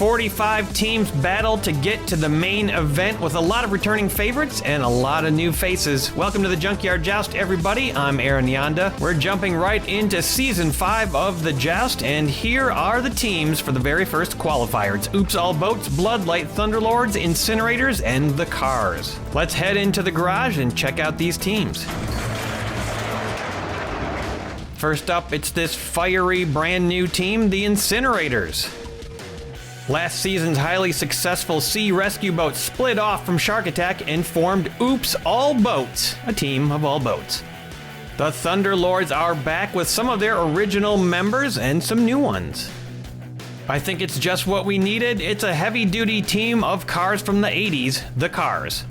45 teams battle to get to the main event with a lot of returning favorites and a lot of new faces. Welcome to the Junkyard Joust, everybody. I'm Aaron Yonda. We're jumping right into Season 5 of the Joust, and here are the teams for the very first qualifier. It's Oops All Boats, Bloodlight, Thunderlords, Incinerators, and the Cars. Let's head into the garage and check out these teams. First up, it's this fiery brand new team, the Incinerators. Last season's highly successful sea rescue boat split off from Shark Attack and formed Oops All Boats, a team of all boats. The Thunderlords are back with some of their original members and some new ones. I think it's just what we needed. It's a heavy-duty team of cars from the 80s, the Cars.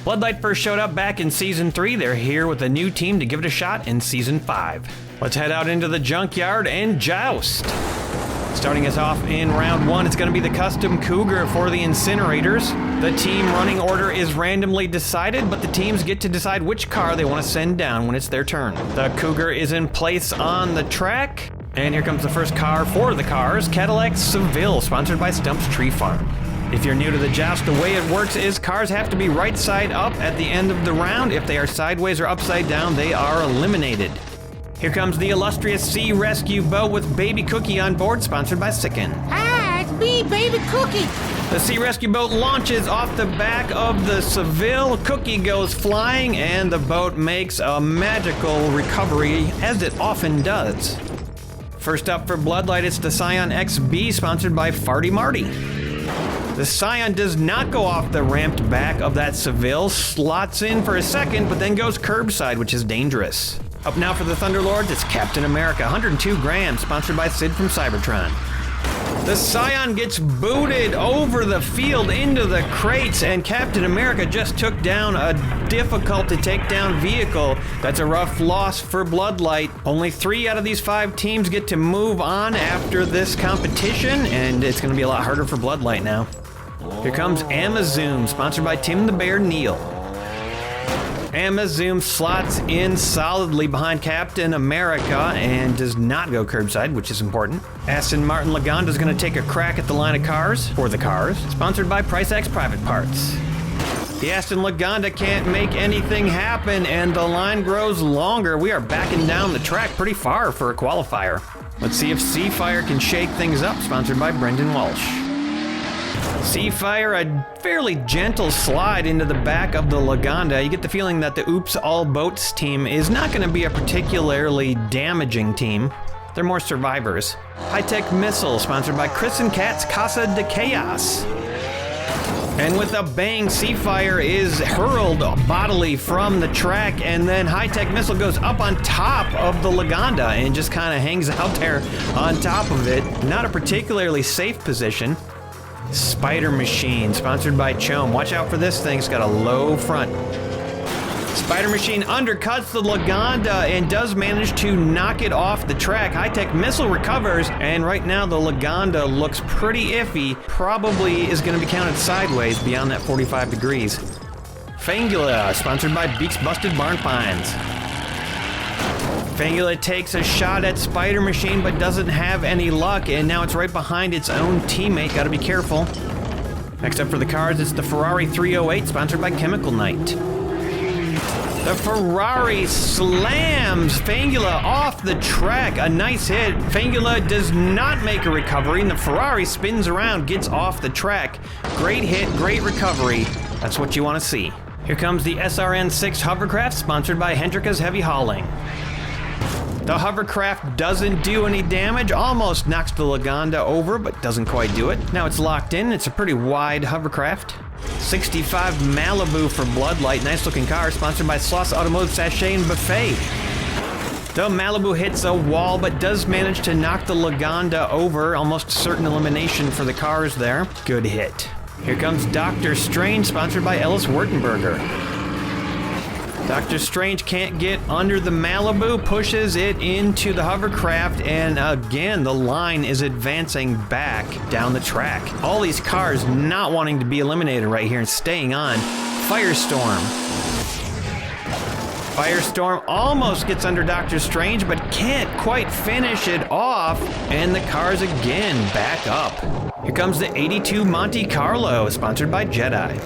Bloodlight first showed up back in Season 3. They're here with a new team to give it a shot in Season 5. Let's head out into the Junkyard and joust. Starting us off in round 1, it's going to be the Custom Cougar for the Incinerators. The team running order is randomly decided, but the teams get to decide which car they want to send down when it's their turn. The Cougar is in place on the track, and here comes the first car for the Cars, Cadillac Seville, sponsored by Stump's Tree Farm. If you're new to the joust, the way it works is cars have to be right side up at the end of the round. If they are sideways or upside down, they are eliminated. Here comes the illustrious Sea Rescue Boat with Baby Cookie on board, sponsored by Sicken. Hi, it's me, Baby Cookie. The Sea Rescue Boat launches off the back of the Seville. Cookie goes flying, and the boat makes a magical recovery, as it often does. First up for Bloodlight, it's the Scion XB, sponsored by Farty Marty. The Scion does not go off the ramped back of that Seville, slots in for a second, but then goes curbside, which is dangerous. Up now for the Thunderlords, it's Captain America, 102 grams, sponsored by Sid from Cybertron. The Scion gets booted over the field into the crates, and Captain America just took down a difficult to take down vehicle. That's a rough loss for Bloodlight. Only 3 out of these 5 teams get to move on after this competition, and it's going to be a lot harder for Bloodlight now. Here comes Amazoom, sponsored by Tim the Bear Neal. Amazoom slots in solidly behind Captain America and does not go curbside, which is important. Aston Martin Lagonda is going to take a crack at the line of cars, for the Cars, sponsored by PriceX Private Parts. The Aston Lagonda can't make anything happen, and the line grows longer. We are backing down the track pretty far for a qualifier. Let's see if Seafire can shake things up, sponsored by Brendan Walsh. Seafire, a fairly gentle slide into the back of the Lagonda. You get the feeling that the Oops All Boats team is not going to be a particularly damaging team. They're more survivors. High-Tech Missile, sponsored by Chris and Kat's Casa de Chaos. And with a bang, Seafire is hurled bodily from the track, and then High-Tech Missile goes up on top of the Lagonda and just kind of hangs out there on top of it. Not a particularly safe position. Spider Machine, sponsored by Chome. Watch out for this thing, it's got a low front. Spider Machine undercuts the Lagonda and does manage to knock it off the track. High-Tech Missile recovers, and right now the Lagonda looks pretty iffy. Probably is going to be counted sideways beyond that 45 degrees. Fangula, sponsored by Beaks Busted Barn Finds. Fangula takes a shot at Spider Machine but doesn't have any luck, and now it's right behind its own teammate. Gotta be careful. Next up for the Cars, it's the Ferrari 308, sponsored by Chemical Knight. The Ferrari slams Fangula off the track. A nice hit. Fangula does not make a recovery, and the Ferrari spins around, gets off the track. Great hit, great recovery. That's what you want to see. Here comes the SRN-6 hovercraft, sponsored by Hendrika's Heavy Hauling. The hovercraft doesn't do any damage, almost knocks the Lagonda over, but doesn't quite do it. Now it's locked in. It's a pretty wide hovercraft. 65 Malibu for Bloodlight. Nice looking car, sponsored by Sloss Automotive Sachet and Buffet. The Malibu hits a wall, but does manage to knock the Lagonda over. Almost certain elimination for the Cars there. Good hit. Here comes Dr. Strange, sponsored by Ellis Wertenberger. Dr. Strange can't get under the Malibu, pushes it into the hovercraft, and again, the line is advancing back down the track. All these cars not wanting to be eliminated right here and staying on. Firestorm. Firestorm almost gets under Dr. Strange, but can't quite finish it off, and the cars again back up. Here comes the 82 Monte Carlo, sponsored by Jedi.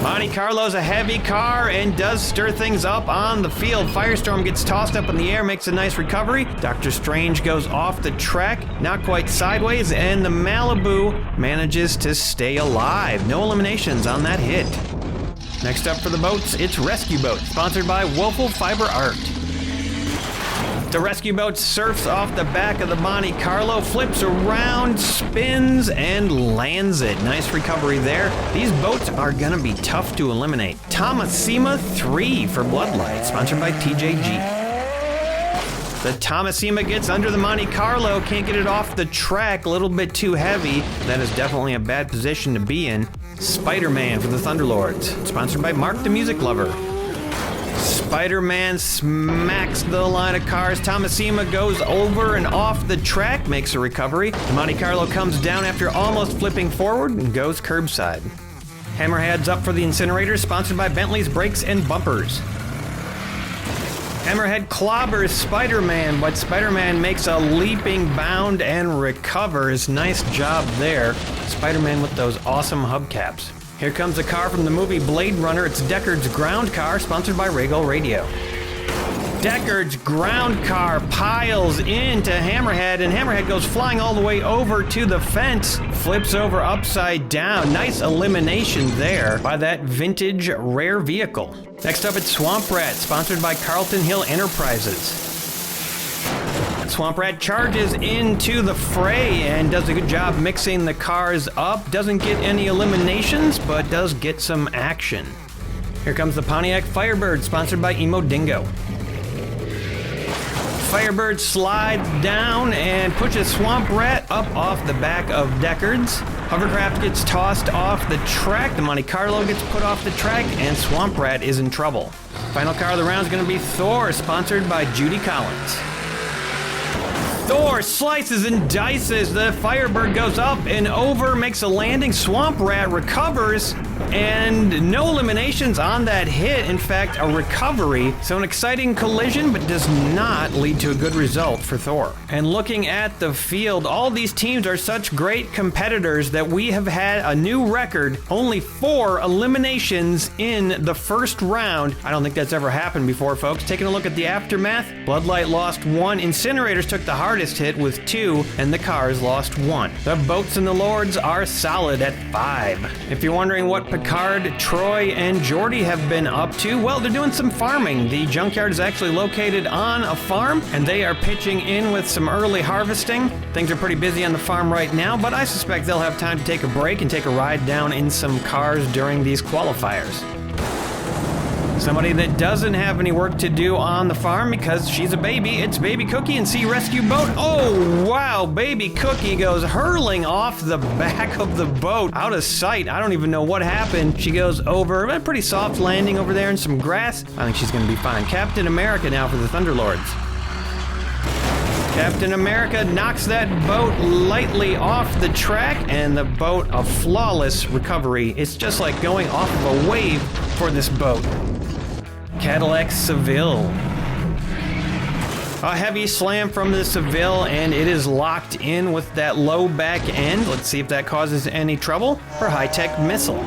Monte Carlo's a heavy car and does stir things up on the field. Firestorm gets tossed up in the air, makes a nice recovery. Dr. Strange goes off the track, not quite sideways, and the Malibu manages to stay alive. No eliminations on that hit. Next up for the boats, it's Rescue Boat, sponsored by Woeful Fiber Art. The Rescue Boat surfs off the back of the Monte Carlo, flips around, spins, and lands it. Nice recovery there. These boats are gonna be tough to eliminate. Thomasima 3 for Bloodlight, sponsored by TJG. The Thomasima gets under the Monte Carlo, can't get it off the track, a little bit too heavy. That is definitely a bad position to be in. Spider-Man for the Thunderlords, sponsored by Mark the Music Lover. Spider-Man smacks the line of cars. Thomasima goes over and off the track, makes a recovery. The Monte Carlo comes down after almost flipping forward and goes curbside. Hammerhead's up for the Incinerator, sponsored by Bentley's Brakes and Bumpers. Hammerhead clobbers Spider-Man, but Spider-Man makes a leaping bound and recovers. Nice job there. Spider-Man with those awesome hubcaps. Here comes a car from the movie Blade Runner. It's Deckard's ground car, sponsored by Regal Radio. Deckard's ground car piles into Hammerhead, and Hammerhead goes flying all the way over to the fence, flips over upside down. Nice elimination there by that vintage rare vehicle. Next up, it's Swamp Rat, sponsored by Carlton Hill Enterprises. Swamp Rat charges into the fray and does a good job mixing the cars up. Doesn't get any eliminations, but does get some action. Here comes the Pontiac Firebird, sponsored by Emo Dingo. Firebird slides down and pushes Swamp Rat up off the back of Deckard's. Hovercraft gets tossed off the track, the Monte Carlo gets put off the track, and Swamp Rat is in trouble. Final car of the round is going to be Thor, sponsored by Judy Collins. Thor slices and dices. The Firebird goes up and over, makes a landing. Swamp Rat recovers, and no eliminations on that hit. In fact, a recovery. So an exciting collision, but does not lead to a good result for Thor. And looking at the field, all these teams are such great competitors that we have had a new record. Only 4 eliminations in the first round. I don't think that's ever happened before, folks. Taking a look at the aftermath, Bloodlight lost 1. Incinerators took the hardest hit with 2, and the cars lost 1. The boats and the lords are solid at 5. If you're wondering what Picard, Troy, and Geordi have been up to, well, they're doing some farming. The junkyard is actually located on a farm, and they are pitching in with some early harvesting. Things are pretty busy on the farm right now, but I suspect they'll have time to take a break and take a ride down in some cars during these qualifiers. Somebody that doesn't have any work to do on the farm because she's a baby, it's Baby Cookie and Sea Rescue Boat. Oh, wow, Baby Cookie goes hurling off the back of the boat, out of sight. I don't even know what happened. She goes over, a pretty soft landing over there in some grass. I think she's gonna be fine. Captain America now for the Thunderlords. Captain America knocks that boat lightly off the track, and the boat, a flawless recovery. It's just like going off of a wave for this boat. Cadillac Seville. A heavy slam from the Seville, and it is locked in with that low back end. Let's see if that causes any trouble for High-Tech Missile.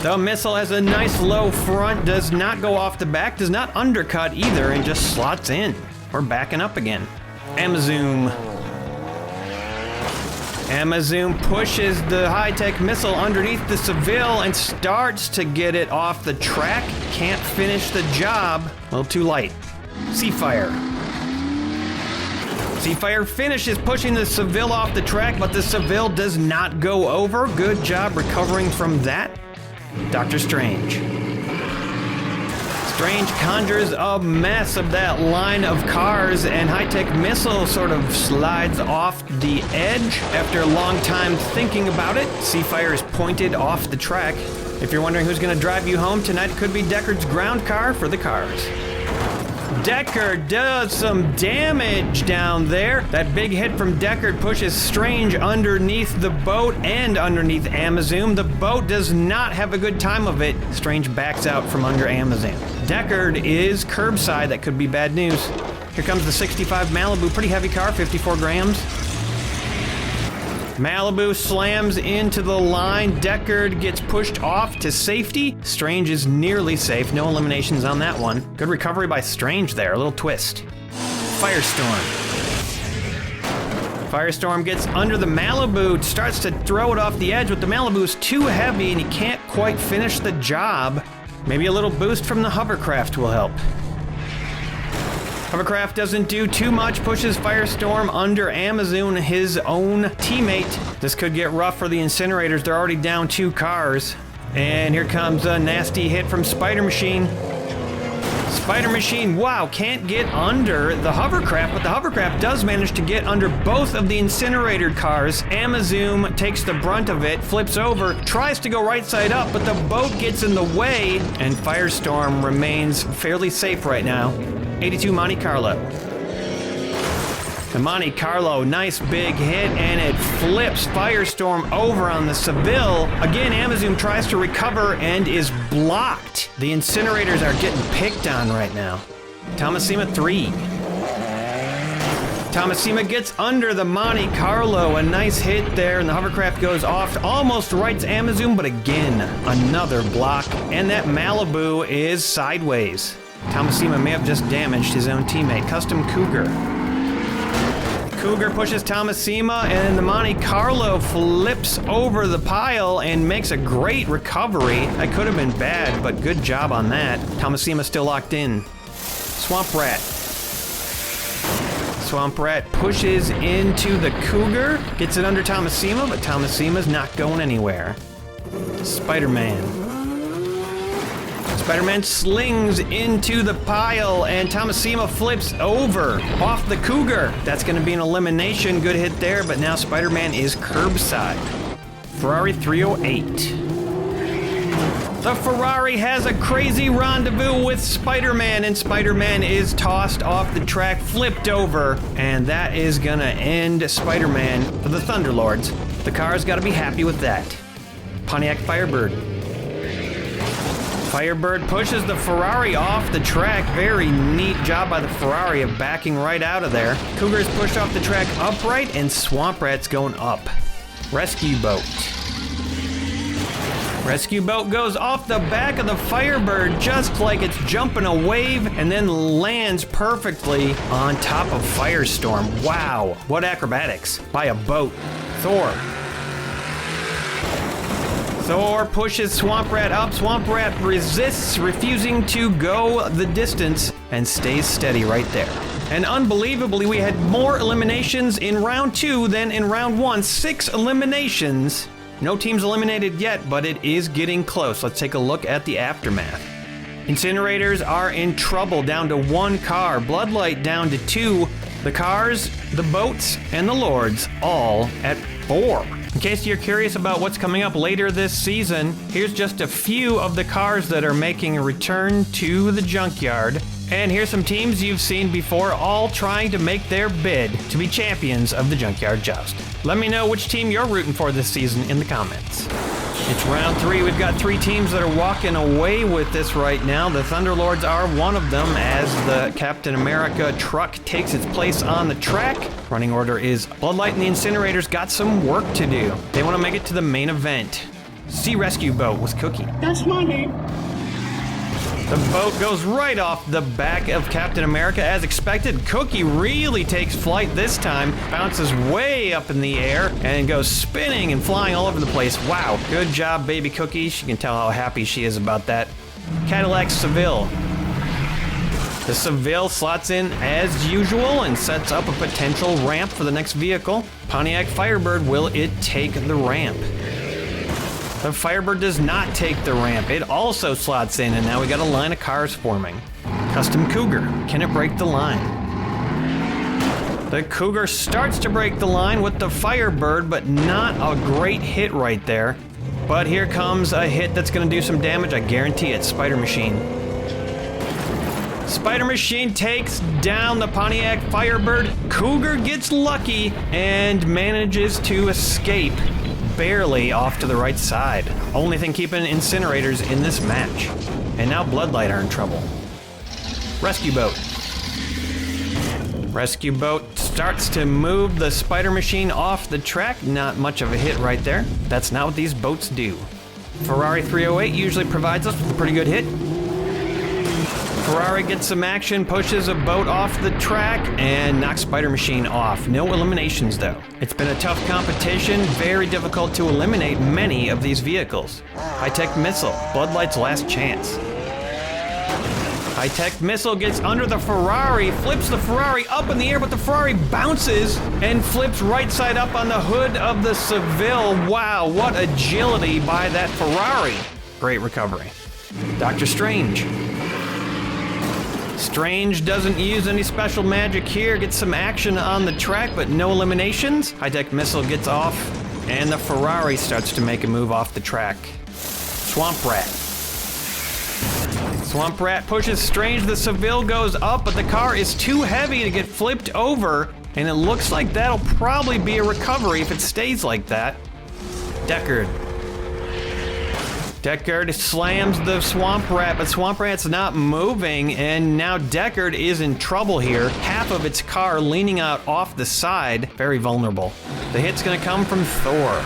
The Missile has a nice low front, does not go off the back, does not undercut either, and just slots in. We're backing up again. Amazoom. Amazoom pushes the High-Tech Missile underneath the Seville and starts to get it off the track. Can't finish the job. A little too light. Seafire. Seafire finishes pushing the Seville off the track, but the Seville does not go over. Good job recovering from that. Dr. Strange. Strange conjures a mess of that line of cars, and High-Tech Missile sort of slides off the edge. After a long time thinking about it, Seafire is pointed off the track. If you're wondering who's going to drive you home tonight, it could be Deckard's ground car for the Cars. Deckard does some damage down there. That big hit from Deckard pushes Strange underneath the boat and underneath Amazoon. The boat does not have a good time of it. Strange backs out from under Amazoon. Deckard is curbside. That could be bad news. Here comes the 65 Malibu. Pretty heavy car, 54 grams. Malibu slams into the line. Deckard gets pushed off to safety. Strange is nearly safe. No eliminations on that one. Good recovery by Strange there. A little twist. Firestorm. Firestorm gets under the Malibu, starts to throw it off the edge, but the Malibu is too heavy and he can't quite finish the job. Maybe a little boost from the hovercraft will help. Hovercraft doesn't do too much, pushes Firestorm under Amazoon, his own teammate. This could get rough for the Incinerators. They're already down 2 cars. And here comes a nasty hit from Spider Machine. Spider Machine, wow, can't get under the hovercraft, but the hovercraft does manage to get under both of the Incinerator cars. Amazoon takes the brunt of it, flips over, tries to go right side up, but the boat gets in the way, and Firestorm remains fairly safe right now. 82 Monte Carlo. The Monte Carlo, nice big hit, and it flips Firestorm over on the Seville. Again, Amazoon tries to recover and is blocked. The Incinerators are getting picked on right now. Thomasima 3. Thomasima gets under the Monte Carlo. A nice hit there, and the hovercraft goes off. Almost rights Amazoon, but again, another block. And that Malibu is sideways. Thomasima may have just damaged his own teammate. Custom Cougar. Cougar pushes Thomasima, and the Monte Carlo flips over the pile and makes a great recovery. That could have been bad, but good job on that. Thomasima still locked in. Swamp Rat. Swamp Rat pushes into the Cougar, gets it under Thomasima, but Thomasima's not going anywhere. Spider-Man. Spider-Man slings into the pile, and Thomasima flips over off the Cougar. That's going to be an elimination. Good hit there, but now Spider-Man is curbside. Ferrari 308. The Ferrari has a crazy rendezvous with Spider-Man, and Spider-Man is tossed off the track, flipped over, and that is going to end Spider-Man for the Thunderlords. The car's got to be happy with that. Pontiac Firebird. Firebird pushes the Ferrari off the track. Very neat job by the Ferrari of backing right out of there. Cougar's pushed off the track upright, and Swamp Rat's going up. Rescue Boat. Rescue Boat goes off the back of the Firebird just like it's jumping a wave, and then lands perfectly on top of Firestorm. Wow, what acrobatics by a boat. Thor. Thor pushes Swamp Rat up. Swamp Rat resists, refusing to go the distance, and stays steady right there. And unbelievably, we had more eliminations in round 2 than in round 1. 6 eliminations. No teams eliminated yet, but it is getting close. Let's take a look at the aftermath. Incinerators are in trouble, down to 1 car. Bloodlight down to 2. The cars, the boats, and the Lords all at 4. In case you're curious about what's coming up later this season, here's just a few of the cars that are making a return to the Junkyard. And here's some teams you've seen before, all trying to make their bid to be champions of the Junkyard Joust. Let me know which team you're rooting for this season in the comments. It's round 3. We've got 3 teams that are walking away with this right now. The Thunderlords are one of them, as the Captain America truck takes its place on the track. Running order is Bloodlight and the Incinerators got some work to do. They want to make it to the main event. Sea Rescue Boat with Cookie. That's my name. The boat goes right off the back of Captain America as expected. Cookie really takes flight this time, bounces way up in the air, and goes spinning and flying all over the place. Wow, good job, baby Cookie. She can tell how happy she is about that. Cadillac Seville. The Seville slots in as usual and sets up a potential ramp for the next vehicle. Pontiac Firebird, will it take the ramp? The Firebird does not take the ramp. It also slots in, and now we got a line of cars forming. Custom Cougar, can it break the line? The Cougar starts to break the line with the Firebird, but not a great hit right there. But here comes a hit that's going to do some damage. I guarantee it. Spider Machine. Spider Machine takes down the Pontiac Firebird. Cougar gets lucky and manages to escape barely off to the right side. Only thing keeping incinerators in this match. And now Bloodlight are in trouble. Rescue boat. Rescue boat starts to move the Spider Machine off the track. Not much of a hit right there. That's not what these boats do. Ferrari 308 usually provides us with a pretty good hit. Ferrari gets some action, pushes a boat off the track, and knocks Spider Machine off. No eliminations, though. It's been a tough competition, very difficult to eliminate many of these vehicles. High-Tech Missile, Bloodlight's last chance. High-Tech Missile gets under the Ferrari, flips the Ferrari up in the air, but the Ferrari bounces and flips right side up on the hood of the Seville. Wow, what agility by that Ferrari. Great recovery. Dr. Strange. Strange doesn't use any special magic here, gets some action on the track, but no eliminations. High-Tech Missile gets off, and the Ferrari starts to make a move off the track. Swamp Rat. Swamp Rat pushes Strange, the Seville goes up, but the car is too heavy to get flipped over, and it looks like that'll probably be a recovery if it stays like that. Deckard. Deckard slams the Swamp Rat, but Swamp Rat's not moving, and now Deckard is in trouble here. Half of its car leaning out off the side, very vulnerable. The hit's gonna come from Thor.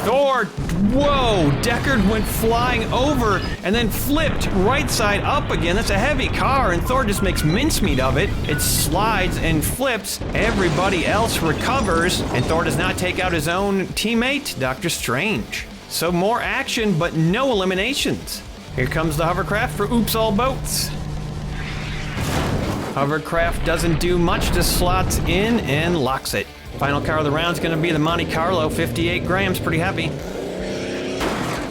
Thor, whoa, Deckard went flying over and then flipped right side up again. That's a heavy car, and Thor just makes mincemeat of it. It slides and flips. Everybody else recovers, and Thor does not take out his own teammate, Dr. Strange. So more action, but no eliminations. Here comes the hovercraft for Oops All Boats. Hovercraft doesn't do much, just slots in and locks it. Final car of the round is going to be the Monte Carlo, 58 grams, pretty heavy.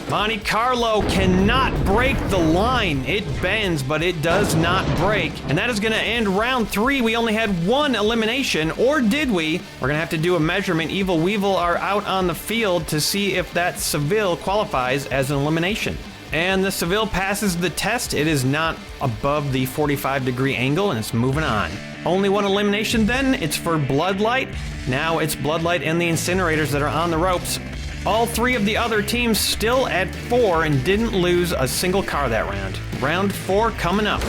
Monte Carlo cannot break the line. It bends, but it does not break. And that is going to end round 3. We only had one elimination, or did we? We're going to have to do a measurement. Evil Weevil are out on the field to see if that Seville qualifies as an elimination. And the Seville passes the test. It is not above the 45-degree angle, and it's moving on. Only one elimination then. It's for Bloodlight. Now it's Bloodlight and the incinerators that are on the ropes. All 3 of the other teams still at 4 and didn't lose a single car that round. Round 4 coming up.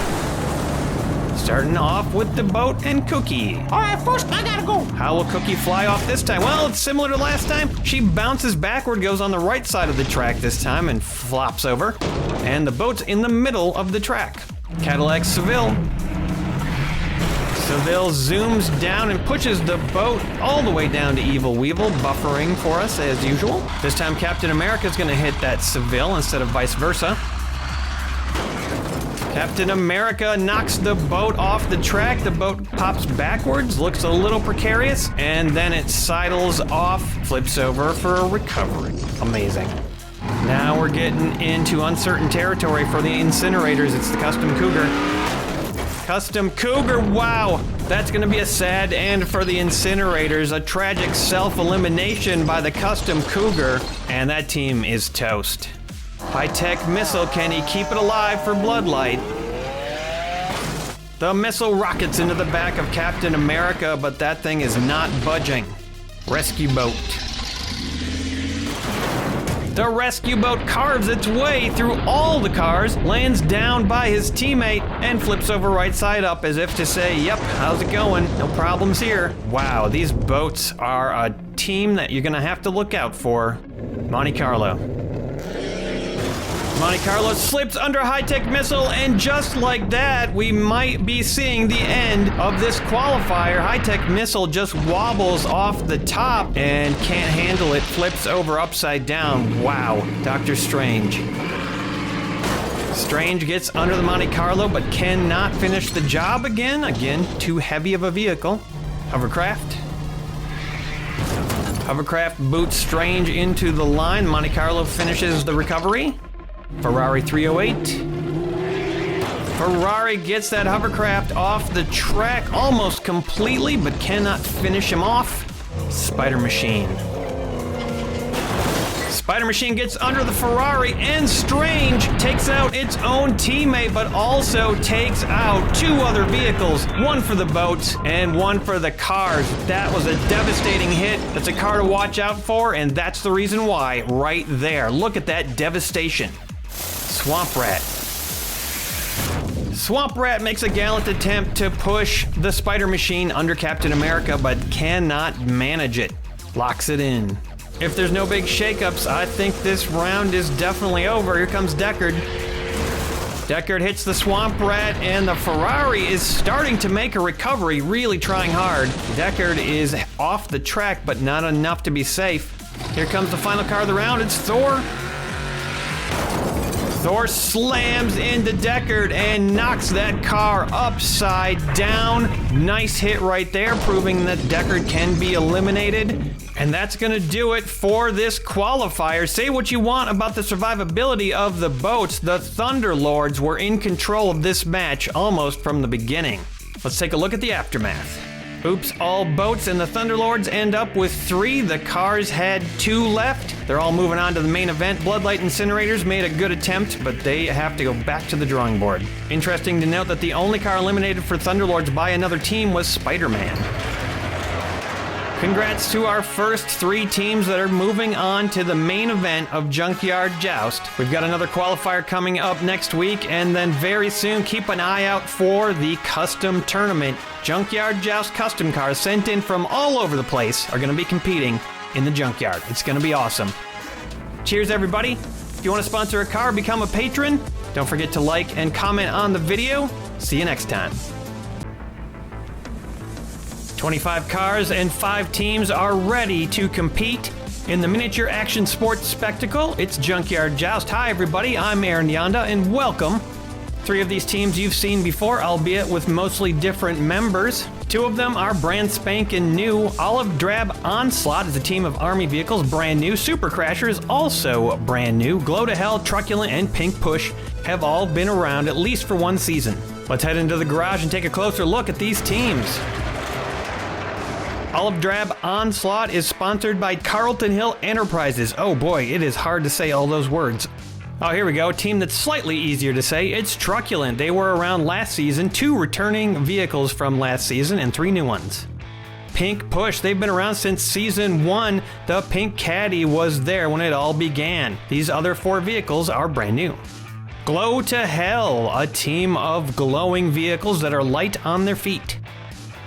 Starting off with the boat and Cookie. All right, first I gotta go. How will Cookie fly off this time? Well, it's similar to last time. She bounces backward, goes on the right side of the track this time and flops over. And the boat's in the middle of the track. Cadillac Seville. Seville zooms down and pushes the boat all the way down to Evil Weevil, buffering for us as usual. This time Captain America's gonna hit that Seville instead of vice versa. Captain America knocks the boat off the track. The boat pops backwards, looks a little precarious, and then it sidles off, flips over for a recovery. Amazing. Now we're getting into uncertain territory for the incinerators. It's the Custom Cougar. Custom Cougar, wow! That's gonna be a sad end for the incinerators. A tragic self-elimination by the Custom Cougar, and that team is toast. High-Tech Missile, can he keep it alive for Bloodlight? The missile rockets into the back of Captain America, but that thing is not budging. Rescue boat. The rescue boat carves its way through all the cars, lands down by his teammate, and flips over right side up as if to say, yep, how's it going? No problems here. Wow, these boats are a team that you're gonna have to look out for. Monte Carlo. Monte Carlo slips under High-Tech Missile, and just like that, we might be seeing the end of this qualifier. High-Tech Missile just wobbles off the top and can't handle it, flips over upside down. Wow, Dr. Strange. Strange gets under the Monte Carlo, but cannot finish the job again. Again, too heavy of a vehicle. Hovercraft. Hovercraft boots Strange into the line. Monte Carlo finishes the recovery. Ferrari 308. Ferrari gets that hovercraft off the track almost completely, but cannot finish him off. Spider Machine. Spider Machine gets under the Ferrari, and Strange takes out its own teammate, but also takes out two other vehicles, one for the boats and one for the cars. That was a devastating hit. That's a car to watch out for, and that's the reason why right there. Look at that devastation. Swamp Rat. Swamp Rat makes a gallant attempt to push the Spider Machine under Captain America, but cannot manage it. Locks it in. If there's no big shakeups, I think this round is definitely over. Here comes Deckard. Deckard hits the Swamp Rat, and the Ferrari is starting to make a recovery, really trying hard. Deckard is off the track, but not enough to be safe. Here comes the final car of the round. It's Thor. Thor slams into Deckard and knocks that car upside down. Nice hit right there, proving that Deckard can be eliminated. And that's gonna do it for this qualifier. Say what you want about the survivability of the boats. The Thunderlords were in control of this match almost from the beginning. Let's take a look at the aftermath. Oops, all boats and the Thunderlords end up with 3. The cars had 2 left. They're all moving on to the main event. Bloodlight Incinerators made a good attempt, but they have to go back to the drawing board. Interesting to note that the only car eliminated for Thunderlords by another team was Spider-Man. Congrats to our first 3 teams that are moving on to the main event of Junkyard Joust. We've got another qualifier coming up next week, and then very soon keep an eye out for the custom tournament. Junkyard Joust custom cars sent in from all over the place are going to be competing in the Junkyard. It's going to be awesome. Cheers, everybody. If you want to sponsor a car, become a patron. Don't forget to like and comment on the video. See you next time. 25 cars and 5 teams are ready to compete in the miniature action sports spectacle. It's Junkyard Joust. Hi, everybody. I'm Aaron Yonda, and welcome. 3 of these teams you've seen before, albeit with mostly different members. 2 of them are brand spanking new. Olive Drab Onslaught is a team of Army vehicles, brand new. Super Crasher is also brand new. Glow to Hell, Truculent, and Pink Push have all been around at least for 1 season. Let's head into the garage and take a closer look at these teams. Olive Drab Onslaught is sponsored by Carlton Hill Enterprises. Oh boy, it is hard to say all those words. Oh, here we go. A team that's slightly easier to say. It's Truculent. They were around last season. 2 returning vehicles from last season and 3 new ones. Pink Push. They've been around since season 1. The Pink Caddy was there when it all began. These other 4 vehicles are brand new. Glow to Hell. A team of glowing vehicles that are light on their feet.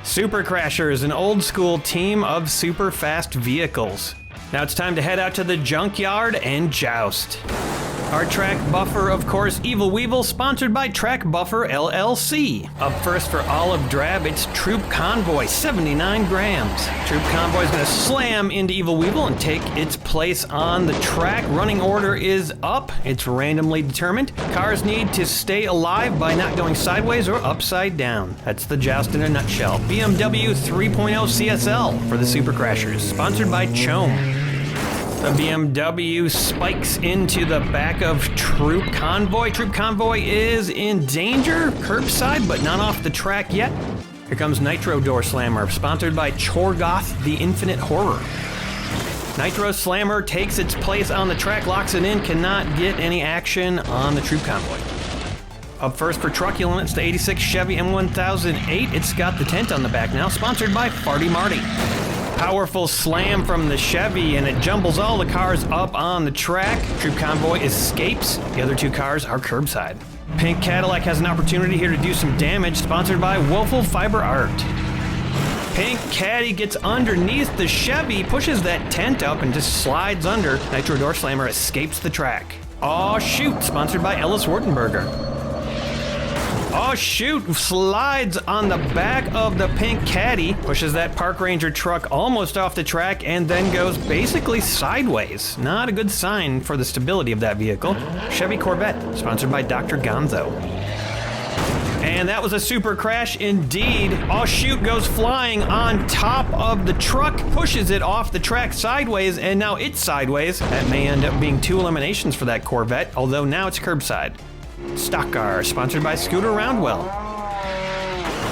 Super Crashers, an old school team of super fast vehicles. Now it's time to head out to the Junkyard and joust. Our track buffer, of course, Evil Weevil, sponsored by Track Buffer LLC. Up first for Olive Drab, it's Troop Convoy, 79 grams. Troop Convoy is going to slam into Evil Weevil and take its place on the track. Running order is up. It's randomly determined. Cars need to stay alive by not going sideways or upside down. That's the joust in a nutshell. BMW 3.0 CSL for the Super Crashers, sponsored by Chome. The BMW spikes into the back of Troop Convoy. Troop Convoy is in danger, curbside, but not off the track yet. Here comes Nitro Door Slammer, sponsored by Chorgoth, the Infinite Horror. Nitro Slammer takes its place on the track, locks it in, cannot get any action on the Troop Convoy. Up first for Truculent, it's the 86 Chevy M1008. It's got the tent on the back now, sponsored by Farty Marty. Powerful slam from the Chevy, and it jumbles all the cars up on the track. Troop Convoy escapes. The other 2 cars are curbside. Pink Cadillac has an opportunity here to do some damage, sponsored by Woeful Fiber Art. Pink Caddy gets underneath the Chevy, pushes that tent up and just slides under. Nitro Door Slammer escapes the track. Aw shoot, sponsored by Ellis Wartenberger. Oh shoot, slides on the back of the Pink Caddy, pushes that Park Ranger truck almost off the track, and then goes basically sideways. Not a good sign for the stability of that vehicle. Chevy Corvette, sponsored by Dr. Gonzo. And that was a super crash indeed. Oh shoot, goes flying on top of the truck, pushes it off the track sideways, and now it's sideways. That may end up being 2 eliminations for that Corvette, although now it's curbside. Stock Car, sponsored by Scooter Roundwell.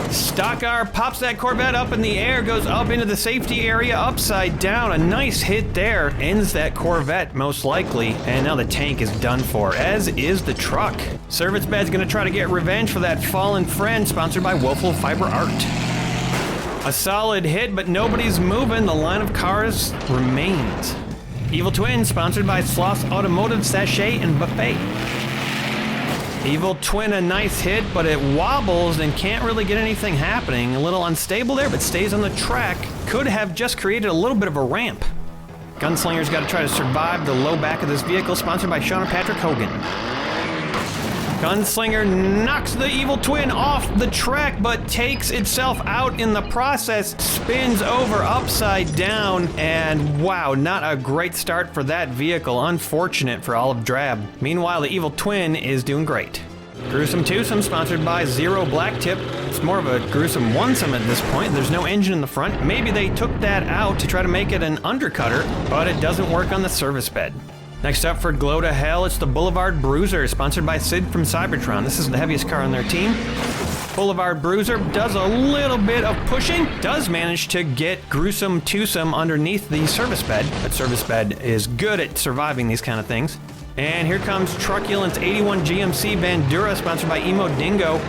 Stockar pops that Corvette up in the air, goes up into the safety area, upside down. A nice hit there, ends that Corvette most likely, and now the tank is done for, as is the truck. Service Bed's gonna try to get revenge for that fallen friend, sponsored by Woeful Fiber Art. A solid hit, but nobody's moving. The line of cars remains. Evil Twin, sponsored by Sloth Automotive, Sachet, and Buffet. Evil Twin, a nice hit, but it wobbles and can't really get anything happening. A little unstable there, but stays on the track. Could have just created a little bit of a ramp. Gunslinger's got to try to survive the low back of this vehicle, sponsored by Sean and Patrick Hogan. Gunslinger knocks the Evil Twin off the track, but takes itself out in the process, spins over upside down, and wow, not a great start for that vehicle. Unfortunate for Olive Drab. Meanwhile, the Evil Twin is doing great. Gruesome Twosome, sponsored by Zero Blacktip. It's more of a gruesome onesome at this point. There's no engine in the front. Maybe they took that out to try to make it an undercutter, but it doesn't work on the service bed. Next up for Glow to Hell, it's the Boulevard Bruiser, sponsored by Sid from Cybertron. This is the heaviest car on their team. Boulevard Bruiser does a little bit of pushing, does manage to get Gruesome Twosome underneath the service bed, but service bed is good at surviving these kind of things. And here comes Truculent's 81 GMC Bandura, sponsored by Emo Dingo.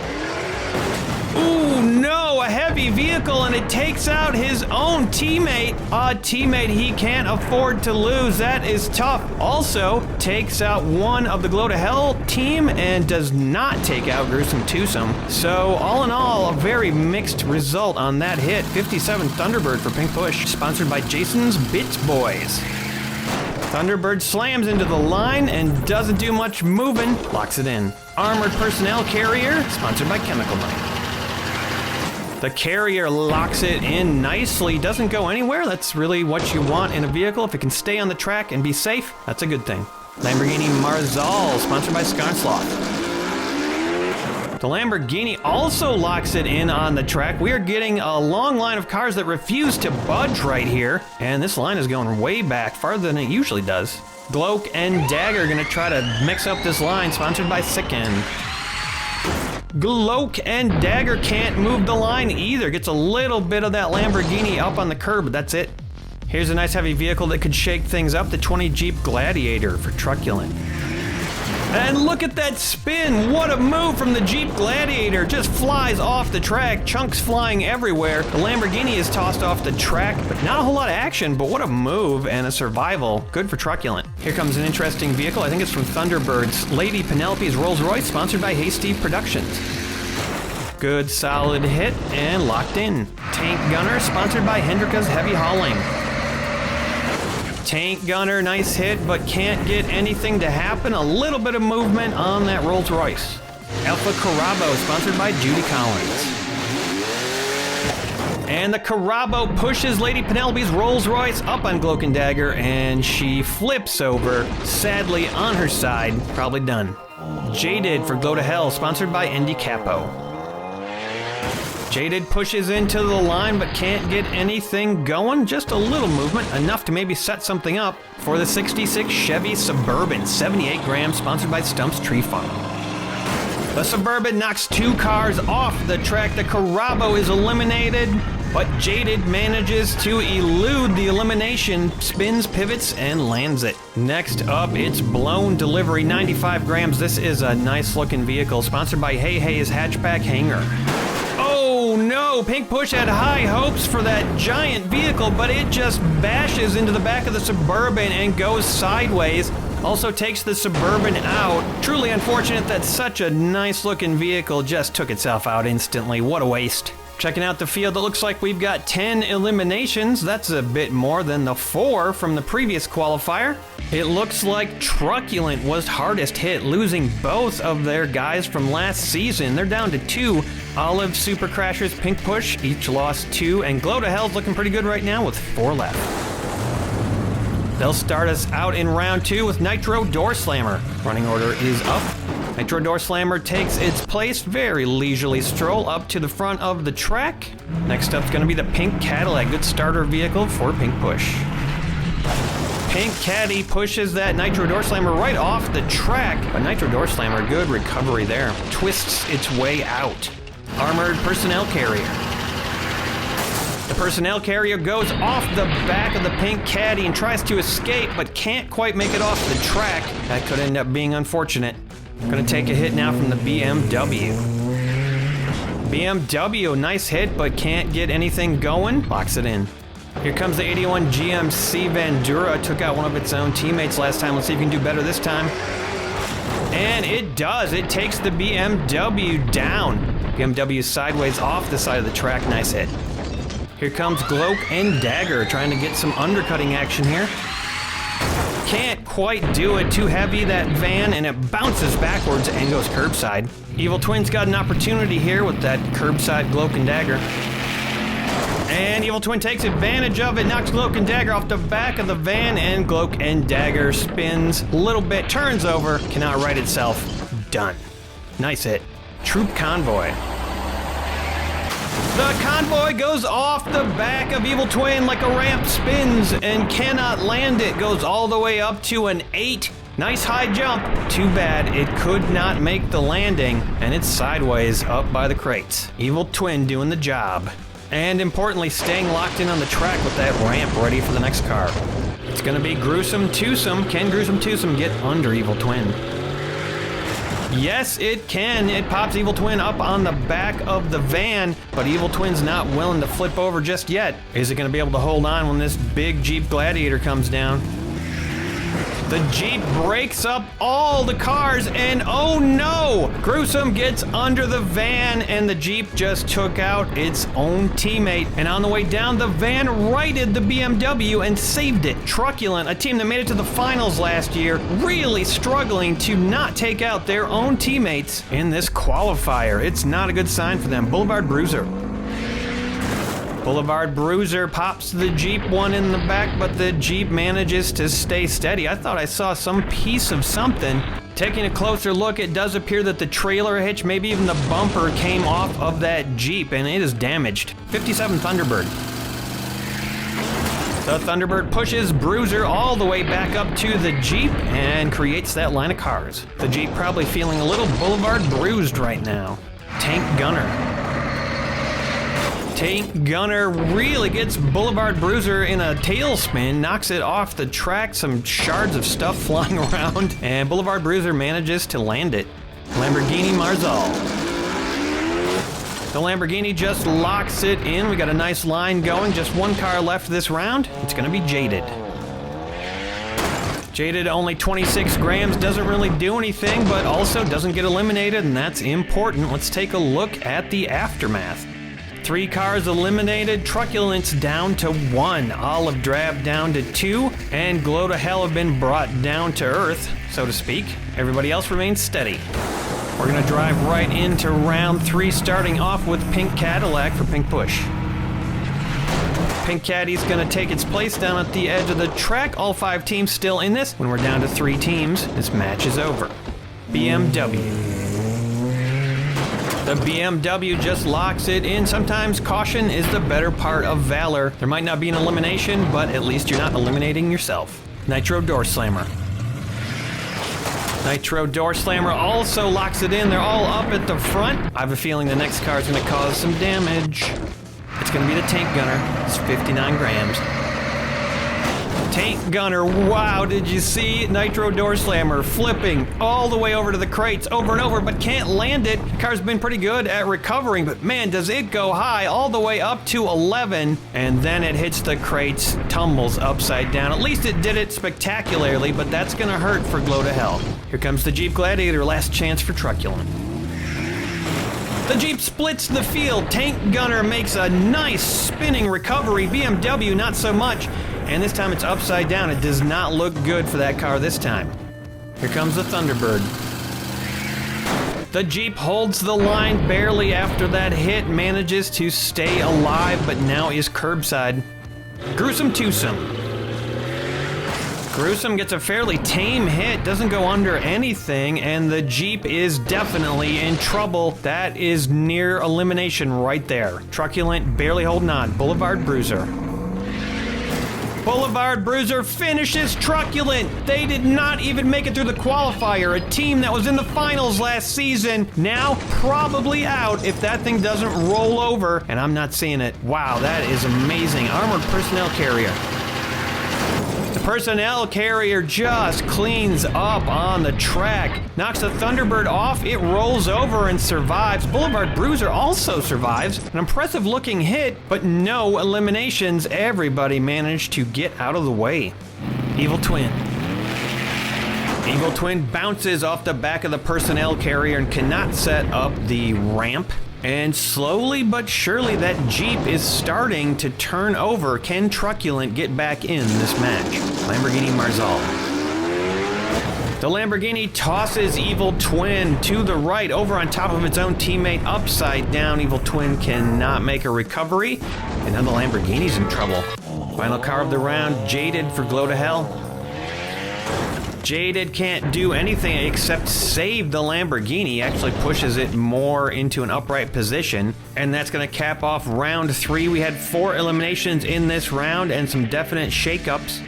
Ooh, no, a heavy vehicle, and it takes out his own teammate. A teammate he can't afford to lose. That is tough. Also, takes out one of the Glow to Hell team and does not take out Gruesome Twosome. So, all in all, a very mixed result on that hit. 57 Thunderbird for Pink Push, sponsored by Jason's Bits Boys. Thunderbird slams into the line and doesn't do much moving. Locks it in. Armored Personnel Carrier, sponsored by Chemical Knight. The Carrier locks it in nicely, doesn't go anywhere. That's really what you want in a vehicle. If it can stay on the track and be safe, that's a good thing. Lamborghini Marzal, sponsored by Scarsloth. The Lamborghini also locks it in on the track. We are getting a long line of cars that refuse to budge right here, and this line is going way back, farther than it usually does. Gloke and Dagger are gonna try to mix up this line, sponsored by Sicken. Gloke and Dagger can't move the line either. Gets a little bit of that Lamborghini up on the curb, but that's it. Here's a nice heavy vehicle that could shake things up, the 20 Jeep Gladiator for Truculent. And look at that spin. What a move from the Jeep Gladiator. Just flies off the track, chunks flying everywhere. The Lamborghini is tossed off the track, but not a whole lot of action, but what a move and a survival. Good for Truculent. Here comes an interesting vehicle. I think it's from Thunderbirds. Lady Penelope's Rolls Royce, sponsored by Hasty Productions. Good solid hit and locked in. Tank Gunner, sponsored by Hendrika's Heavy Hauling. Tank Gunner, nice hit, but can't get anything to happen. A little bit of movement on that Rolls Royce. Alpha Carabo, sponsored by Judy Collins. And the Carabo pushes Lady Penelope's Rolls Royce up on Gloke and Dagger, and she flips over, sadly on her side, probably done. Jaded for Glow to Hell, sponsored by Indy Capo. Jaded pushes into the line but can't get anything going. Just a little movement, enough to maybe set something up for the 66 Chevy Suburban, 78 grams, sponsored by Stump's Tree Farm. The Suburban knocks two cars off the track. The Carabo is eliminated, but Jaded manages to elude the elimination, spins, pivots, and lands it. Next up, it's Blown Delivery, 95 grams. This is a nice looking vehicle, sponsored by Hey Hey's Hatchback Hanger. Oh no, Pink Push had high hopes for that giant vehicle, but it just bashes into the back of the Suburban and goes sideways. Also takes the Suburban out. Truly unfortunate that such a nice looking vehicle just took itself out instantly. What a waste. Checking out the field, it looks like we've got 10 eliminations. That's a bit more than the 4 from the previous qualifier. It looks like Truculent was hardest hit, losing both of their guys from last season. They're down to 2. Olive, Super Crashers, Pink Push, each lost 2, and Glow to Hell's looking pretty good right now with 4 left. They'll start us out in round 2 with Nitro Door Slammer. Running order is up. Nitro Door Slammer takes its place, very leisurely stroll up to the front of the track. Next up's gonna be the Pink Cadillac, good starter vehicle for Pink Push. Pink Caddy pushes that Nitro Door Slammer right off the track, but Nitro Door Slammer, good recovery there. Twists its way out. armored personnel carrier. The personnel carrier goes off the back of the pink caddy and tries to escape, but can't quite make it off the track. That could end up being unfortunate. Gonna take a hit now from the BMW. BMW, nice hit, but can't get anything going. Locks it in. Here comes the 81 GMC Vandura. Took out one of its own teammates last time. Let's see if you can do better this time. And it does. It takes the BMW down. BMW sideways off the side of the track. Nice hit. Here comes Gloke and Dagger trying to get some undercutting action here. Can't quite do it. Too heavy, that van, and it bounces backwards and goes curbside. Evil Twin's got an opportunity here with that curbside Gloke and Dagger. And Evil Twin takes advantage of it, knocks Gloke and Dagger off the back of the van, and Gloke and Dagger spins a little bit, turns over, cannot right itself. Done. Nice hit. Troop Convoy. The convoy goes off the back of Evil Twin like a ramp, spins and cannot land it. Goes all the way up to an 8. Nice high jump. Too bad it could not make the landing, and it's sideways up by the crates. Evil Twin doing the job. And importantly, staying locked in on the track with that ramp ready for the next car. It's gonna be Gruesome Twosome. Can Gruesome Twosome get under Evil Twin? Yes, it can. It pops Evil Twin up on the back of the van, but Evil Twin's not willing to flip over just yet. Is it gonna be able to hold on when this big Jeep Gladiator comes down? The Jeep breaks up all the cars, and oh no! Gruesome gets under the van, and the Jeep just took out its own teammate. And on the way down, the van righted the BMW and saved it. Truculent, a team that made it to the finals last year, really struggling to not take out their own teammates in this qualifier. It's not a good sign for them. Boulevard Bruiser. Boulevard Bruiser pops the Jeep one in the back, but the Jeep manages to stay steady. I thought I saw some piece of something. Taking a closer look, it does appear that the trailer hitch, maybe even the bumper, came off of that Jeep, and it is damaged. 57 Thunderbird. The Thunderbird pushes Bruiser all the way back up to the Jeep and creates that line of cars. The Jeep probably feeling a little Boulevard bruised right now. Tank Gunner. Tank Gunner really gets Boulevard Bruiser in a tailspin, knocks it off the track, some shards of stuff flying around, and Boulevard Bruiser manages to land it. Lamborghini Marzal. The Lamborghini just locks it in. We got a nice line going. Just one car left this round. It's gonna be Jaded. Jaded, only 26 grams, doesn't really do anything, but also doesn't get eliminated, and that's important. Let's take a look at the aftermath. 3 cars eliminated, Truculence down to 1, Olive Drab down to 2, and Glow to Hell have been brought down to earth, so to speak. Everybody else remains steady. We're gonna drive right into round 3, starting off with Pink Cadillac for Pink Push. Pink Caddy's gonna take its place down at the edge of the track. All 5 teams still in this. When we're down to 3 teams, this match is over. BMW. The BMW just locks it in. Sometimes caution is the better part of valor. There might not be an elimination, but at least you're not eliminating yourself. Nitro Door Slammer. Nitro Door Slammer also locks it in. They're all up at the front. I have a feeling the next car is going to cause some damage. It's going to be the Tank Gunner. It's 59 grams. Tank Gunner, wow, did you see Nitro Door Slammer flipping all the way over to the crates over and over, but can't land it. The car's been pretty good at recovering, but man, does it go high all the way up to 11, and then it hits the crates, tumbles upside down. At least it did it spectacularly, but that's gonna hurt for Glow to Hell. Here comes the Jeep Gladiator, last chance for Truculent. The Jeep splits the field. Tank Gunner makes a nice spinning recovery. BMW, not so much. And this time it's upside down. It does not look good for that car this time. Here comes the Thunderbird. The Jeep holds the line barely after that hit, manages to stay alive, but now is curbside. Gruesome Twosome. Gruesome gets a fairly tame hit, doesn't go under anything, and the Jeep is definitely in trouble. That is near elimination right there. Truculent barely holding on. Boulevard Bruiser. Boulevard Bruiser finishes Truculent. They did not even make it through the qualifier. A team that was in the finals last season, now probably out if that thing doesn't roll over, and I'm not seeing it. Wow, that is amazing. Armored personnel carrier. The personnel carrier just cleans up on the track, knocks the Thunderbird off, it rolls over and survives. Boulevard Bruiser also survives. An impressive looking hit, but no eliminations. Everybody managed to get out of the way. Evil Twin. Evil Twin bounces off the back of the personnel carrier and cannot set up the ramp. And slowly but surely that Jeep is starting to turn over. Can Truculent get back in this match? Lamborghini Marzal. The Lamborghini tosses Evil Twin to the right, over on top of its own teammate, upside down. Evil Twin cannot make a recovery, and now the Lamborghini's in trouble. Final car of the round, Jaded for Glow to Hell. Jaded can't do anything except save the Lamborghini, actually pushes it more into an upright position, and that's going to cap off round 3. We had 4 eliminations in this round and some definite shakeups.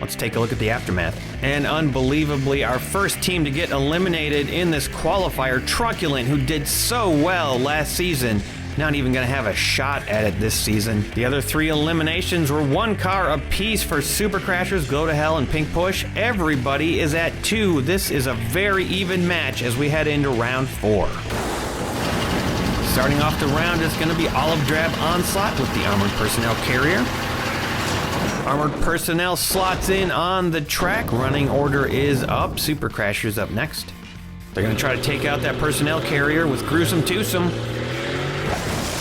Let's take a look at the aftermath. And unbelievably, our first team to get eliminated in this qualifier, Truculent, who did so well last season, not even going to have a shot at it this season. The other 3 eliminations were 1 car apiece for Super Crashers, Go to Hell, and Pink Push. Everybody is at 2. This is a very even match as we head into round 4. Starting off the round is going to be Olive Drab Onslaught with the Armored Personnel Carrier. Armored Personnel slots in on the track. Running order is up. Super Crashers up next. They're going to try to take out that Personnel Carrier with Gruesome Twosome.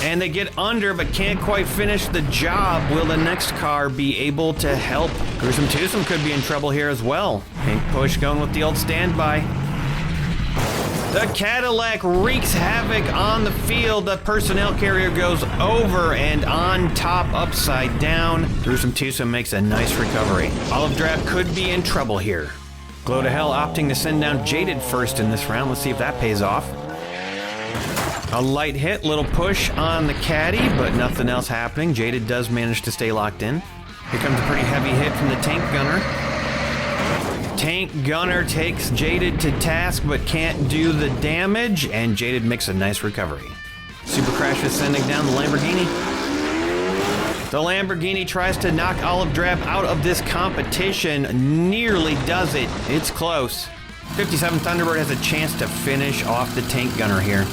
And they get under, but can't quite finish the job. Will the next car be able to help? Gruesome Twosome could be in trouble here as well. Pink Push going with the old standby. The Cadillac wreaks havoc on the field. The personnel carrier goes over and on top, upside down. Gruesome Twosome makes a nice recovery. Olive Drab could be in trouble here. Glow to Hell opting to send down Jaded first in this round. Let's see if that pays off. A light hit, little push on the caddy, but nothing else happening. Jaded does manage to stay locked in. Here comes a pretty heavy hit from the Tank Gunner. Tank Gunner takes Jaded to task, but can't do the damage, and Jaded makes a nice recovery. Super Crash is sending down the Lamborghini. The Lamborghini tries to knock Olive Drab out of this competition, nearly does it. It's close. 57 Thunderbird has a chance to finish off the Tank Gunner here.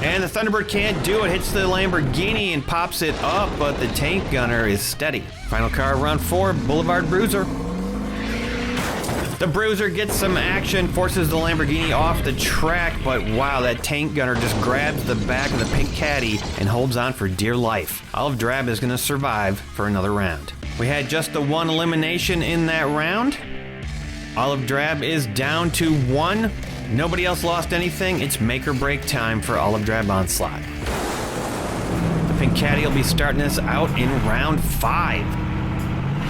And the Thunderbird can't do it, hits the Lamborghini and pops it up, but the Tank Gunner is steady. Final car of round 4, Boulevard Bruiser. The Bruiser gets some action, forces the Lamborghini off the track, but wow, that Tank Gunner just grabs the back of the pink caddy and holds on for dear life. Olive Drab is going to survive for another round. We had just the 1 elimination in that round. Olive Drab is down to 1. Nobody else lost anything. It's make or break time for Olive Drab Onslaught. The pink caddy will be starting us out in round 5.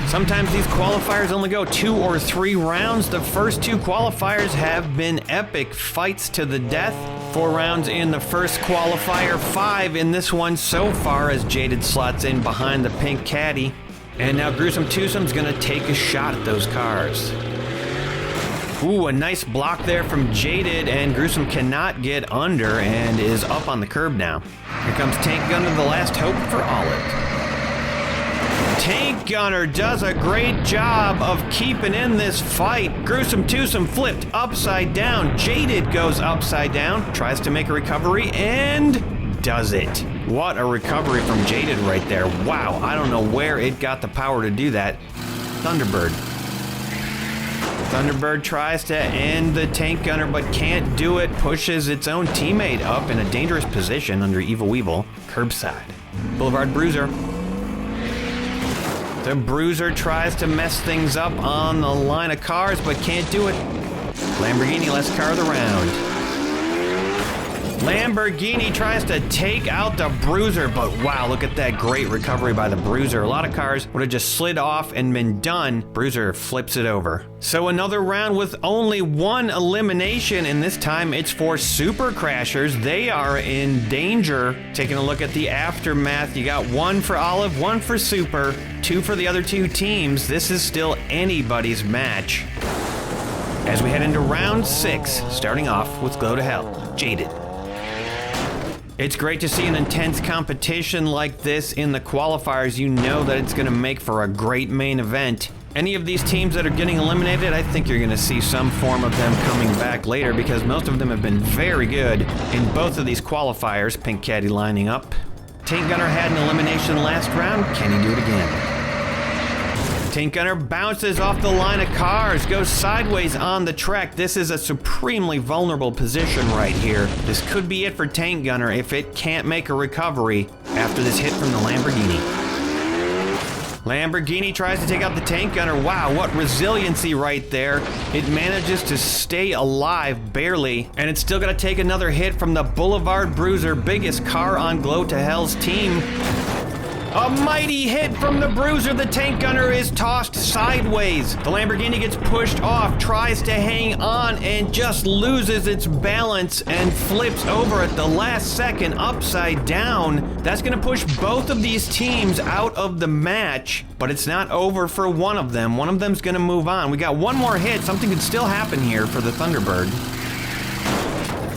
Sometimes these qualifiers only go 2 or 3 rounds. The first 2 qualifiers have been epic fights to the death. 4 rounds in the first qualifier, 5 in this one so far as Jaded slots in behind the pink caddy. And now Gruesome Twosome's gonna take a shot at those cars. Ooh, a nice block there from Jaded, and Gruesome cannot get under and is up on the curb now. Here comes Tank Gunner, the last hope for Olive. Tank Gunner does a great job of keeping in this fight. Gruesome Twosome flipped upside down. Jaded goes upside down, tries to make a recovery, and does it. What a recovery from Jaded right there. Wow, I don't know where it got the power to do that. Thunderbird. Thunderbird tries to end the Tank Gunner, but can't do it. Pushes its own teammate up in a dangerous position under Evil Weevil. Curbside. Boulevard Bruiser. The Bruiser tries to mess things up on the line of cars, but can't do it. Lamborghini, last car of the round. Lamborghini tries to take out the Bruiser, but wow, look at that great recovery by the Bruiser. A lot of cars would have just slid off and been done. Bruiser flips it over. So another round with only one elimination, and this time it's for Super Crashers. They are in danger. Taking a look at the aftermath, you got one for Olive, one for Super, two for the other two teams. This is still anybody's match. As we head into round 6, starting off with Glow to Hell, Jaded. It's great to see an intense competition like this in the qualifiers. You know that it's going to make for a great main event. Any of these teams that are getting eliminated, I think you're going to see some form of them coming back later because most of them have been very good in both of these qualifiers. Pink Caddy lining up. Tank Gunner had an elimination last round. Can he do it again? Tank Gunner bounces off the line of cars, goes sideways on the track. This is a supremely vulnerable position right here. This could be it for Tank Gunner if it can't make a recovery after this hit from the Lamborghini. Lamborghini tries to take out the Tank Gunner. Wow, what resiliency right there. It manages to stay alive, barely, and it's still gonna take another hit from the Boulevard Bruiser, biggest car on Glow to Hell's team. A mighty hit from the Bruiser. The Tank Gunner is tossed sideways. The Lamborghini gets pushed off, tries to hang on, and just loses its balance and flips over at the last second upside down. That's gonna push both of these teams out of the match, but it's not over for one of them. One of them's gonna move on. We got one more hit. Something could still happen here for the Thunderbird.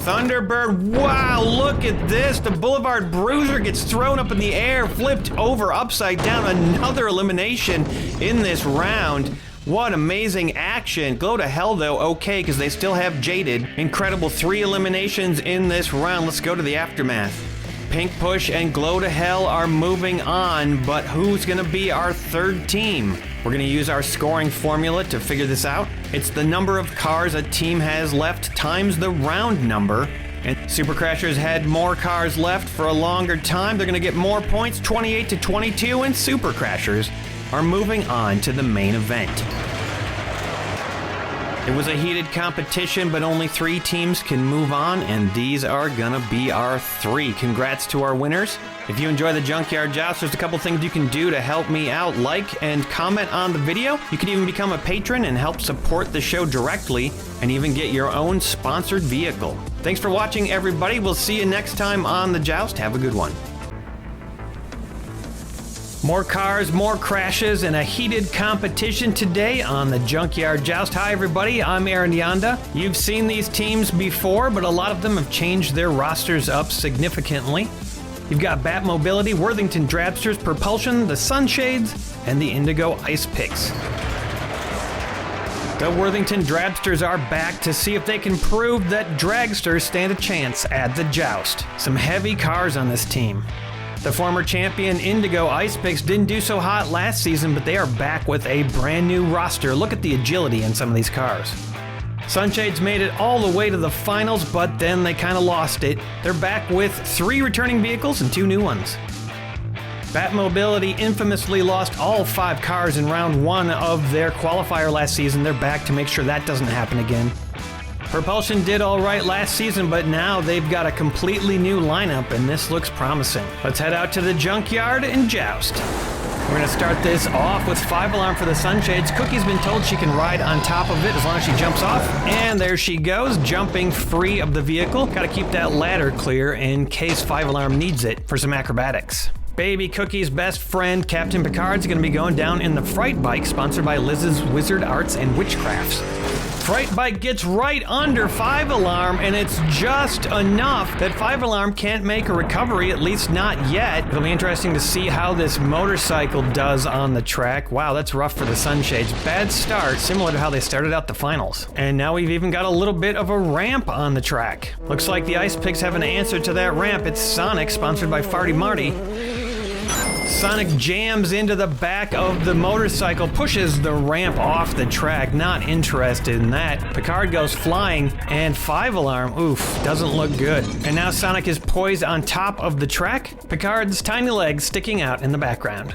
Thunderbird, wow, look at this. The Boulevard Bruiser gets thrown up in the air, flipped over upside down. Another elimination in this round. What amazing action. Glow to Hell, though, okay, because they still have Jaded. Incredible 3 eliminations in this round. Let's go to the aftermath. Pink Push and Glow to Hell are moving on, but who's going to be our third team? We're going to use our scoring formula to figure this out. It's the number of cars a team has left times the round number. And Super Crashers had more cars left for a longer time. They're going to get more points, 28 to 22, and Super Crashers are moving on to the main event. It was a heated competition, but only 3 teams can move on, and these are gonna be our 3. Congrats to our winners. If you enjoy the Junkyard Joust, there's a couple things you can do to help me out. Like and comment on the video. You can even become a patron and help support the show directly, and even get your own sponsored vehicle. Thanks for watching, everybody. We'll see you next time on the Joust. Have a good one. More cars, more crashes, and a heated competition today on the Junkyard Joust. Hi everybody, I'm Aaron Yonda. You've seen these teams before, but a lot of them have changed their rosters up significantly. You've got Bat Mobility, Worthington Drabsters, Propulsion, the Sunshades, and the Indigo Ice Picks. The Worthington Drabsters are back to see if they can prove that dragsters stand a chance at the Joust. Some heavy cars on this team. The former champion Indigo Ice Picks didn't do so hot last season, but they are back with a brand new roster. Look at the agility in some of these cars. Sunshades made it all the way to the finals, but then they kind of lost it. They're back with 3 returning vehicles and 2 new ones. Bat Mobility infamously lost all 5 cars in round 1 of their qualifier last season. They're back to make sure that doesn't happen again. Propulsion did all right last season, but now they've got a completely new lineup, and this looks promising. Let's head out to the Junkyard and Joust. We're going to start this off with 5 alarm for the Sunshades. Cookie's been told she can ride on top of it as long as she jumps off. And there she goes, jumping free of the vehicle. Got to keep that ladder clear in case 5 alarm needs it for some acrobatics. Baby Cookie's best friend, Captain Picard's going to be going down in the Fright Bike, sponsored by Liz's Wizard Arts and Witchcrafts. Fright Bike gets right under 5 alarm, and it's just enough that 5 alarm can't make a recovery, at least not yet. It'll be interesting to see how this motorcycle does on the track. Wow, that's rough for the Sunshades. Bad start, similar to how they started out the finals. And now we've even got a little bit of a ramp on the track. Looks like the Ice Picks have an answer to that ramp. It's Sonic, sponsored by Farty Marty. Sonic jams into the back of the motorcycle, pushes the ramp off the track. Not interested in that. Picard goes flying, and 5 alarm, oof, doesn't look good. And now Sonic is poised on top of the track, Picard's tiny legs sticking out in the background.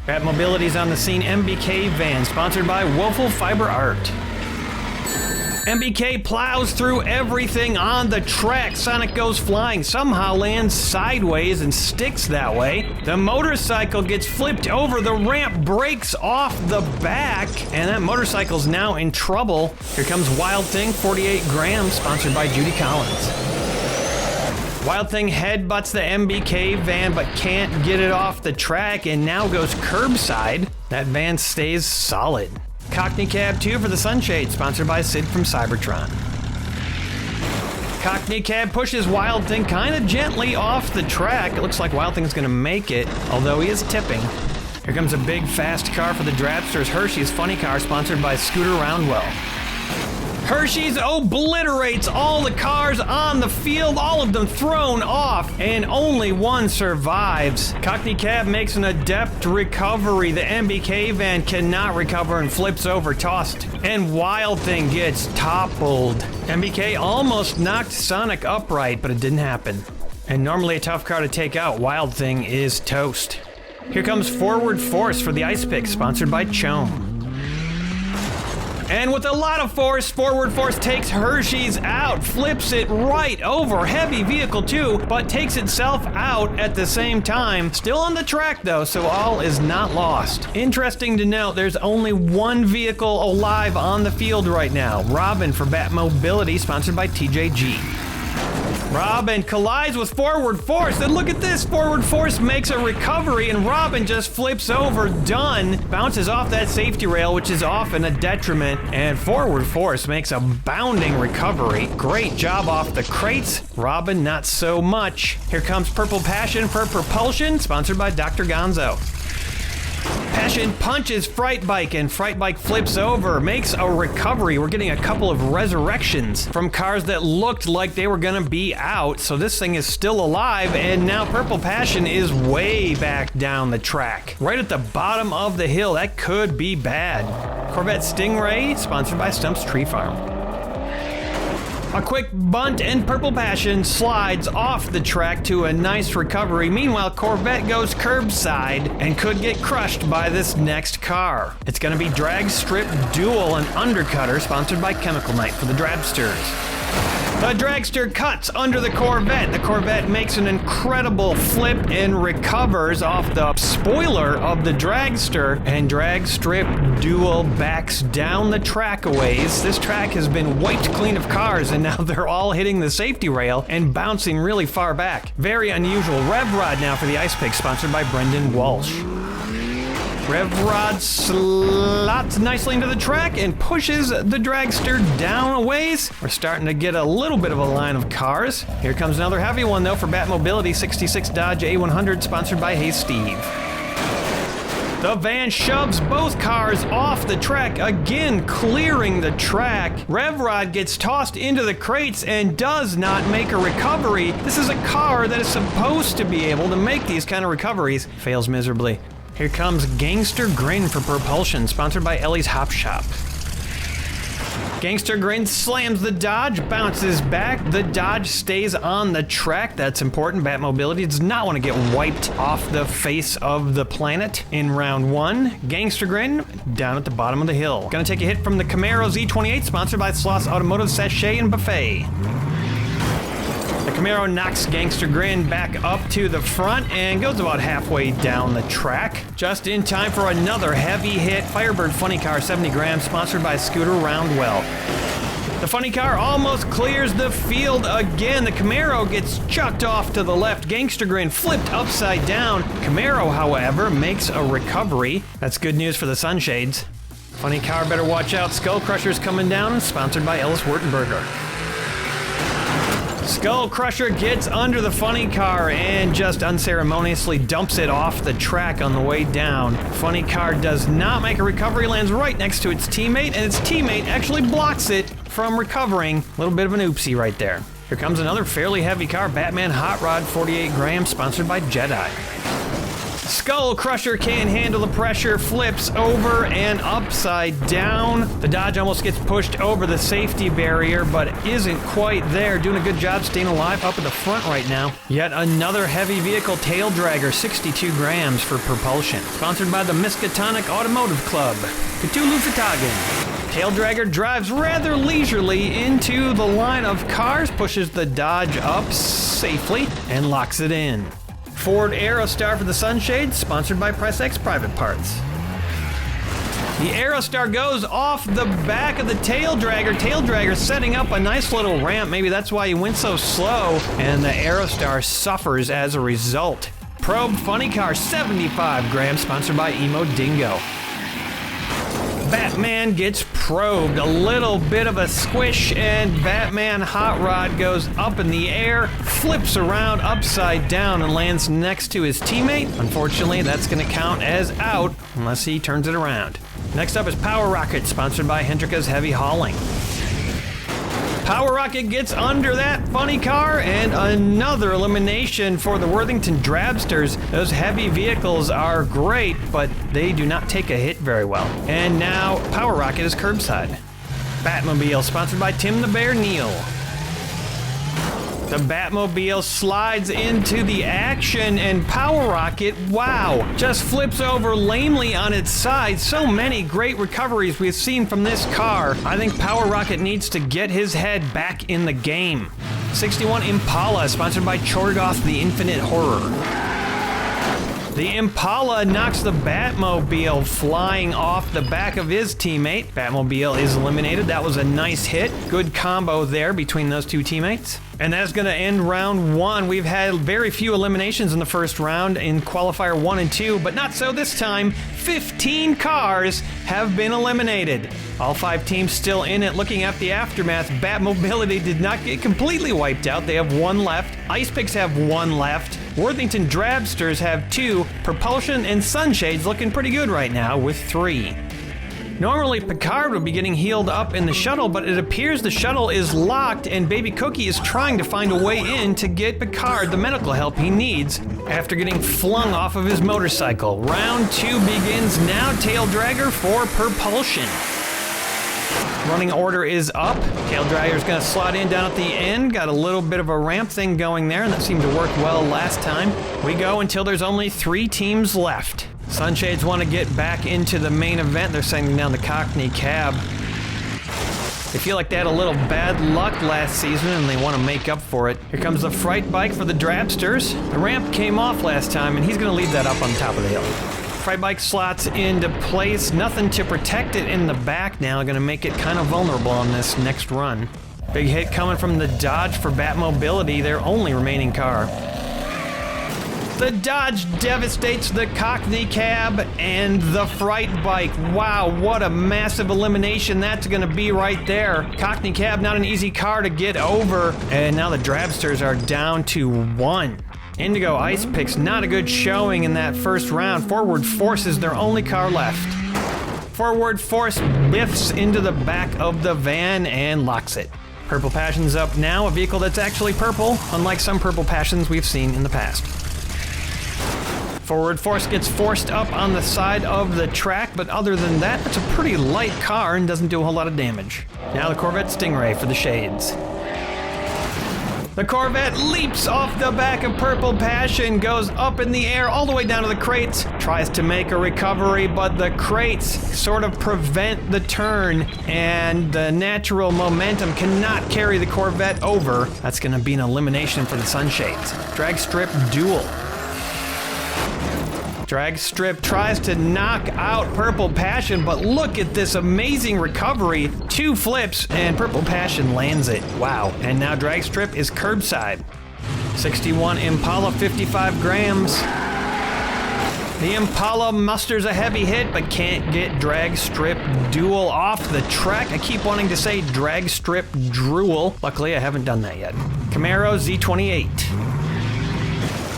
Bat Mobility's on the scene, MBK van, sponsored by Woeful Fiber Art. MBK plows through everything on the track. Sonic goes flying, somehow lands sideways and sticks that way. The motorcycle gets flipped over, the ramp breaks off the back, and that motorcycle's now in trouble. Here comes Wild Thing, 48 grams, sponsored by Judy Collins. Wild Thing headbutts the MBK van but can't get it off the track and now goes curbside. That van stays solid. Cockney Cab 2 for the Sunshade, sponsored by Sid from Cybertron. Cockney Cab pushes Wild Thing kind of gently off the track. It looks like Wild Thing's gonna make it, although he is tipping. Here comes a big fast car for the Drabsters, Hershey's Funny Car, sponsored by Scooter Roundwell. Hershey's obliterates all the cars on the field, all of them thrown off, and only one survives. Cockney Cab makes an adept recovery. The MBK van cannot recover and flips over, tossed, and Wild Thing gets toppled. MBK almost knocked Sonic upright, but it didn't happen. And normally a tough car to take out, Wild Thing is toast. Here comes Forward Force for the Ice Pick, sponsored by Chome. And with a lot of force, Forward Force takes Hershey's out, flips it right over heavy vehicle 2, but takes itself out at the same time. Still on the track though, so all is not lost. Interesting to note, there's only one vehicle alive on the field right now. Robin for Bat Mobility, sponsored by TJG. Robin collides with Forward Force, and look at this, Forward Force makes a recovery and Robin just flips over, done, bounces off that safety rail, which is often a detriment, and Forward Force makes a bounding recovery. Great job off the crates, Robin not so much. Here comes Purple Passion for Propulsion, sponsored by Dr. Gonzo. Passion punches Fright Bike and Fright Bike flips over, makes a recovery. We're getting a couple of resurrections from cars that looked like they were gonna be out, so this thing is still alive, and now Purple Passion is way back down the track. Right at the bottom of the hill, that could be bad. Corvette Stingray, sponsored by Stump's Tree Farm. A quick bunt and Purple Passion slides off the track to a nice recovery. Meanwhile, Corvette goes curbside and could get crushed by this next car. It's gonna be Drag Strip Duel and Undercutter, sponsored by Chemical Knight for the Drabsters. The Dragster cuts under the Corvette. The Corvette makes an incredible flip and recovers off the spoiler of the Dragster, and Drag Strip Duel backs down the track a ways. This track has been wiped clean of cars, and now they're all hitting the safety rail and bouncing really far back. Very unusual. Rev Rod now for the Ice Pick, sponsored by Brendan Walsh. Rev Rod slots nicely into the track and pushes the Dragster down a ways. We're starting to get a little bit of a line of cars. Here comes another heavy one though for Bat Mobility, 66 Dodge A100, sponsored by Hey Steve. The van shoves both cars off the track, again clearing the track. Rev Rod gets tossed into the crates and does not make a recovery. This is a car that is supposed to be able to make these kind of recoveries. Fails miserably. Here comes Gangster Grin for Propulsion, sponsored by Ellie's Hop Shop. Gangster Grin slams the Dodge, bounces back. The Dodge stays on the track. That's important. Bat Mobility does not want to get wiped off the face of the planet in round 1. Gangster Grin down at the bottom of the hill. Gonna take a hit from the Camaro Z28, sponsored by Sloss Automotive Sachet and Buffet. The Camaro knocks Gangster Grin back up to the front and goes about halfway down the track. Just in time for another heavy hit. Firebird Funny Car, 70 grams, sponsored by Scooter Roundwell. The Funny Car almost clears the field again. The Camaro gets chucked off to the left. Gangster Grin flipped upside down. Camaro, however, makes a recovery. That's good news for the Sunshades. Funny Car better watch out. Skull Crusher's coming down, sponsored by Ellis Wurtenberger. Skull Crusher gets under the Funny Car and just unceremoniously dumps it off the track on the way down. Funny Car does not make a recovery, lands right next to its teammate, and its teammate actually blocks it from recovering. A little bit of an oopsie right there. Here comes another fairly heavy car, Batman Hot Rod, 48 grams, sponsored by Jedi. Skull Crusher can't handle the pressure, flips over and upside down. The Dodge almost gets pushed over the safety barrier, but isn't quite there. Doing a good job staying alive up at the front right now. Yet another heavy vehicle tail dragger, 62 grams for Propulsion. Sponsored by the Miskatonic Automotive Club. Cthulhu Fatagan. Tail Dragger drives rather leisurely into the line of cars, pushes the Dodge up safely, and locks it in. Ford Aerostar for the Sunshade, sponsored by Press X Private Parts. The Aerostar goes off the back of the Tail Dragger. Tail Dragger setting up a nice little ramp. Maybe that's why he went so slow, and the Aerostar suffers as a result. Probe Funny Car, 75 grams, sponsored by Emo Dingo. Batman gets probed, a little bit of a squish, and Batman Hot Rod goes up in the air, flips around upside down, and lands next to his teammate. Unfortunately, that's going to count as out unless he turns it around. Next up is Power Rocket, sponsored by Hendrika's Heavy Hauling. Power Rocket gets under that funny car, and another elimination for the Worthington Drabsters. Those heavy vehicles are great, but they do not take a hit very well. And now Power Rocket is curbside. Batmobile, sponsored by Tim the Bear Neal. The Batmobile slides into the action, and Power Rocket, wow, just flips over lamely on its side. So many great recoveries we've seen from this car. I think Power Rocket needs to get his head back in the game. 61 Impala, sponsored by Chorgoth the Infinite Horror. The Impala knocks the Batmobile flying off the back of his teammate. Batmobile is eliminated. That was a nice hit. Good combo there between those two teammates. And that's going to end round 1. We've had very few eliminations in the first round in qualifier 1 and 2, but not so this time. 15 cars have been eliminated. All 5 teams still in it. Looking at the aftermath, Batmobility did not get completely wiped out. They have 1 left. Ice Picks have 1 left. Worthington Drabsters have 2. Propulsion and Sunshades looking pretty good right now with 3. Normally, Picard would be getting healed up in the shuttle, but it appears the shuttle is locked and Baby Cookie is trying to find a way in to get Picard the medical help he needs after getting flung off of his motorcycle. Round 2 begins now. Tail Dragger for propulsion. Running order is up. Tail Dragger's gonna slot in down at the end. Got a little bit of a ramp thing going there, and that seemed to work well last time. We go until there's only 3 teams left. Sunshades want to get back into the main event. They're sending down the Cockney Cab. They feel like they had a little bad luck last season and they want to make up for it. Here comes the Fright Bike for the Drabsters. The ramp came off last time and he's going to leave that up on top of the hill. Fright Bike slots into place. Nothing to protect it in the back now. Going to make it kind of vulnerable on this next run. Big hit coming from the Dodge for Batmobility, their only remaining car. The Dodge devastates the Cockney Cab and the Fright Bike. Wow, what a massive elimination that's going to be right there. Cockney Cab, not an easy car to get over. And now the Drabsters are down to 1. Indigo Ice Picks, not a good showing in that first round. Forward Force is their only car left. Forward Force biffs into the back of the van and locks it. Purple Passion's up now, a vehicle that's actually purple, unlike some Purple Passions we've seen in the past. Forward Force gets forced up on the side of the track, but other than that, it's a pretty light car and doesn't do a whole lot of damage. Now the Corvette Stingray for the Shades. The Corvette leaps off the back of Purple Passion, goes up in the air all the way down to the crates, tries to make a recovery, but the crates sort of prevent the turn, and the natural momentum cannot carry the Corvette over. That's going to be an elimination for the Sunshades. Drag Strip Duel. Drag Strip tries to knock out Purple Passion, but look at this amazing recovery. 2 flips, and Purple Passion lands it. Wow. And now Drag Strip is curbside. 61 Impala, 55 grams. The Impala musters a heavy hit, but can't get Drag Strip Duel off the track. I keep wanting to say Drag Strip Drool. Luckily, I haven't done that yet. Camaro Z28.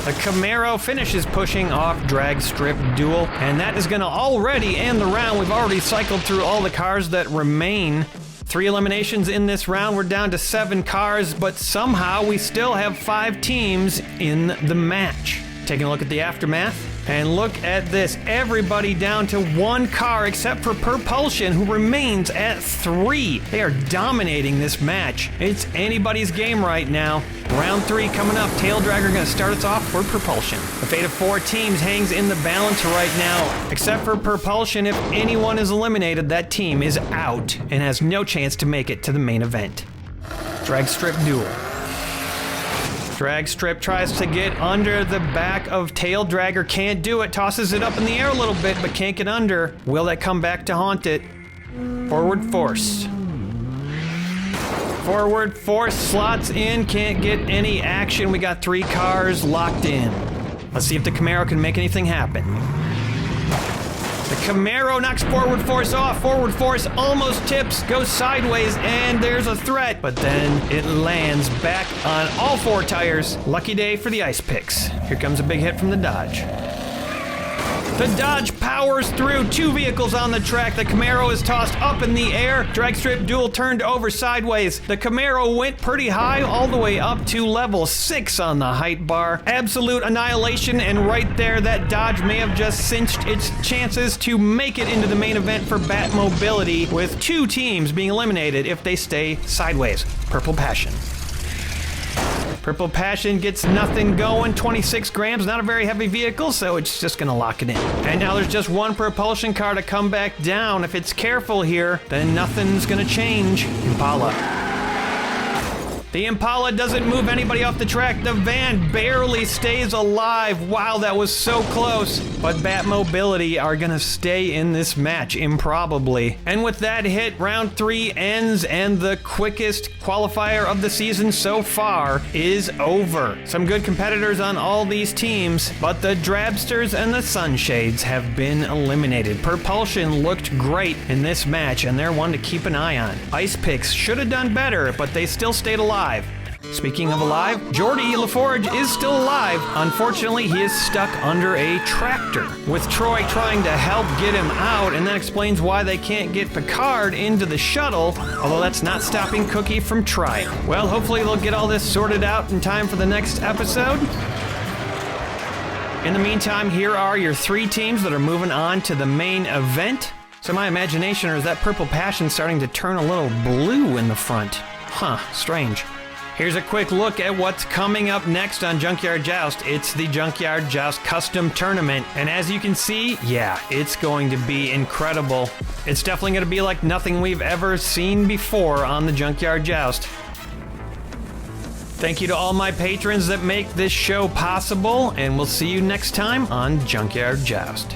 The Camaro finishes pushing off Drag Strip Duel, and that is going to already end the round. We've already cycled through all the cars that remain. 3 eliminations in this round. We're down to 7 cars, but somehow we still have 5 teams in the match. Taking a look at the aftermath, And look at this, everybody down to 1 car except for Propulsion, who remains at 3. They are dominating this match. It's anybody's game right now. Round 3 coming up. Tail Dragger going to start us off for Propulsion. The fate of 4 teams hangs in the balance right now. Except for Propulsion, if anyone is eliminated, that team is out and has no chance to make it to the main event. Drag strip duel. Drag strip tries to get under the back of Tail Dragger, can't do it, tosses it up in the air a little bit, but can't get under. Will that come back to haunt it? Forward force. Forward force slots in, can't get any action. We got 3 cars locked in. Let's see if the Camaro can make anything happen. The Camaro knocks forward force off. Forward force almost tips, goes sideways, and there's a threat. But then it lands back on all 4 tires. Lucky day for the ice picks. Here comes a big hit from the Dodge. The Dodge powers through, 2 vehicles on the track. The Camaro is tossed up in the air. Drag strip duel turned over sideways. The Camaro went pretty high, all the way up to level 6 on the height bar. Absolute annihilation, and right there, that Dodge may have just cinched its chances to make it into the main event for Bat Mobility, with 2 teams being eliminated if they stay sideways. Purple Passion. Purple Passion gets nothing going, 26 grams, not a very heavy vehicle, so it's just gonna lock it in. And now there's just 1 Propulsion car to come back down. If it's careful here, then nothing's gonna change. Impala. The Impala doesn't move anybody off the track. The van barely stays alive. Wow, that was so close. But Bat Mobility are gonna stay in this match, improbably. And with that hit, round 3 ends, and the quickest qualifier of the season so far is over. Some good competitors on all these teams, but the Drabsters and the Sunshades have been eliminated. Propulsion looked great in this match, and they're one to keep an eye on. Ice Picks should have done better, but they still stayed alive. Speaking of alive, Jordy LaForge is still alive. Unfortunately, he is stuck under a tractor, with Troy trying to help get him out, and that explains why they can't get Picard into the shuttle, although that's not stopping Cookie from trying. Well, hopefully they'll get all this sorted out in time for the next episode. In the meantime, here are your 3 teams that are moving on to the main event. So my imagination, or is that Purple Passion starting to turn a little blue in the front? Huh, strange. Here's a quick look at what's coming up next on Junkyard Joust. It's the Junkyard Joust Custom Tournament. And as you can see, yeah, it's going to be incredible. It's definitely going to be like nothing we've ever seen before on the Junkyard Joust. Thank you to all my patrons that make this show possible, and we'll see you next time on Junkyard Joust.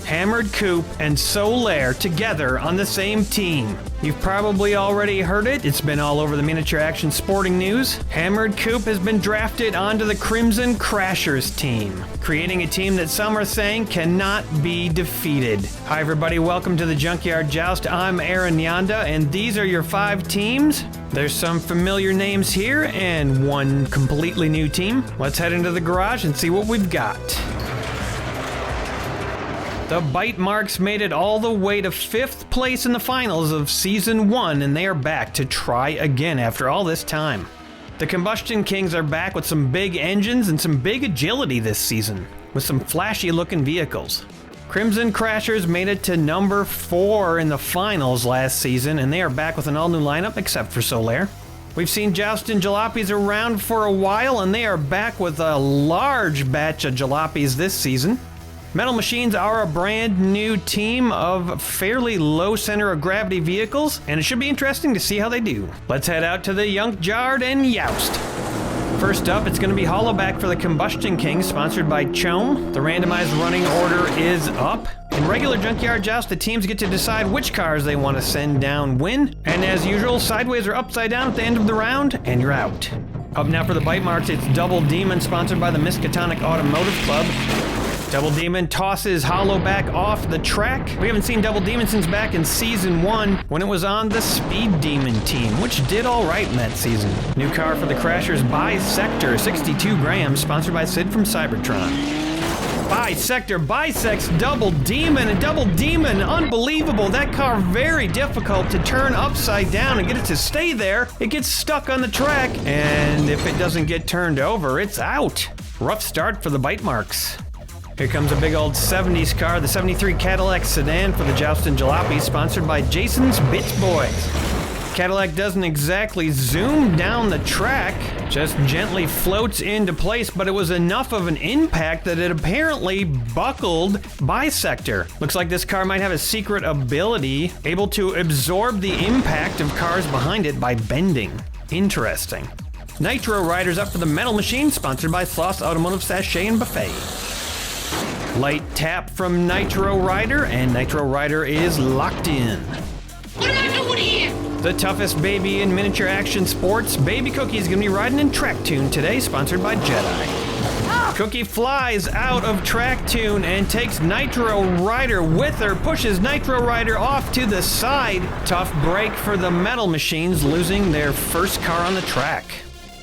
Hammered Coupe and Solaire together on the same team. You've probably already heard it. It's been all over the Miniature Action Sporting News. Hammered Coupe has been drafted onto the Crimson Crashers team, creating a team that some are saying cannot be defeated. Hi everybody, welcome to the Junkyard Joust. I'm Aaron Yonda, and these are your 5 teams. There's some familiar names here and 1 completely new team. Let's head into the garage and see what we've got. The Bite Marks made it all the way to 5th place in the finals of Season 1, and they are back to try again after all this time. The Combustion Kings are back with some big engines and some big agility this season, with some flashy looking vehicles. Crimson Crashers made it to number 4 in the finals last season, and they are back with an all new lineup except for Solaire. We've seen Joust and Jalopies around for a while, and they are back with a large batch of Jalopies this season. Metal Machines are a brand new team of fairly low center of gravity vehicles, and it should be interesting to see how they do. Let's head out to the Junkyard and Joust. First up, it's going to be Hollowback for the Combustion Kings, sponsored by Chome. The randomized running order is up. In regular Junkyard Joust, the teams get to decide which cars they want to send down win, and as usual, sideways or upside down at the end of the round, and you're out. Up now for the Bite Marks, it's Double Demon, sponsored by the Miskatonic Automotive Club. Double Demon tosses Hollowback off the track. We haven't seen Double Demon since back in Season 1 when it was on the Speed Demon team, which did all right in that season. New car for the Crashers, Bisector, 62 grams, sponsored by Sid from Cybertron. Bisector bisects Double Demon, and Double Demon, unbelievable. That car very difficult to turn upside down and get it to stay there. It gets stuck on the track, and if it doesn't get turned over, it's out. Rough start for the bite marks. Here comes a big old 70s car, the 73 Cadillac sedan for the Joust and Jalopy, sponsored by Jason's Bits Boys. Cadillac doesn't exactly zoom down the track, just gently floats into place, but it was enough of an impact that it apparently buckled bisector. Looks like this car might have a secret ability, able to absorb the impact of cars behind it by bending. Interesting. Nitro Rider's up for the Metal Machine, sponsored by Sloss Automotive Sachet and Buffet. Light tap from Nitro Rider, and Nitro Rider is locked in. What am I doing here? The toughest baby in miniature action sports, Baby Cookie's gonna be riding in Track Tune today, sponsored by Jelle. Cookie flies out of Track Tune and takes Nitro Rider with her, pushes Nitro Rider off to the side. Tough break for the Metal Machines, losing their first car on the track.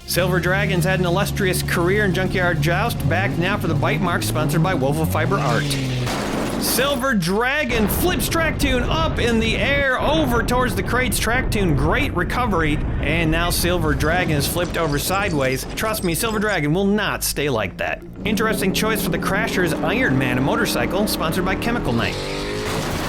Silver Dragon's had an illustrious career in Junkyard Joust, back now for the bite marks, sponsored by Woeful Fiber Art. Silver Dragon flips Track Tune up in the air over towards the crates. Track Tune, great recovery, and now Silver Dragon is flipped over sideways. Trust me, Silver Dragon will not stay like that. Interesting choice for the Crashers, Iron Man, a motorcycle, sponsored by Chemical Knight.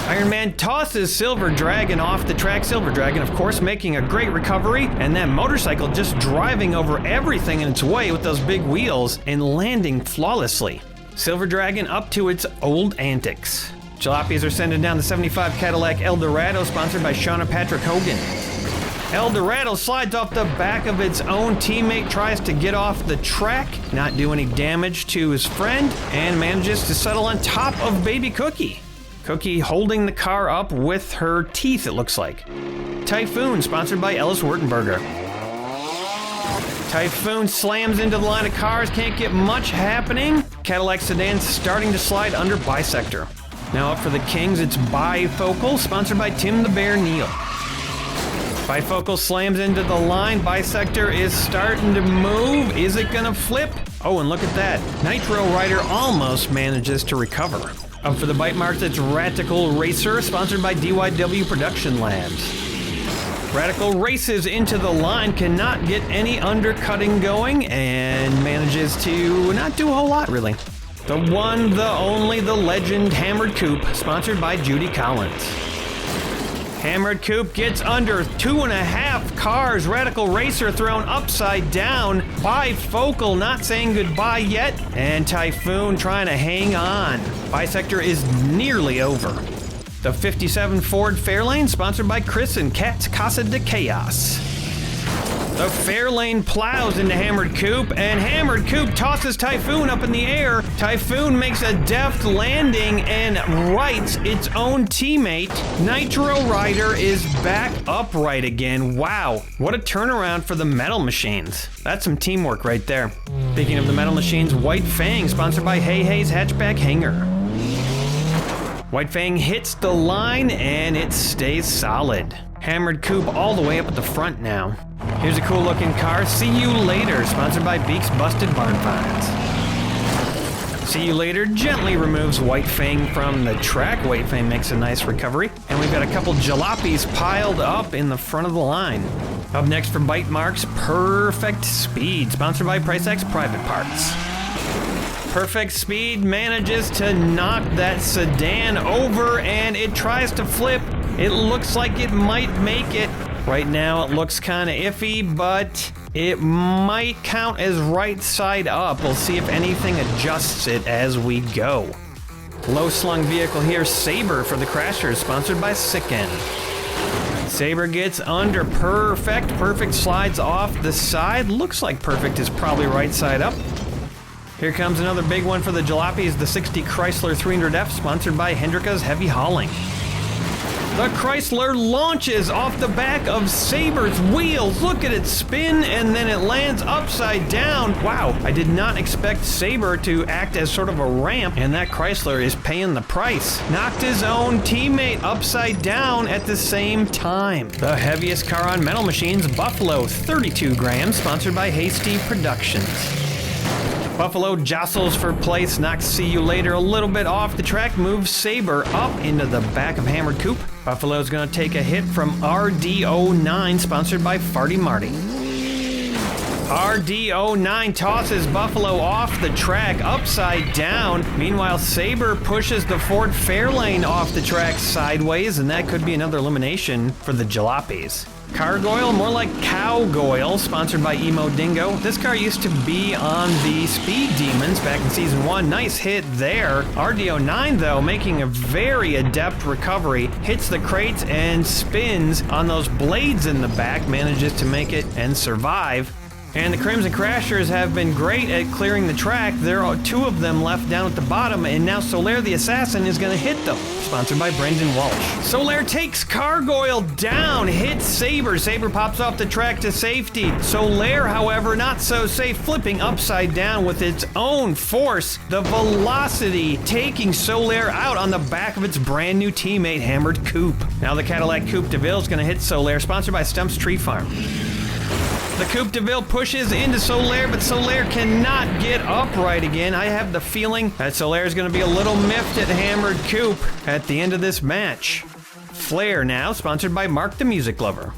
Iron Man tosses Silver Dragon off the track. Silver Dragon, of course, making a great recovery, and that motorcycle just driving over everything in its way with those big wheels and landing flawlessly. Silver Dragon up to its old antics. Jalopies are sending down the 75 Cadillac Eldorado, sponsored by Shauna Patrick Hogan. Eldorado slides off the back of its own teammate, tries to get off the track, not do any damage to his friend, and manages to settle on top of Baby Cookie. Cookie holding the car up with her teeth, it looks like. Typhoon, sponsored by Ellis Wurtenberger. Typhoon slams into the line of cars, can't get much happening. Cadillac sedan starting to slide under bisector. Now up for the Kings, it's Bifocal, sponsored by Tim the Bear Neal. Bifocal slams into the line, bisector is starting to move. Is it gonna flip? Oh, and look at that. Nitro Rider almost manages to recover. Up for the bite marks, it's Radical Racer, sponsored by DYW Production Labs. Radical races into the line, cannot get any undercutting going, and manages to not do a whole lot, really. The one, the only, the legend, Hammered Coupe, sponsored by Judy Collins. Hammered Coupe gets under 2.5 cars. Radical Racer thrown upside down. Bifocal not saying goodbye yet, and Typhoon trying to hang on. Bisector is nearly over. The 57 Ford Fairlane, sponsored by Chris and Kat's Casa de Chaos. The Fairlane plows into Hammered Coupe, and Hammered Coupe tosses Typhoon up in the air. Typhoon makes a deft landing and rights its own teammate. Nitro Rider is back upright again. Wow, what a turnaround for the Metal Machines. That's some teamwork right there. Speaking of the Metal Machines, White Fang, sponsored by Hey Hey's Hatchback Hanger. White Fang hits the line and it stays solid. Hammered Coupe all the way up at the front now. Here's a cool looking car, See You Later, sponsored by Beek's Busted Barn Finds. See You Later gently removes White Fang from the track. White Fang makes a nice recovery. And we've got a couple jalopies piled up in the front of the line. Up next for bite marks, Perfect Speed, sponsored by PriceX Private Parts. Perfect Speed manages to knock that sedan over, and it tries to flip. It looks like it might make it. Right now it looks kind of iffy, but it might count as right side up. We'll see if anything adjusts it as we go. Low slung vehicle here, Saber for the Crashers, sponsored by Sicken. Saber gets under Perfect. Perfect slides off the side. Looks like Perfect is probably right side up. Here comes another big one for the Jalopies, the 60 Chrysler 300F, sponsored by Hendrika's Heavy Hauling. The Chrysler launches off the back of Saber's wheels. Look at it spin, and then it lands upside down. Wow, I did not expect Saber to act as sort of a ramp, and that Chrysler is paying the price. Knocked his own teammate upside down at the same time. The heaviest car on Metal Machines, Buffalo, 32 grams, sponsored by Hasty Productions. Buffalo jostles for place, knocks See You Later a little bit off the track, moves Saber up into the back of Hammered Coupe. Buffalo's gonna take a hit from RD09, sponsored by Farty Marty. RD09 tosses Buffalo off the track upside down. Meanwhile, Sabre pushes the Ford Fairlane off the track sideways, and that could be another elimination for the Jalopies. Cargoyle, more like Cowgoyle, sponsored by Emo Dingo. This car used to be on the Speed Demons back in Season 1. Nice hit there. RD09, though, making a very adept recovery. Hits the crates and spins on those blades in the back. Manages to make it and survive. And the Crimson Crashers have been great at clearing the track. There are 2 of them left down at the bottom, and now Solaire the Assassin is going to hit them. Sponsored by Brendan Walsh. Solaire takes Cargoyle down, hits Sabre. Sabre pops off the track to safety. Solaire, however, not so safe, flipping upside down with its own force. The velocity taking Solaire out on the back of its brand new teammate, Hammered Coupe. Now the Cadillac Coupe de Ville is going to hit Solaire, sponsored by Stump's Tree Farm. The Coupe de Ville pushes into Solaire, but Solaire cannot get upright again. I have the feeling that Solaire is going to be a little miffed at Hammered Coupe at the end of this match. Flair now, sponsored by Mark the Music Lover.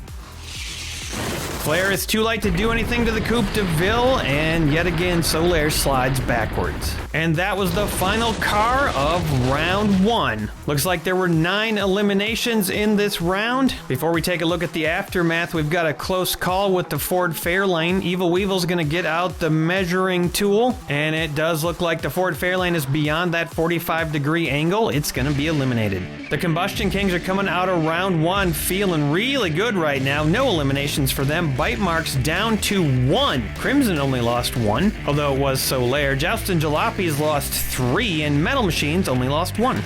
Flair is too light to do anything to the Coupe de Ville, and yet again Solaire slides backwards. And that was the final car of round 1. Looks like there were 9 eliminations in this round. Before we take a look at the aftermath, we've got a close call with the Ford Fairlane. Evil Weevil's gonna get out the measuring tool, and it does look like the Ford Fairlane is beyond that 45-degree angle. It's gonna be eliminated. The Combustion Kings are coming out of round 1 feeling really good right now. No eliminations for them. Bite marks down to 1. Crimson only lost 1, although it was Solaire. Joust and Jalopies lost 3, and Metal Machines only lost 1.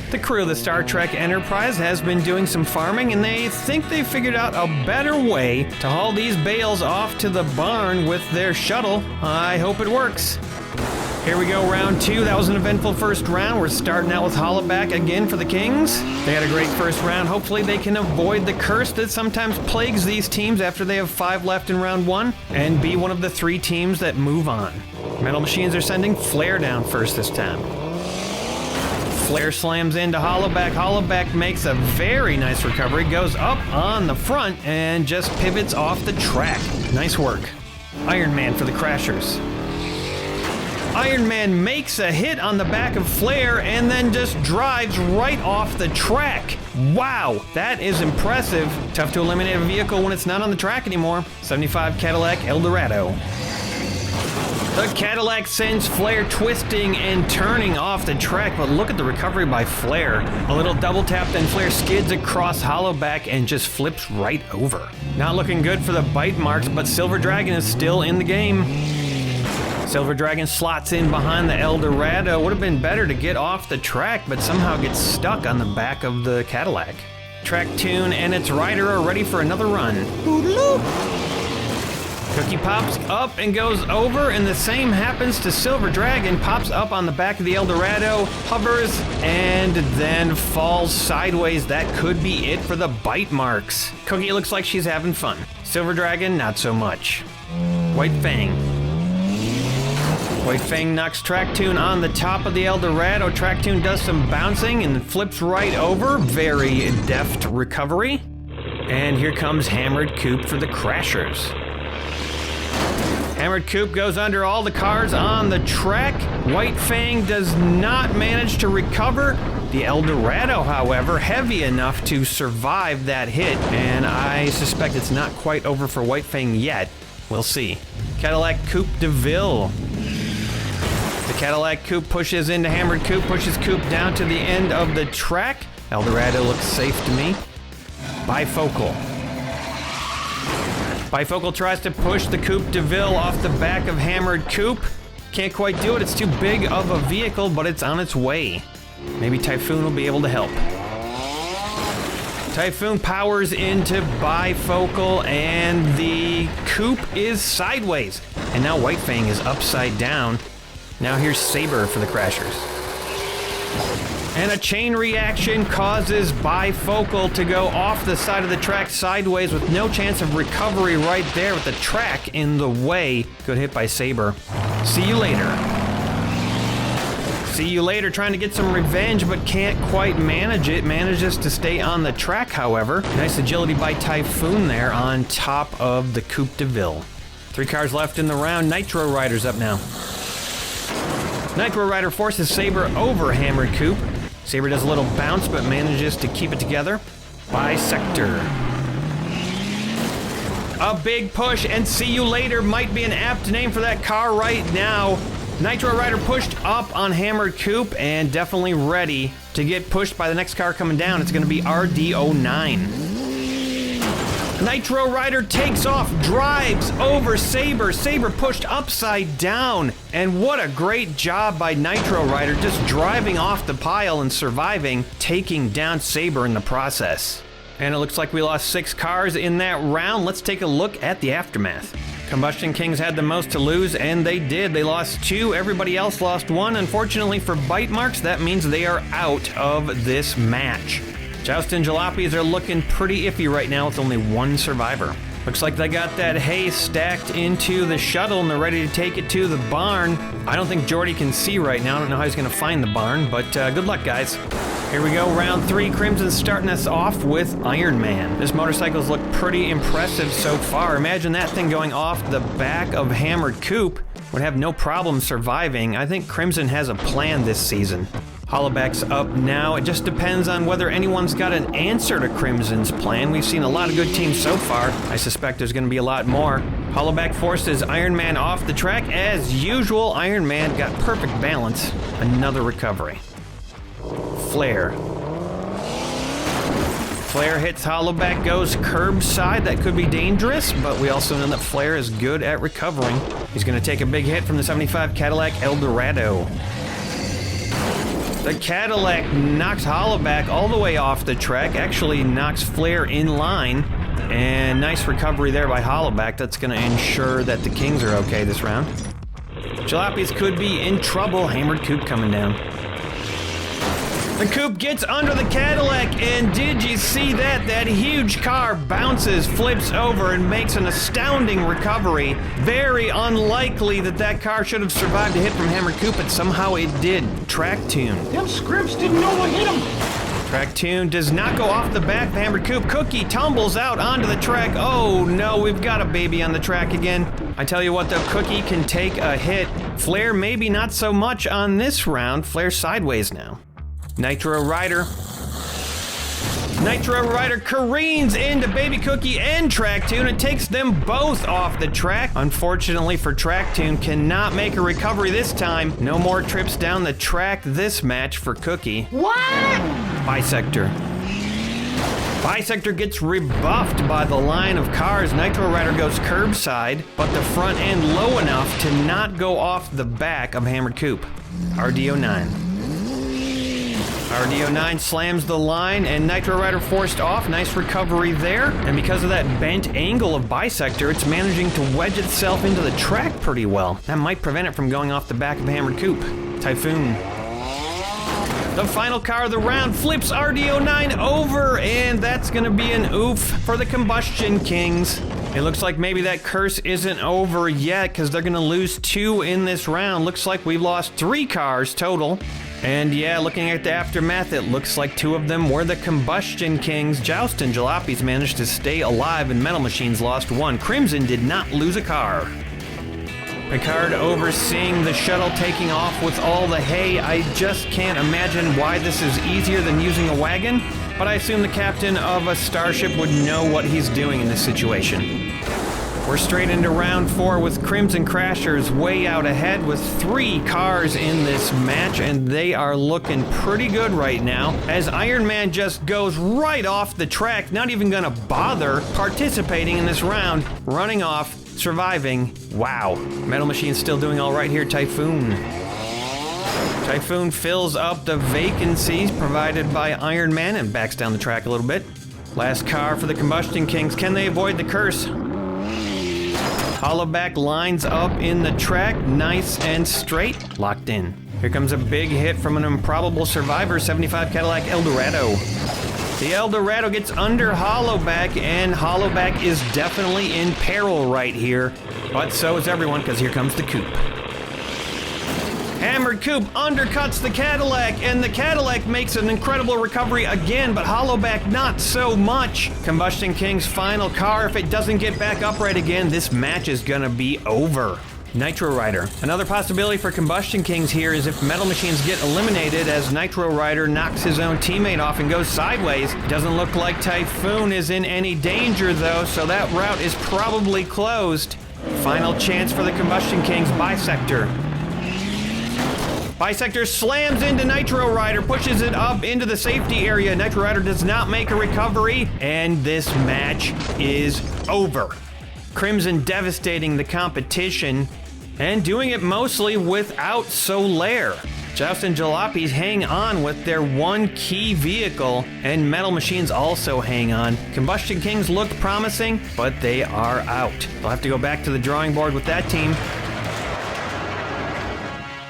The crew of the Star Trek Enterprise has been doing some farming, and they think they figured out a better way to haul these bales off to the barn with their shuttle. I hope it works. Here we go, round 2. That was an eventful first round. We're starting out with Hollaback again for the Kings. They had a great first round. Hopefully they can avoid the curse that sometimes plagues these teams after they have 5 left in round 1 and be one of the 3 teams that move on. Metal Machines are sending Flair down first this time. Flair slams into Hollaback. Hollaback makes a very nice recovery, goes up on the front and just pivots off the track. Nice work. Iron Man for the Crashers. Iron Man makes a hit on the back of Flair and then just drives right off the track. Wow, that is impressive. Tough to eliminate a vehicle when it's not on the track anymore. 75 Cadillac Eldorado. The Cadillac sends Flair twisting and turning off the track, but look at the recovery by Flair. A little double tap, then Flair skids across Hollaback and just flips right over. Not looking good for the bite marks, but Silver Dragon is still in the game. Silver Dragon slots in behind the Eldorado. Would have been better to get off the track, but somehow gets stuck on the back of the Cadillac. Track Tune and its rider are ready for another run. Cookie pops up and goes over, and the same happens to Silver Dragon. Pops up on the back of the Eldorado, hovers, and then falls sideways. That could be it for the bite marks. Cookie looks like she's having fun. Silver Dragon, not so much. White Fang. White Fang knocks Track Tune on the top of the Eldorado. Track Tune does some bouncing and flips right over. Very deft recovery. And here comes Hammered Coupe for the Crashers. Hammered Coupe goes under all the cars on the track. White Fang does not manage to recover. The Eldorado, however, heavy enough to survive that hit, and I suspect it's not quite over for White Fang yet. We'll see. Cadillac Coupe de Ville. The Cadillac Coupe pushes into Hammered Coupe, pushes Coupe down to the end of the track. Eldorado looks safe to me. Bifocal. Bifocal tries to push the Coupe de Ville off the back of Hammered Coupe. Can't quite do it, it's too big of a vehicle, but it's on its way. Maybe Typhoon will be able to help. Typhoon powers into Bifocal, and the Coupe is sideways. And now White Fang is upside down. Now here's Sabre for the Crashers. And a chain reaction causes Bifocal to go off the side of the track sideways with no chance of recovery right there with the track in the way. Good hit by Sabre. See you later. See you later, trying to get some revenge, but can't quite manage it. Manages to stay on the track, however. Nice agility by Typhoon there on top of the Coupe de Ville. 3 cars left in the round. Nitro Rider's up now. Nitro Rider forces Sabre over Hammered Coupe. Sabre does a little bounce, but manages to keep it together. Bisector. A big push, and see you later might be an apt name for that car right now. Nitro Rider pushed up on Hammered Coupe and definitely ready to get pushed by the next car coming down. It's going to be RD09. Nitro Rider takes off, drives over Sabre. Sabre pushed upside down. And what a great job by Nitro Rider, just driving off the pile and surviving, taking down Sabre in the process. And it looks like we lost 6 cars in that round. Let's take a look at the aftermath. Combustion Kings had the most to lose, and they did. They lost 2, everybody else lost 1. Unfortunately for Bite Marks, that means they are out of this match. Joust and Jalopies are looking pretty iffy right now with only 1 survivor. Looks like they got that hay stacked into the shuttle and they're ready to take it to the barn. I don't think Jordy can see right now. I don't know how he's going to find the barn, but good luck, guys. Here we go, round 3. Crimson starting us off with Iron Man. This motorcycle's looked pretty impressive so far. Imagine that thing going off the back of Hammered Coupe. Would have no problem surviving. I think Crimson has a plan this season. Hollowback's up now. It just depends on whether anyone's got an answer to Crimson's plan. We've seen a lot of good teams so far. I suspect there's going to be a lot more. Hollowback forces Iron Man off the track. As usual, Iron Man got perfect balance. Another recovery. Flare. Flare hits Hollowback, goes curbside. That could be dangerous, but we also know that Flare is good at recovering. He's going to take a big hit from the 75 Cadillac Eldorado. The Cadillac knocks Hollowback all the way off the track, actually knocks Flare in line, and nice recovery there by Hollowback. That's going to ensure that the Kings are okay this round. Jalopies could be in trouble. Hammered Coupe coming down. The Coupe gets under the Cadillac, and did you see that? That huge car bounces, flips over, and makes an astounding recovery. Very unlikely that that car should have survived a hit from Hammered Coupe, but somehow it did. Track tune. Them scripts didn't know what hit him. Track tune does not go off the back of Hammered Coupe. Cookie tumbles out onto the track. Oh no, we've got a baby on the track again. I tell you what though, Cookie can take a hit. Flare maybe not so much on this round. Flare sideways now. Nitro Rider. Nitro Rider careens into Baby Cookie and Track Tune and takes them both off the track. Unfortunately for Track Tune, cannot make a recovery this time. No more trips down the track this match for Cookie. What? Bisector. Bisector gets rebuffed by the line of cars. Nitro Rider goes curbside, but the front end low enough to not go off the back of Hammered Coupe. RD09. RD09 slams the line, and Nitro Rider forced off. Nice recovery there. And because of that bent angle of Bisector, it's managing to wedge itself into the track pretty well. That might prevent it from going off the back of Hammered Coupe. Typhoon. The final car of the round flips RD09 over, and that's going to be an oof for the Combustion Kings. It looks like maybe that curse isn't over yet, because they're going to lose 2 in this round. Looks like we've lost 3 cars total. And yeah, looking at the aftermath, it looks like 2 of them were the Combustion Kings. Joust and Jalopies managed to stay alive, and Metal Machines lost 1. Crimson did not lose a car. Picard overseeing the shuttle taking off with all the hay. I just can't imagine why this is easier than using a wagon, but I assume the captain of a starship would know what he's doing in this situation. We're straight into round 4 with Crimson Crashers way out ahead with 3 cars in this match, and they are looking pretty good right now as Iron Man just goes right off the track, not even gonna bother participating in this round, running off, surviving. Wow. Metal Machine's still doing all right here. Typhoon. Typhoon fills up the vacancies provided by Iron Man and backs down the track a little bit. Last car for the Combustion Kings. Can they avoid the curse? Hollowback lines up in the track, nice and straight, locked in. Here comes a big hit from an improbable survivor, 75 Cadillac Eldorado. The Eldorado gets under Hollowback, and Hollowback is definitely in peril right here, but so is everyone, because here comes the Coupe. Hammered Coupe undercuts the Cadillac, and the Cadillac makes an incredible recovery again, but Hollowback not so much. Combustion King's final car, if it doesn't get back upright again, this match is gonna be over. Nitro Rider. Another possibility for Combustion Kings here is if Metal Machines get eliminated as Nitro Rider knocks his own teammate off and goes sideways. Doesn't look like Typhoon is in any danger though, so that route is probably closed. Final chance for the Combustion Kings, Bisector. Bisector slams into Nitro Rider, pushes it up into the safety area. Nitro Rider does not make a recovery, and this match is over. Crimson devastating the competition and doing it mostly without Solaire. Joust and Jalopies hang on with their one key vehicle, and Metal Machines also hang on. Combustion Kings look promising, but they are out. They'll have to go back to the drawing board with that team.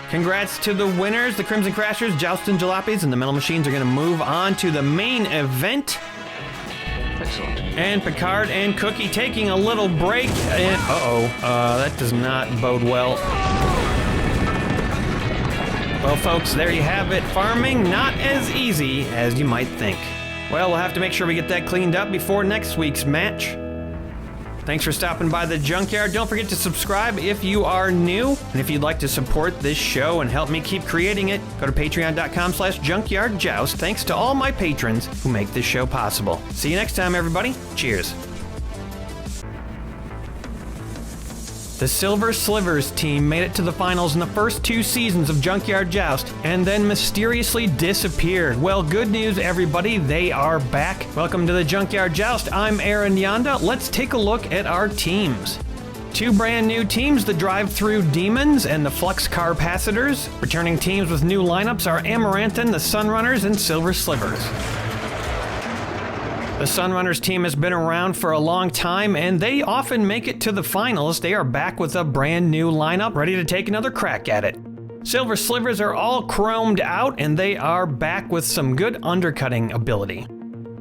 Congrats to the winners, the Crimson Crashers, Joust and Jalopies, and the Metal Machines are going to move on to the main event. Excellent. And Picard and Cookie taking a little break, and that does not bode well. Well, folks, there you have it. Farming not as easy as you might think. Well, we'll have to make sure we get that cleaned up before next week's match. Thanks for stopping by the Junkyard. Don't forget to subscribe if you are new. And if you'd like to support this show and help me keep creating it, go to patreon.com/junkyardjoust. Thanks to all my patrons who make this show possible. See you next time, everybody. Cheers. The Silver Slivers team made it to the finals in the first 2 seasons of Junkyard Joust and then mysteriously disappeared. Well, good news, everybody, they are back. Welcome to the Junkyard Joust. I'm Aaron Yonda. Let's take a look at our teams. 2 brand new teams, the Drive-Thru Demons and the Flux Car Passators. Returning teams with new lineups are Amaranthin, the Sunrunners, and Silver Slivers. The Sunrunners team has been around for a long time, and they often make it to the finals. They are back with a brand new lineup, ready to take another crack at it. Silver Slivers are all chromed out, and they are back with some good undercutting ability.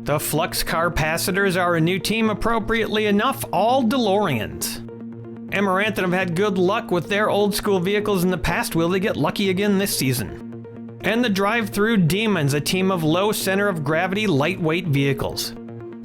The Flux Car Passators are a new team, appropriately enough, all DeLoreans. Amaranthin have had good luck with their old school vehicles in the past. Will they get lucky again this season? And the Drive-Thru Demons, a team of low center of gravity lightweight vehicles.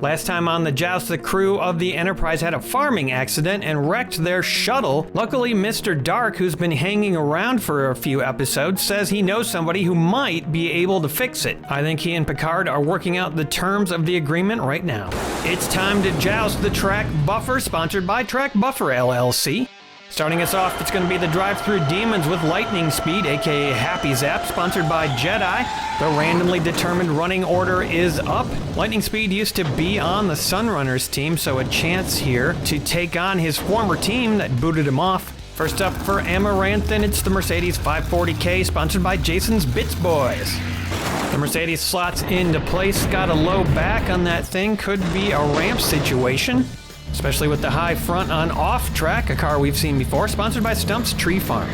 Last time on the Joust, the crew of the Enterprise had a farming accident and wrecked their shuttle. Luckily, Mr. Dark, who's been hanging around for a few episodes, says he knows somebody who might be able to fix it. I think he and Picard are working out the terms of the agreement right now. It's time to joust the Track Buffer, sponsored by Track Buffer LLC. Starting us off, it's going to be the Drive-Thru Demons with Lightning Speed, aka Happy Zap, sponsored by Jedi. The randomly determined running order is up. Lightning Speed used to be on the Sunrunners team, so a chance here to take on his former team that booted him off. First up for Amaranthin, it's the Mercedes 540K, sponsored by Jason's Bits Boys. The Mercedes slots into place, got a low back on that thing, could be a ramp situation. Especially with the high front on Off Track, a car we've seen before, sponsored by Stump's Tree Farm.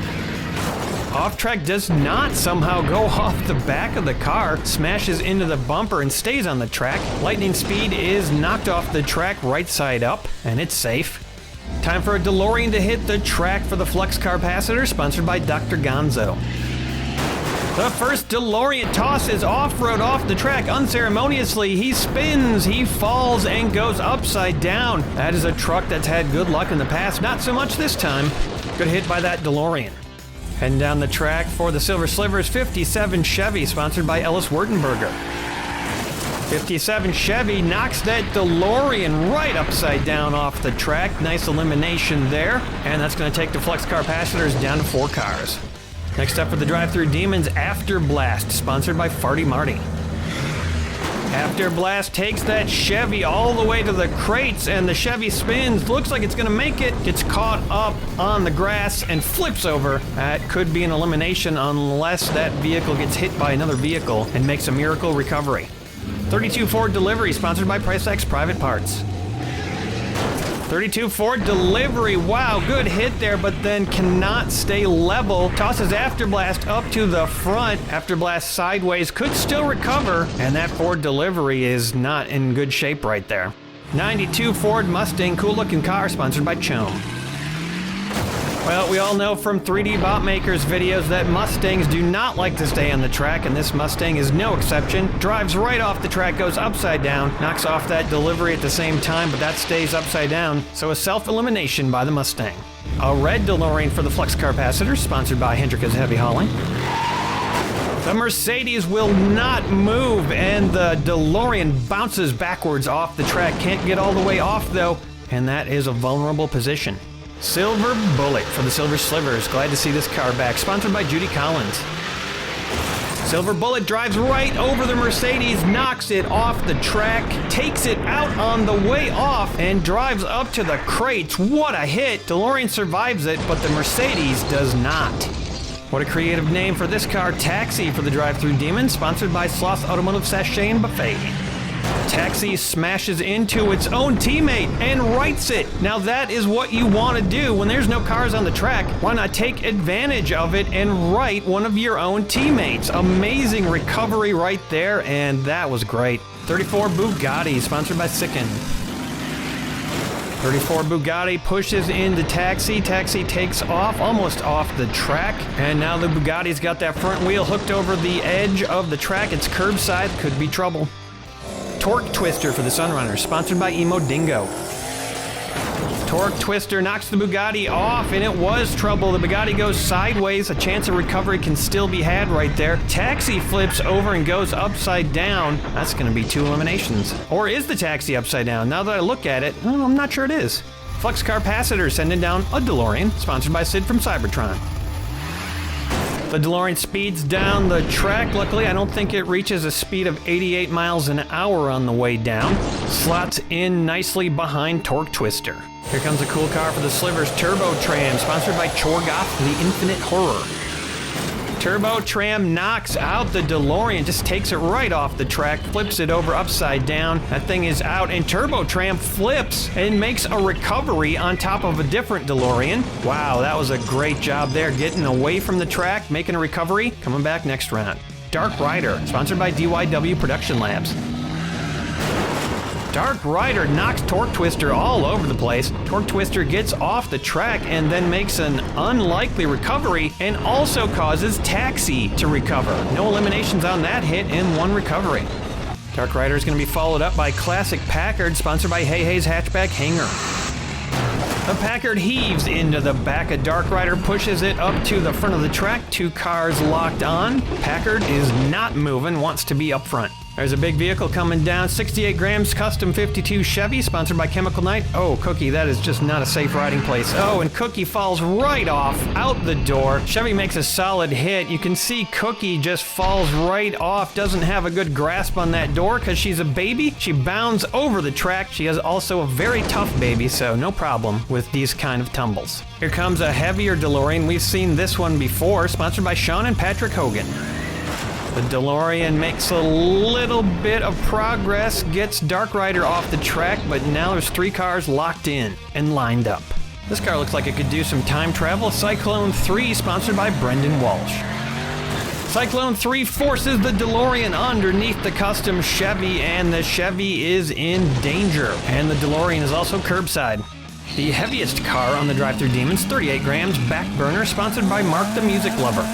Off Track does not somehow go off the back of the car, smashes into the bumper and stays on the track. Lightning Speed is knocked off the track right side up, and it's safe. Time for a DeLorean to hit the track for the Flux Car Passator, sponsored by Dr. Gonzo. The first DeLorean tosses off-road off the track unceremoniously. He spins, he falls, and goes upside down. That is a truck that's had good luck in the past, not so much this time. Good hit by that DeLorean. Heading down the track for the Silver Slivers, 57 Chevy, sponsored by Ellis Wertenberger. 57 Chevy knocks that DeLorean right upside down off the track. Nice elimination there. And that's going to take the Flux Car Passengers down to 4 cars. Next up for the Drive-Thru Demons, After Blast, sponsored by Farty Marty. After Blast takes that Chevy all the way to the crates, and the Chevy spins. Looks like it's going to make it. Gets caught up on the grass and flips over. That could be an elimination unless that vehicle gets hit by another vehicle and makes a miracle recovery. 32 Ford Delivery, sponsored by PriceX Private Parts. 32 Ford Delivery, wow, good hit there, but then cannot stay level. Tosses Afterblast up to the front. Afterblast sideways, could still recover, and that Ford Delivery is not in good shape right there. 92 Ford Mustang, cool looking car, sponsored by Chome. Well, we all know from 3D bot makers videos that Mustangs do not like to stay on the track, and this Mustang is no exception. Drives right off the track, goes upside down, knocks off that delivery at the same time, but that stays upside down, so a self-elimination by the Mustang. A red DeLorean for the Flex Capacitor, sponsored by Hendrika's Heavy Hauling. The Mercedes will not move, and the DeLorean bounces backwards off the track. Can't get all the way off, though, and that is a vulnerable position. Silver Bullet for the Silver Slivers. Glad to see this car back. Sponsored by Judy Collins. Silver Bullet drives right over the Mercedes, knocks it off the track, takes it out on the way off, and drives up to the crates. What a hit! DeLorean survives it, but the Mercedes does not. What a creative name for this car. Taxi for the Drive-Thru Demon. Sponsored by Sloth Automotive Sachet and Buffet. Taxi smashes into its own teammate and rights it. Now that is what you want to do when there's no cars on the track. Why not take advantage of it and right one of your own teammates? Amazing recovery right there, and that was great. 34 Bugatti, sponsored by Sicken. 34 Bugatti pushes into Taxi. Taxi takes off, almost off the track. And now the Bugatti's got that front wheel hooked over the edge of the track. It's curbside, could be trouble. Torque Twister for the Sunrunners, sponsored by Emo Dingo. Torque Twister knocks the Bugatti off, and it was trouble. The Bugatti goes sideways. A chance of recovery can still be had right there. Taxi flips over and goes upside down. That's going to be 2 eliminations. Or is the Taxi upside down? Now that I look at it, well, I'm not sure it is. Flux Capacitor sending down a DeLorean, sponsored by Sid from Cybertron. The DeLorean speeds down the track. Luckily, I don't think it reaches a speed of 88 miles an hour on the way down. Slots in nicely behind Torque Twister. Here comes a cool car for the Slivers, Turbo Tram, sponsored by Chorgoth, the Infinite Horror. Turbo Tram knocks out the DeLorean, just takes it right off the track, flips it over upside down. That thing is out, and Turbo Tram flips and makes a recovery on top of a different DeLorean. Wow, that was a great job there, getting away from the track, making a recovery, coming back next round. Dark Rider, sponsored by DYW Production Labs. Dark Rider knocks Torque Twister all over the place. Torque Twister gets off the track and then makes an unlikely recovery and also causes Taxi to recover. No eliminations on that hit and 1 recovery. Dark Rider is going to be followed up by Classic Packard, sponsored by Hey Hey's Hatchback Hanger. The Packard heaves into the back of Dark Rider, pushes it up to the front of the track. 2 cars locked on. Packard is not moving, wants to be up front. There's a big vehicle coming down, 68 grams, custom 52 Chevy, sponsored by Chemical Knight. Oh, Cookie, that is just not a safe riding place. Oh, and Cookie falls right off, out the door. Chevy makes a solid hit. You can see Cookie just falls right off, doesn't have a good grasp on that door because she's a baby. She bounds over the track. She is also a very tough baby, so no problem with these kind of tumbles. Here comes a heavier DeLorean. We've seen this one before, sponsored by Sean and Patrick Hogan. The DeLorean makes a little bit of progress, gets Dark Rider off the track, but now there's 3 cars locked in and lined up. This car looks like it could do some time travel. Cyclone 3, sponsored by Brendan Walsh. Cyclone 3 forces the DeLorean underneath the custom Chevy, and the Chevy is in danger. And the DeLorean is also curbside. The heaviest car on the Drive-Thru Demons, 38 grams, Back Burner, sponsored by Mark the Music Lover.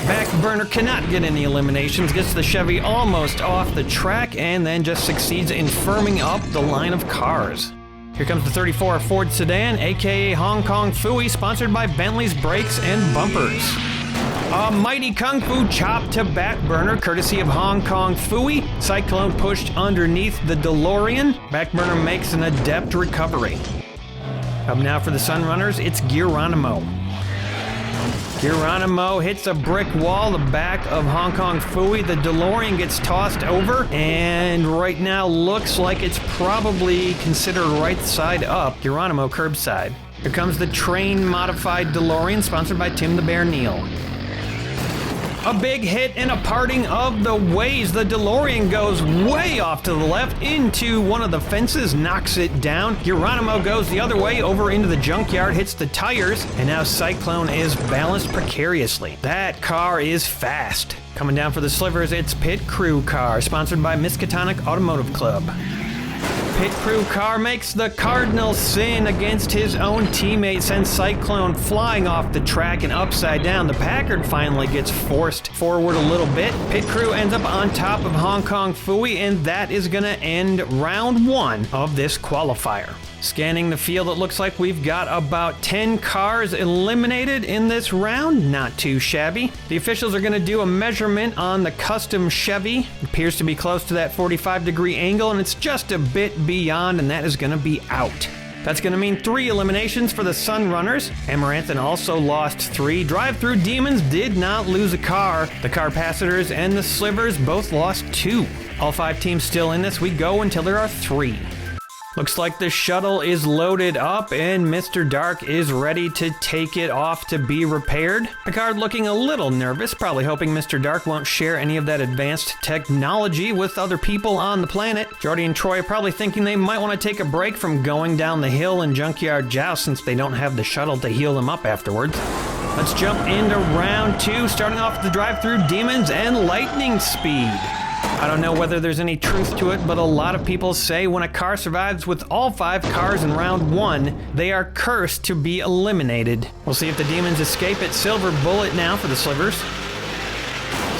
Back Burner cannot get any eliminations, gets the Chevy almost off the track, and then just succeeds in firming up the line of cars. Here comes the 34 Ford Sedan, aka Hong Kong Phooey, sponsored by Bentley's Brakes and Bumpers. A mighty Kung Fu chop to Back Burner, courtesy of Hong Kong Phooey. Cyclone pushed underneath the DeLorean. Back Burner makes an adept recovery. Up now for the Sunrunners, it's Geronimo. Geronimo hits a brick wall, the back of Hong Kong Phooey. The DeLorean gets tossed over, and right now looks like it's probably considered right side up. Geronimo curbside. Here comes the train-modified DeLorean, sponsored by Tim the Bear Neal. A big hit and a parting of the ways. The DeLorean goes way off to the left into one of the fences, knocks it down. Geronimo goes the other way over into the junkyard, hits the tires, and now Cyclone is balanced precariously. That car is fast. Coming down for the Slivers, it's Pit Crew Car, sponsored by Miskatonic Automotive Club. Pit crew car makes the cardinal sin against his own teammate, sends Cyclone flying off the track and upside down. The Packard finally gets forced forward a little bit. Pit crew ends up on top of Hong Kong Phooey, and that is going to end round 1 of this qualifier. Scanning the field, it looks like we've got about 10 cars eliminated in this round. Not too shabby. The officials are going to do a measurement on the custom Chevy. It appears to be close to that 45-degree angle, and it's just a bit beyond, and that is going to be out. That's going to mean 3 eliminations for the Sunrunners. Amaranthan also lost 3. Drive-Through Demons did not lose a car. The Carpassitors and the Slivers both lost 2. All 5 teams still in this. We go until there are 3. Looks like the shuttle is loaded up and Mr. Dark is ready to take it off to be repaired. Picard looking a little nervous, probably hoping Mr. Dark won't share any of that advanced technology with other people on the planet. Jordy and Troy are probably thinking they might want to take a break from going down the hill in Junkyard Joust since they don't have the shuttle to heal them up afterwards. Let's jump into round 2, starting off with the Drive-Through Demons and Lightning Speed. I don't know whether there's any truth to it, but a lot of people say when a car survives with all 5 cars in round 1, they are cursed to be eliminated. We'll see if the Demons escape it. Silver Bullet now for the Slivers.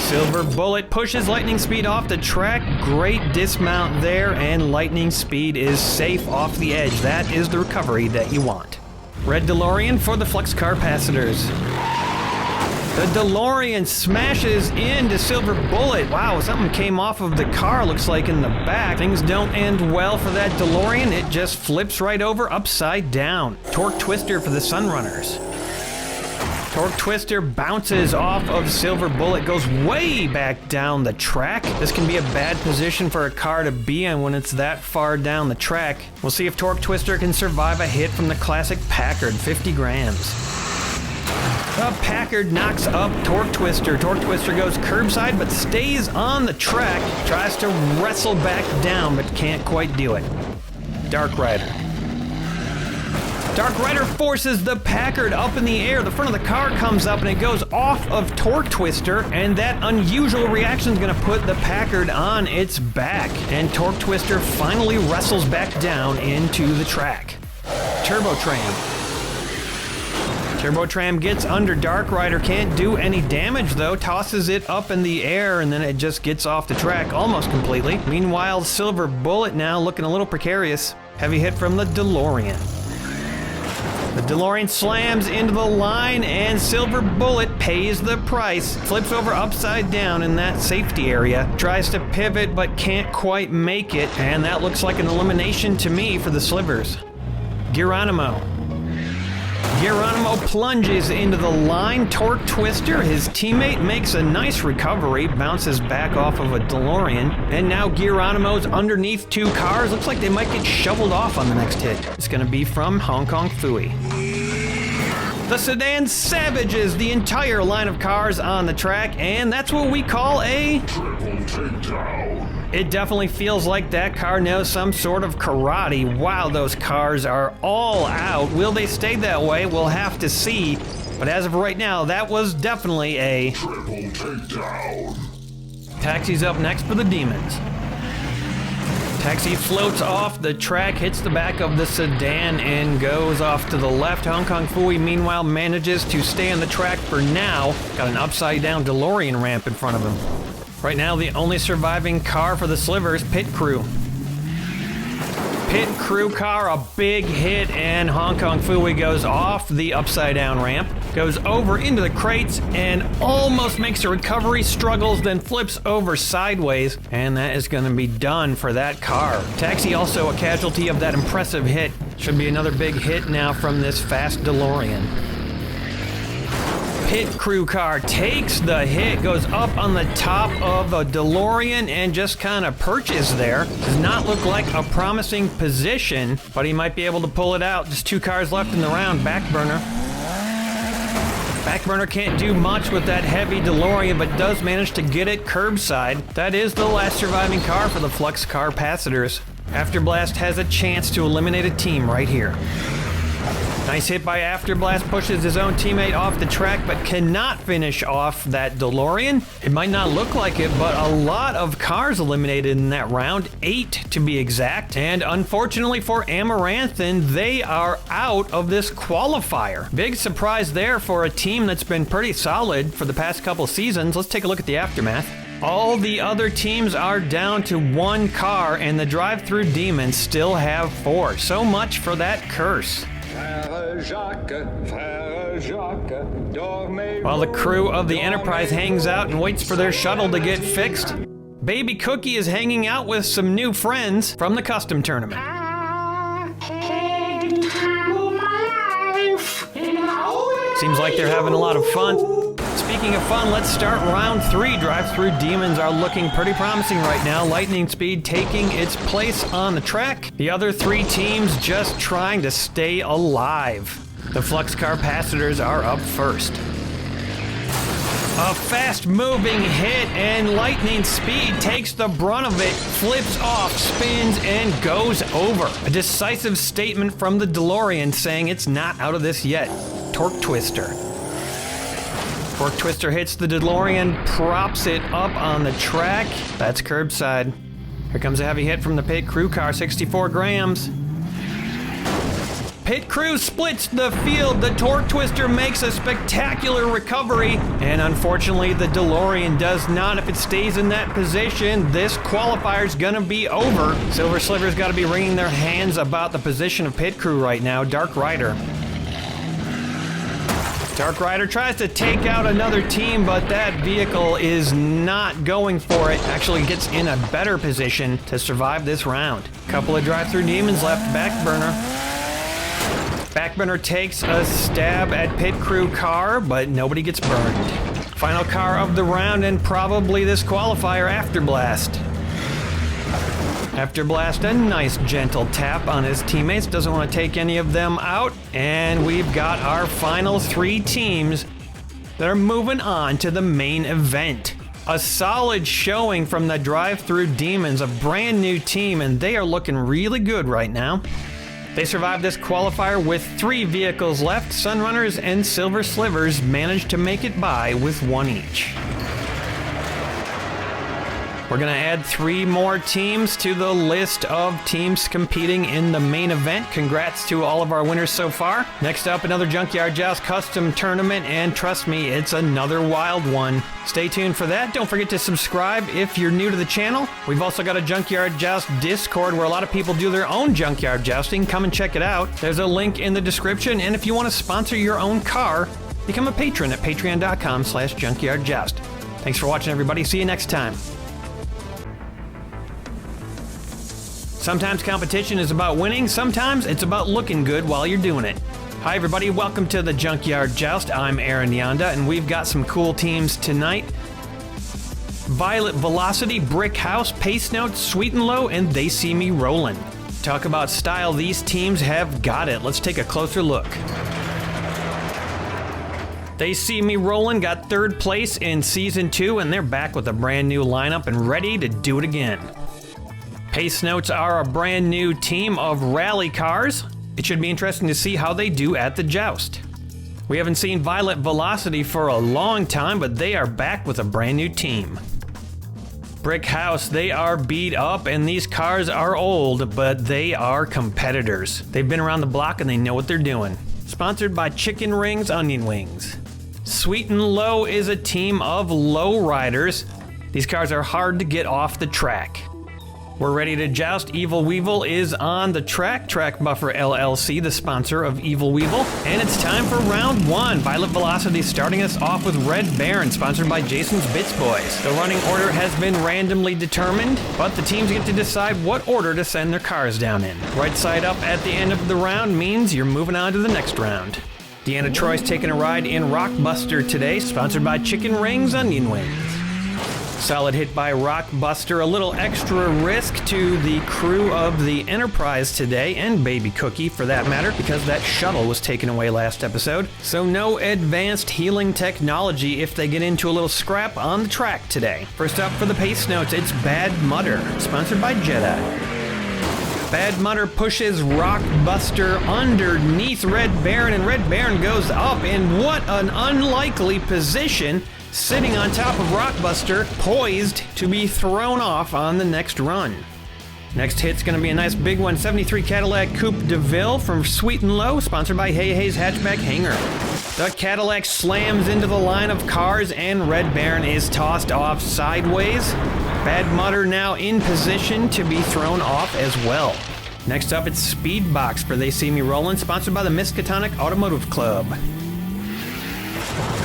Silver Bullet pushes Lightning Speed off the track. Great dismount there, and Lightning Speed is safe off the edge. That is the recovery that you want. Red DeLorean for the Flux Carpassitors. The DeLorean smashes into Silver Bullet. Wow, something came off of the car, looks like, in the back. Things don't end well for that DeLorean. It just flips right over upside down. Torque Twister for the Sunrunners. Torque Twister bounces off of Silver Bullet, goes way back down the track. This can be a bad position for a car to be in when it's that far down the track. We'll see if Torque Twister can survive a hit from the classic Packard, 50 grams. The Packard knocks up Torque Twister. Torque Twister goes curbside but stays on the track. Tries to wrestle back down but can't quite do it. Dark Rider. Dark Rider forces the Packard up in the air. The front of the car comes up and it goes off of Torque Twister, and that unusual reaction is going to put the Packard on its back. And Torque Twister finally wrestles back down into the track. Turbo Tram. Turbo Tram gets under Dark Rider, can't do any damage though, tosses it up in the air and then it just gets off the track almost completely. Meanwhile, Silver Bullet now looking a little precarious. Heavy hit from the DeLorean. The DeLorean slams into the line and Silver Bullet pays the price. Flips over upside down in that safety area. Tries to pivot but can't quite make it, and that looks like an elimination to me for the Slivers. Geronimo plunges into the line. Torque Twister, his teammate, makes a nice recovery, bounces back off of a DeLorean, and now Geronimo's underneath 2 cars. Looks like they might get shoveled off on the next hit. It's going to be from Hong Kong Phooey. The sedan savages the entire line of cars on the track, and that's what we call a triple takedown. It definitely feels like that car knows some sort of karate. Wow, those cars are all out. Will they stay that way? We'll have to see. But as of right now, that was definitely a triple takedown. Taxi's up next for the Demons. Taxi floats off the track, hits the back of the sedan, and goes off to the left. Hong Kong Phooey, meanwhile, manages to stay on the track for now. Got an upside-down DeLorean ramp in front of him. Right now, the only surviving car for the Slivers, Pit Crew. Pit Crew car, a big hit, and Hong Kong Phooey goes off the upside-down ramp, goes over into the crates, and almost makes a recovery, struggles, then flips over sideways, and that is going to be done for that car. Taxi also a casualty of that impressive hit. Should be another big hit now from this fast DeLorean. Pit Crew car takes the hit, goes up on the top of a DeLorean and just kind of perches there. Does not look like a promising position, but he might be able to pull it out. Just 2 cars left in the round. Backburner. Backburner can't do much with that heavy DeLorean, but does manage to get it curbside. That is the last surviving car for the Flux Carpassitors. Afterblast has a chance to eliminate a team right here. Nice hit by Afterblast, pushes his own teammate off the track, but cannot finish off that DeLorean. It might not look like it, but a lot of cars eliminated in that round, 8 to be exact. And unfortunately for Amaranthin, they are out of this qualifier. Big surprise there for a team that's been pretty solid for the past couple seasons. Let's take a look at the aftermath. All the other teams are down to 1 car, and the drive-through demons still have 4. So much for that curse. While the crew of the Enterprise hangs out and waits for their shuttle to get fixed, Baby Cookie is hanging out with some new friends from the custom tournament. Seems like they're having a lot of fun. Speaking of fun, let's start round 3. Drive-through demons are looking pretty promising right now. Lightning Speed taking its place on the track. The other 3 teams just trying to stay alive. The Flux Carpacitors are up first. A fast-moving hit, and Lightning Speed takes the brunt of it, flips off, spins, and goes over. A decisive statement from the DeLorean saying it's not out of this yet. Torque Twister. Torque Twister hits the DeLorean, props it up on the track. That's curbside. Here comes a heavy hit from the pit crew car, 64 grams. Pit crew splits the field. The Torque Twister makes a spectacular recovery, and unfortunately the DeLorean does not. If it stays in that position, this qualifier's gonna be over. Silver Sliver's gotta be wringing their hands about the position of pit crew right now. Dark Rider. Dark Rider tries to take out another team, but that vehicle is not going for it. Actually gets in a better position to survive this round. Couple of drive-through demons left. Backburner. Backburner takes a stab at pit crew car, but nobody gets burned. Final car of the round, and probably this qualifier, Afterblast. Afterblast, a nice gentle tap on his teammates, doesn't want to take any of them out, and we've got our final 3 teams that are moving on to the main event. A solid showing from the drive-through demons, a brand new team, and they are looking really good right now. They survived this qualifier with 3 vehicles left. Sunrunners and Silver Slivers managed to make it by with 1 each. We're gonna add 3 more teams to the list of teams competing in the main event. Congrats to all of our winners so far. Next up, another Junkyard Joust custom tournament, and trust me, it's another wild one. Stay tuned for that. Don't forget to subscribe if you're new to the channel. We've also got a Junkyard Joust Discord where a lot of people do their own junkyard jousting. Come and check it out. There's a link in the description, and if you want to sponsor your own car, become a patron at patreon.com/junkyardjoust. Thanks for watching, everybody. See you next time. Sometimes competition is about winning, sometimes it's about looking good while you're doing it. Hi everybody, welcome to the Junkyard Joust. I'm Aaron Yonda, and we've got some cool teams tonight. Violet Velocity, Brick House, Pace Notes, Sweet and Low, and They See Me Rollin'. Talk about style, these teams have got it. Let's take a closer look. They See Me Rollin' got 3rd place in Season 2, and they're back with a brand new lineup and ready to do it again. Pace Notes are a brand new team of rally cars. It should be interesting to see how they do at the Joust. We haven't seen Violet Velocity for a long time, but they are back with a brand new team. Brick House, they are beat up, and these cars are old, but they are competitors. They've been around the block and they know what they're doing. Sponsored by Chicken Rings Onion Wings. Sweet and Low is a team of low riders. These cars are hard to get off the track. We're ready to joust. Evil Weevil is on the track. Track Buffer LLC, the sponsor of Evil Weevil. And it's time for round 1. Violet Velocity starting us off with Red Baron, sponsored by Jason's Bits Boys. The running order has been randomly determined, but the teams get to decide what order to send their cars down in. Right side up at the end of the round means you're moving on to the next round. Deanna Troy's taking a ride in Rockbuster today, sponsored by Chicken Rings Onion Wings. Solid hit by Rockbuster, a little extra risk to the crew of the Enterprise today, and Baby Cookie for that matter, because that shuttle was taken away last episode. So no advanced healing technology if they get into a little scrap on the track today. First up for the Pace Notes, it's Bad Mutter, sponsored by Jelle. Bad Mutter pushes Rockbuster underneath Red Baron, and Red Baron goes up in what an unlikely position, sitting on top of Rockbuster, poised to be thrown off on the next run. Next hit's gonna be a nice big one, 73 Cadillac Coupe de Ville from Sweet and Low, sponsored by Hey Hey's Hatchback Hanger. The Cadillac slams into the line of cars and Red Baron is tossed off sideways. Bad Mutter now in position to be thrown off as well. Next up, it's Speedbox for They See Me Rollin', sponsored by the Miskatonic Automotive Club.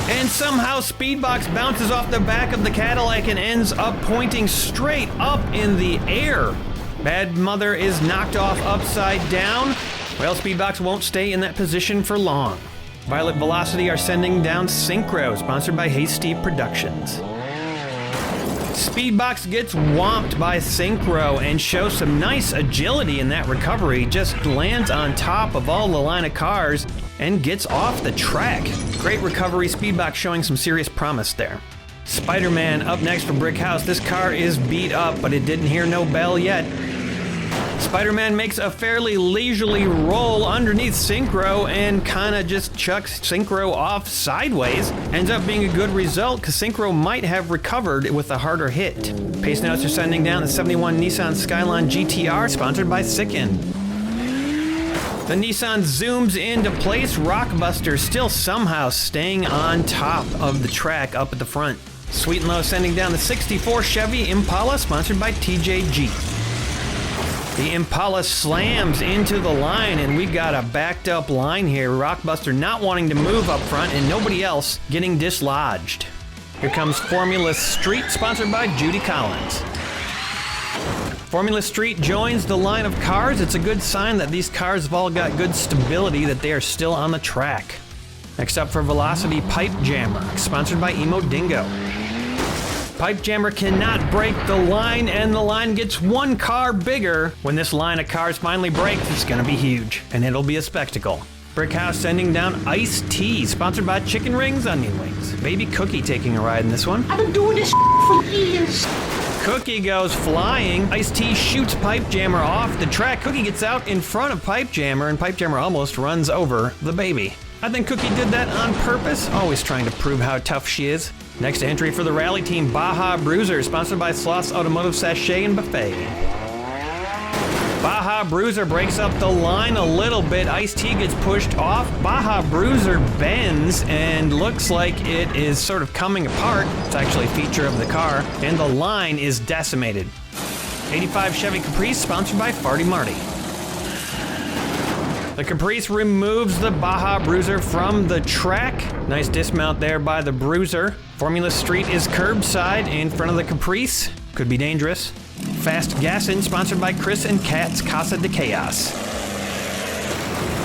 And somehow Speedbox bounces off the back of the Cadillac and ends up pointing straight up in the air. Bad Mother is knocked off upside down. Well, Speedbox won't stay in that position for long. Violet Velocity are sending down Synchro, sponsored by Hasty Productions. Speedbox gets whomped by Synchro and shows some nice agility in that recovery, just lands on top of all the line of cars and gets off the track. Great recovery, Speedbox showing some serious promise there. Spider-Man up next for Brick House. This car is beat up, but it didn't hear no bell yet. Spider-Man makes a fairly leisurely roll underneath Synchro and kinda just chucks Synchro off sideways. Ends up being a good result because Synchro might have recovered with a harder hit. Pace notes are sending down the 71 Nissan Skyline GTR, sponsored by Sicken. The Nissan zooms into place, Rockbuster still somehow staying on top of the track up at the front. Sweet and Low sending down the 64 Chevy Impala, sponsored by TJG. The Impala slams into the line, and we got a backed up line here. Rockbuster not wanting to move up front, and nobody else getting dislodged. Here comes Formula Street, sponsored by Judy Collins. Formula Street joins the line of cars. It's a good sign that these cars have all got good stability, that they are still on the track. Next up for Velocity, Pipe Jammer, sponsored by Emo Dingo. Pipe Jammer cannot break the line, and the line gets one car bigger. When this line of cars finally breaks, it's gonna be huge, and it'll be a spectacle. Brick House sending down Ice Tea, sponsored by Chicken Rings, Onion Wings. Baby Cookie taking a ride in this one. I've been doing this for years. Cookie goes flying. Ice Tea shoots Pipe Jammer off the track. Cookie gets out in front of Pipe Jammer, and Pipe Jammer almost runs over the baby. I think Cookie did that on purpose, always trying to prove how tough she is. Next entry for the rally team, Baja Bruiser, sponsored by Sloth's Automotive Sachet and Buffet. Baja Bruiser breaks up the line a little bit. Ice-T gets pushed off. Baja Bruiser bends and looks like it is sort of coming apart. It's actually a feature of the car, and the line is decimated. 85 Chevy Caprice, sponsored by Farty Marty. The Caprice removes the Baja Bruiser from the track. Nice dismount there by the Bruiser. Formula Street is curbside in front of the Caprice. Could be dangerous. Fast Gassin', sponsored by Chris and Kat's Casa de Chaos.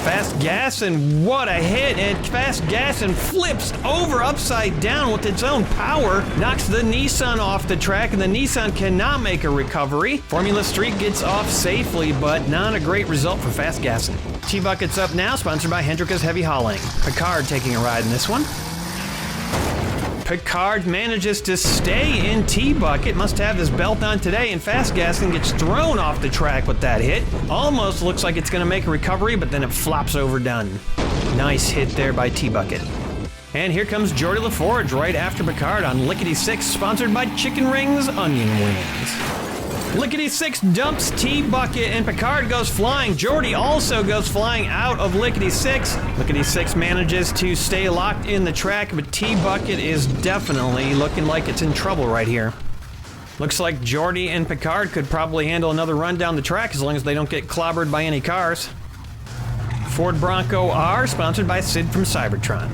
Fast Gassin', what a hit, and Fast Gassin' flips over upside down with its own power, knocks the Nissan off the track, and the Nissan cannot make a recovery. Formula Street gets off safely, but not a great result for Fast Gassin'. T-Bucket's up now, sponsored by Hendrika's Heavy Hauling. Picard taking a ride in this one. Picard manages to stay in T-Bucket, must have his belt on today, and Fast Gassin' gets thrown off the track with that hit. Almost looks like it's gonna make a recovery, but then it flops over done. Nice hit there by T-Bucket. And here comes Jordy LaForge right after Picard on Lickety Six, sponsored by Chicken Rings, Onion Wings. Lickety Six dumps T-Bucket and Picard goes flying. Jordy also goes flying out of Lickety Six. Lickety Six manages to stay locked in the track, but T-Bucket is definitely looking like it's in trouble right here. Looks like Jordy and Picard could probably handle another run down the track as long as they don't get clobbered by any cars. Ford Bronco R, sponsored by Sid from Cybertron.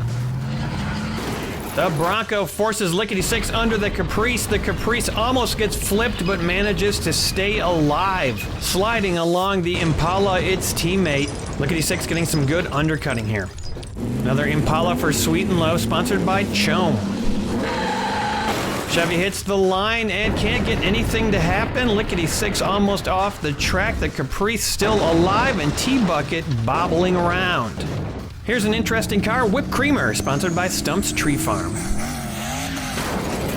The Bronco forces Lickety Six under the Caprice. The Caprice almost gets flipped but manages to stay alive. Sliding along the Impala, its teammate. Lickety Six getting some good undercutting here. Another Impala for Sweet and Low, sponsored by Chome. Chevy hits the line and can't get anything to happen. Lickety Six almost off the track. The Caprice still alive, and T-Bucket bobbling around. Here's an interesting car, Whipped Creamer, sponsored by Stump's Tree Farm.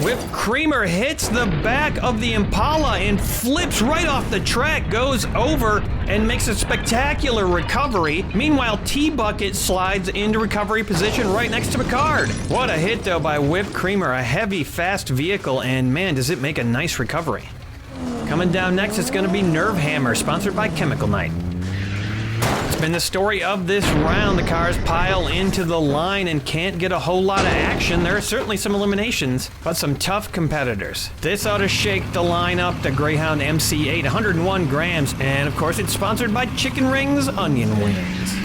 Whip Creamer hits the back of the Impala and flips right off the track, goes over and makes a spectacular recovery. Meanwhile, T-Bucket slides into recovery position right next to Picard. What a hit though by Whip Creamer, a heavy, fast vehicle, and man, does it make a nice recovery. Coming down next, it's gonna be Nerve Hammer, sponsored by Chemical Knight. It's been the story of this round. The cars pile into the line and can't get a whole lot of action. There are certainly some eliminations, but some tough competitors. This ought to shake the line up. The Greyhound MC8, 101 grams, and of course it's sponsored by Chicken Rings Onion Wings.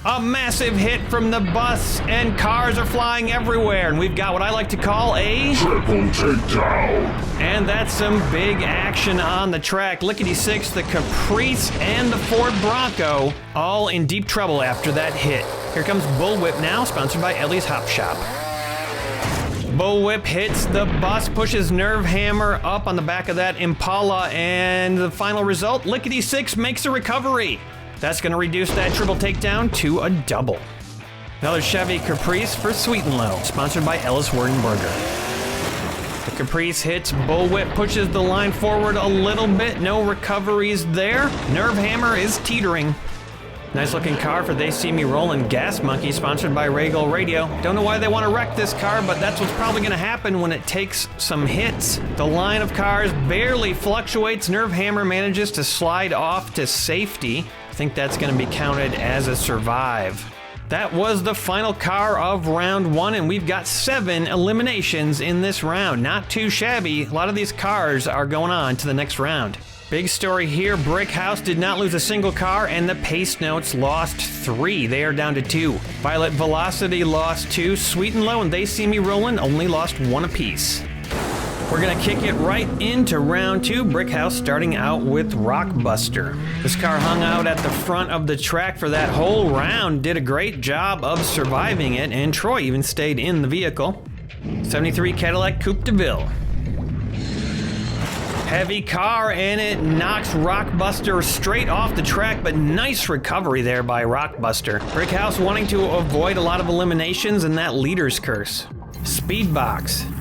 A massive hit from the bus, and cars are flying everywhere, and we've got what I like to call a triple takedown. And that's some big action on the track. Lickety-six, the Caprice, and the Ford Bronco, all in deep trouble after that hit. Here comes Bullwhip now, sponsored by Ellie's Hop Shop. Bullwhip hits the bus, pushes Nerve Hammer up on the back of that Impala, and the final result, Lickety-six makes a recovery. That's going to reduce that triple takedown to a double. Another Chevy Caprice for Sweet and Low, sponsored by Ellis Werdenberger. The Caprice hits Bullwhip, pushes the line forward a little bit, no recoveries there. Nerve Hammer is teetering. Nice looking car for They See Me Rollin', Gas Monkey, sponsored by Regal Radio. Don't know why they want to wreck this car, but that's what's probably going to happen when it takes some hits. The line of cars barely fluctuates. Nerve Hammer manages to slide off to safety. I think that's going to be counted as a survive. That was the final car of round one, and we've got 7 eliminations in this round. Not too shabby. A lot of these cars are going on to the next round. Big story here, Brick House did not lose a single car, and the Pace Notes lost 3. They are down to 2. Violet Velocity lost 2. Sweet and Low and They See Me Rollin' only lost 1 apiece. We're gonna kick it right into round 2. Brick House starting out with Rockbuster. This car hung out at the front of the track for that whole round, did a great job of surviving it, and Troy even stayed in the vehicle. 73 Cadillac Coupe de Ville. Heavy car, and it knocks Rockbuster straight off the track, but nice recovery there by Rockbuster. Brick House wanting to avoid a lot of eliminations and that leader's curse. Speedbox.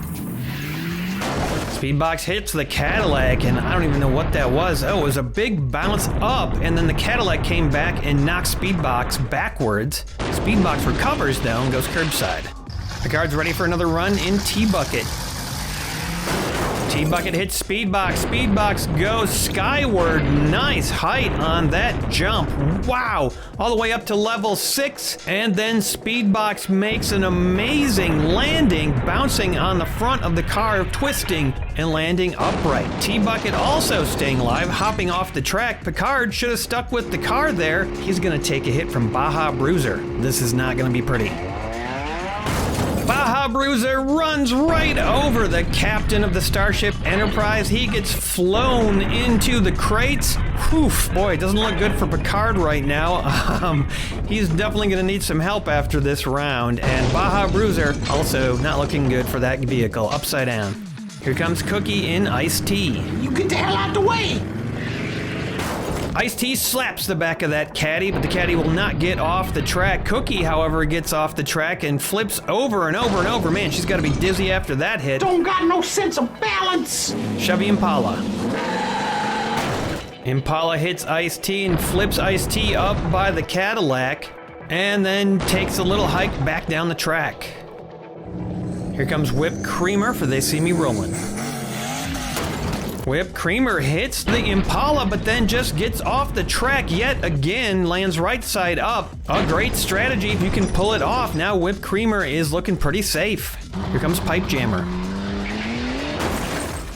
Speedbox hits the Cadillac, and I don't even know what that was. Oh, it was a big bounce up, and then the Cadillac came back and knocked Speedbox backwards. Speedbox recovers, though, and goes curbside. Picard's ready for another run in T-Bucket. T-Bucket hits Speedbox. Speedbox goes skyward. Nice height on that jump. Wow! All the way up to level 6. And then Speedbox makes an amazing landing, bouncing on the front of the car, twisting and landing upright. T-Bucket also staying alive, hopping off the track. Picard should have stuck with the car there. He's gonna take a hit from Baja Bruiser. This is not gonna be pretty. Baja Bruiser runs right over the captain of the Starship Enterprise. He gets flown into the crates. Whew, boy, it doesn't look good for Picard right now. He's definitely going to need some help after this round. And Baja Bruiser also not looking good for that vehicle, upside down. Here comes Cookie in Iced Tea. You get the hell out the way! Ice-T slaps the back of that caddy, but the caddy will not get off the track. Cookie, however, gets off the track and flips over and over and over. Man, she's got to be dizzy after that hit. Don't got no sense of balance! Chevy Impala. Impala hits Ice-T and flips Ice-T up by the Cadillac, and then takes a little hike back down the track. Here comes Whip Creamer for They See Me Rollin'. Whip Creamer hits the Impala, but then just gets off the track yet again, lands right side up. A great strategy if you can pull it off. Now Whip Creamer is looking pretty safe. Here comes Pipe Jammer.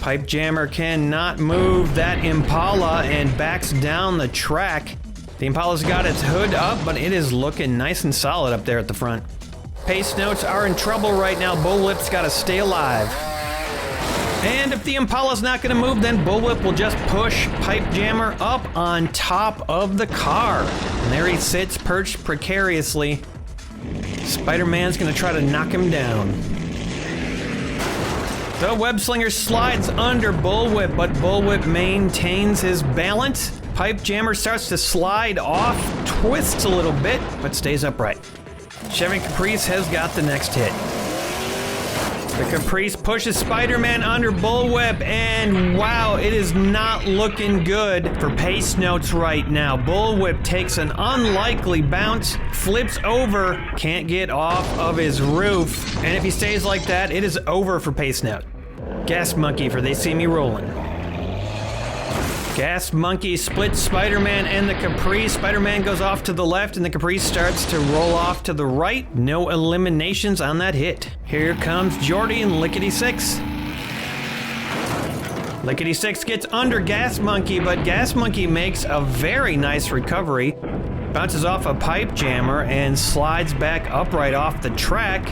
Pipe Jammer cannot move that Impala and backs down the track. The Impala's got its hood up, but it is looking nice and solid up there at the front. Pace Notes are in trouble right now. Bullwhip's got to stay alive. And if the Impala's not going to move, then Bullwhip will just push Pipe Jammer up on top of the car. And there he sits, perched precariously. Spider-Man's going to try to knock him down. The Web Slinger slides under Bullwhip, but Bullwhip maintains his balance. Pipe Jammer starts to slide off, twists a little bit, but stays upright. Chevy Caprice has got the next hit. The Caprice pushes Spider-Man under Bullwhip, and wow, it is not looking good for pace notes right now. Bullwhip takes an unlikely bounce, flips over, can't get off of his roof, and if he stays like that, it is over for pace note. Gas Monkey for They See Me Rolling. Gas Monkey splits Spider-Man and the Caprice. Spider-Man goes off to the left and the Caprice starts to roll off to the right. No eliminations on that hit. Here comes Jordy and Lickety Six. Lickety Six gets under Gas Monkey, but Gas Monkey makes a very nice recovery. Bounces off a pipe jammer and slides back upright off the track.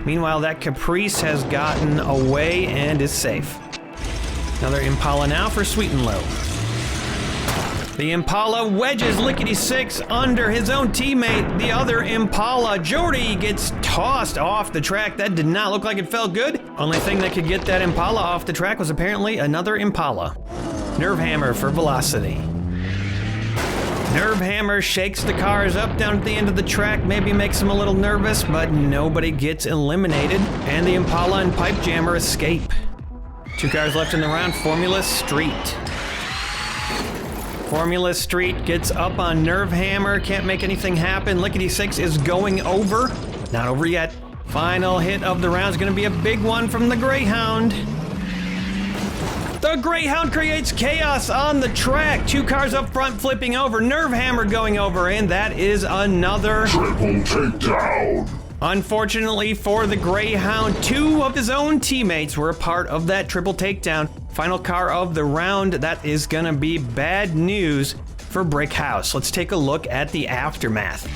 Meanwhile, that Caprice has gotten away and is safe. Another Impala now for Sweet and Low. The Impala wedges Lickety Six under his own teammate, the other Impala. Jordy gets tossed off the track. That did not look like it felt good. Only thing that could get that Impala off the track was apparently another Impala. Nerve Hammer for Velocity. Nerve Hammer shakes the cars up down at the end of the track, maybe makes them a little nervous, but nobody gets eliminated, and the Impala and Pipe Jammer escape. 2 cars left in the round. Formula Street. Formula Street gets up on Nerve Hammer, can't make anything happen. Lickety Six is going over. Not over yet. Final hit of the round is going to be a big one from the Greyhound. The Greyhound creates chaos on the track. 2 cars up front flipping over. Nerve Hammer going over, and that is another Triple takedown. Unfortunately for the Greyhound, 2 of his own teammates were a part of that triple takedown. Final car of the round, that is gonna be bad news for Brick House. Let's take a look at the aftermath.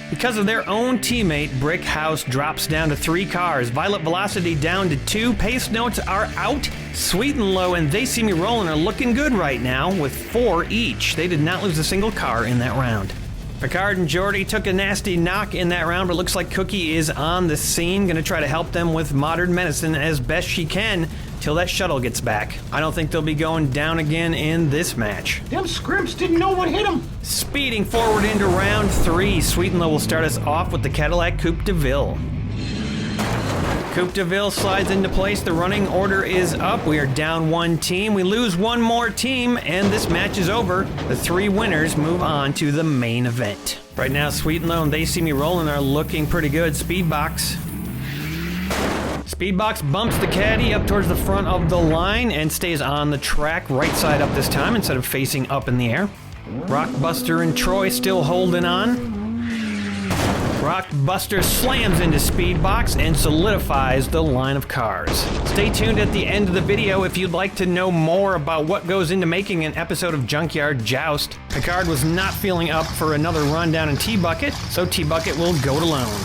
Because of their own teammate, Brick House drops down to 3 cars. Violet Velocity down to 2. Pace Notes are out. Sweet and Low and They See Me Rolling are looking good right now with 4 each. They did not lose a single car in that round. Picard and Jordy took a nasty knock in that round, but looks like Cookie is on the scene, gonna try to help them with modern medicine as best she can till that shuttle gets back. I don't think they'll be going down again in this match. Them scrimps didn't know what hit them. Speeding forward into round 3, Sweet and Low will start us off with the Cadillac Coupe de Ville. Coupe de Ville slides into place. The running order is up. We are down 1 team. We lose 1 more team, and this match is over. The 3 winners move on to the main event. Right now, Sweet and Low and They See Me Rolling are looking pretty good. Speedbox. Speedbox bumps the caddy up towards the front of the line and stays on the track, right side up this time instead of facing up in the air. Rockbuster and Troy still holding on. Rockbuster slams into Speedbox and solidifies the line of cars. Stay tuned at the end of the video if you'd like to know more about what goes into making an episode of Junkyard Joust. Picard was not feeling up for another run down in T-Bucket, so T-Bucket will go it alone.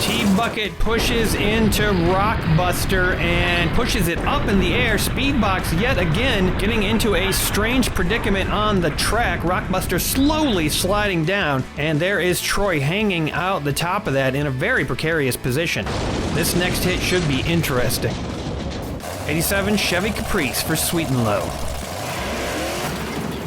T-Bucket pushes into Rockbuster and pushes it up in the air. Speedbox yet again getting into a strange predicament on the track. Rockbuster slowly sliding down, and there is Troy hanging out the top of that in a very precarious position. This next hit should be interesting. 87 Chevy Caprice for Sweet and Low.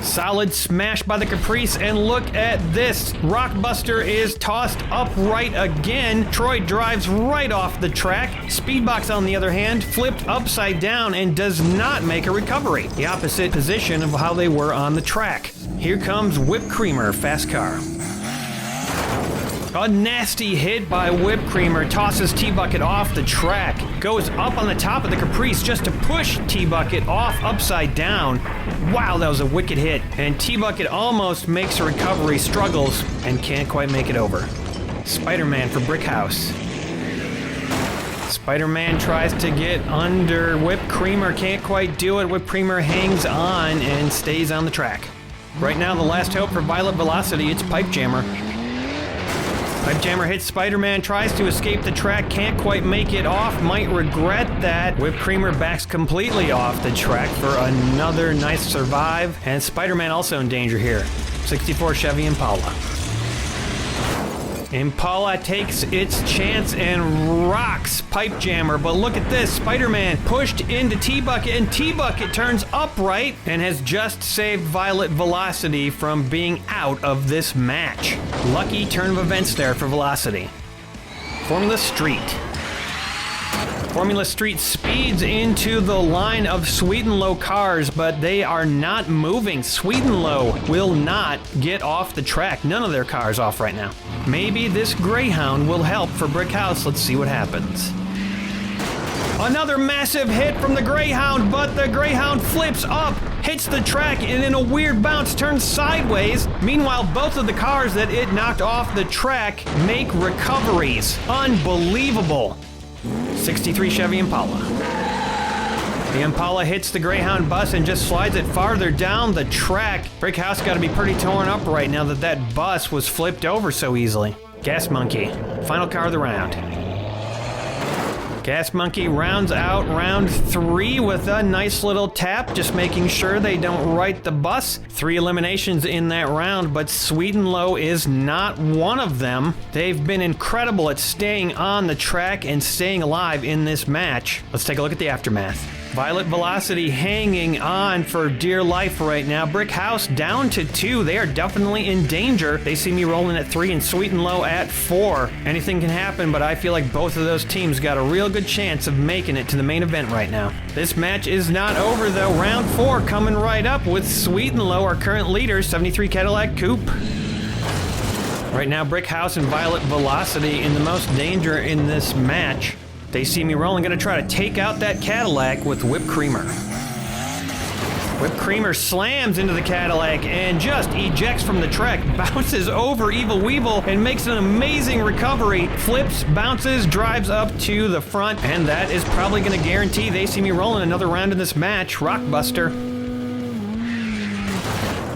Solid smash by the Caprice, and look at this. Rockbuster is tossed upright again. Troy drives right off the track. Speedbox, on the other hand, flipped upside down and does not make a recovery. The opposite position of how they were on the track. Here comes Whipped Creamer, fast car. A nasty hit by Whipped Creamer tosses T-Bucket off the track. Goes up on the top of the Caprice just to push T-Bucket off upside down. Wow, that was a wicked hit. And T-Bucket almost makes a recovery, struggles, and can't quite make it over. Spider-Man for Brick House. Spider-Man tries to get under Whipped Creamer, can't quite do it. Whipped Creamer hangs on and stays on the track. Right now, the last hope for Violet Velocity, it's Pipe Jammer. Pipe Jammer hits Spider-Man, tries to escape the track, can't quite make it off, might regret that. Whipped Creamer backs completely off the track for another nice survive, and Spider-Man also in danger here. 64 Chevy Impala. Impala takes its chance and rocks Pipe Jammer, but look at this. Spider-Man pushed into T-Bucket, and T-Bucket turns upright and has just saved Violet Velocity from being out of this match. Lucky turn of events there for Velocity. Formula Street. Formula Street speeds into the line of Sweet and Low cars, but they are not moving. Sweet and Low will not get off the track. None of their cars off right now. Maybe this Greyhound will help for Brick House. Let's see what happens. Another massive hit from the Greyhound, but the Greyhound flips up, hits the track, and in a weird bounce turns sideways. Meanwhile, both of the cars that it knocked off the track make recoveries. Unbelievable. 63 Chevy Impala. The Impala hits the Greyhound bus and just slides it farther down the track. Brick House got to be pretty torn up right now that that bus was flipped over so easily. Gas Monkey, final car of the round. Gas Monkey rounds out round 3 with a nice little tap, just making sure they don't right the bus. 3 eliminations in that round, but Sweet and Low is not one of them. They've been incredible at staying on the track and staying alive in this match. Let's take a look at the aftermath. Violet Velocity hanging on for dear life right now. Brick House down to 2. They are definitely in danger. They see me rolling at 3 and Sweet and Low at 4. Anything can happen, but I feel like both of those teams got a real good chance of making it to the main event right now. This match is not over though. Round 4 coming right up with Sweet and Low, our current leaders, 73 Cadillac Coupe. Right now, Brick House and Violet Velocity in the most danger in this match. They see me rolling, gonna try to take out that Cadillac with Whipped Creamer. Whipped Creamer slams into the Cadillac and just ejects from the track, bounces over Evil Weevil and makes an amazing recovery, flips, bounces, drives up to the front, and that is probably gonna guarantee They See Me Rolling another round in this match. Rockbuster.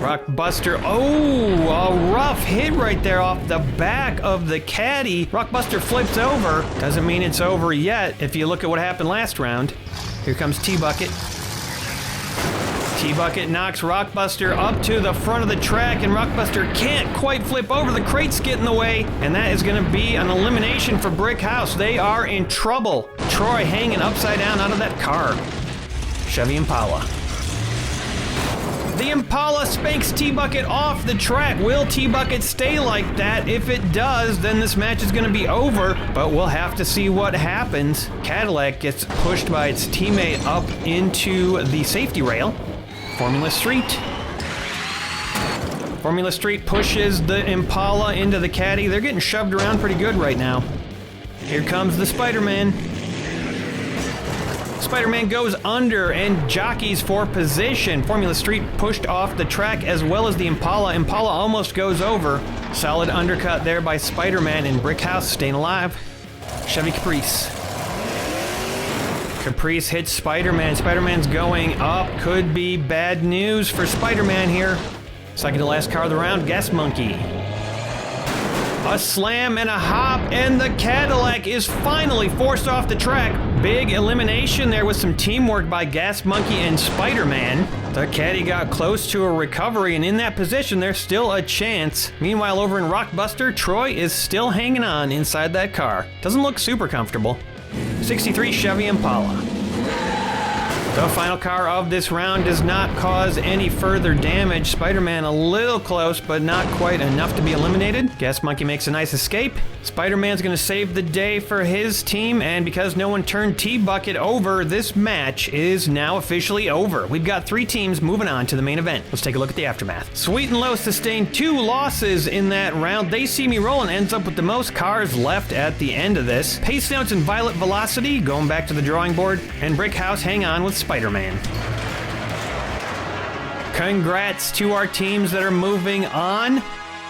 Rockbuster, oh, a rough hit right there off the back of the caddy. Rockbuster flips over. Doesn't mean it's over yet. If you look at what happened last round, here comes T-Bucket. T-Bucket knocks Rockbuster up to the front of the track, and Rockbuster can't quite flip over. The crates get in the way, and that is going to be an elimination for Brick House. They are in trouble. Troy hanging upside down out of that car. Chevy Impala. The Impala spanks T-Bucket off the track. Will T-Bucket stay like that? If it does, then this match is going to be over, but we'll have to see what happens. Cadillac gets pushed by its teammate up into the safety rail. Formula Street. Formula Street pushes the Impala into the caddy. They're getting shoved around pretty good right now. Here comes the Spider-Man. Spider-Man goes under and jockeys for position. Formula Street pushed off the track as well as the Impala. Impala almost goes over. Solid undercut there by Spider-Man, and Brick House staying alive. Chevy Caprice. Caprice hits Spider-Man. Spider-Man's going up. Could be bad news for Spider-Man here. Second to last car of the round, Gas Monkey. A slam and a hop, and the Cadillac is finally forced off the track. Big elimination there with some teamwork by Gas Monkey and Spider-Man. The caddy got close to a recovery, and in that position, there's still a chance. Meanwhile, over in Rockbuster, Troy is still hanging on inside that car. Doesn't look super comfortable. 63 Chevy Impala. The final car of this round does not cause any further damage. Spider-Man a little close, but not quite enough to be eliminated. Gas Monkey makes a nice escape. Spider-Man's gonna save the day for his team, and because no one turned T-Bucket over, this match is now officially over. We've got 3 teams moving on to the main event. Let's take a look at the aftermath. Sweet and Low sustained 2 losses in that round. They See Me Rolling ends up with the most cars left at the end of this. Pace Notes and Violet Velocity going back to the drawing board, and Brick House hang on with Spider-Man. Congrats to our teams that are moving on.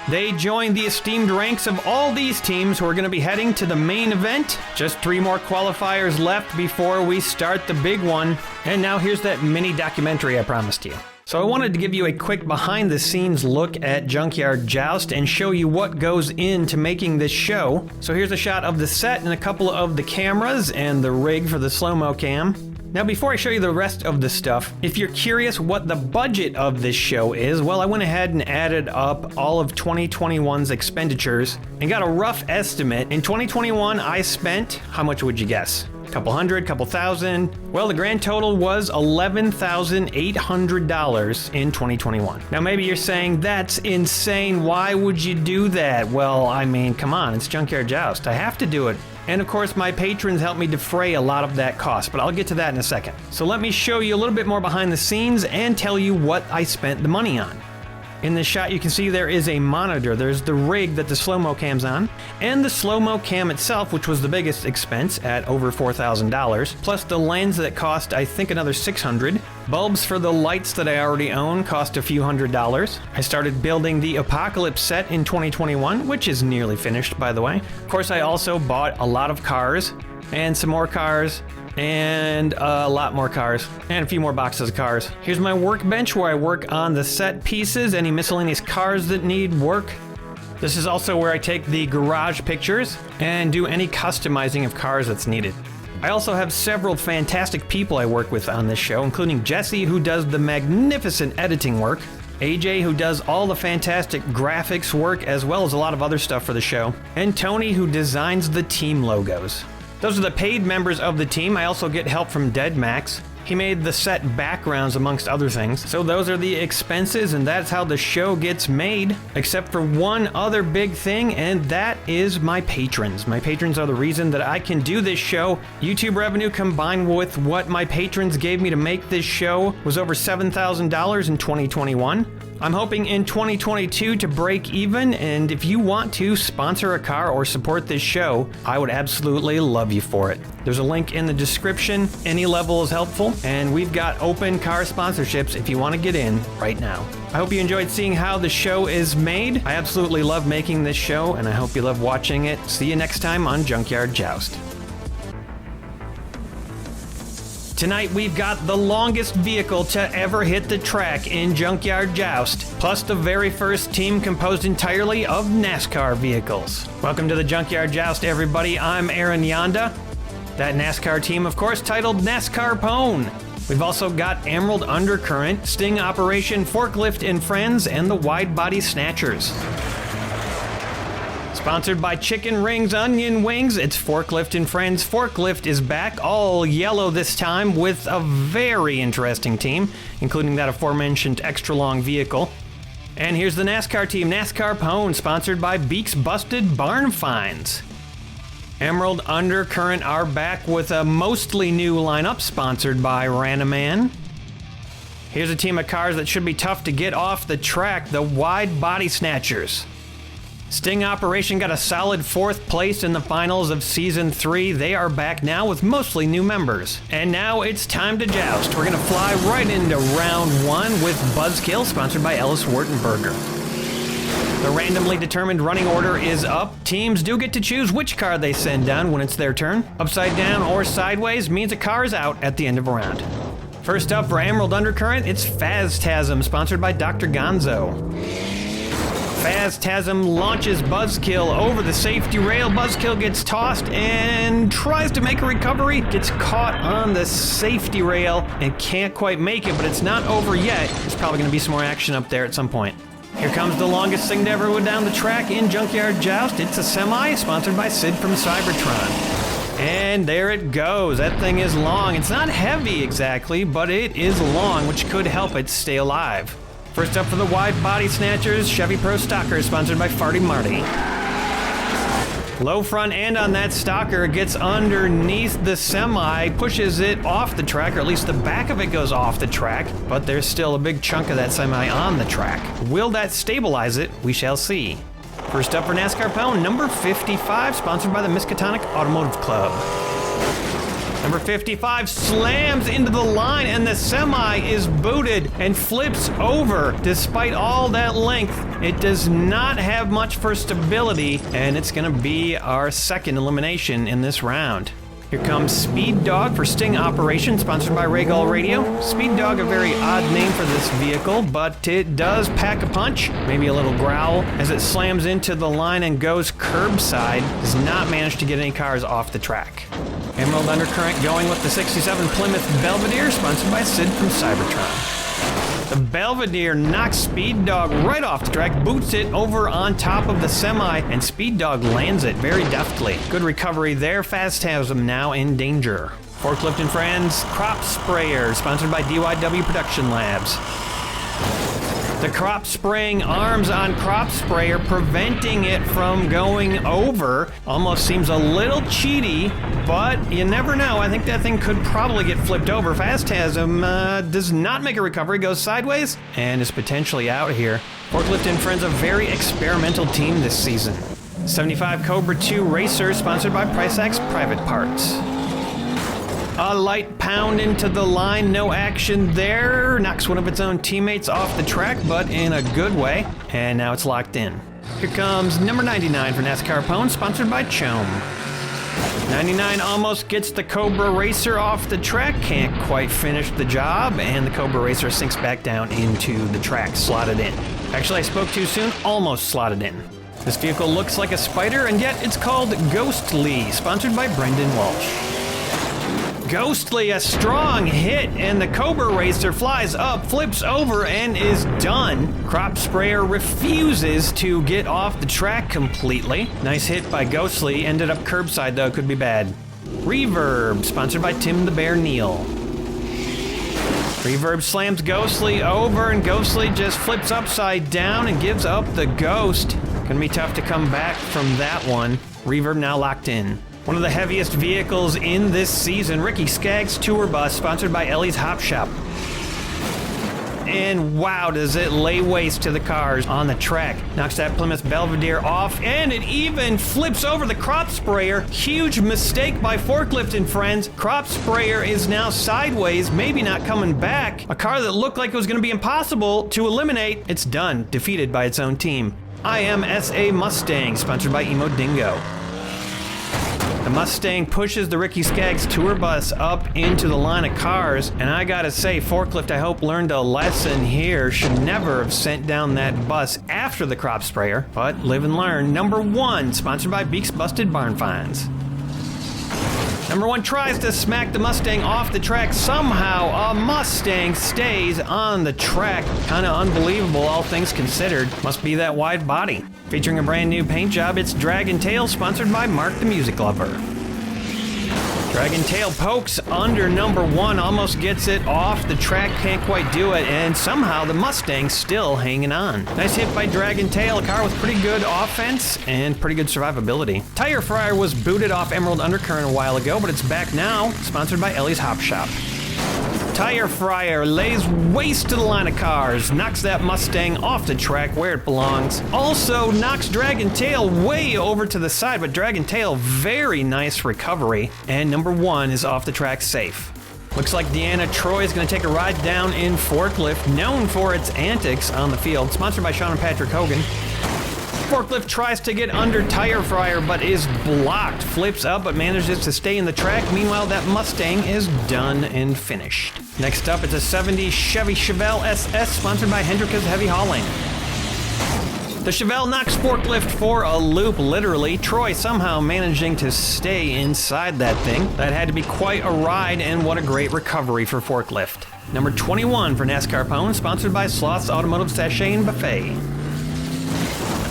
They joined the esteemed ranks of all these teams who are going to be heading to the main event. Just 3 more qualifiers left before we start the big one. And now here's that mini documentary I promised you. So I wanted to give you a quick behind the scenes look at Junkyard Joust and show you what goes into making this show. So here's a shot of the set and a couple of the cameras and the rig for the slow-mo cam. Now before I show you the rest of the stuff, if you're curious what the budget of this show is, well, I went ahead and added up all of 2021's expenditures and got a rough estimate. In 2021, I spent, how much would you guess? Couple hundred, couple thousand. Well, the grand total was $11,800 in 2021. Now maybe you're saying, that's insane, why would you do that? Well, I mean, come on, it's Junkyard Joust. I have to do it. And of course, my patrons help me defray a lot of that cost, but I'll get to that in a second. So let me show you a little bit more behind the scenes and tell you what I spent the money on. In this shot, you can see there is a monitor. There's the rig that the slow-mo cam's on, and the slow-mo cam itself, which was the biggest expense at over $4,000, plus the lens that cost, I think, another $600. Bulbs for the lights that I already own cost a few $100s. I started building the Apocalypse set in 2021, which is nearly finished, by the way. Of course, I also bought a lot of cars, and some more cars, and a lot more cars, and a few more boxes of cars. Here's my workbench where I work on the set pieces, any miscellaneous cars that need work. This is also where I take the garage pictures and do any customizing of cars that's needed. I also have several fantastic people I work with on this show, including Jesse, who does the magnificent editing work, AJ, who does all the fantastic graphics work, as well as a lot of other stuff for the show, and Tony, who designs the team logos. Those are the paid members of the team. I also get help from DEADMAXX. He made the set backgrounds, amongst other things. So those are the expenses, and that's how the show gets made, except for one other big thing, and that is my patrons. My patrons are the reason that I can do this show. YouTube revenue combined with what my patrons gave me to make this show was over $7,000 in 2021. I'm hoping in 2022 to break even, and if you want to sponsor a car or support this show, I would absolutely love you for it. There's a link in the description. Any level is helpful, and we've got open car sponsorships if you want to get in right now. I hope you enjoyed seeing how the show is made. I absolutely love making this show, and I hope you love watching it. See you next time on Junkyard Joust. Tonight we've got the longest vehicle to ever hit the track in Junkyard Joust, plus the very first team composed entirely of NASCAR vehicles. Welcome to the Junkyard Joust, everybody. I'm Aaron Yonda. That NASCAR team, of course, titled NASCAR Pone. We've also got Emerald Undercurrent, Sting Operation, Forklift and Friends, and the Wide Body Snatchers. Sponsored by Chicken Rings Onion Wings, it's Forklift and Friends. Forklift is back, all yellow this time, with a very interesting team, including that aforementioned extra-long vehicle. And here's the NASCAR team, NASCAR Pone, sponsored by Beaks Busted Barn Finds. Emerald Undercurrent are back with a mostly new lineup, sponsored by Ranaman. Here's a team of cars that should be tough to get off the track, the Wide Body Snatchers. Sting Operation got a solid 4th place in the finals of Season 3. They are back now with mostly new members. And now it's time to joust. We're going to fly right into round 1 with Buzzkill, sponsored by Ellis Wartenberger. The randomly determined running order is up. Teams do get to choose which car they send down when it's their turn. Upside down or sideways means a car is out at the end of a round. First up for Emerald Undercurrent, it's Phastasm, sponsored by Dr. Gonzo. Phastasm launches Buzzkill over the safety rail. Buzzkill gets tossed and tries to make a recovery. Gets caught on the safety rail and can't quite make it, but it's not over yet. There's probably going to be some more action up there at some point. Here comes the longest thing to ever go down the track in Junkyard Joust. It's a semi, sponsored by Sid from Cybertron. And there it goes. That thing is long. It's not heavy exactly, but it is long, which could help it stay alive. First up for the Wide Body Snatchers, Chevy Pro Stalker, sponsored by Farty Marty. Low front end on that stalker, gets underneath the semi, pushes it off the track, or at least the back of it goes off the track, but there's still a big chunk of that semi on the track. Will that stabilize it? We shall see. First up for NASCAR Pone, number 55, sponsored by the Miskatonic Automotive Club. Number 55 slams into the line, and the semi is booted and flips over. Despite all that length, it does not have much for stability, and it's going to be our second elimination in this round. Here comes Speed Dog for Sting Operation, sponsored by Raygull Radio. Speed Dog, a very odd name for this vehicle, but it does pack a punch, maybe a little growl, as it slams into the line and goes curbside. Does not manage to get any cars off the track. Emerald Undercurrent going with the 67 Plymouth Belvedere, sponsored by Sid from Cybertron. The Belvedere knocks Speed Dog right off the track, boots it over on top of the semi, and Speed Dog lands it very deftly. Good recovery there. Phastasm now in danger. Forklift and Friends Crop Sprayer, sponsored by DYW Production Labs. The crop spraying arms on crop sprayer preventing it from going over. Almost seems a little cheaty, but you never know. I think that thing could probably get flipped over. Phantasm does not make a recovery, goes sideways, and is potentially out here. Forklift and Friends, a very experimental team this season. 75 Cobra 2 Racer, sponsored by PriceX Private Parts. A light pound into the line, no action there. Knocks one of its own teammates off the track, but in a good way. And now it's locked in. Here comes number 99 for NASCAR Pwn, sponsored by Chome. 99 almost gets the Cobra Racer off the track, can't quite finish the job, and the Cobra Racer sinks back down into the track, slotted in. Actually, I spoke too soon, almost slotted in. This vehicle looks like a spider, and yet it's called Ghostly, sponsored by Brendan Walsh. Ghostly, a strong hit, and the Cobra Racer flies up, flips over, and is done. Crop Sprayer refuses to get off the track completely. Nice hit by Ghostly, ended up curbside though, could be bad. Reverb, sponsored by Tim the Bear Neal. Reverb slams Ghostly over, and Ghostly just flips upside down and gives up the ghost. Gonna be tough to come back from that one. Reverb now locked in. One of the heaviest vehicles in this season, Ricky Skaggs Tour Bus, sponsored by Ellie's Hop Shop. And wow, does it lay waste to the cars on the track. Knocks that Plymouth Belvedere off, and it even flips over the crop sprayer. Huge mistake by Forklift and Friends. Crop sprayer is now sideways, maybe not coming back. A car that looked like it was gonna be impossible to eliminate, it's done, defeated by its own team. IMSA Mustang, sponsored by Emo Dingo. The Mustang pushes the Ricky Skaggs Tour Bus up into the line of cars, and I gotta say, Forklift, I hope, learned a lesson here. Should never have sent down that bus after the crop sprayer, but live and learn. Number 1, sponsored by Beaks Busted Barn Finds. Number 1 tries to smack the Mustang off the track. Somehow, a Mustang stays on the track. Kinda unbelievable, all things considered. Must be that wide body. Featuring a brand new paint job, it's Dragon Tail, sponsored by Mark the Music Lover. Dragon Tail pokes under number 1, almost gets it off the track, can't quite do it, and somehow the Mustang's still hanging on. Nice hit by Dragon Tail, a car with pretty good offense and pretty good survivability. Tire Fryer was booted off Emerald Undercurrent a while ago, but it's back now, sponsored by Ellie's Hop Shop. Tire Fryer lays waste to the line of cars, knocks that Mustang off the track where it belongs. Also knocks Dragon Tail way over to the side, but Dragon Tail, very nice recovery. And number 1 is off the track safe. Looks like Deanna Troy is going to take a ride down in Forklift, known for its antics on the field, sponsored by Sean and Patrick Hogan. Forklift tries to get under Tire Fryer, but is blocked. Flips up, but manages to stay in the track. Meanwhile, that Mustang is done and finished. Next up, it's a 70 Chevy Chevelle SS, sponsored by Hendrika's Heavy Hauling. The Chevelle knocks Forklift for a loop, literally. Troy somehow managing to stay inside that thing. That had to be quite a ride, and what a great recovery for Forklift. Number 21 for NASCAR Pwn, sponsored by Sloth's Automotive Sachet and Buffet.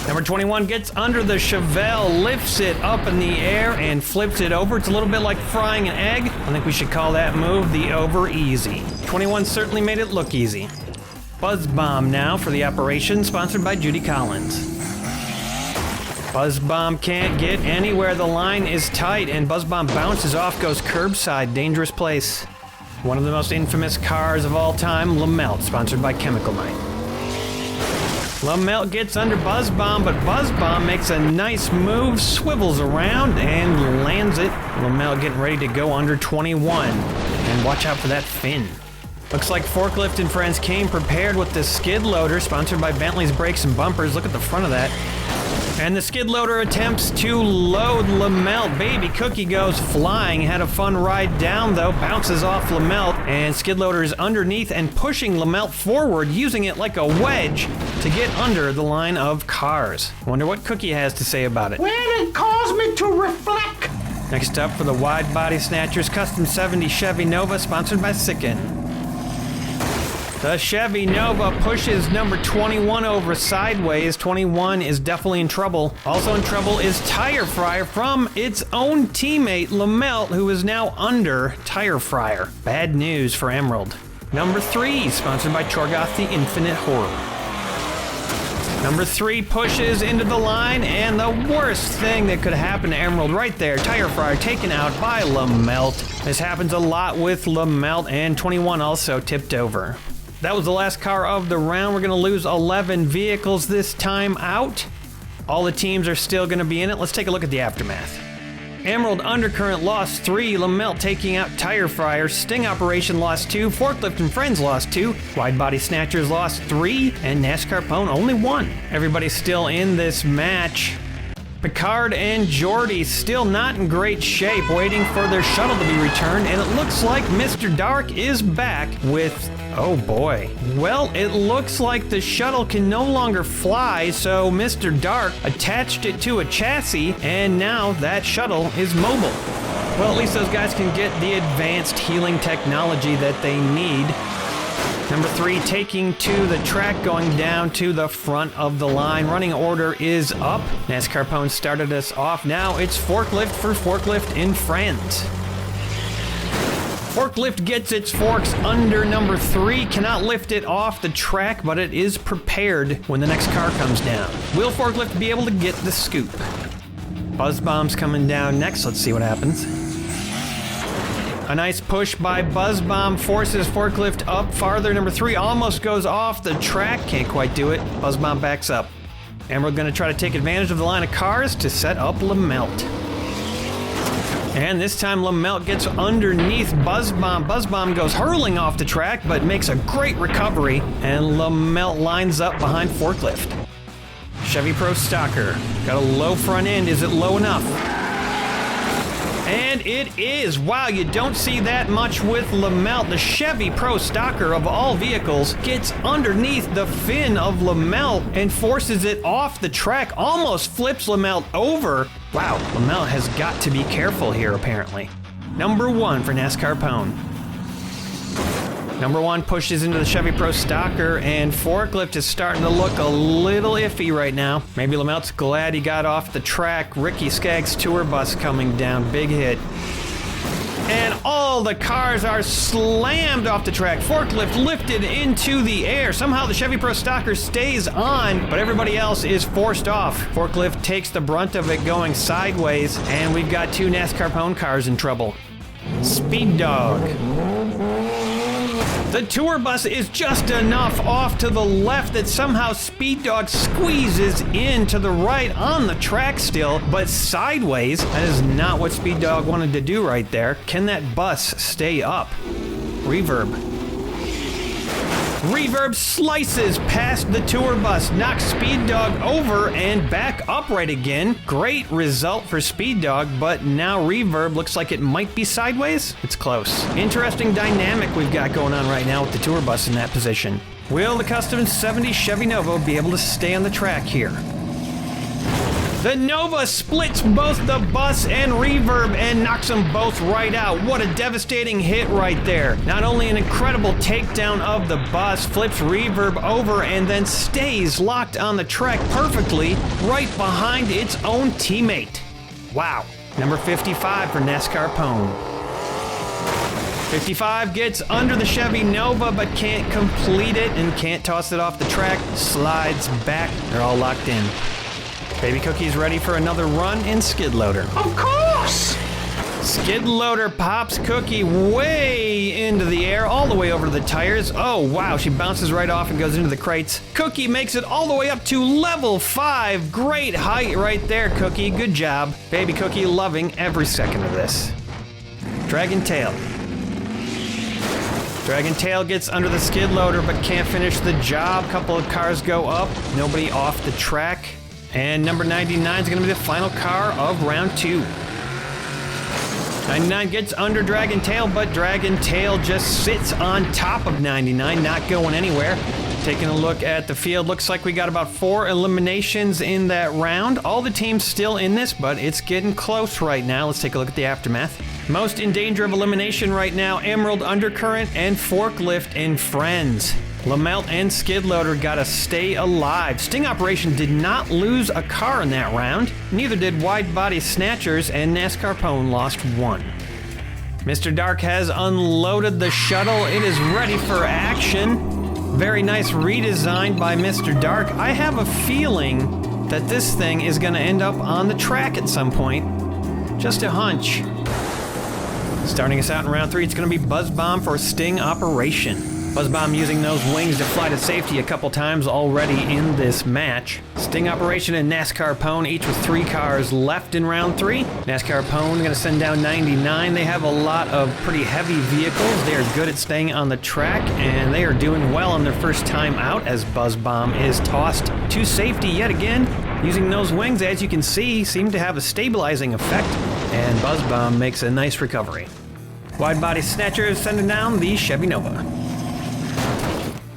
Number 21 gets under the Chevelle, lifts it up in the air, and flips it over. It's a little bit like frying an egg. I think we should call that move the over easy. 21 certainly made it look easy. Buzz Bomb now for the operation, sponsored by Judy Collins. Buzz Bomb can't get anywhere. The line is tight, and Buzz Bomb bounces off, goes curbside. Dangerous place. One of the most infamous cars of all time, LaMelt, sponsored by Chemical Knight. LaMelt gets under Buzz Bomb, but Buzz Bomb makes a nice move, swivels around, and lands it. LaMelt getting ready to go under 21. And watch out for that fin. Looks like Forklift and Friends came prepared with the skid loader, sponsored by Bentley's Brakes and Bumpers. Look at the front of that. And the skid loader attempts to load LaMelt. Baby Cookie goes flying. Had a fun ride down, though. Bounces off LaMelt. And skid loader is underneath and pushing LaMelt forward, using it like a wedge to get under the line of cars. Wonder what Cookie has to say about it. Well, it caused me to reflect. Next up for the Wide Body Snatchers, Custom 70 Chevy Nova, sponsored by Sicken. The Chevy Nova pushes number 21 over sideways. 21 is definitely in trouble. Also in trouble is Tire Fryer from its own teammate, LaMelt, who is now under Tire Fryer. Bad news for Emerald. Number 3, sponsored by Chorgoth the Infinite Horror. Number 3 pushes into the line, and the worst thing that could happen to Emerald right there, tire fryer taken out by Lamelt. This happens a lot with Lamelt, and 21 also tipped over. That was the last car of the round. We're gonna lose 11 vehicles this time out. All the teams are still gonna be in it. Let's take a look at the aftermath. Emerald Undercurrent lost 3, Lamelt taking out Tire Fryer, Sting Operation lost 2, Forklift and Friends lost 2, Wide Body Snatchers lost 3, and NASCAR Pone only 1. Everybody's still in this match. Picard and Jordy still not in great shape, waiting for their shuttle to be returned, and it looks like Mr. Dark is back with, oh boy. Well, it looks like the shuttle can no longer fly, so Mr. Dark attached it to a chassis, and now that shuttle is mobile. Well, at least those guys can get the advanced healing technology that they need. Number 3 taking to the track, going down to the front of the line. Running order is up. NASCAR Pone started us off. Now it's Forklift for Forklift and Friends. Forklift gets its forks under number 3. Cannot lift it off the track, but it is prepared when the next car comes down. Will Forklift be able to get the scoop? Buzz Bomb's coming down next. Let's see what happens. A nice push by Buzz Bomb forces Forklift up farther. Number 3 almost goes off the track. Can't quite do it. Buzz Bomb backs up. And we're going to try to take advantage of the line of cars to set up Lamelt. And this time Lamelt gets underneath Buzz Bomb. Buzz Bomb goes hurling off the track, but makes a great recovery. And Lamelt lines up behind Forklift. Chevy Pro Stalker. Got a low front end. Is it low enough? And it is. Wow, you don't see that much with Lamelt. The Chevy Pro Stalker of all vehicles gets underneath the fin of Lamelt and forces it off the track, almost flips Lamelt over. Wow, Lamelt has got to be careful here apparently. Number 1 for NASCAR Pone. Number 1 pushes into the Chevy Pro Stalker, and Forklift is starting to look a little iffy right now. Maybe Lamelt's glad he got off the track. Ricky Skaggs tour bus coming down, big hit. And all the cars are slammed off the track. Forklift lifted into the air. Somehow the Chevy Pro Stalker stays on, but everybody else is forced off. Forklift takes the brunt of it going sideways, and we've got 2 NASCAR Pone cars in trouble. Speed Dog. The tour bus is just enough off to the left that somehow Speed Dog squeezes in to the right on the track still, but sideways. That is not what Speed Dog wanted to do right there. Can that bus stay up? Reverb. Reverb slices past the tour bus, knocks Speed Dog over and back upright again. Great result for Speed Dog, but now Reverb looks like it might be sideways. It's close. Interesting dynamic we've got going on right now with the tour bus in that position. Will the Custom 70 Chevy Nova be able to stay on the track here? The Nova splits both the bus and Reverb and knocks them both right out. What a devastating hit right there. Not only an incredible takedown of the bus, flips Reverb over and then stays locked on the track perfectly right behind its own teammate. Wow. Number 55 for NASCAR Pone. 55 gets under the Chevy Nova but can't complete it and can't toss it off the track. Slides back. They're all locked in. Baby Cookie's ready for another run in Skid Loader. Of course! Skid Loader pops Cookie way into the air, all the way over to the tires. Oh, wow, she bounces right off and goes into the crates. Cookie makes it all the way up to level 5. Great height right there, Cookie. Good job. Baby Cookie loving every second of this. Dragon Tail. Dragon Tail gets under the Skid Loader but can't finish the job. Couple of cars go up, nobody off the track. And number 99 is going to be the final car of round 2. 99 gets under Dragon Tail, but Dragon Tail just sits on top of 99, not going anywhere. Taking a look at the field, looks like we got about 4 eliminations in that round. All the teams still in this, but it's getting close right now. Let's take a look at the aftermath. Most in danger of elimination right now, Emerald Undercurrent and Forklift and Friends. Lamelt and Skid Loader gotta stay alive. Sting Operation did not lose a car in that round. Neither did Wide Body Snatchers, and NASCAR Pone lost 1. Mr. Dark has unloaded the shuttle. It is ready for action. Very nice redesign by Mr. Dark. I have a feeling that this thing is going to end up on the track at some point. Just a hunch. Starting us out in round 3, it's going to be Buzz Bomb for Sting Operation. Buzz Bomb using those wings to fly to safety a couple times already in this match. Sting Operation and NASCAR Pone, each with 3 cars left in round 3. NASCAR Pone going to send down 99. They have a lot of pretty heavy vehicles. They are good at staying on the track, and they are doing well on their first time out as Buzz Bomb is tossed to safety yet again. Using those wings, as you can see, seem to have a stabilizing effect, and Buzz Bomb makes a nice recovery. Wide body snatchers sending down the Chevy Nova.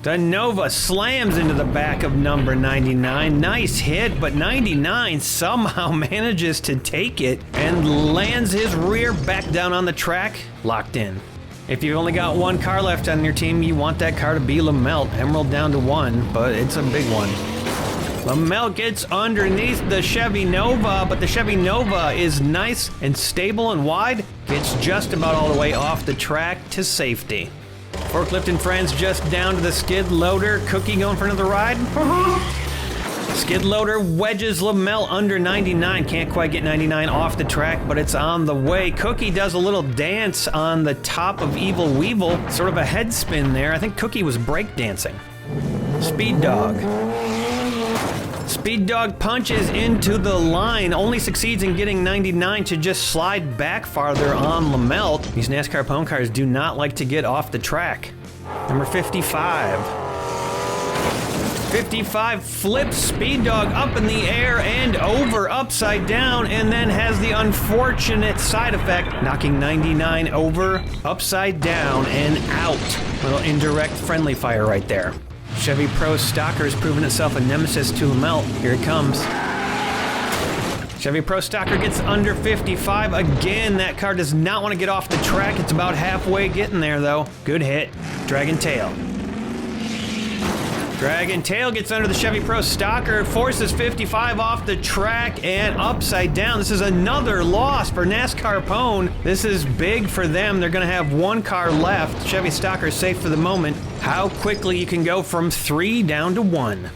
The Nova slams into the back of number 99. Nice hit, but 99 somehow manages to take it and lands his rear back down on the track, locked in. If you've only got 1 car left on your team, you want that car to be Lamelt. Emerald down to 1, but it's a big one. Lamelt gets underneath the Chevy Nova, but the Chevy Nova is nice and stable and wide. Gets just about all the way off the track to safety. Forklift and friends just down to the skid loader. Cookie going for another ride. Skid loader wedges Lamelt under 99. Can't quite get 99 off the track, but it's on the way. Cookie does a little dance on the top of Evil Weevil. Sort of a head spin there. I think Cookie was breakdancing. Speed Dog. Speed Dog punches into the line, only succeeds in getting 99 to just slide back farther on Lamelt. These NASCAR Pone cars do not like to get off the track. Number 55. 55 flips Speed Dog up in the air and over upside down, and then has the unfortunate side effect, knocking 99 over, upside down, and out. Little indirect friendly fire right there. Chevy Pro Stocker has proven itself a nemesis to Lamelt. Here it comes. Chevy Pro Stocker gets under 55. Again, that car does not want to get off the track. It's about halfway getting there, though. Good hit. Dragon Tail. Dragon Tail gets under the Chevy Pro Stocker, forces 55 off the track and upside down. This is another loss for NASCAR Pone. This is big for them. They're going to have 1 car left. Chevy Stocker safe for the moment. How quickly you can go from 3 down to 1.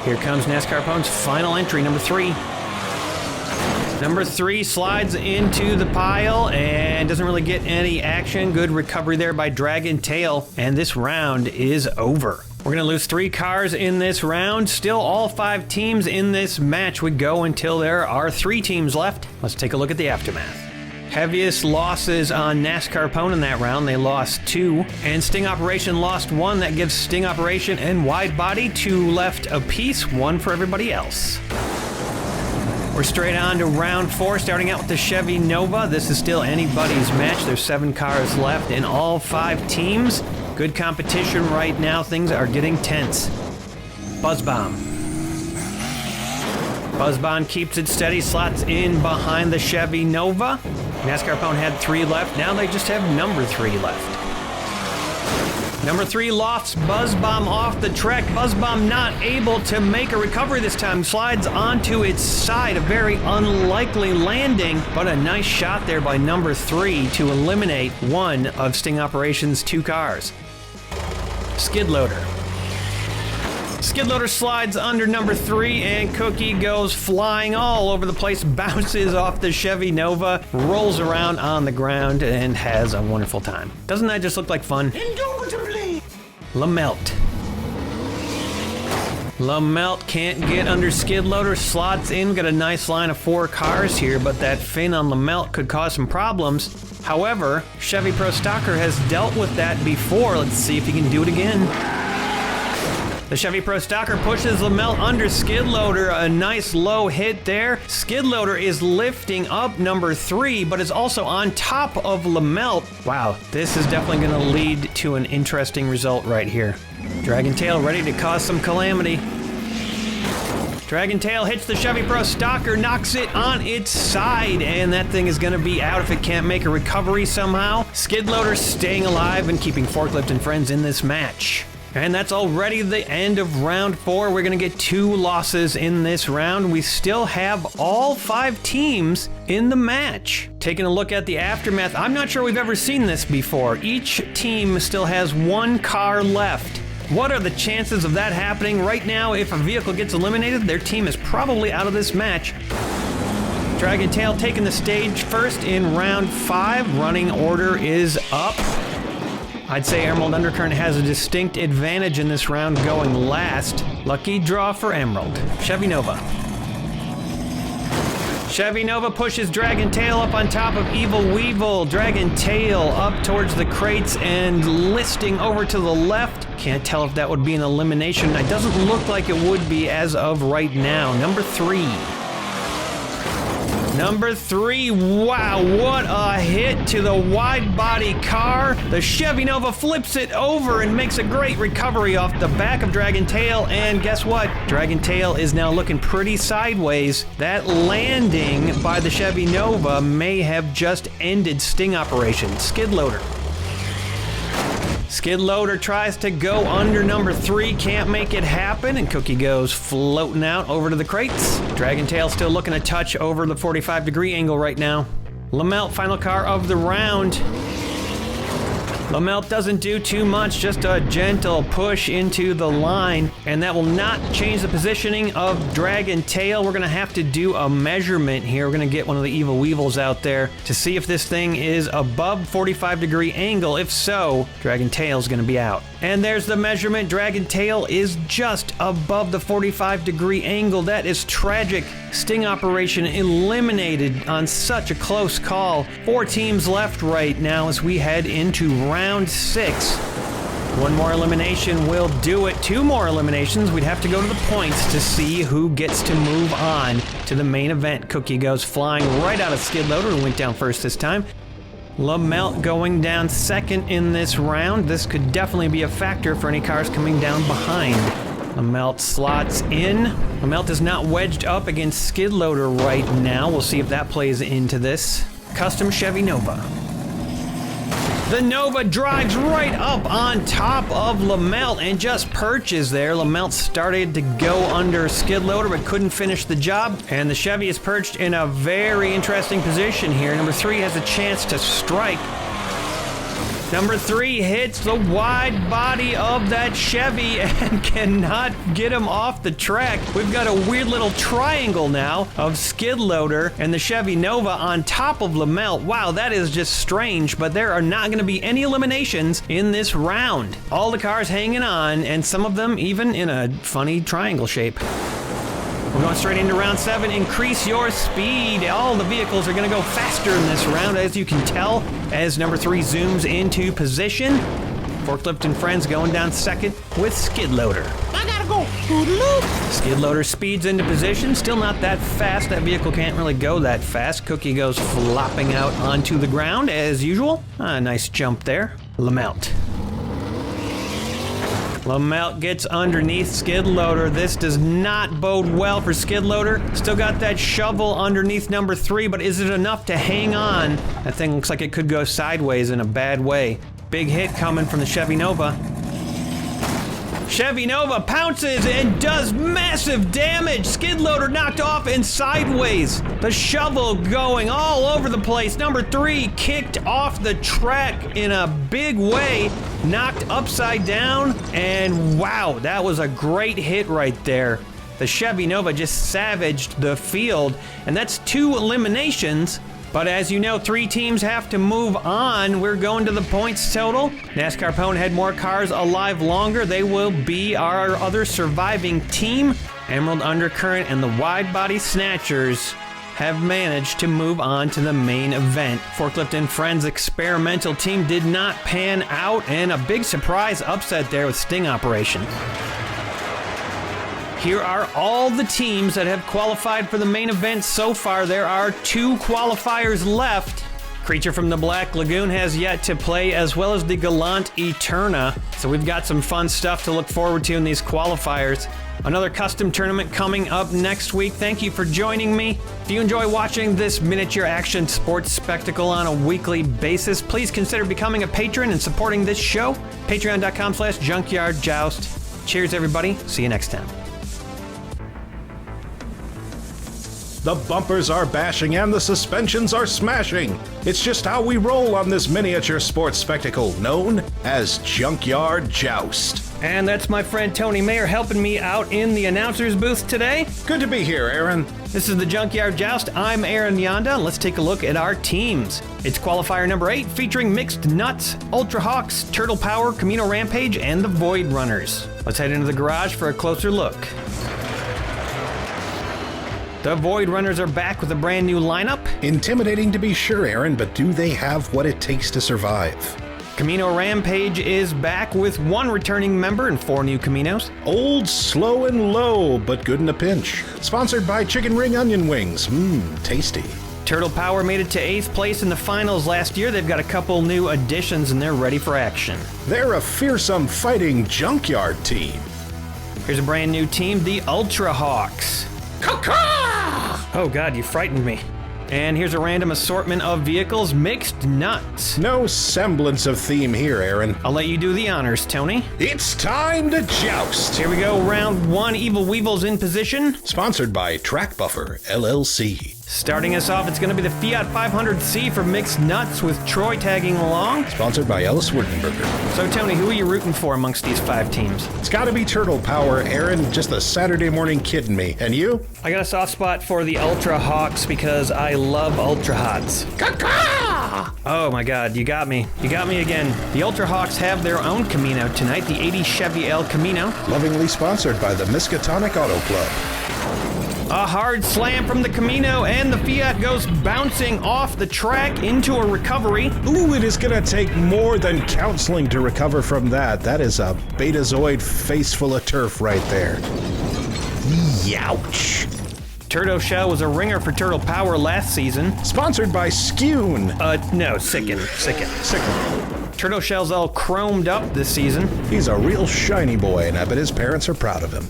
Here comes NASCAR Pone's final entry, number 3. Number 3 slides into the pile and doesn't really get any action. Good recovery there by Dragon Tail, and this round is over. We're going to lose 3 cars in this round. Still all 5 teams in this match would go until there are 3 teams left. Let's take a look at the aftermath. Heaviest losses on NASCAR Pone in that round. They lost 2. And Sting Operation lost 1. That gives Sting Operation and Wide Body 2 left apiece. 1 for everybody else. We're straight on to round 4, starting out with the Chevy Nova. This is still anybody's match. There's 7 cars left in all 5 teams. Good competition right now. Things are getting tense. Buzz Bomb. Buzz Bomb keeps it steady, slots in behind the Chevy Nova. NASCAR Pone had 3 left. Now they just have number 3 left. Number 3 lofts Buzz Bomb off the track. Buzz Bomb not able to make a recovery this time. Slides onto its side. A very unlikely landing, but a nice shot there by number 3 to eliminate 1 of Sting Operation's 2 cars. Skid Loader. Skid Loader slides under number 3, and Cookie goes flying all over the place, bounces off the Chevy Nova, rolls around on the ground, and has a wonderful time. Doesn't that just look like fun? Indubitably. Lamelt. Lamelt can't get under Skid Loader, slots in, got a nice line of 4 cars here, but that fin on Lamelt could cause some problems. However, Chevy Pro Stocker has dealt with that before. Let's see if he can do it again. The Chevy Pro Stocker pushes Lamelt under Skid Loader. A nice low hit there. Skid Loader is lifting up number 3, but is also on top of Lamelt. Wow, this is definitely going to lead to an interesting result right here. Dragon Tail ready to cause some calamity. Dragon Tail hits the Chevy Pro Stocker, knocks it on its side, and that thing is going to be out if it can't make a recovery somehow. Skid Loader staying alive and keeping Forklift and friends in this match. And that's already the end of round 4. We're going to get 2 losses in this round. We still have all 5 teams in the match. Taking a look at the aftermath, I'm not sure we've ever seen this before. Each team still has 1 car left What are the chances of that happening? Right now, if a vehicle gets eliminated, their team is probably out of this match. Dragon Tail taking the stage first in round 5. Running order is up. I'd say Emerald Undercurrent has a distinct advantage in this round going last. Lucky draw for Emerald. Chevy Nova. Chevy Nova pushes Dragon Tail up on top of Evil Weevil. Dragon Tail up towards the crates and listing over to the left. Can't tell if that would be an elimination. It doesn't look like it would be as of right now. Number 3. Number 3, wow, what a hit to the wide body car. The Chevy Nova flips it over and makes a great recovery off the back of Dragon Tail. And guess what? Dragon Tail is now looking pretty sideways. That landing by the Chevy Nova may have just ended sting operation. Skid Loader. Skid Loader tries to go under number 3, can't make it happen, and Cookie goes floating out over to the crates. Dragon Tail still looking to touch over the 45-degree angle right now. Lamelt, final car of the round. Lamelt doesn't do too much, just a gentle push into the line, and that will not change the positioning of Dragon Tail. We're gonna have to do a measurement here. We're gonna get one of the Evil Weevils out there to see if this thing is above 45-degree angle. If so, Dragon Tail's gonna be out. And there's the measurement. Dragon Tail is just above the 45-degree angle. That is tragic. Sting operation eliminated on such a close call. 4 teams left right now as we head into round 6. One more elimination will do it. 2 more eliminations. We'd have to go to the points to see who gets to move on to the main event. Cookie goes flying right out of Skid Loader and went down first this time. Lamelt going down second in this round. This could definitely be a factor for any cars coming down behind. Lamelt slots in. Lamelt is not wedged up against Skid Loader right now. We'll see if that plays into this. Custom Chevy Nova. The Nova drives right up on top of Lamelt and just perches there. Lamelt started to go under Skid Loader but couldn't finish the job. And the Chevy is perched in a very interesting position here. Number 3 has a chance to strike. Number 3 hits the wide body of that Chevy and cannot get him off the track. We've got a weird little triangle now of Skid Loader and the Chevy Nova on top of Lamelt. Wow, that is just strange, but there are not going to be any eliminations in this round. All the cars hanging on, and some of them even in a funny triangle shape. We're going straight into round 7. Increase your speed. All the vehicles are going to go faster in this round, as you can tell, as number 3 zooms into position. Forklift and Friends going down second with Skid Loader. I gotta go. Toodaloo. Skid Loader speeds into position. Still not that fast. That vehicle can't really go that fast. Cookie goes flopping out onto the ground as usual. Nice jump there. Lamelt. Lamelt gets underneath Skid Loader. This does not bode well for Skid Loader. Still got that shovel underneath number 3, but is it enough to hang on? That thing looks like it could go sideways in a bad way. Big hit coming from the Chevy Nova. Chevy Nova pounces and does massive damage. Skid Loader knocked off and sideways. The shovel going all over the place. Number 3 kicked off the track in a big way. Knocked upside down, and wow, that was a great hit right there. The Chevy Nova just savaged the field, and that's 2 eliminations. But as you know, 3 teams have to move on. We're going to the points total. NASCAR Pwn had more cars alive longer. They will be our other surviving team. Emerald Undercurrent and the Wide Body Snatchers have managed to move on to the main event. Forklift and Friends experimental team did not pan out, and a big surprise upset there with Sting Operation. Here are all the teams that have qualified for the main event so far. There are 2 qualifiers left. Creature from the Black Lagoon has yet to play, as well as the Gallant Eterna. So we've got some fun stuff to look forward to in these qualifiers. Another custom tournament coming up next week. Thank you for joining me. If you enjoy watching this miniature action sports spectacle on a weekly basis, please consider becoming a patron and supporting this show. Patreon.com/Junkyard Joust. Cheers, everybody. See you next time. The bumpers are bashing and the suspensions are smashing. It's just how we roll on this miniature sports spectacle known as Junkyard Joust. And that's my friend Tony Mayer helping me out in the announcer's booth today. Good to be here, Aaron. This is the Junkyard Joust. I'm Aaron Yonda, and let's take a look at our teams. It's qualifier number 8, featuring Mixed Nuts, Ultra Hawks, Turtle Power, Camino Rampage, and the Void Runners. Let's head into the garage for a closer look. The Void Runners are back with a brand new lineup. Intimidating to be sure, Aaron, but do they have what it takes to survive? Camino Rampage is back with 1 returning member and 4 new Caminos. Old, slow, and low, but good in a pinch. Sponsored by Chicken Ring Onion Wings. Tasty. Turtle Power made it to 8th place in the finals last year. They've got a couple new additions and they're ready for action. They're a fearsome fighting junkyard team. Here's a brand new team, the Ultra Hawks. Oh God, you frightened me. And here's a random assortment of vehicles, Mixed Nuts. No semblance of theme here, Aaron. I'll let you do the honors, Tony. It's time to joust. Here we go, round 1, Evil Weevil's in position. Sponsored by Track Buffer, LLC. Starting us off, it's going to be the Fiat 500C for Mixed Nuts with Troy tagging along. Sponsored by Ellis Wurtenberger. So Tony, who are you rooting for amongst these 5 teams? It's gotta be Turtle Power, Aaron. Just a Saturday morning kidding me. And you? I got a soft spot for the Ultra Hawks because I love Ultra Hots. Oh my God, you got me. You got me again. The Ultra Hawks have their own Camino tonight, the 80 Chevy El Camino. Lovingly sponsored by the Miskatonic Auto Club. A hard slam from the Camino, and the Fiat goes bouncing off the track into a recovery. Ooh, it is gonna take more than counseling to recover from that. That is a Betazoid face full of turf right there. Youch. Turtle Shell was a ringer for Turtle Power last season. Sponsored by Skune. No, Sicken. Turtle Shell's all chromed up this season. He's a real shiny boy, and I bet his parents are proud of him.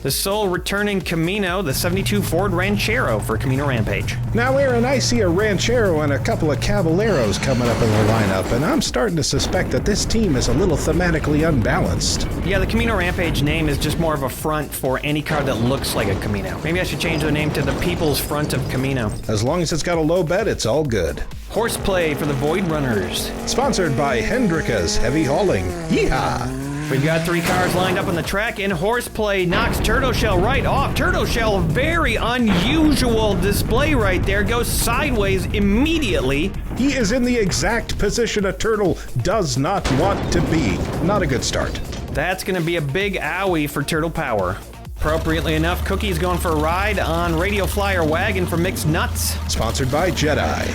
The sole returning Camino, the 72 Ford Ranchero for Camino Rampage. Now, Aaron, I see a Ranchero and a couple of Caballeros coming up in the lineup, and I'm starting to suspect that this team is a little thematically unbalanced. Yeah, the Camino Rampage name is just more of a front for any car that looks like a Camino. Maybe I should change the name to the People's Front of Camino. As long as it's got a low bed, it's all good. Horseplay for the Void Runners. Sponsored by Hendrika's Heavy Hauling. Yeehaw! We've got 3 cars lined up on the track, and Horseplay knocks Turtle Shell right off. Turtle Shell, very unusual display right there, goes sideways immediately. He is in the exact position a turtle does not want to be. Not a good start. That's going to be a big owie for Turtle Power. Appropriately enough, Cookie's going for a ride on Radio Flyer Wagon for Mixed Nuts. Sponsored by Jedi.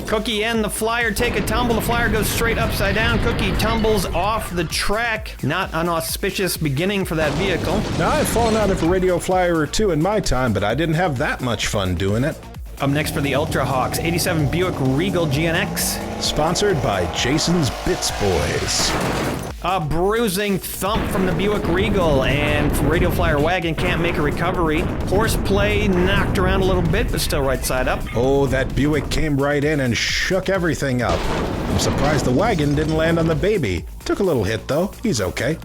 Cookie and the Flyer take a tumble. The Flyer goes straight upside down. Cookie tumbles off the track. Not an auspicious beginning for that vehicle. Now, I've fallen out of a Radio Flyer or 2 in my time, but I didn't have that much fun doing it. Up next for the Ultra Hawks, 87 Buick Regal GNX. Sponsored by Jason's Bits Boys. A bruising thump from the Buick Regal, and Radio Flyer Wagon can't make a recovery. Horseplay knocked around a little bit, but still right side up. Oh, that Buick came right in and shook everything up. I'm surprised the wagon didn't land on the baby. Took a little hit, though. He's okay.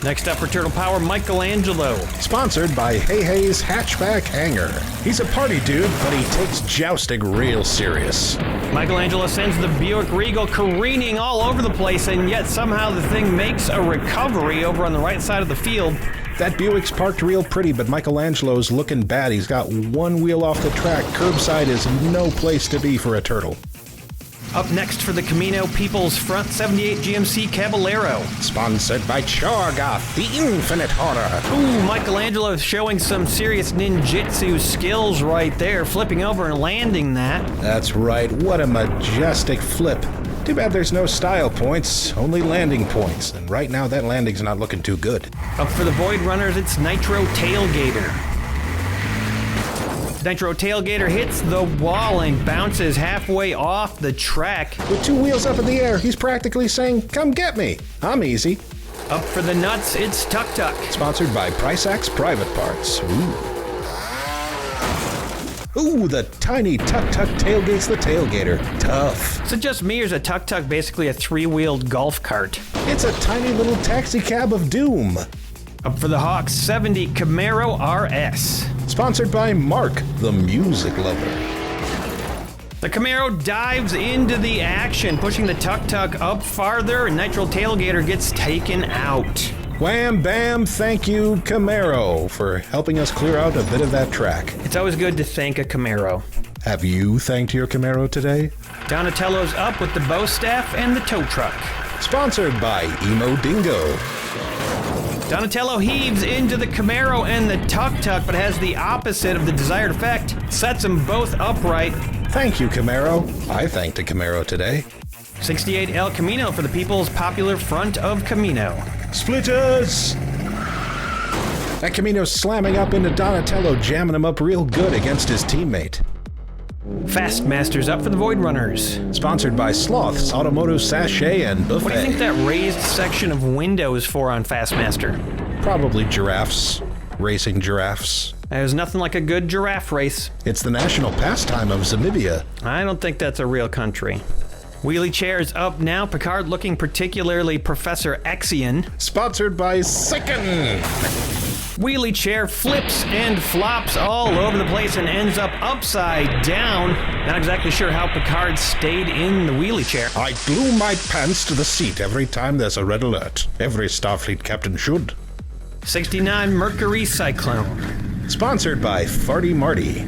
Next up for Turtle Power, Michelangelo. Sponsored by Hey Hey's Hatchback Hangar. He's a party dude, but he takes jousting real serious. Michelangelo sends the Buick Regal careening all over the place, and yet somehow the thing makes a recovery over on the right side of the field. That Buick's parked real pretty, but Michelangelo's looking bad. He's got one wheel off the track. Curbside is no place to be for a turtle. Up next for the Camino People's Front 78 GMC Caballero. Sponsored by Chorgoth, the Infinite Horror. Ooh, Michelangelo showing some serious ninjutsu skills right there, flipping over and landing that. That's right, what a majestic flip. Too bad there's no style points, only landing points. And right now that landing's not looking too good. Up for the Void Runners, it's Nitro Tailgater. Nitro Tailgater hits the wall and bounces halfway off the track. With 2 wheels up in the air, he's practically saying, come get me. I'm easy. Up for the nuts, it's Tuk Tuk. Sponsored by Priceax Private Parts. Ooh, the tiny Tuk Tuk tailgates the tailgater. Tough. Is it just me, or is a Tuk Tuk basically a 3-wheeled golf cart? It's a tiny little taxi cab of doom. Up for the Hawks, 70 Camaro RS. Sponsored by Mark, the music lover. The Camaro dives into the action, pushing the tuk-tuk up farther, and Nitro Tailgater gets taken out. Wham bam, thank you, Camaro, for helping us clear out a bit of that track. It's always good to thank a Camaro. Have you thanked your Camaro today? Donatello's up with the bow staff and the tow truck. Sponsored by Emo Dingo. Donatello heaves into the Camaro and the tuk-tuk, but has the opposite of the desired effect. Sets them both upright. Thank you, Camaro. I thanked a Camaro today. 68 El Camino for the people's popular front of Camino. Splitters! That Camino's slamming up into Donatello, jamming him up real good against his teammate. Fastmaster's up for the Void Runners. Sponsored by Sloths, Automotive Sachet, and Buffet. What do you think that raised section of window is for on Fastmaster? Probably giraffes. Racing giraffes. There's nothing like a good giraffe race. It's the national pastime of Zamibia. I don't think that's a real country. Wheelie chairs up now. Picard looking particularly Professor Exian. Sponsored by Sicken. Wheelie chair flips and flops all over the place and ends up upside down. Not exactly sure how Picard stayed in the wheelie chair. I glue my pants to the seat every time there's a red alert. Every Starfleet captain should. 69 Mercury Cyclone. Sponsored by Farty Marty.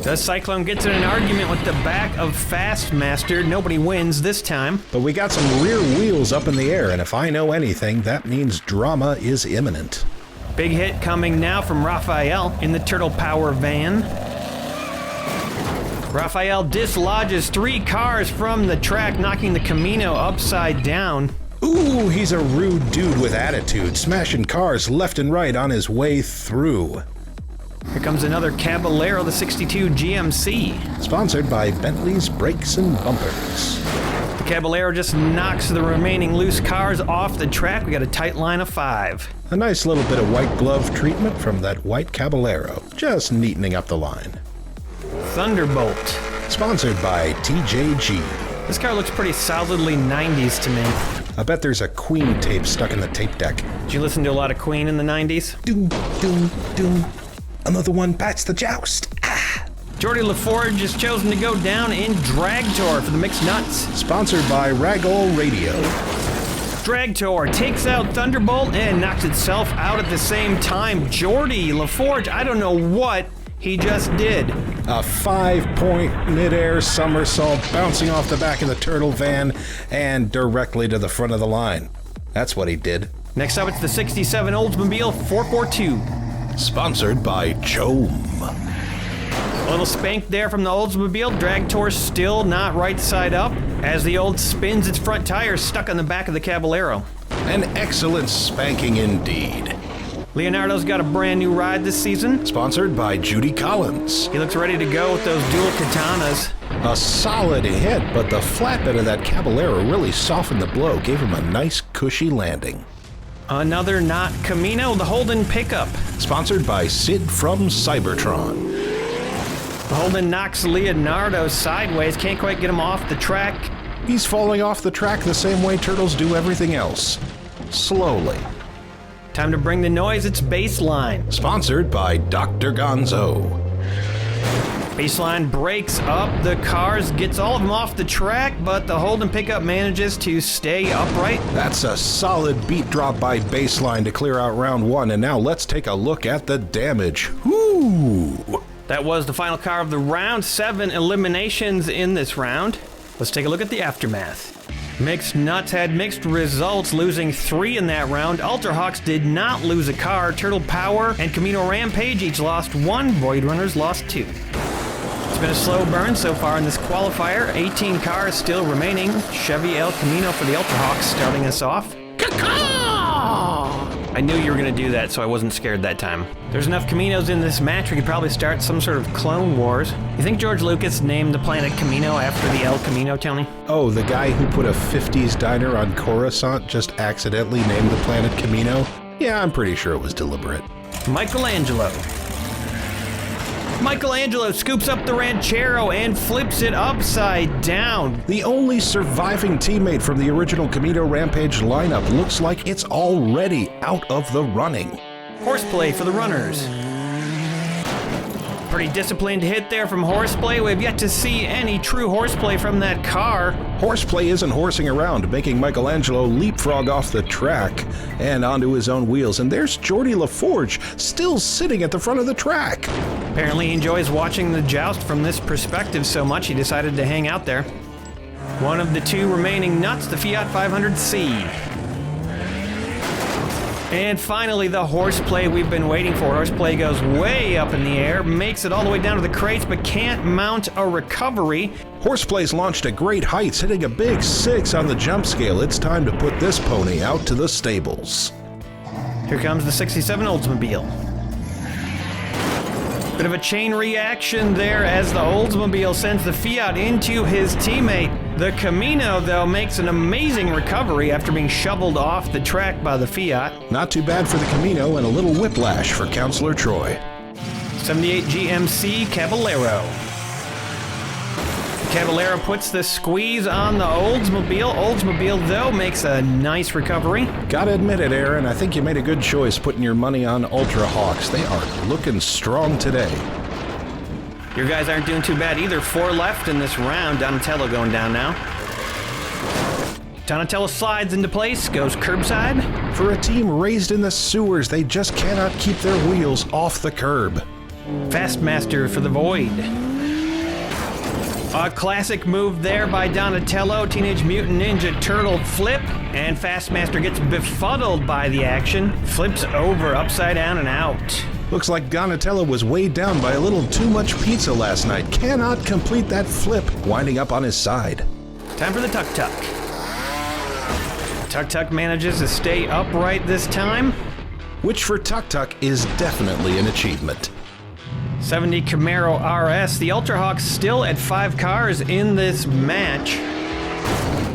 The Cyclone gets in an argument with the back of Fastmaster. Nobody wins this time. But we got some rear wheels up in the air, and if I know anything, that means drama is imminent. Big hit coming now from Raphael in the Turtle Power van. Raphael dislodges 3 cars from the track, knocking the Camino upside down. Ooh, he's a rude dude with attitude, smashing cars left and right on his way through. Here comes another Caballero, the 62 GMC. Sponsored by Bentley's Brakes and Bumpers. The Caballero just knocks the remaining loose cars off the track. We got a tight line of 5. A nice little bit of white glove treatment from that white Caballero, just neatening up the line. Thunderbolt. Sponsored by TJG. This car looks pretty solidly 90s to me. I bet there's a Queen tape stuck in the tape deck. Did you listen to a lot of Queen in the 90s? Doom, doom, doom. Another one bites the joust. Ah. Geordie LaForge has chosen to go down in Drag Tour for the Mixed Nuts. Sponsored by Ragdoll Radio. Drag Tour takes out Thunderbolt and knocks itself out at the same time. Geordie LaForge, I don't know what he just did. A 5-point mid-air somersault bouncing off the back of the Turtle van and directly to the front of the line. That's what he did. Next up, it's the 67 Oldsmobile 442. Sponsored by Chome. A little spank there from the Oldsmobile. Drag Tour still not right side up as the old spins its front tires stuck on the back of the Caballero. An excellent spanking indeed. Leonardo's got a brand new ride this season. Sponsored by Judy Collins. He looks ready to go with those dual katanas. A solid hit, but the flatbed of that Caballero really softened the blow, gave him a nice cushy landing. Another not Camino, the Holden pickup. Sponsored by Sid from Cybertron. The Holden knocks Leonardo sideways, can't quite get him off the track. He's falling off the track the same way turtles do everything else. Slowly. Time to bring the noise, it's Baseline. Sponsored by Dr. Gonzo. Baseline breaks up the cars, gets all of them off the track, but the Holden pickup manages to stay upright. That's a solid beat drop by Baseline to clear out round 1, and now let's take a look at the damage. Whoo! That was the final car of the round. 7 eliminations in this round. Let's take a look at the aftermath. Mixed Nuts had mixed results, losing 3 in that round. Ultrahawks did not lose a car. Turtle Power and Camino Rampage each lost 1. Void Runners lost 2. It's been a slow burn so far in this qualifier. 18 cars still remaining. Chevy El Camino for the Ultrahawks starting us off. I knew you were going to do that, so I wasn't scared that time. There's enough Caminos in this match, we could probably start some sort of clone wars. You think George Lucas named the planet Camino after the El Camino, Tony? Oh, the guy who put a 50s diner on Coruscant just accidentally named the planet Camino? Yeah, I'm pretty sure it was deliberate. Michelangelo scoops up the Ranchero and flips it upside down. The only surviving teammate from the original Camino Rampage lineup looks like it's already out of the running. Horseplay for the runners. Pretty disciplined hit there from Horseplay. We've yet to see any true horseplay from that car. Horseplay isn't horsing around, making Michelangelo leapfrog off the track and onto his own wheels. And there's Geordie LaForge still sitting at the front of the track. Apparently he enjoys watching the joust from this perspective so much he decided to hang out there. One of the two remaining nuts, the Fiat 500C. And finally, the horseplay we've been waiting for. Horseplay goes way up in the air, makes it all the way down to the crates, but can't mount a recovery. Horseplay's launched at great heights, hitting a big 6 on the jump scale. It's time to put this pony out to the stables. Here comes the 67 Oldsmobile. Bit of a chain reaction there as the Oldsmobile sends the Fiat into his teammate. The Camino, though, makes an amazing recovery after being shoveled off the track by the Fiat. Not too bad for the Camino and a little whiplash for Counselor Troy. 78 GMC Caballero. Caballero puts the squeeze on the Oldsmobile. Oldsmobile, though, makes a nice recovery. Gotta admit it, Aaron. I think you made a good choice putting your money on Ultra Hawks. They are looking strong today. Your guys aren't doing too bad either. 4 left in this round. Donatello going down now. Donatello slides into place, goes curbside. For a team raised in the sewers, they just cannot keep their wheels off the curb. Fastmaster for the Void. A classic move there by Donatello. Teenage Mutant Ninja Turtle flip. And Fastmaster gets befuddled by the action. Flips over upside down and out. Looks like Donatello was weighed down by a little too much pizza last night. Cannot complete that flip, winding up on his side. Time for the Tuk Tuk. Tuk Tuk manages to stay upright this time. Which for Tuk Tuk is definitely an achievement. 70 Camaro RS. The Ultra Hawks still at 5 cars in this match.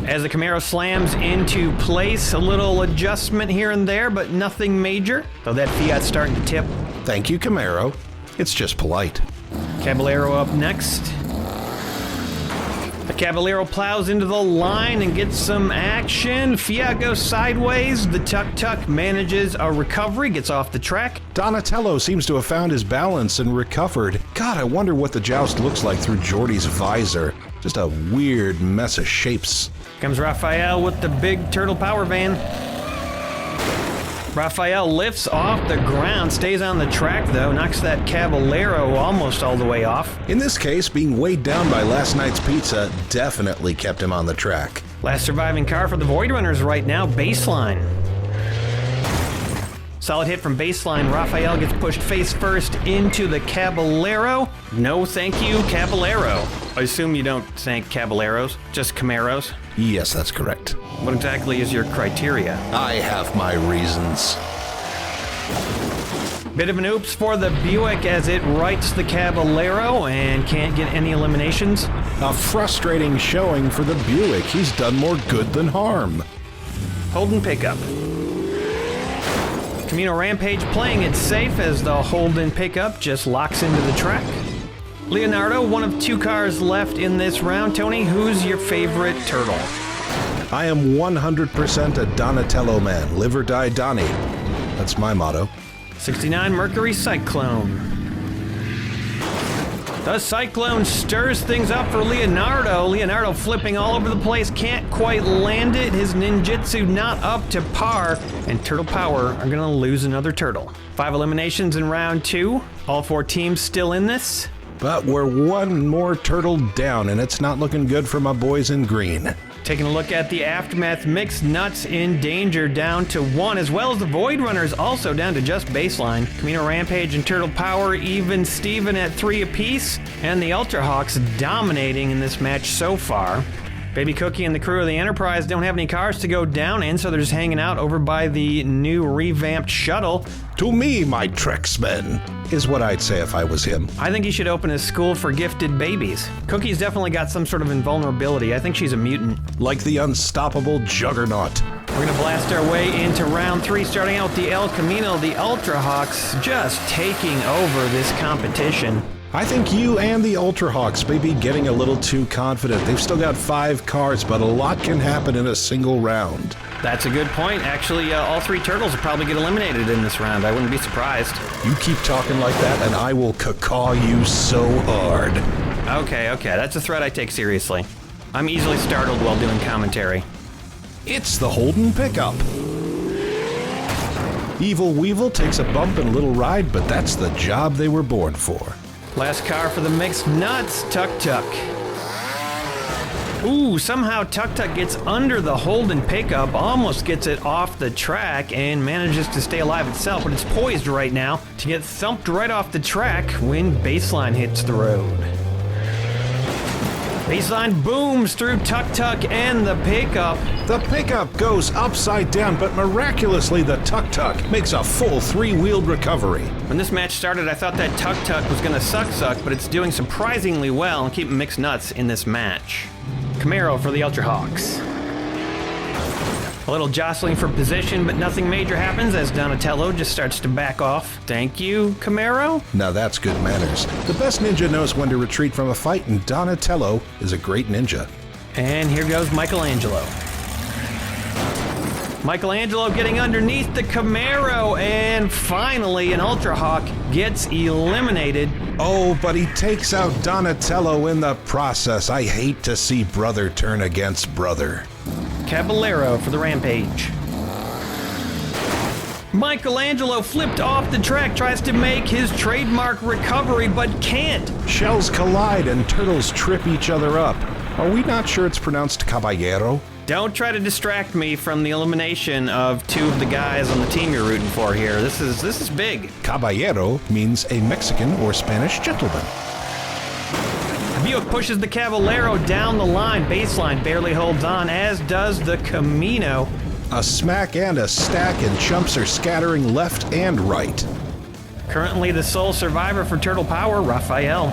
As the Camaro slams into place, a little adjustment here and there, but nothing major. Though that Fiat's starting to tip. Thank you, Camaro. It's just polite. Caballero up next. The Caballero plows into the line and gets some action. Fiat goes sideways. The Tuk Tuk manages a recovery, gets off the track. Donatello seems to have found his balance and recovered. God, I wonder what the joust looks like through Geordie's visor. Just a weird mess of shapes. Comes Raphael with the big turtle power van. Raphael lifts off the ground, stays on the track though, knocks that Caballero almost all the way off. In this case, being weighed down by last night's pizza definitely kept him on the track. Last surviving car for the Void Runners right now, Baseline. Solid hit from Baseline. Raphael gets pushed face first into the Caballero. No thank you, Caballero. I assume you don't thank Caballeros, just Camaros? Yes, that's correct. What exactly is your criteria? I have my reasons. Bit of an oops for the Buick as it rights the Caballero and can't get any eliminations. A frustrating showing for the Buick. He's done more good than harm. Holden pickup. Camino Rampage playing it safe as the Holden pickup just locks into the track. Leonardo, one of 2 cars left in this round. Tony, who's your favorite turtle? I am 100% a Donatello man. Live or die Donnie. That's my motto. 69 Mercury Cyclone. The Cyclone stirs things up for Leonardo. Leonardo flipping all over the place, can't quite land it. His ninjutsu not up to par, and Turtle Power are gonna lose another turtle. 5 eliminations in round 2. All 4 teams still in this. But we're 1 more turtle down, and it's not looking good for my boys in green. Taking a look at the aftermath, Mixed Nuts in danger down to 1, as well as the Void Runners also down to just Baseline. Camino Rampage and Turtle Power even Steven at 3 apiece, and the Ultra Hawks dominating in this match so far. Baby Cookie and the crew of the Enterprise don't have any cars to go down in, so they're just hanging out over by the new revamped shuttle. To me, my Trexmen, is what I'd say if I was him. I think he should open a school for gifted babies. Cookie's definitely got some sort of invulnerability. I think she's a mutant. Like the unstoppable Juggernaut. We're gonna blast our way into round 3, starting out with the El Camino. The Ultra Hawks just taking over this competition. I think you and the Ultra Hawks may be getting a little too confident. They've still got 5 cars, but a lot can happen in a single round. That's a good point. Actually, all three turtles will probably get eliminated in this round. I wouldn't be surprised. You keep talking like that and I will caw you so hard. Okay, that's a threat I take seriously. I'm easily startled while doing commentary. It's the Holden pickup. Evil Weevil takes a bump and a little ride, but that's the job they were born for. Last car for the mixed nuts, Tuk Tuk. Ooh, somehow Tuk Tuk gets under the Holden pickup, almost gets it off the track, and manages to stay alive itself, but it's poised right now to get thumped right off the track when Baseline hits the road. Baseline booms through Tuk Tuk and the pickup. The pickup goes upside down, but miraculously the Tuk Tuk makes a full three-wheeled recovery. When this match started, I thought that Tuk Tuk was gonna suck, but it's doing surprisingly well and keeping mixed nuts in this match. Camaro for the Ultra Hawks. A little jostling for position, but nothing major happens as Donatello just starts to back off. Thank you, Camaro. Now that's good manners. The best ninja knows when to retreat from a fight, and Donatello is a great ninja. And here goes Michelangelo. Michelangelo getting underneath the Camaro, and finally an Ultra Hawk gets eliminated. Oh, but he takes out Donatello in the process. I hate to see brother turn against brother. Caballero for the Rampage. Michelangelo flipped off the track, tries to make his trademark recovery, but can't. Shells collide and turtles trip each other up. Are we not sure it's pronounced Caballero? Don't try to distract me from the elimination of two of the guys on the team you're rooting for here. This is big. Caballero means a Mexican or Spanish gentleman. Buick pushes the Caballero down the line. Baseline barely holds on, as does the Camino. A smack and a stack, and chumps are scattering left and right. Currently the sole survivor for Turtle Power, Raphael.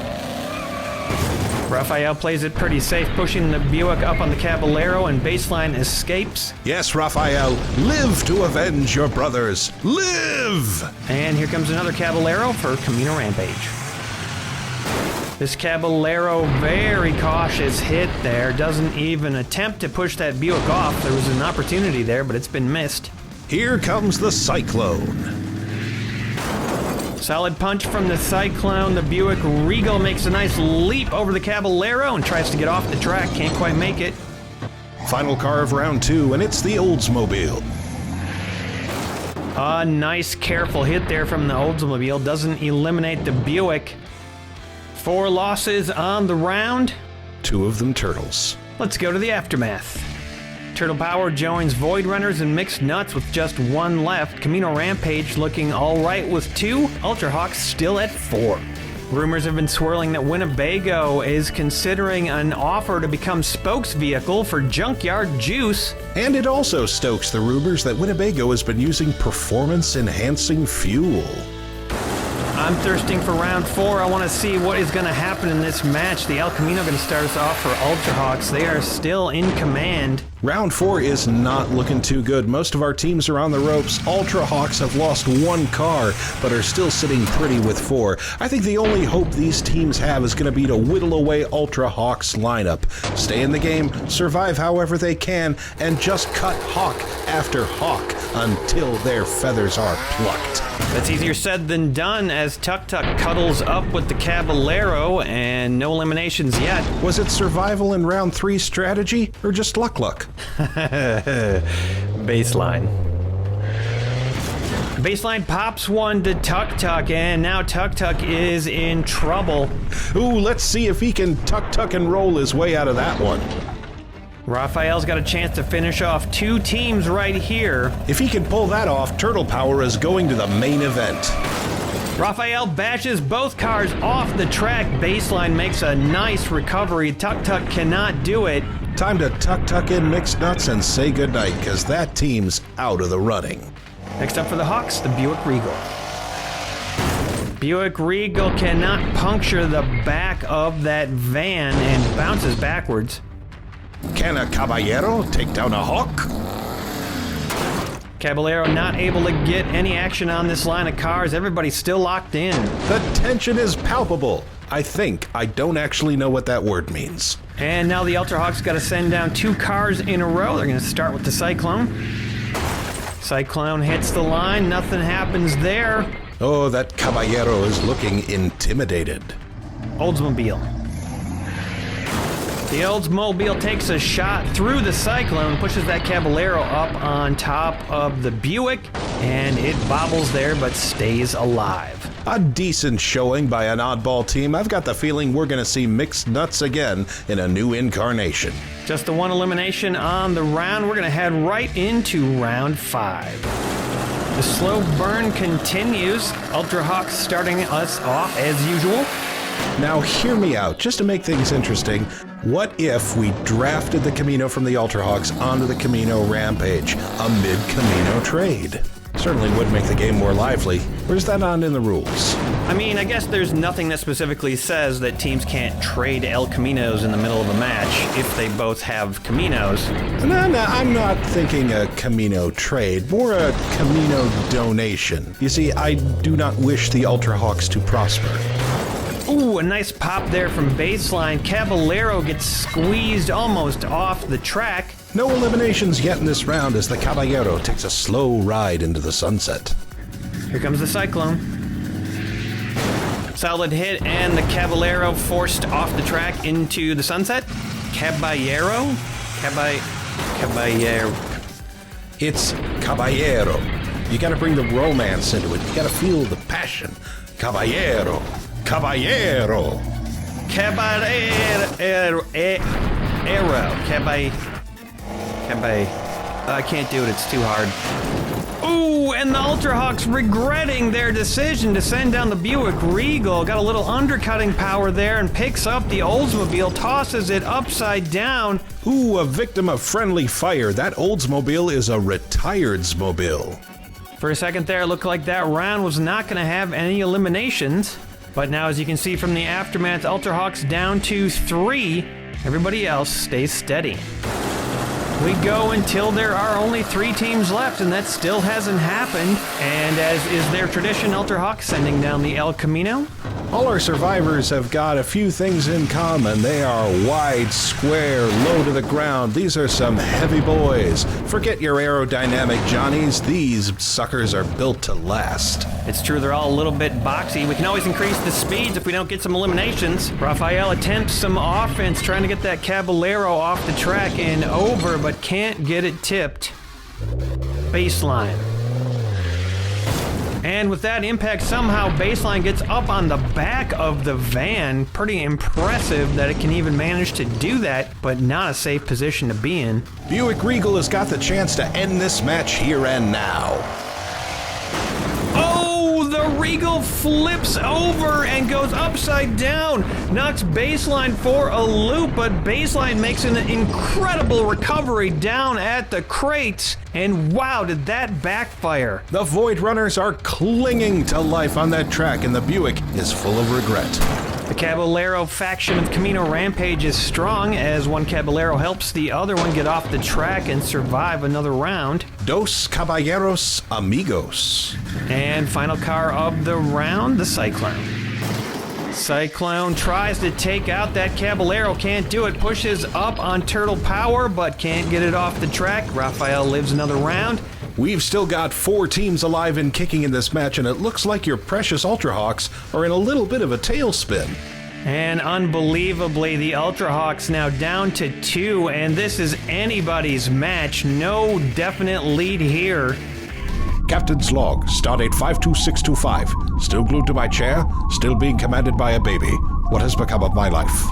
Raphael plays it pretty safe, pushing the Buick up on the Caballero, and Baseline escapes. Yes, Raphael, live to avenge your brothers. Live! And here comes another Caballero for Camino Rampage. This Caballero, very cautious hit there, doesn't even attempt to push that Buick off. There was an opportunity there, but it's been missed. Here comes the Cyclone. Solid punch from the Cyclone. The Buick Regal makes a nice leap over the Caballero and tries to get off the track. Can't quite make it. Final car of round 2, and it's the Oldsmobile. A nice, careful hit there from the Oldsmobile. Doesn't eliminate the Buick. 4 losses on the round. 2 of them turtles. Let's go to the aftermath. Turtle Power joins Void Runners and Mixed Nuts with just 1 left. Camino Rampage looking alright with 2. Ultra Hawks still at 4. Rumors have been swirling that Winnebago is considering an offer to become spokes vehicle for Junkyard Joust. And it also stokes the rumors that Winnebago has been using performance-enhancing fuel. I'm thirsting for round 4. I want to see what is going to happen in this match. The El Camino going to start us off for Ultra Hawks. They are still in command. Round 4 is not looking too good. Most of our teams are on the ropes. Ultra Hawks have lost 1 car, but are still sitting pretty with 4. I think the only hope these teams have is going to be to whittle away Ultra Hawks' lineup. Stay in the game, survive however they can, and just cut Hawk after Hawk until their feathers are plucked. That's easier said than done as Tuk Tuk cuddles up with the Caballero, and no eliminations yet. Was it survival in round 3 strategy, or just luck? Baseline. Baseline pops one to Tuk Tuk, and now Tuk Tuk is in trouble. Ooh, let's see if he can tuck and roll his way out of that one. Raphael's got a chance to finish off 2 teams right here. If he can pull that off, Turtle Power is going to the main event. Raphael bashes both cars off the track. Baseline makes a nice recovery. Tuk Tuk cannot do it. Time to tuck in Mixed Nuts and say goodnight, because that team's out of the running. Next up for the Hawks, the Buick Regal. Buick Regal cannot puncture the back of that van and bounces backwards. Can a Caballero take down a Hawk? Caballero not able to get any action on this line of cars. Everybody's still locked in. The tension is palpable. I don't actually know what that word means. And now the Ultra Hawks got to send down 2 cars in a row. They're going to start with the Cyclone. Cyclone hits the line. Nothing happens there. Oh, that Caballero is looking intimidated. Oldsmobile. The Oldsmobile takes a shot through the Cyclone, pushes that Caballero up on top of the Buick, and it bobbles there but stays alive. A decent showing by an oddball team. I've got the feeling we're going to see mixed nuts again in a new incarnation. Just the one elimination on the round. We're going to head right into round 5. The slow burn continues. Ultra Hawks starting us off as usual. Now hear me out, just to make things interesting. What if we drafted the Camino from the Ultra Hawks onto the Camino Rampage? A mid-Camino trade. Certainly would make the game more lively. Where's that on in the rules? I mean, I guess there's nothing that specifically says that teams can't trade El Caminos in the middle of a match if they both have Caminos. No, I'm not thinking a Camino trade, more a Camino donation. You see, I do not wish the Ultra Hawks to prosper. Ooh, a nice pop there from baseline. Caballero gets squeezed almost off the track. No eliminations yet in this round as the Caballero takes a slow ride into the sunset. Here comes the Cyclone. Solid hit, and the Caballero forced off the track into the sunset. Caballero? Caballero. It's Caballero. You gotta bring the romance into it. You gotta feel the passion. Caballero. Caballero. Caballero. I can't do it, it's too hard. Ooh, and the Ultra Hawks regretting their decision to send down the Buick Regal. Got a little undercutting power there and picks up the Oldsmobile, tosses it upside down. Ooh, a victim of friendly fire. That Oldsmobile is a retiredsmobile. For a second there, it looked like that round was not going to have any eliminations. But now, as you can see from the aftermath, Ultra Hawks down to 3. Everybody else stays steady. We go until there are only 3 teams left, and that still hasn't happened. And as is their tradition, Ultra Hawks sending down the El Camino. All our survivors have got a few things in common. They are wide, square, low to the ground. These are some heavy boys. Forget your aerodynamic Johnnies. These suckers are built to last. It's true, they're all a little bit boxy. We can always increase the speeds if we don't get some eliminations. Rafael attempts some offense, trying to get that Caballero off the track and over, but can't get it tipped. Baseline. And with that impact, somehow Baseline gets up on the back of the van. Pretty impressive that it can even manage to do that, but not a safe position to be in. Buick Regal has got the chance to end this match here and now. Oh, the Regal flips over and goes upside down. Knocks Baseline for a loop, but Baseline makes an incredible recovery down at the crates. And wow, did that backfire. The Void Runners are clinging to life on that track, and the Buick is full of regret. The Caballero faction of Camino Rampage is strong, as one Caballero helps the other one get off the track and survive another round. Dos caballeros amigos. And final car of the round, the Cyclone. Cyclone tries to take out that Caballero, can't do it, pushes up on Turtle Power, but can't get it off the track. Rafael lives another round. We've still got 4 teams alive and kicking in this match, and it looks like your precious Ultra Hawks are in a little bit of a tailspin. And unbelievably, the Ultra Hawks now down to 2, and this is anybody's match. No definite lead here. Captain's log, stardate 52625. Still glued to my chair, still being commanded by a baby. What has become of my life?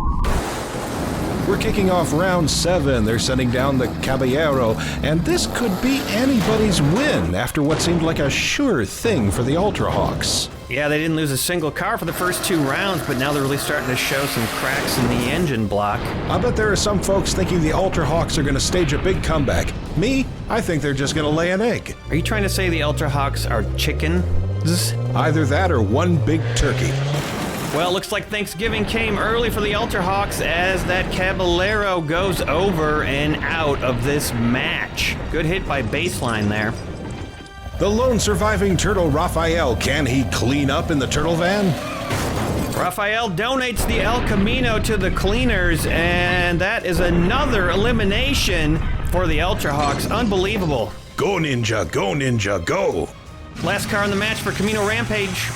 We're kicking off round 7. They're sending down the Caballero, and this could be anybody's win after what seemed like a sure thing for the Ultra Hawks. Yeah, they didn't lose a single car for the first 2 rounds, but now they're really starting to show some cracks in the engine block. I bet there are some folks thinking the Ultra Hawks are going to stage a big comeback. Me, I think they're just going to lay an egg. Are you trying to say the Ultra Hawks are chickens? Either that or one big turkey. Well, looks like Thanksgiving came early for the Ultra Hawks as that Caballero goes over and out of this match. Good hit by Baseline there. The lone surviving turtle, Rafael, can he clean up in the turtle van? Rafael donates the El Camino to the cleaners, and that is another elimination for the Ultra Hawks. Unbelievable. Go Ninja, go Ninja, go! Last car in the match for Camino Rampage.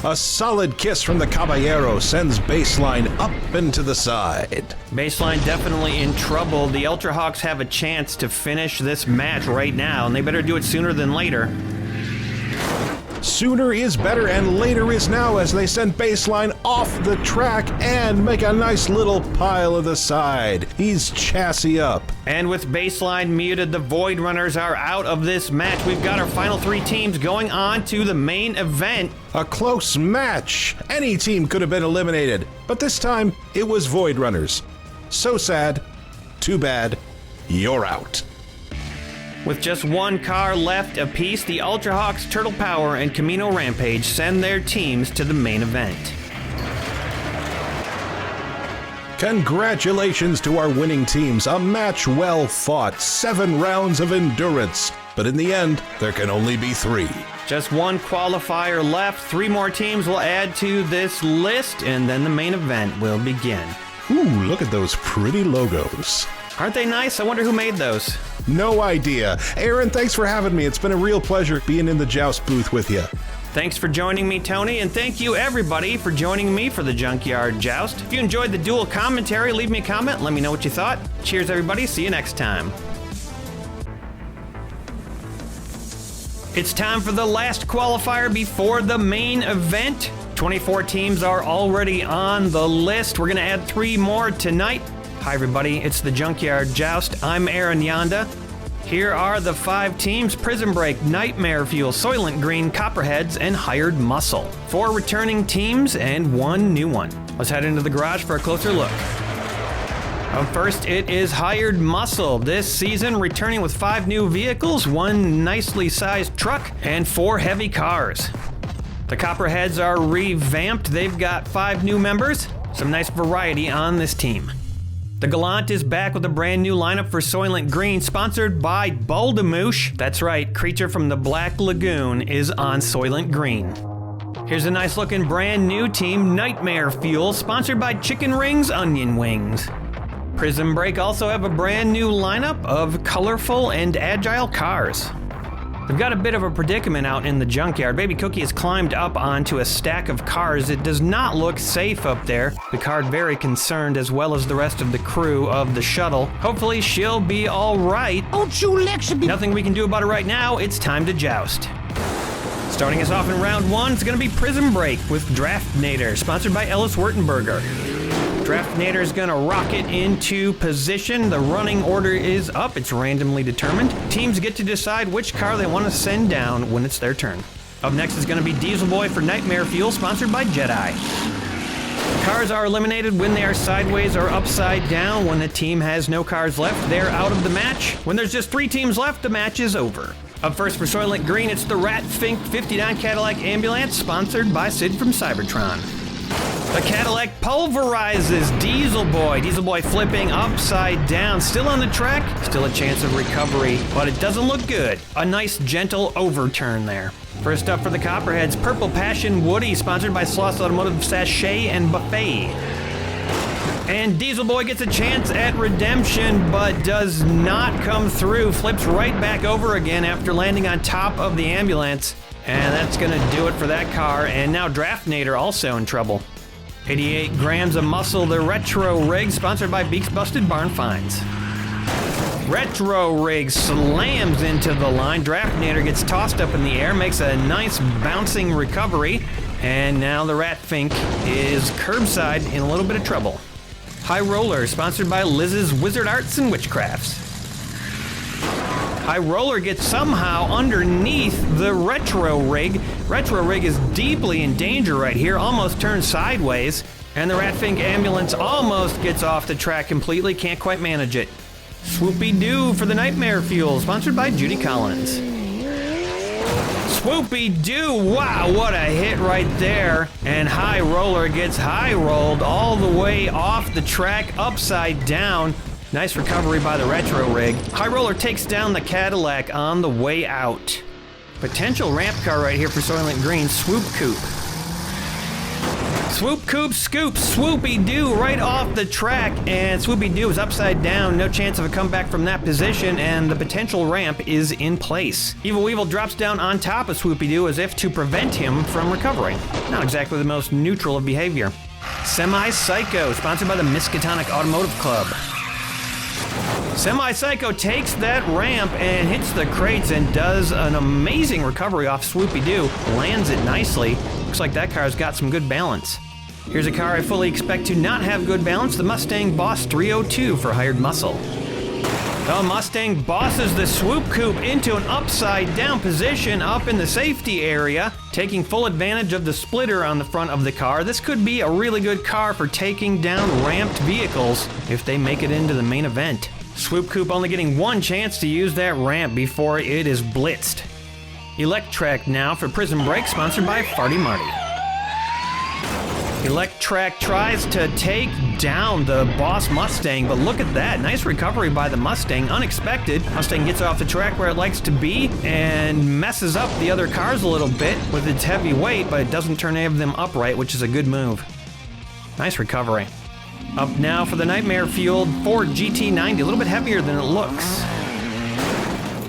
A solid kiss from the Caballero sends Baseline up and to the side. Baseline definitely in trouble. The Ultra Hawks have a chance to finish this match right now, and they better do it sooner than later. Sooner is better and later is now as they send Baseline off the track and make a nice little pile of the side. He's chassis up. And with Baseline muted, the Void Runners are out of this match. We've got our final 3 teams going on to the main event. A close match. Any team could have been eliminated, but this time it was Void Runners. So sad. Too bad. You're out. With just 1 car left apiece, the Ultra Hawks, Turtle Power, and Camino Rampage send their teams to the main event. Congratulations to our winning teams. A match well fought. 7 rounds of endurance. But in the end, there can only be 3. Just 1 qualifier left. 3 more teams will add to this list, and then the main event will begin. Ooh, look at those pretty logos. Aren't they nice? I wonder who made those. No idea. Aaron, thanks for having me. It's been a real pleasure being in the Joust booth with you. Thanks for joining me, Tony, and thank you everybody for joining me for the Junkyard Joust. If you enjoyed the dual commentary, leave me a comment and let me know what you thought. Cheers, everybody. See you next time. It's time for the last qualifier before the main event. 24 teams are already on the list. We're going to add 3 more tonight. Hi everybody, it's the Junkyard Joust. I'm Aaron Yonda. Here are the 5 teams: Prison Break, Nightmare Fuel, Soylent Green, Copperheads, and Hired Muscle. 4 returning teams and 1 new one. Let's head into the garage for a closer look. Up first, it is Hired Muscle. This season, returning with 5 new vehicles, 1 nicely sized truck, and 4 heavy cars. The Copperheads are revamped. They've got 5 new members. Some nice variety on this team. The Gallant is back with a brand new lineup for Soylent Green, sponsored by Buldamoosh. That's right, Creature from the Black Lagoon is on Soylent Green. Here's a nice looking brand new team, Nightmare Fuel, sponsored by Chicken Rings Onion Wings. Prison Break also have a brand new lineup of colorful and agile cars. They've got a bit of a predicament out in the junkyard. Baby Cookie has climbed up onto a stack of cars. It does not look safe up there. The card very concerned, as well as the rest of the crew of the shuttle. Hopefully she'll be all right. Don't you lecture me. Nothing we can do about it right now. It's time to joust. Starting us off in round 1, it's going to be Prison Break with Draftnator, sponsored by Ellis Wurtenberger. Draftnator is going to rocket into position. The running order is up. It's randomly determined. Teams get to decide which car they want to send down when it's their turn. Up next is going to be Diesel Boy for Nightmare Fuel, sponsored by Jedi. Cars are eliminated when they are sideways or upside down. When the team has no cars left, they're out of the match. When there's just 3 teams left, the match is over. Up first for Soylent Green, it's the Rat Fink 59 Cadillac Ambulance, sponsored by Sid from Cybertron. The Cadillac pulverizes Diesel Boy. Diesel Boy flipping upside down. Still on the track, still a chance of recovery, but it doesn't look good. A nice gentle overturn there. First up for the Copperheads, Purple Passion Woody, sponsored by Sloss Automotive Sachet and Buffet. And Diesel Boy gets a chance at redemption, but does not come through. Flips right back over again after landing on top of the ambulance. And that's going to do it for that car. And now Draftnator also in trouble. 88 grams of muscle, the Retro Rig, sponsored by Beaks Busted Barn Finds. Retro Rig slams into the line. Draftnator gets tossed up in the air, makes a nice bouncing recovery. And now the Rat Fink is curbside in a little bit of trouble. High Roller, sponsored by Liz's Wizard Arts and Witchcrafts. High Roller gets somehow underneath the Retro Rig. Retro Rig is deeply in danger right here, almost turns sideways. And the Rat Fink ambulance almost gets off the track completely, can't quite manage it. Swoopy-Doo for the Nightmare Fuel, sponsored by Judy Collins. Swoopy-Doo, wow, what a hit right there. And High Roller gets high-rolled all the way off the track, upside down. Nice recovery by the Retro Rig. High Roller takes down the Cadillac on the way out. Potential ramp car right here for Soylent Green, Swoop Coupe. Swoop Coop Scoop Swoopy Doo right off the track, and Swoopy Doo is upside down. No chance of a comeback from that position, and the potential ramp is in place. Evil Weevil drops down on top of Swoopy Doo as if to prevent him from recovering. Not exactly the most neutral of behavior. Semi-Psycho, sponsored by the Miskatonic Automotive Club. Semi-Psycho takes that ramp and hits the crates and does an amazing recovery off Swoopy Doo. Lands it nicely. Looks like that car's got some good balance. Here's a car I fully expect to not have good balance, the Mustang Boss 302 for Hired Muscle. The Mustang bosses the Swoop Coupe into an upside down position up in the safety area, taking full advantage of the splitter on the front of the car. This could be a really good car for taking down ramped vehicles if they make it into the main event. Swoop Coupe only getting one chance to use that ramp before it is blitzed. Electrac now for Prison Break, sponsored by Farty Marty. Electrac tries to take down the Boss Mustang, but look at that. Nice recovery by the Mustang, unexpected. Mustang gets off the track where it likes to be and messes up the other cars a little bit with its heavy weight, but it doesn't turn any of them upright, which is a good move. Nice recovery. Up now for the nightmare-fueled Ford GT90, a little bit heavier than it looks.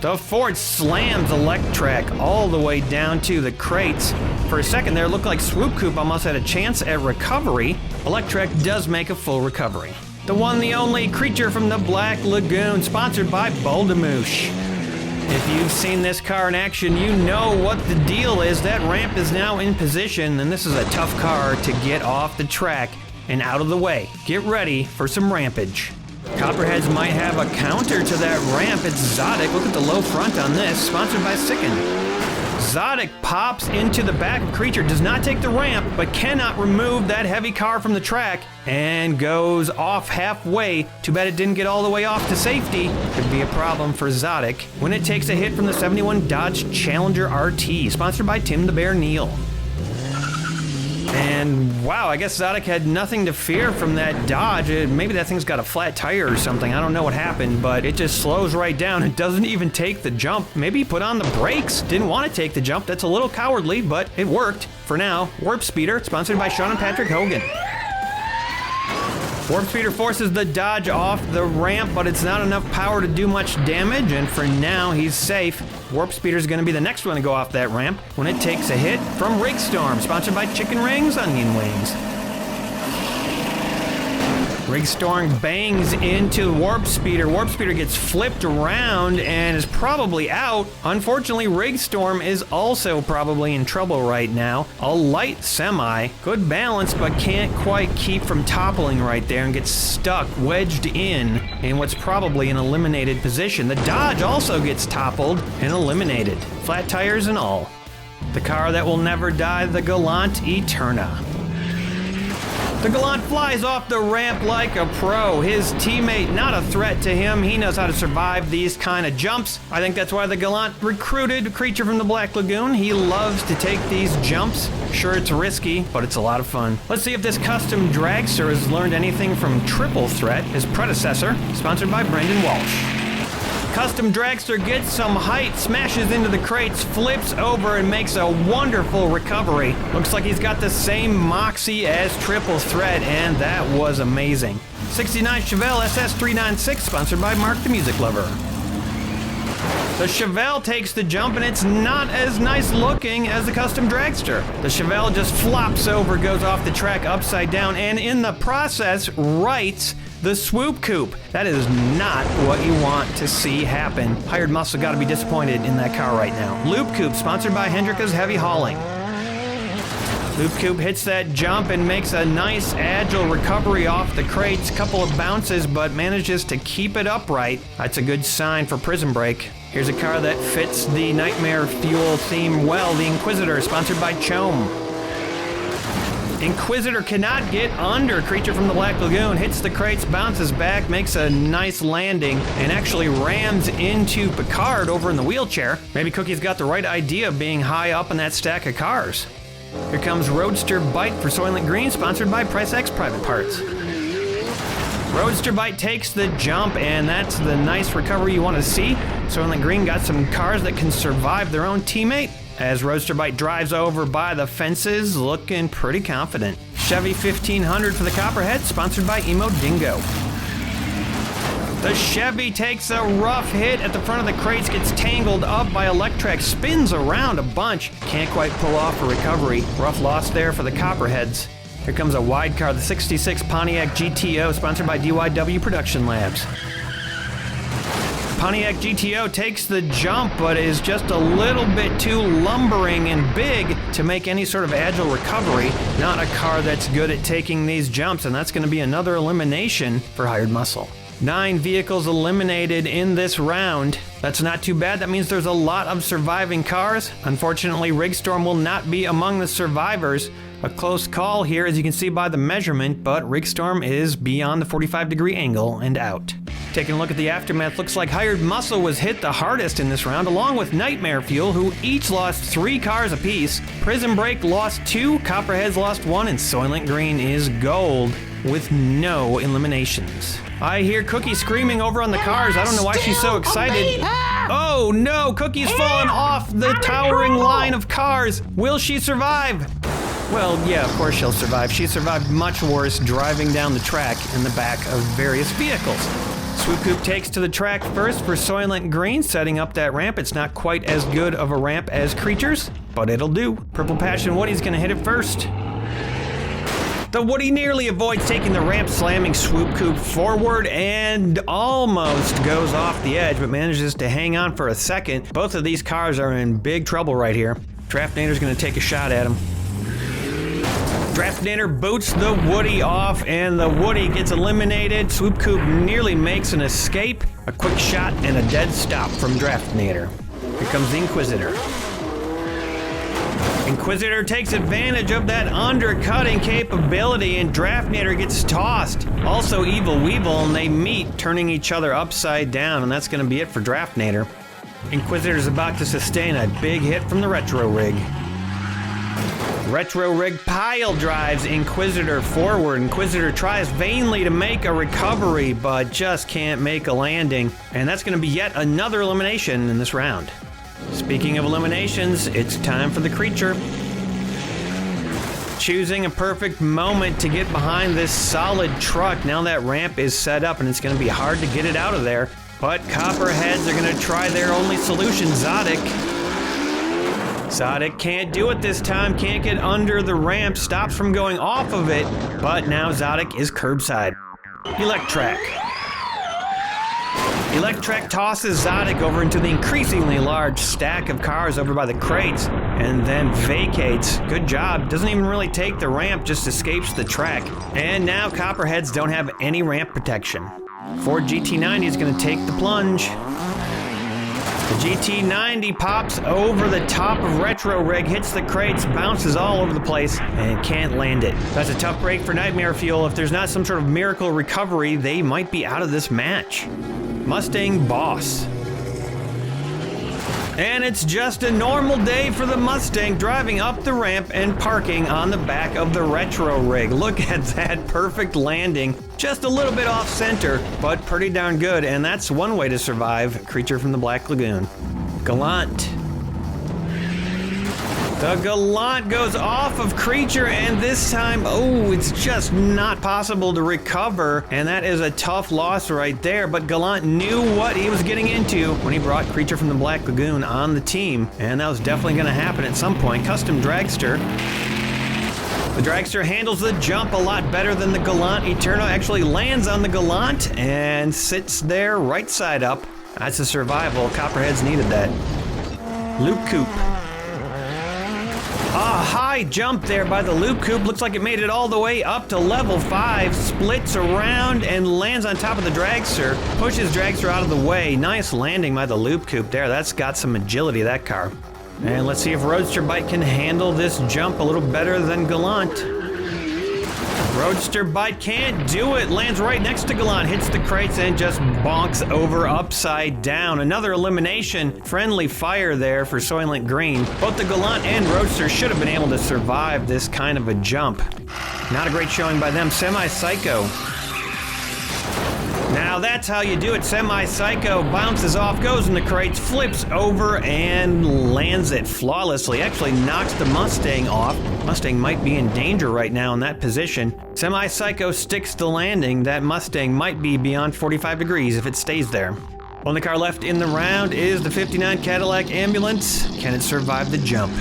The Ford slams Electrac all the way down to the crates. For a second there, it looked like Swoop Coupe almost had a chance at recovery. Electrac does make a full recovery. The one, the only Creature from the Black Lagoon, sponsored by Boldemouche. If you've seen this car in action, you know what the deal is. That ramp is now in position, and this is a tough car to get off the track and out of the way. Get ready for some rampage. Copperheads might have a counter to that ramp. It's Zodic. Look at the low front on this, sponsored by Sicken. Zodic pops into the back of Creature, does not take the ramp, but cannot remove that heavy car from the track, and goes off halfway. Too bad it didn't get all the way off to safety. Could be a problem for Zodic when it takes a hit from the 71 Dodge Challenger RT, sponsored by Tim the Bear Neal. And wow, I guess Zodic had nothing to fear from that Dodge. Maybe that thing's got a flat tire or something. I don't know what happened, but it just slows right down. It doesn't even take the jump. Maybe he put on the brakes. Didn't want to take the jump. That's a little cowardly, but it worked for now. Warp Speeder, sponsored by Sean and Patrick Hogan. Warp Speeder forces the Dodge off the ramp, but it's not enough power to do much damage, and for now, he's safe. Warp Speeder's gonna be the next one to go off that ramp when it takes a hit from Rig Storm, sponsored by Chicken Rings, Onion Wings. Rig Storm bangs into Warp Speeder. Warp Speeder gets flipped around and is probably out. Unfortunately, Rig Storm is also probably in trouble right now. A light semi, good balance, but can't quite keep from toppling right there and gets stuck, wedged in what's probably an eliminated position. The Dodge also gets toppled and eliminated, flat tires and all. The car that will never die, the Gallant Eterna. The Gallant flies off the ramp like a pro. His teammate, not a threat to him. He knows how to survive these kind of jumps. I think that's why the Gallant recruited Creature from the Black Lagoon. He loves to take these jumps. Sure, it's risky, but it's a lot of fun. Let's see if this custom dragster has learned anything from Triple Threat, his predecessor, sponsored by Brendan Walsh. Custom dragster gets some height, smashes into the crates, flips over, and makes a wonderful recovery. Looks like he's got the same moxie as Triple Threat, and that was amazing. 69 Chevelle SS396, sponsored by Mark the Music Lover. The Chevelle takes the jump, and it's not as nice looking as the custom dragster. The Chevelle just flops over, goes off the track upside down, and in the process, rights the Swoop Coupe. That is not what you want to see happen. Hired Muscle got to be disappointed in that car right now. Loop Coupe, sponsored by Hendrika's Heavy Hauling. Loop Coupe hits that jump and makes a nice agile recovery off the crates. Couple of bounces, but manages to keep it upright. That's a good sign for Prison Break. Here's a car that fits the Nightmare Fuel theme well, the Inquisitor, sponsored by Chome. Inquisitor cannot get under Creature from the Black Lagoon, hits the crates, bounces back, makes a nice landing, and actually rams into Picard over in the wheelchair. Maybe Cookie's got the right idea being high up in that stack of cars. Here comes Roadster Bite for Soylent Green, sponsored by Price X Private Parts. Roadster Bite takes the jump, and that's the nice recovery you want to see. Soylent Green got some cars that can survive their own teammate, as Roadster Bite drives over by the fences, looking pretty confident. Chevy 1500 for the Copperhead, sponsored by Emo Dingo. The Chevy takes a rough hit at the front of the crates, gets tangled up by Electrek, spins around a bunch, can't quite pull off a recovery. Rough loss there for the Copperheads. Here comes a wide car, the 66 Pontiac GTO, sponsored by DYW Production Labs. Pontiac GTO takes the jump, but is just a little bit too lumbering and big to make any sort of agile recovery. Not a car that's good at taking these jumps, and that's going to be another elimination for Hired Muscle. 9 vehicles eliminated in this round. That's not too bad. That means there's a lot of surviving cars. Unfortunately, Rigstorm will not be among the survivors. A close call here, as you can see by the measurement, but Rigstorm is beyond the 45-degree angle and out. Taking a look at the aftermath, looks like Hired Muscle was hit the hardest in this round, along with Nightmare Fuel, who each lost 3 cars apiece. Prison Break lost 2, Copperheads lost 1, and Soylent Green is gold with no eliminations. I hear Cookie screaming over on the cars. I don't know why she's so excited. Oh no, Cookie's fallen off the towering line of cars. Will she survive? Well, yeah, of course she'll survive. She survived much worse driving down the track in the back of various vehicles. Swoop Coupe takes to the track first for Soylent Green, setting up that ramp. It's not quite as good of a ramp as Creatures, but it'll do. Purple Passion Woody's gonna hit it first. The Woody nearly avoids taking the ramp, slamming Swoop Coupe forward and almost goes off the edge, but manages to hang on for a second. Both of these cars are in big trouble right here. Draftnator's gonna take a shot at him. Draftnator boots the Woody off, and the Woody gets eliminated. Swoop Coupe nearly makes an escape. A quick shot and a dead stop from Draftnator. Here comes the Inquisitor. Inquisitor takes advantage of that undercutting capability, and Draftnator gets tossed. Also Evil Weevil, and they meet, turning each other upside down, and that's going to be it for Draftnator. Inquisitor's about to sustain a big hit from the Retro Rig. Retro Rig pile drives Inquisitor forward. Inquisitor tries vainly to make a recovery, but just can't make a landing. And that's going to be yet another elimination in this round. Speaking of eliminations, it's time for the Creature. Choosing a perfect moment to get behind this solid truck. Now that ramp is set up, and it's going to be hard to get it out of there. But Copperheads are going to try their only solution, Zodic. Zodic can't do it this time, can't get under the ramp, stops from going off of it, but now Zodic is curbside. Electrek. Electrek tosses Zodic over into the increasingly large stack of cars over by the crates, and then vacates. Good job, doesn't even really take the ramp, just escapes the track. And now Copperheads don't have any ramp protection. Ford GT90 is going to take the plunge. The GT90 pops over the top of Retro Rig, hits the crates, bounces all over the place, and can't land it. That's a tough break for Nightmare Fuel. If there's not some sort of miracle recovery, they might be out of this match. Mustang Boss. And it's just a normal day for the Mustang, driving up the ramp and parking on the back of the Retro Rig. Look at that perfect landing. Just a little bit off center, but pretty darn good, and that's one way to survive Creature from the Black Lagoon. Gallant. The Gallant goes off of Creature, and this time, oh, it's just not possible to recover, and that is a tough loss right there, but Gallant knew what he was getting into when he brought Creature from the Black Lagoon on the team, and that was definitely going to happen at some point. Custom Dragster. The Dragster handles the jump a lot better than the Gallant. Eterno actually lands on the Gallant and sits there right side up. That's a survival. Copperheads needed that. Loop Coupe. A high jump there by the Loop Coupe. Looks like it made it all the way up to level 5. Splits around and lands on top of the Dragster. Pushes Dragster out of the way. Nice landing by the Loop Coupe there. That's got some agility, that car. And let's see if Roadster Bite can handle this jump a little better than Gallant. Roadster Bite can't do it. Lands right next to Gallant, hits the crates, and just bonks over upside down. Another elimination. Friendly fire there for Soylent Green. Both the Gallant and Roadster should have been able to survive this kind of a jump. Not a great showing by them. Semi-Psycho. Now Now that's how you do it. Semi-Psycho bounces off, goes in the crates, flips over, and lands it flawlessly. Actually knocks the Mustang off. Mustang might be in danger right now in that position. Semi-Psycho sticks the landing. That Mustang might be beyond 45 degrees if it stays there. Only car left in the round is the 59 Cadillac Ambulance. Can it survive the jump?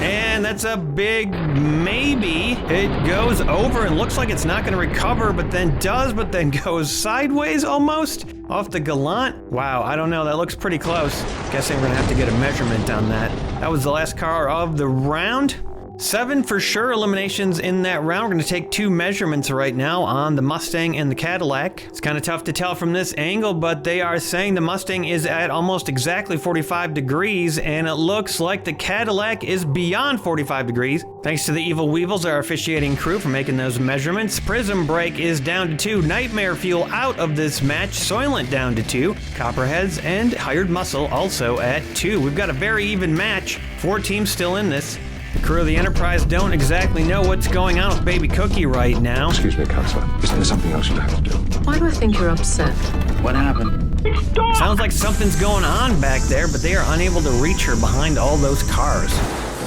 And that's a big maybe. It goes over and looks like it's not going to recover, but then does, but then goes sideways almost off the Galant. Wow, I don't know. That looks pretty close. Guessing we're going to have to get a measurement on that. That was the last car of the round. 7 for sure eliminations in that round. We're going to take 2 measurements right now on the Mustang and the Cadillac. It's kind of tough to tell from this angle, but they are saying the Mustang is at almost exactly 45 degrees, and it looks like the Cadillac is beyond 45 degrees. Thanks to the Evil Weevils, our officiating crew, for making those measurements. Prism Break is down to 2. Nightmare Fuel out of this match. Soylent down to 2. Copperheads and Hired Muscle also at 2. We've got a very even match. 4 teams still in this. The crew of the Enterprise don't exactly know what's going on with Baby Cookie right now. Excuse me, Counselor. Isn't there something else you have to do? Why do I think you're upset? What happened? Sounds like something's going on back there, but they are unable to reach her behind all those cars.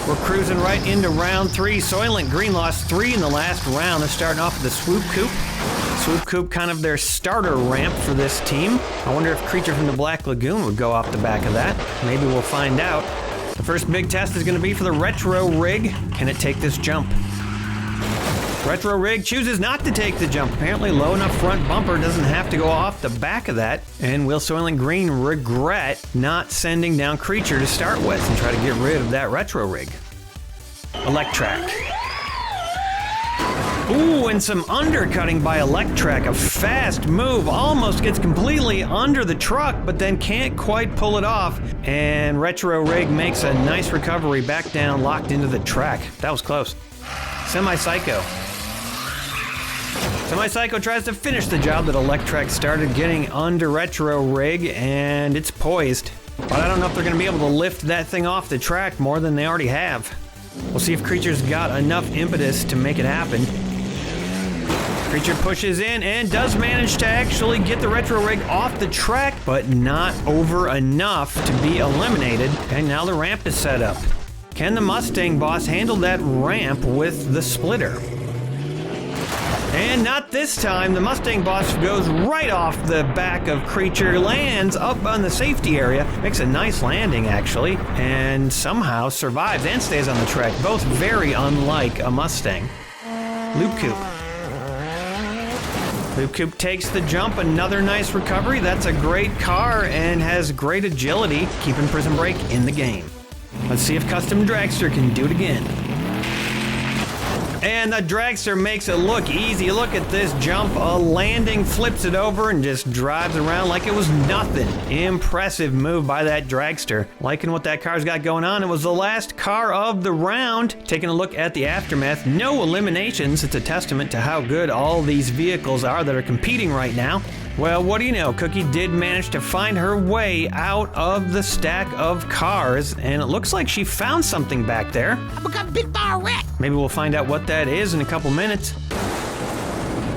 We're cruising right into round 3. Soylent Green lost 3 in the last round. They're starting off with the Swoop Coupe. Swoop Coupe kind of their starter ramp for this team. I wonder if Creature from the Black Lagoon would go off the back of that. Maybe we'll find out. The first big test is going to be for the Retro Rig. Can it take this jump? Retro Rig chooses not to take the jump. Apparently low enough front bumper doesn't have to go off the back of that. And will Soylent Green regret not sending down Creature to start with and try to get rid of that Retro Rig? Electrac. Ooh, and some undercutting by Electrac. A fast move, almost gets completely under the truck, but then can't quite pull it off. And Retro Rig makes a nice recovery back down, locked into the track. That was close. Semi-Psycho. Semi-Psycho tries to finish the job that Electrac started, getting under Retro Rig, and it's poised. But I don't know if they're going to be able to lift that thing off the track more than they already have. We'll see if Creature's got enough impetus to make it happen. Creature pushes in and does manage to actually get the Retro Rig off the track, but not over enough to be eliminated. And now the ramp is set up. Can the Mustang boss handle that ramp with the splitter? And not this time. The Mustang boss goes right off the back of Creature, lands up on the safety area, makes a nice landing actually, and somehow survives and stays on the track. Both very unlike a Mustang. Loop Coupe. Loop Coupe takes the jump, another nice recovery. That's a great car and has great agility, keeping Prism Break in the game. Let's see if Custom Dragster can do it again. And the Dragster makes it look easy. Look at this jump, a landing, flips it over and just drives around like it was nothing. Impressive move by that Dragster. Liking what that car's got going on. It was the last car of the round. Taking a look at the aftermath, no eliminations. It's a testament to how good all these vehicles are that are competing right now. Well, what do you know? Cookie did manage to find her way out of the stack of cars, and it looks like she found something back there. I become big bar rat. Maybe we'll find out what that is in a couple minutes.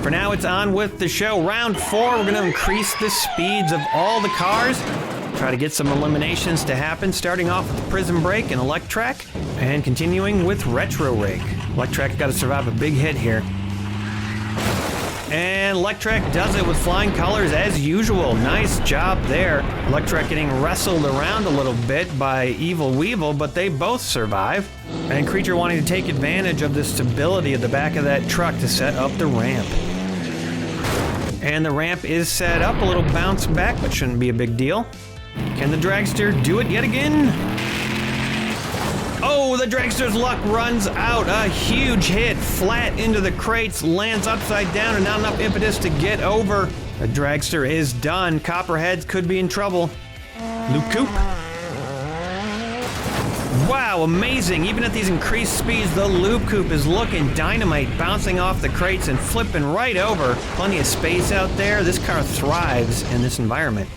For now, it's on with the show. Round 4, we're going to increase the speeds of all the cars. Try to get some eliminations to happen, starting off with Prism Break and Electrac, and continuing with Retro Rig. Electrac's got to survive a big hit here. And Electrac does it with flying colors as usual. Nice job there. Electrac getting wrestled around a little bit by Evil Weevil, but they both survive. And Creature wanting to take advantage of the stability at the back of that truck to set up the ramp. And the ramp is set up, a little bounce back, but shouldn't be a big deal. Can the Dragster do it yet again? Oh, the Dragster's luck runs out. A huge hit, flat into the crates, lands upside down and not enough impetus to get over. The Dragster is done. Copperheads could be in trouble. Loop Coupe. Wow, amazing. Even at these increased speeds, the Loop Coupe is looking dynamite, bouncing off the crates and flipping right over. Plenty of space out there. This car thrives in this environment.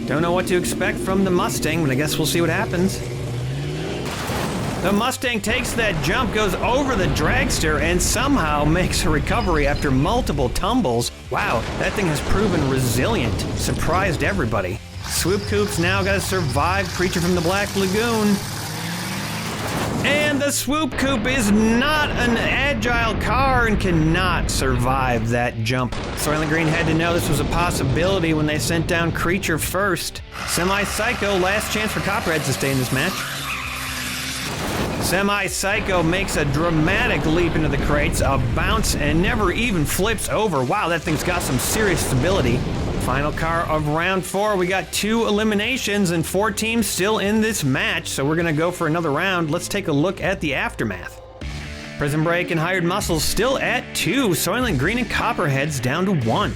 Don't know what to expect from the Mustang, but I guess we'll see what happens. The Mustang takes that jump, goes over the Dragster, and somehow makes a recovery after multiple tumbles. Wow, that thing has proven resilient. Surprised everybody. Swoop Coop's now got to survive Creature from the Black Lagoon. And the Swoop Coop is not an agile car and cannot survive that jump. Soylent Green had to know this was a possibility when they sent down Creature first. Semi-Psycho, last chance for Copperheads to stay in this match. Semi-Psycho makes a dramatic leap into the crates, a bounce, and never even flips over. Wow, that thing's got some serious stability. Final car of round 4. We got 2 eliminations and 4 teams still in this match, so we're gonna go for another round. Let's take a look at the aftermath. Prison Break and Hired Muscles still at 2. Soylent Green and Copperheads down to 1.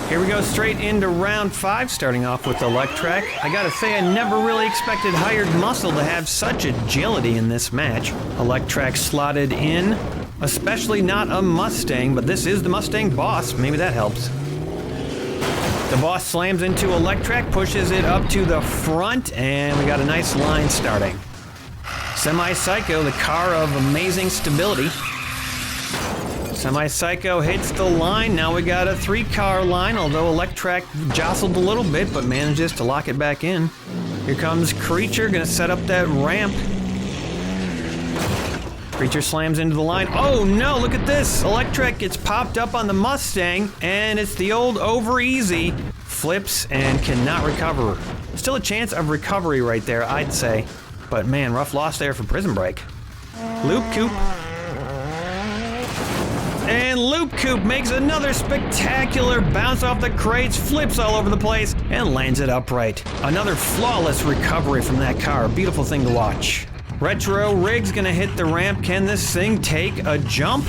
Here we go straight into round 5, starting off with Electrac. I gotta say, I never really expected Hired Muscle to have such agility in this match. Electrac slotted in, especially not a Mustang, but this is the Mustang boss. Maybe that helps. The boss slams into Electrac, pushes it up to the front, and we got a nice line starting. Semi-Psycho, the car of amazing stability. Semi-Psycho hits the line. Now we got a 3-car line, although Electrac jostled a little bit, but manages to lock it back in. Here comes Creature, gonna set up that ramp. Creature slams into the line. Oh no, look at this! Electrac gets popped up on the Mustang, and it's the old over easy. Flips and cannot recover. Still a chance of recovery right there, I'd say. But man, rough loss there for Prison Break. Loop Coop. And Loop Coop makes another spectacular bounce off the crates, flips all over the place, and lands it upright. Another flawless recovery from that car. A beautiful thing to watch. Retro Rig's gonna hit the ramp. Can this thing take a jump?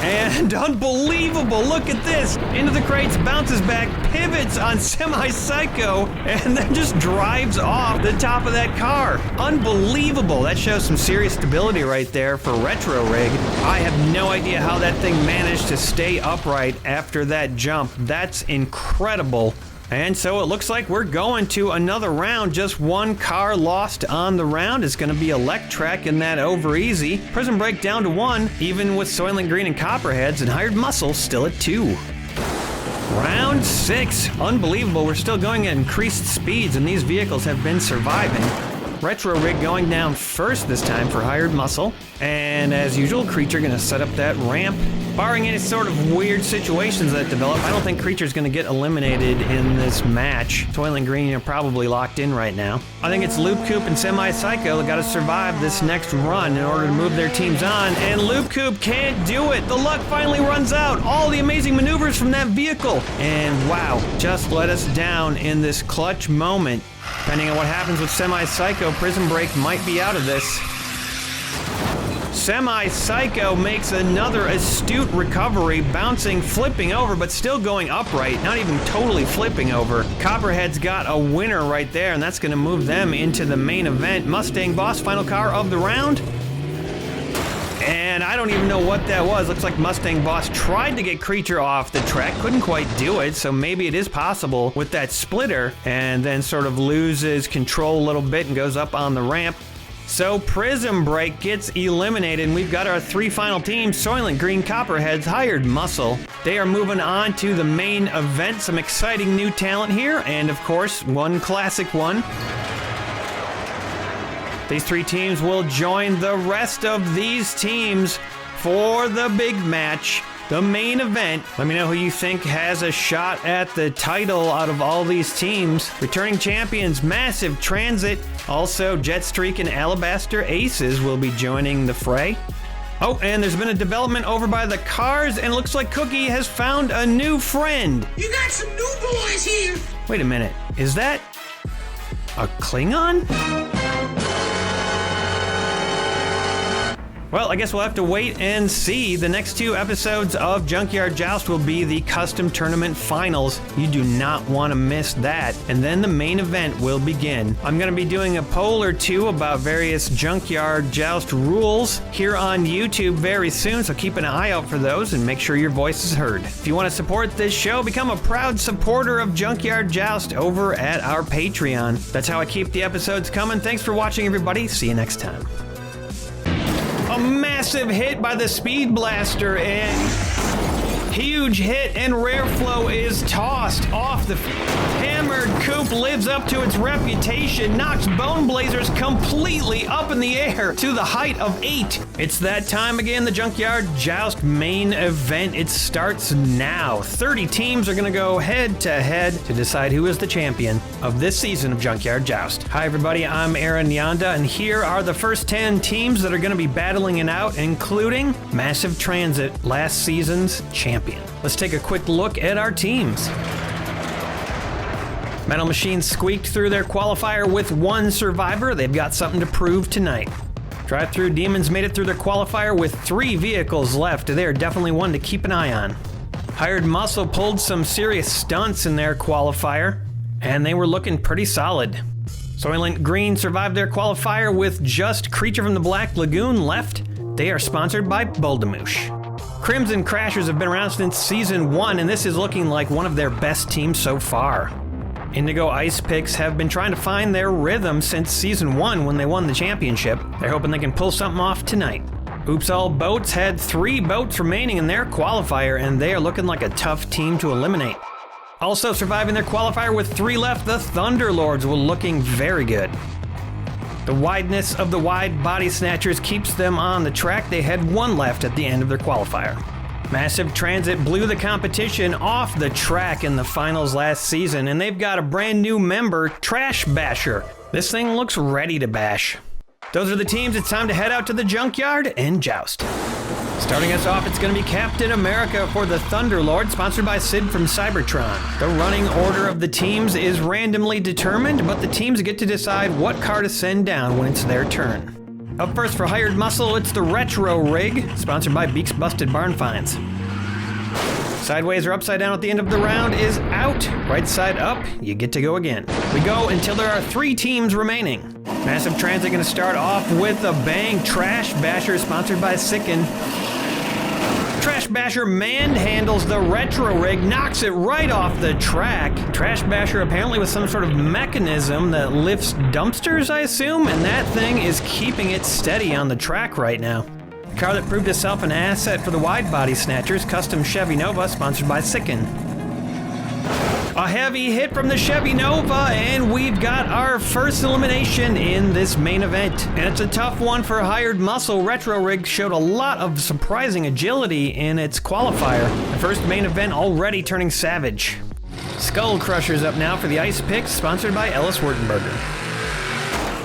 And unbelievable, look at this. Into the crates, bounces back, pivots on Semi-Psycho, and then just drives off the top of that car. Unbelievable, that shows some serious stability right there for Retro Rig. I have no idea how that thing managed to stay upright after that jump. That's incredible. And so it looks like we're going to another round. Just 1 car lost on the round. It's going to be Electrac in that over easy. Prison Break down to 1, even with Soylent Green and Copperheads, and Hired Muscle still at 2. Round 6. Unbelievable. We're still going at increased speeds, and these vehicles have been surviving. Retro Rig going down first this time for Hired Muscle. And as usual, Creature going to set up that ramp. Barring any sort of weird situations that develop, I don't think Creature's going to get eliminated in this match. Soylent Green are probably locked in right now. I think it's Loop Coop and Semi-Psycho that got to survive this next run in order to move their teams on, and Loop Coop can't do it. The luck finally runs out. All the amazing maneuvers from that vehicle. And wow, just let us down in this clutch moment. Depending on what happens with Semi-Psycho, Prison Break might be out of this. Semi-Psycho makes another astute recovery, bouncing, flipping over, but still going upright, not even totally flipping over. Copperhead's got a winner right there, and that's going to move them into the main event. Mustang Boss, final car of the round. And I don't even know what that was. Looks like Mustang Boss tried to get Creature off the track, couldn't quite do it, so maybe it is possible with that splitter, and then sort of loses control a little bit and goes up on the ramp. So Prison Break gets eliminated, and we've got our 3 final teams, Soylent Green, Copperheads, Hired Muscle. They are moving on to the main event. Some exciting new talent here, and of course, one classic one. These 3 teams will join the rest of these teams for the big match, the main event. Let me know who you think has a shot at the title out of all these teams. Returning champions, Massive Transit. Also, Jetstreak and Alabaster Aces will be joining the fray. Oh, and there's been a development over by the cars, and it looks like Cookie has found a new friend. You got some new boys here. Wait a minute, is that a Klingon? Well, I guess we'll have to wait and see. The next 2 episodes of Junkyard Joust will be the custom tournament finals. You do not want to miss that. And then the main event will begin. I'm going to be doing a poll or 2 about various Junkyard Joust rules here on YouTube very soon, so keep an eye out for those and make sure your voice is heard. If you want to support this show, become a proud supporter of Junkyard Joust over at our Patreon. That's how I keep the episodes coming. Thanks for watching, everybody. See you next time. A massive hit by the Speed Blaster, and Huge hit, and Rare Flow is tossed off the field. Hammered Coupe lives up to its reputation, knocks Bone Blazers completely up in the air to the height of 8. It's that time again, the Junkyard Joust main event. It starts now. 30 teams are going to go head to head to decide who is the champion of this season of Junkyard Joust. Hi everybody, I'm Aaron Yonda, and here are the first 10 teams that are going to be battling it out, including Massive Transit, last season's champion. Let's take a quick look at our teams. Metal Machines squeaked through their qualifier with 1 survivor. They've got something to prove tonight. Drive-Thru Demons made it through their qualifier with 3 vehicles left. They're definitely one to keep an eye on. Hired Muscle pulled some serious stunts in their qualifier, and they were looking pretty solid. Soylent Green survived their qualifier with just Creature from the Black Lagoon left. They are sponsored by Buldamoosh. Crimson Crashers have been around since Season 1, and this is looking like one of their best teams so far. Indigo Ice Picks have been trying to find their rhythm since Season 1 when they won the championship. They're hoping they can pull something off tonight. Oops All Boats had 3 boats remaining in their qualifier, and they are looking like a tough team to eliminate. Also surviving their qualifier with 3 left, the Thunderlords were looking very good. The wideness of the wide body snatchers keeps them on the track. They had 1 left at the end of their qualifier. Massive Transit blew the competition off the track in the finals last season, and they've got a brand new member, Trash Basher. This thing looks ready to bash. Those are the teams. It's time to head out to the Junkyard and joust. Starting us off, it's going to be Captain America for the Thunderlord, sponsored by Sid from Cybertron. The running order of the teams is randomly determined, but the teams get to decide what car to send down when it's their turn. Up first for Hired Muscle, it's the Retro Rig, sponsored by Beak's Busted Barn Finds. Sideways or upside down at the end of the round is out. Right side up, you get to go again. We go until there are 3 teams remaining. Massive Transit going to start off with a bang. Trash Basher, sponsored by Sicken. Trash Basher manhandles the Retro Rig, knocks it right off the track. Trash Basher apparently with some sort of mechanism that lifts dumpsters, I assume, and that thing is keeping it steady on the track right now. The car that proved itself an asset for the wide body snatchers, custom Chevy Nova, sponsored by Sicken. A heavy hit from the Chevy Nova, and we've got our first elimination in this main event. And it's a tough one for Hired Muscle. Retro Rig showed a lot of surprising agility in its qualifier. The first main event already turning savage. Skull Crusher's up now for the Ice Picks, sponsored by Ellis Wurtenberger.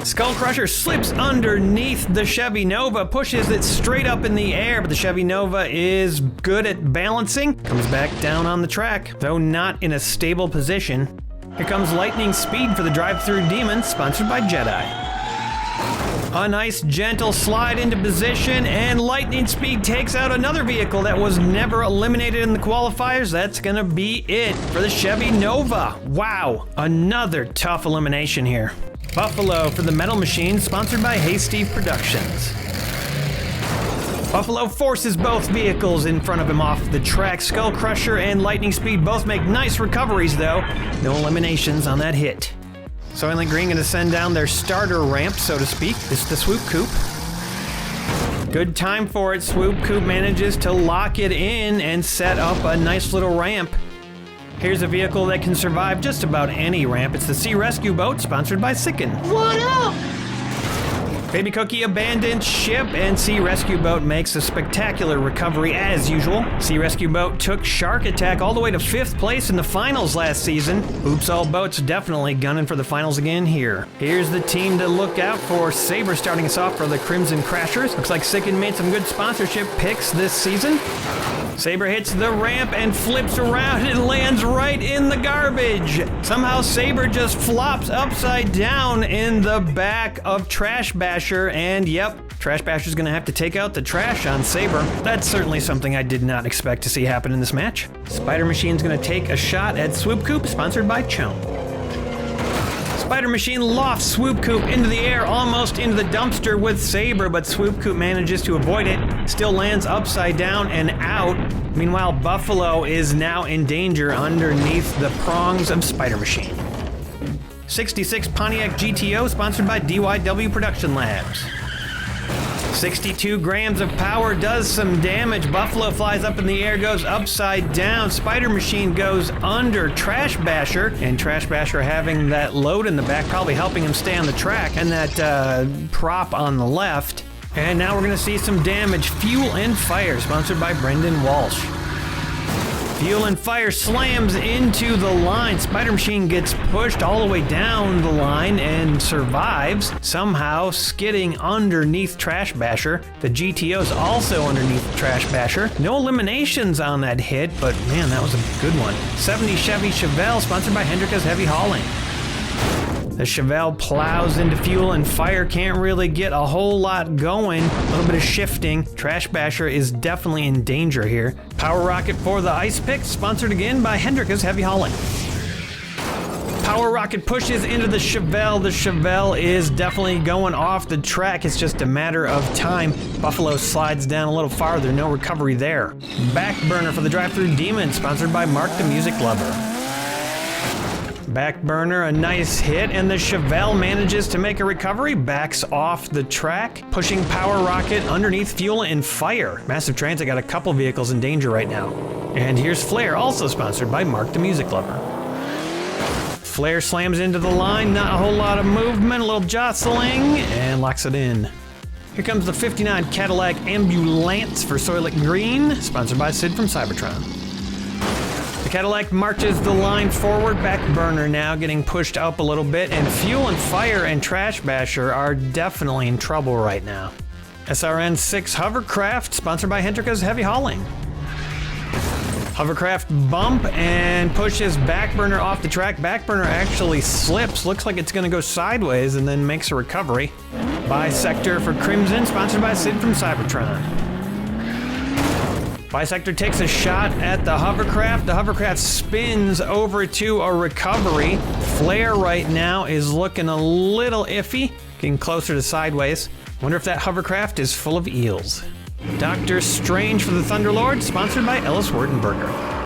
Skull Crusher slips underneath the Chevy Nova, pushes it straight up in the air, but the Chevy Nova is good at balancing, comes back down on the track, though not in a stable position. Here comes Lightning Speed for the Drive-Thru Demons, sponsored by Jedi. A nice gentle slide into position, and Lightning Speed takes out another vehicle that was never eliminated in the qualifiers. That's gonna be it for the Chevy Nova. Wow, another tough elimination here. Buffalo for the Metal Machines, sponsored by Hey Steve Productions. Buffalo forces both vehicles in front of him off the track. Skull Crusher and Lightning Speed both make nice recoveries though. No eliminations on that hit. Soylent Green gonna send down their starter ramp, so to speak. This is the Swoop Coupe. Good time for it. Swoop Coupe manages to lock it in and set up a nice little ramp. Here's a vehicle that can survive just about any ramp. It's the Sea Rescue Boat, sponsored by Sicken. What up? Baby Cookie abandoned ship, and Sea Rescue Boat makes a spectacular recovery as usual. Sea Rescue Boat took Shark Attack all the way to 5th place in the finals last season. Oops All Boats definitely gunning for the finals again here. Here's the team to look out for. Sabre starting us off for the Crimson Crashers. Looks like Sicken made some good sponsorship picks this season. Sabre hits the ramp and flips around and lands right in the garbage. Somehow Sabre just flops upside down in the back of Trash Basher, and yep, Trash Basher's gonna have to take out the trash on Sabre. That's certainly something I did not expect to see happen in this match. Spider Machine's gonna take a shot at Swoop Coupe, sponsored by Chone. Spider Machine lofts Swoop Coupe into the air, almost into the dumpster with Sabre, but Swoop Coupe manages to avoid it, still lands upside down and out. Meanwhile, Buffalo is now in danger underneath the prongs of Spider Machine. 66 Pontiac GTO, sponsored by DYW Production Labs. 62 grams of power does some damage. Buffalo flies up in the air, goes upside down. Spider Machine goes under Trash Basher, and Trash Basher having that load in the back, probably helping him stay on the track, and that prop on the left. And now we're going to see some damage. Fuel and Fire, sponsored by Brendan Walsh. Fuel and Fire slams into the line. Spider Machine gets pushed all the way down the line and survives, somehow skidding underneath Trash Basher. The GTO's also underneath Trash Basher. No eliminations on that hit, but man, that was a good one. 70 Chevy Chevelle, sponsored by Hendrika's Heavy Hauling. The Chevelle plows into Fuel and Fire, can't really get a whole lot going. A little bit of shifting. Trash Basher is definitely in danger here. Power Rocket for the Ice Pick, sponsored again by Hendrika's Heavy Hauling. Power Rocket pushes into the Chevelle. The Chevelle is definitely going off the track. It's just a matter of time. Buffalo slides down a little farther. No recovery there. Backburner for the Drive-Thru Demon, sponsored by Mark the Music Lover. Backburner, a nice hit, and the Chevelle manages to make a recovery, backs off the track, pushing Power Rocket underneath Fuel and Fire. Massive Transit got a couple vehicles in danger right now. And here's Flare, also sponsored by Mark the Music Lover. Flare slams into the line, not a whole lot of movement, a little jostling, and locks it in. Here comes the 59 Cadillac Ambulance for Soylent Green, sponsored by Sid from Cybertron. The Cadillac marches the line forward. Backburner now getting pushed up a little bit, and Fuel and Fire and Trash Basher are definitely in trouble right now. SRN-6 Hovercraft, sponsored by Hendrika's Heavy Hauling. Hovercraft bump and pushes Backburner off the track. Backburner actually slips, looks like it's going to go sideways, and then makes a recovery. Bisector for Crimson, sponsored by Sid from Cybertron. Bisector takes a shot at the hovercraft. The hovercraft spins over to a recovery. Flare right now is looking a little iffy, getting closer to sideways. Wonder if that hovercraft is full of eels. Dr. Strange for the Thunderlord, sponsored by Ellis Wertenberger.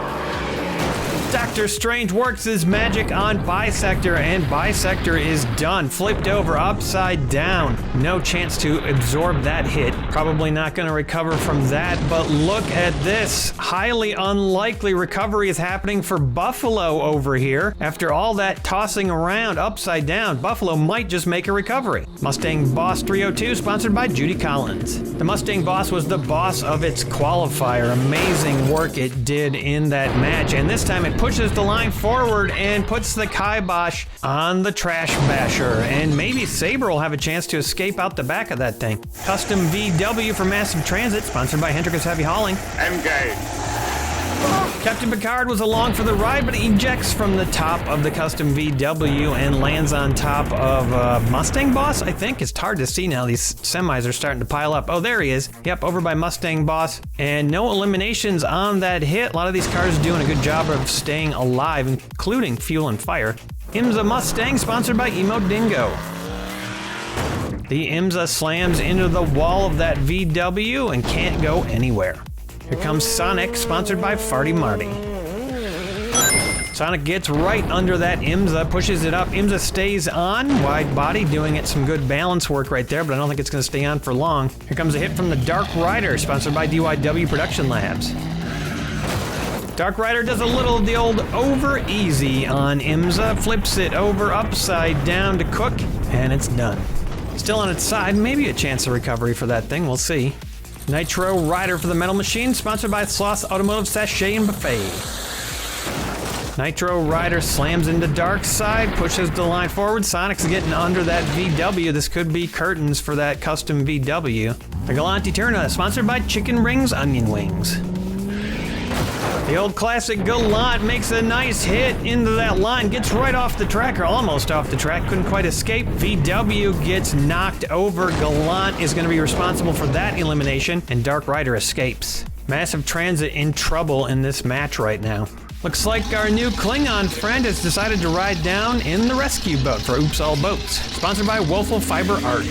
Dr. Strange works his magic on Bisector, and Bisector is done. Flipped over upside down. No chance to absorb that hit. Probably not going to recover from that, but look at this. Highly unlikely recovery is happening for Buffalo over here. After all that tossing around upside down, Buffalo might just make a recovery. Mustang Boss 302, sponsored by Judy Collins. The Mustang Boss was the boss of its qualifier. Amazing work it did in that match, and this time it pushes the line forward and puts the kibosh on the Trash Basher, and maybe Sabre will have a chance to escape out the back of that thing. Custom VW for Massive Transit, sponsored by Hendrika's Heavy Hauling. Engage. Captain Picard was along for the ride, but ejects from the top of the Custom VW and lands on top of Mustang Boss, I think. It's hard to see now. These semis are starting to pile up. Oh, there he is. Yep, over by Mustang Boss. And no eliminations on that hit. A lot of these cars doing a good job of staying alive, including Fuel and Fire. IMSA Mustang, sponsored by Emo Dingo. The IMSA slams into the wall of that VW and can't go anywhere. Here comes Sonic, sponsored by Farty Marty. Sonic gets right under that IMSA, pushes it up. IMSA stays on, wide body, doing it some good balance work right there, but I don't think it's going to stay on for long. Here comes a hit from the Dark Rider, sponsored by DYW Production Labs. Dark Rider does a little of the old over easy on IMSA, flips it over upside down to Cook, and it's done. Still on its side, maybe a chance of recovery for that thing, we'll see. Nitro Rider for the Metal Machine, sponsored by Sloss Automotive Sachet and Buffet. Nitro Rider slams into Dark Side, pushes the line forward. Sonic's getting under that VW. This could be curtains for that custom VW. The Gallant Eterna, sponsored by Chicken Rings Onion Wings. The old classic Gallant makes a nice hit into that line, gets right off the track, or almost off the track, couldn't quite escape. VW gets knocked over. Gallant is going to be responsible for that elimination, and Dark Rider escapes. Massive Transit in trouble in this match right now. Looks like our new Klingon friend has decided to ride down in the rescue boat for Oops All Boats, sponsored by Woeful Fiber Art.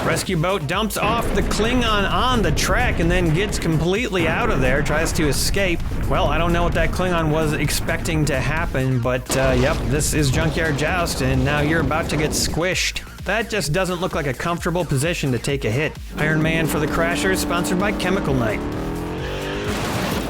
Rescue boat dumps off the Klingon on the track and then gets completely out of there, tries to escape. Well, I don't know what that Klingon was expecting to happen, but yep, this is Junkyard Joust, and now you're about to get squished. That just doesn't look like a comfortable position to take a hit. Iron Man for the Crashers, sponsored by Chemical Knight.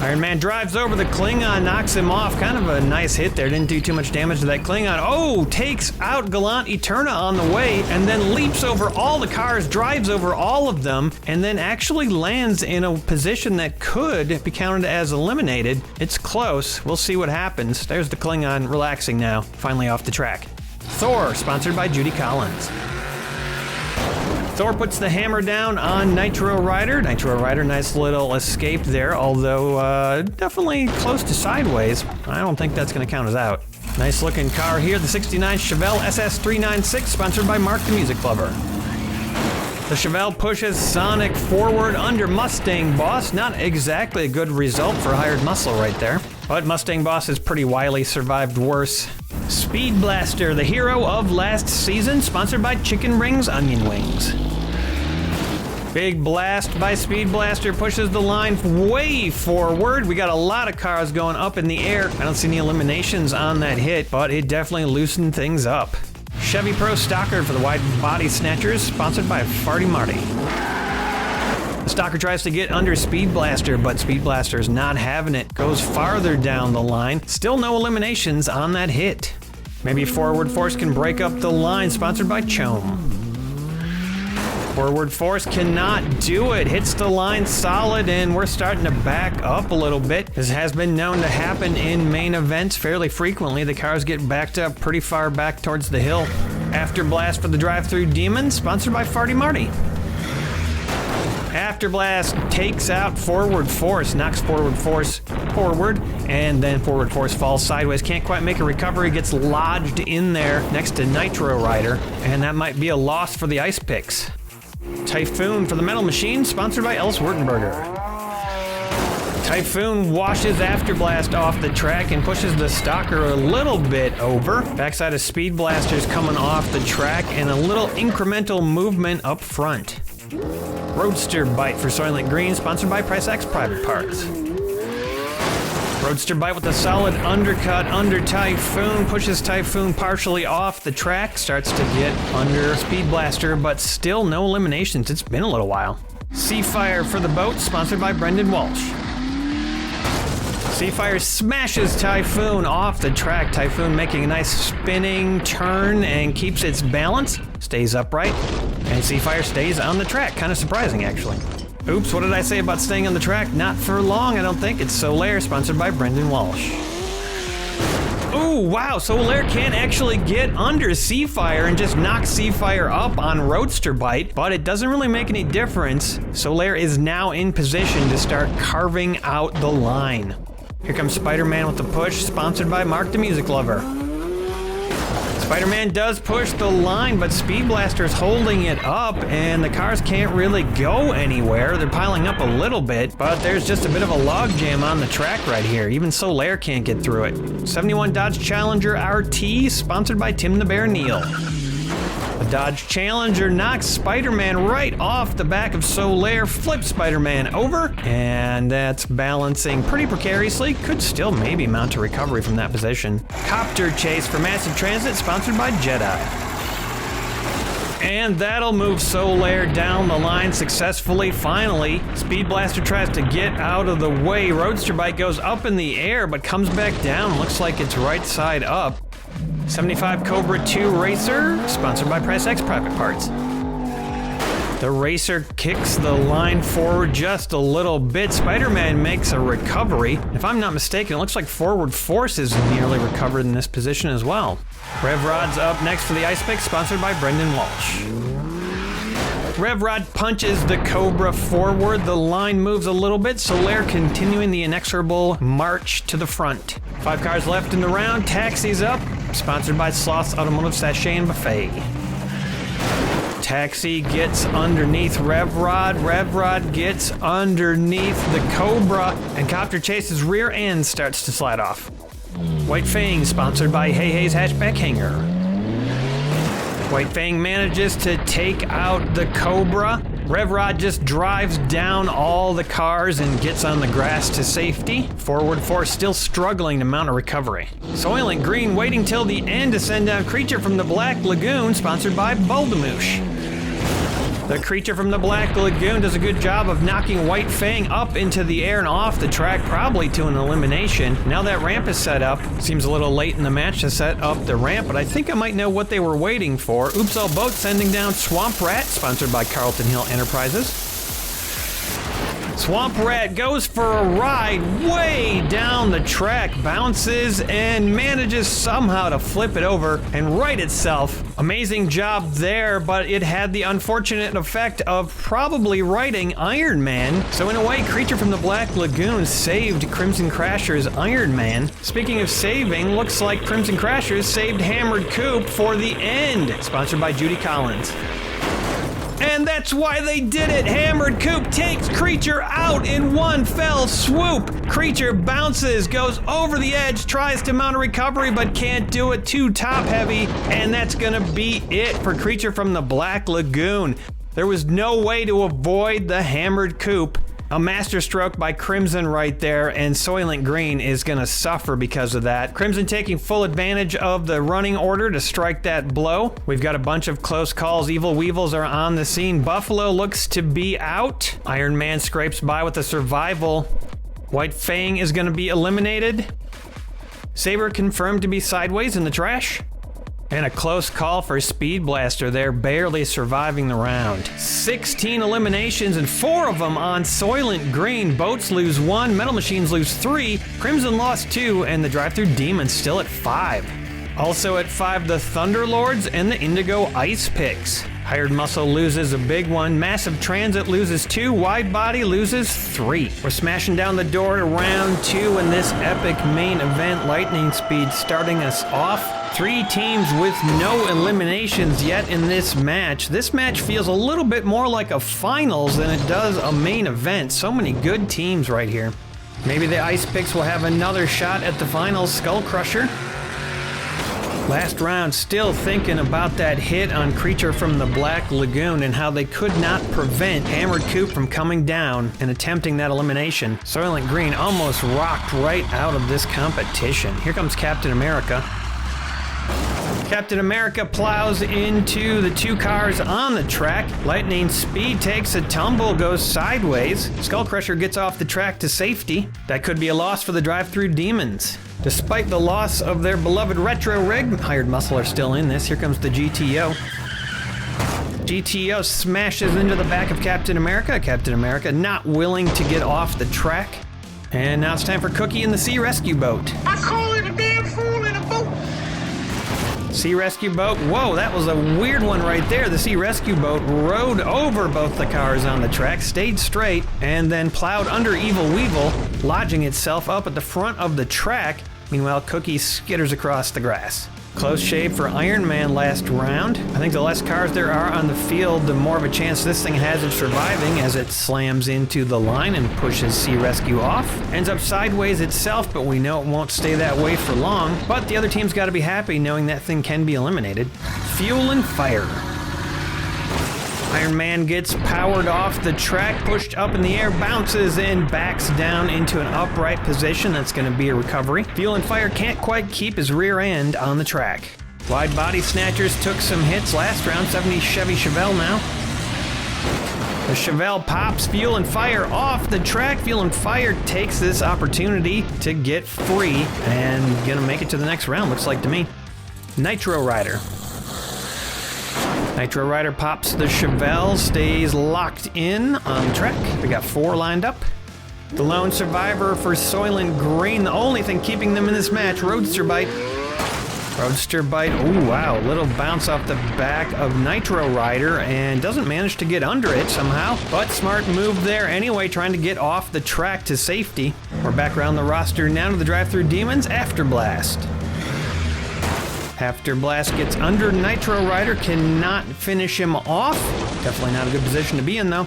Iron Man drives over the Klingon, knocks him off. Kind of a nice hit there. Didn't do too much damage to that Klingon. Oh, takes out Gallant Eterna on the way and then leaps over all the cars, drives over all of them, and then actually lands in a position that could be counted as eliminated. It's close. We'll see what happens. There's the Klingon relaxing now, finally off the track. Thor, sponsored by Judy Collins. Thor puts the hammer down on Nitro Rider. Nitro Rider, nice little escape there, although definitely close to sideways. I don't think that's going to count as out. Nice looking car here, the 69 Chevelle SS396, sponsored by Mark the Music Lover. The Chevelle pushes Sonic forward under Mustang Boss. Not exactly a good result for Hired Muscle right there. But Mustang Boss is pretty wily, survived worse. Speed Blaster, the hero of last season, sponsored by Chicken Rings Onion Wings. Big blast by Speed Blaster pushes the line way forward. We got a lot of cars going up in the air. I don't see any eliminations on that hit, but it definitely loosened things up. Chevy Pro Stalker for the wide body snatchers, sponsored by Farty Marty. The Stalker tries to get under Speed Blaster, but Speed Blaster is not having it. Goes farther down the line. Still no eliminations on that hit. Maybe Forward Force can break up the line, sponsored by Chome. Forward Force cannot do it. Hits the line solid, and we're starting to back up a little bit. This has been known to happen in main events fairly frequently. The cars get backed up pretty far back towards the hill. Afterblast for the Drive-Thru Demon, sponsored by Farty Marty. Afterblast takes out Forward Force, knocks Forward Force forward, and then Forward Force falls sideways. Can't quite make a recovery, gets lodged in there next to Nitro Rider, and that might be a loss for the Ice Picks. Typhoon for the Metal Machine, sponsored by Ellis Wurtenberger. Typhoon washes Afterblast off the track and pushes the Stalker a little bit over. Backside of Speed Blaster's coming off the track, and a little incremental movement up front. Roadster Bite for Soylent Green, sponsored by Price X Private Parts. Roadster Bite with a solid undercut under Typhoon, pushes Typhoon partially off the track, starts to get under Speed Blaster, but still no eliminations. It's been a little while. Seafire for the boat, sponsored by Brendan Walsh. Seafire smashes Typhoon off the track. Typhoon making a nice spinning turn and keeps its balance, stays upright, and Seafire stays on the track. Kind of surprising, actually. Oops, what did I say about staying on the track? Not for long, I don't think. It's Solaire, sponsored by Brendan Walsh. Ooh, wow, Solaire can actually get under Seafire and just knock Seafire up on Roadster Bite, but it doesn't really make any difference. Solaire is now in position to start carving out the line. Here comes Spider-Man with the push, sponsored by Mark the Music Lover. Spider-Man does push the line, but Speed Blaster's holding it up, and the cars can't really go anywhere. They're piling up a little bit, but there's just a bit of a logjam on the track right here. Even Solaire can't get through it. 71 Dodge Challenger RT, sponsored by Tim the Bear Neal. The Dodge Challenger knocks Spider-Man right off the back of Solaire, flips Spider-Man over, and that's balancing pretty precariously. Could still maybe mount a recovery from that position. Copter Chase for Massive Transit, sponsored by Jedi. And that'll move Solaire down the line successfully, finally. Speed Blaster tries to get out of the way. Roadster Bike goes up in the air, but comes back down. Looks like it's right side up. 75 Cobra 2 Racer, sponsored by Price X Private Parts. The Racer kicks the line forward just a little bit. Spider-Man makes a recovery. If I'm not mistaken, it looks like Forward Force is nearly recovered in this position as well. Rev Rod's up next for the Ice Pick, sponsored by Brendan Walsh. Rev Rod punches the Cobra forward. The line moves a little bit. Solaire continuing the inexorable march to the front. 5 cars left in the round. Taxi's up, sponsored by Sloth's Automotive Sachet and Buffet. Taxi gets underneath Rev Rod. Rev Rod gets underneath the Cobra, and Copter Chase's rear end starts to slide off. White Fang, sponsored by Hey Hey's Hatchback Hanger. White Fang manages to take out the Cobra. Rev Rod just drives down all the cars and gets on the grass to safety. Forward Force still struggling to mount a recovery. Soylent Green waiting till the end to send down Creature from the Black Lagoon, sponsored by Boldemouche. The Creature from the Black Lagoon does a good job of knocking White Fang up into the air and off the track, probably to an elimination. Now that ramp is set up. Seems a little late in the match to set up the ramp, but I think I might know what they were waiting for. Oops All Boat sending down Swamp Rat, sponsored by Carlton Hill Enterprises. Swamp Rat goes for a ride way down the track, bounces and manages somehow to flip it over and right itself. Amazing job there, but it had the unfortunate effect of probably righting Iron Man. So in a way, Creature from the Black Lagoon saved Crimson Crasher's Iron Man. Speaking of saving, looks like Crimson Crashers saved Hammered Coupe for the end, sponsored by Judy Collins. And that's why they did it! Hammered Coupe takes Creature out in one fell swoop! Creature bounces, goes over the edge, tries to mount a recovery, but can't do it, too top heavy, and that's gonna be it for Creature from the Black Lagoon. There was no way to avoid the Hammered Coupe. A masterstroke by Crimson right there, and Soylent Green is gonna suffer because of that. Crimson taking full advantage of the running order to strike that blow. We've got a bunch of close calls. Evil Weevils are on the scene. Buffalo looks to be out. Iron Man scrapes by with a survival. White Fang is gonna be eliminated. Saber confirmed to be sideways in the trash. And a close call for Speed Blaster there, barely surviving the round. 16 eliminations and 4 of them on Soylent Green. Boats lose 1, Metal Machines lose 3, Crimson lost 2, and the Drive-Thru Demons still at 5. Also at 5, the Thunderlords and the Indigo Ice Picks. Hired Muscle loses a big one, Massive Transit loses 2, Wide Body loses 3. We're smashing down the door to round 2 in this epic main event. Lightning Speed starting us off. 3 teams with no eliminations yet in this match. This match feels a little bit more like a finals than it does a main event. So many good teams right here. Maybe the Ice Picks will have another shot at the finals. Skull Crusher. Last round, still thinking about that hit on Creature from the Black Lagoon and how they could not prevent Hammered Coupe from coming down and attempting that elimination. Soylent Green almost rocked right out of this competition. Here comes Captain America. Captain America plows into the 2 cars on the track. Lightning Speed takes a tumble, goes sideways. Skull Crusher gets off the track to safety. That could be a loss for the Drive-Thru Demons. Despite the loss of their beloved retro rig, Hired Muscle are still in this. Here comes the GTO. GTO smashes into the back of Captain America. Captain America not willing to get off the track. And now it's time for Cookie and the Sea Rescue Boat. I call it a damn fool in a boat. Sea Rescue Boat, whoa, that was a weird one right there. The Sea Rescue Boat rode over both the cars on the track, stayed straight, and then plowed under Evil Weevil, lodging itself up at the front of the track. Meanwhile, Cookie skitters across the grass. Close shave for Iron Man last round. I think the less cars there are on the field, the more of a chance this thing has of surviving as it slams into the line and pushes Sea Rescue off. Ends up sideways itself, but we know it won't stay that way for long. But the other team's got to be happy knowing that thing can be eliminated. Fuel and Fire. Iron Man gets powered off the track, pushed up in the air, bounces and backs down into an upright position. That's going to be a recovery. Fuel and Fire can't quite keep his rear end on the track. Wide Body Snatchers took some hits last round. 70 Chevy Chevelle now. The Chevelle pops Fuel and Fire off the track. Fuel and Fire takes this opportunity to get free and going to make it to the next round, looks like to me. Nitro Rider. Nitro Rider pops the Chevelle, stays locked in on the track. We got 4 lined up. The lone survivor for Soylent Green, the only thing keeping them in this match, Roadster Bite. Roadster Bite, oh wow, little bounce off the back of Nitro Rider and doesn't manage to get under it somehow, but smart move there anyway, trying to get off the track to safety. We're back around the roster now to the Drive-Thru Demons, After Blast. After Blast gets under Nitro Rider, cannot finish him off. Definitely not a good position to be in though.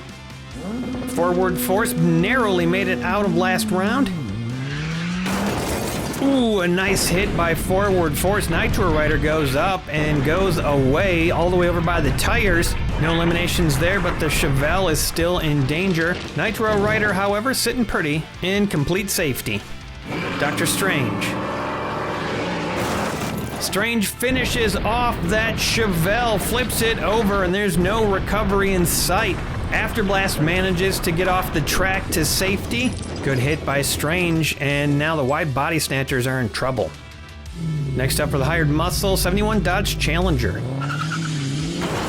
Forward Force narrowly made it out of last round. Ooh, a nice hit by forward force. Nitro Rider goes up and goes away all the way over by the tires. No eliminations there, but the Chevelle is still in danger. Nitro Rider, however, sitting pretty in complete safety. Dr. Strange. Strange finishes off that Chevelle, flips it over, and there's no recovery in sight. Afterblast manages to get off the track to safety. Good hit by Strange, and now the wide body snatchers are in trouble. Next up for the hired muscle, 71 Dodge Challenger.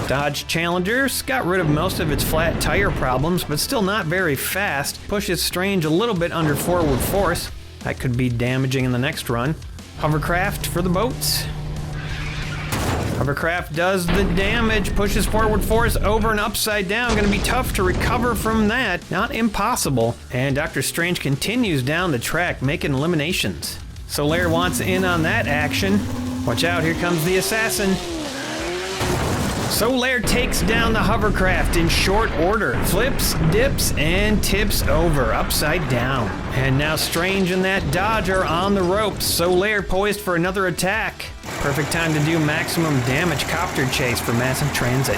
Dodge Challenger's got rid of most of its flat tire problems, but still not very fast. Pushes Strange a little bit under forward force. That could be damaging in the next run. Hovercraft for the boats. Hovercraft does the damage, pushes forward force over and upside down. Gonna be tough to recover from that. Not impossible. And Dr. Strange continues down the track, making eliminations. Solaire wants in on that action. Watch out, here comes the assassin. Solaire takes down the hovercraft in short order. Flips, dips, and tips over, upside down. And now Strange and that Dodge are on the ropes. Solaire poised for another attack. Perfect time to do maximum damage copter chase for massive transit.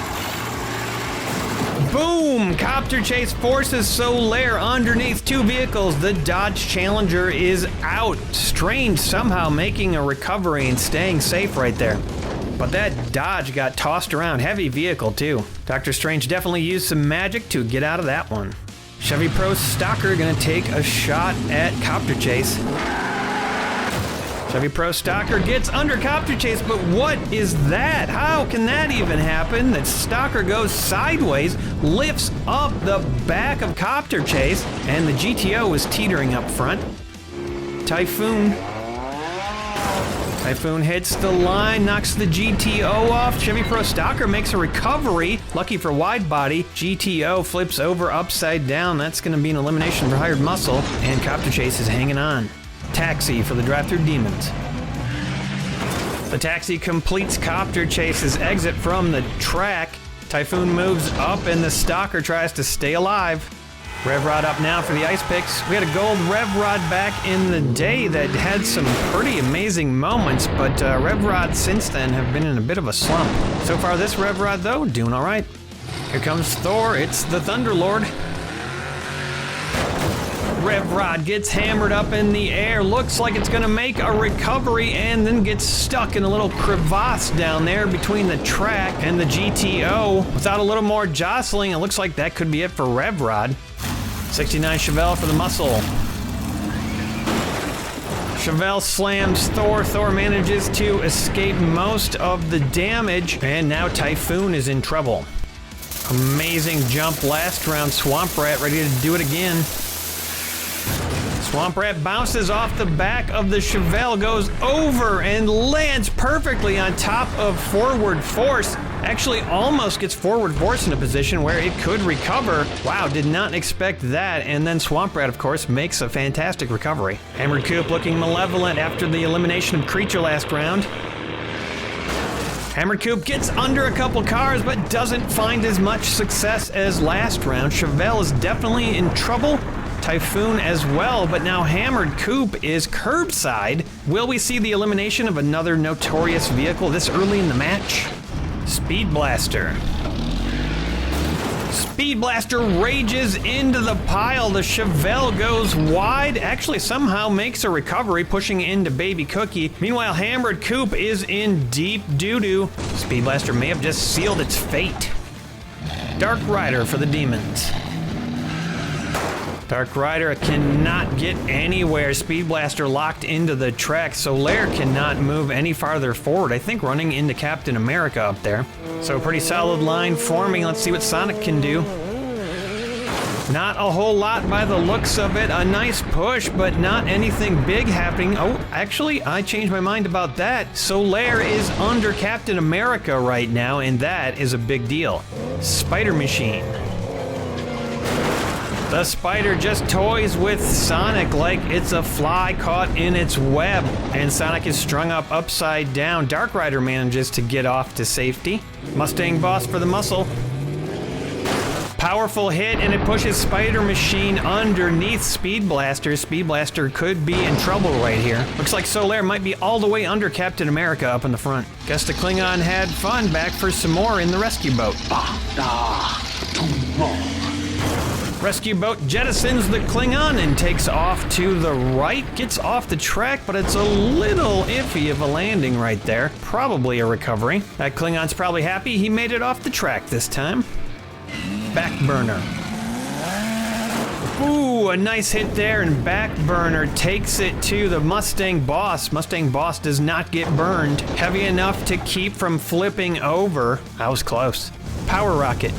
Boom! Copter chase forces Solaire underneath two vehicles. The Dodge Challenger is out. Strange somehow making a recovery and staying safe right there. But that Dodge got tossed around. Heavy vehicle, too. Dr. Strange definitely used some magic to get out of that one. Chevy Pro Stalker gonna take a shot at Copter Chase. Chevy Pro Stalker gets under Copter Chase, but what is that? How can that even happen? That Stalker goes sideways, lifts up the back of Copter Chase, and the GTO is teetering up front. Typhoon hits the line, knocks the GTO off. Chevy Pro Stalker makes a recovery. Lucky for wide body, GTO flips over upside down. That's going to be an elimination for hired muscle. And Copter Chase is hanging on. Taxi for the drive-thru demons. The Taxi completes Copter Chase's exit from the track. Typhoon moves up and the Stalker tries to stay alive. Rev Rod up now for the ice picks. We had a gold Rev Rod back in the day that had some pretty amazing moments, but Rev Rods since then have been in a bit of a slump. So far this Rev Rod though, doing all right. Here comes Thor, it's the Thunderlord. Rev Rod gets hammered up in the air, looks like it's gonna make a recovery and then gets stuck in a little crevasse down there between the track and the GTO. Without a little more jostling, it looks like that could be it for Rev Rod. 69 Chevelle for the muscle. Chevelle slams Thor. Thor manages to escape most of the damage, and now Typhoon is in trouble. Amazing jump last round. Swamp Rat ready to do it again. Swamp Rat bounces off the back of the Chevelle, goes over and lands perfectly on top of forward force. Actually almost gets forward force in a position where it could recover. Wow, did not expect that. And then Swamp Rat, of course, makes a fantastic recovery. Hammered Coop looking malevolent after the elimination of Creature last round. Hammered Coop gets under a couple cars, but doesn't find as much success as last round. Chevelle is definitely in trouble. Typhoon as well, but now Hammered Coop is curbside. Will we see the elimination of another notorious vehicle this early in the match? Speed Blaster. Speed Blaster rages into the pile. The Chevelle goes wide, actually somehow makes a recovery, pushing into Baby Cookie. Meanwhile, Hammered Coop is in deep doo-doo. Speed Blaster may have just sealed its fate. Dark Rider for the demons. Dark Rider cannot get anywhere. Speed Blaster locked into the track. Solaire cannot move any farther forward. I think running into Captain America up there. So a pretty solid line forming. Let's see what Sonic can do. Not a whole lot by the looks of it. A nice push, but not anything big happening. Oh, actually, I changed my mind about that. Solaire is under Captain America right now, and that is a big deal. Spider Machine. The spider just toys with Sonic like it's a fly caught in its web, and Sonic is strung up upside down. Dark Rider manages to get off to safety. Mustang Boss for the muscle. Powerful hit, and it pushes Spider Machine underneath Speed Blaster. Speed Blaster could be in trouble right here. Looks like Solaire might be all the way under Captain America up in the front. Guess the Klingon had fun back for some more in the rescue boat. Rescue boat jettisons the Klingon and takes off to the right. Gets off the track, but it's a little iffy of a landing right there. Probably a recovery. That Klingon's probably happy he made it off the track this time. Backburner. Ooh, a nice hit there, and Backburner takes it to the Mustang Boss. Mustang Boss does not get burned. Heavy enough to keep from flipping over. That was close. Power Rocket.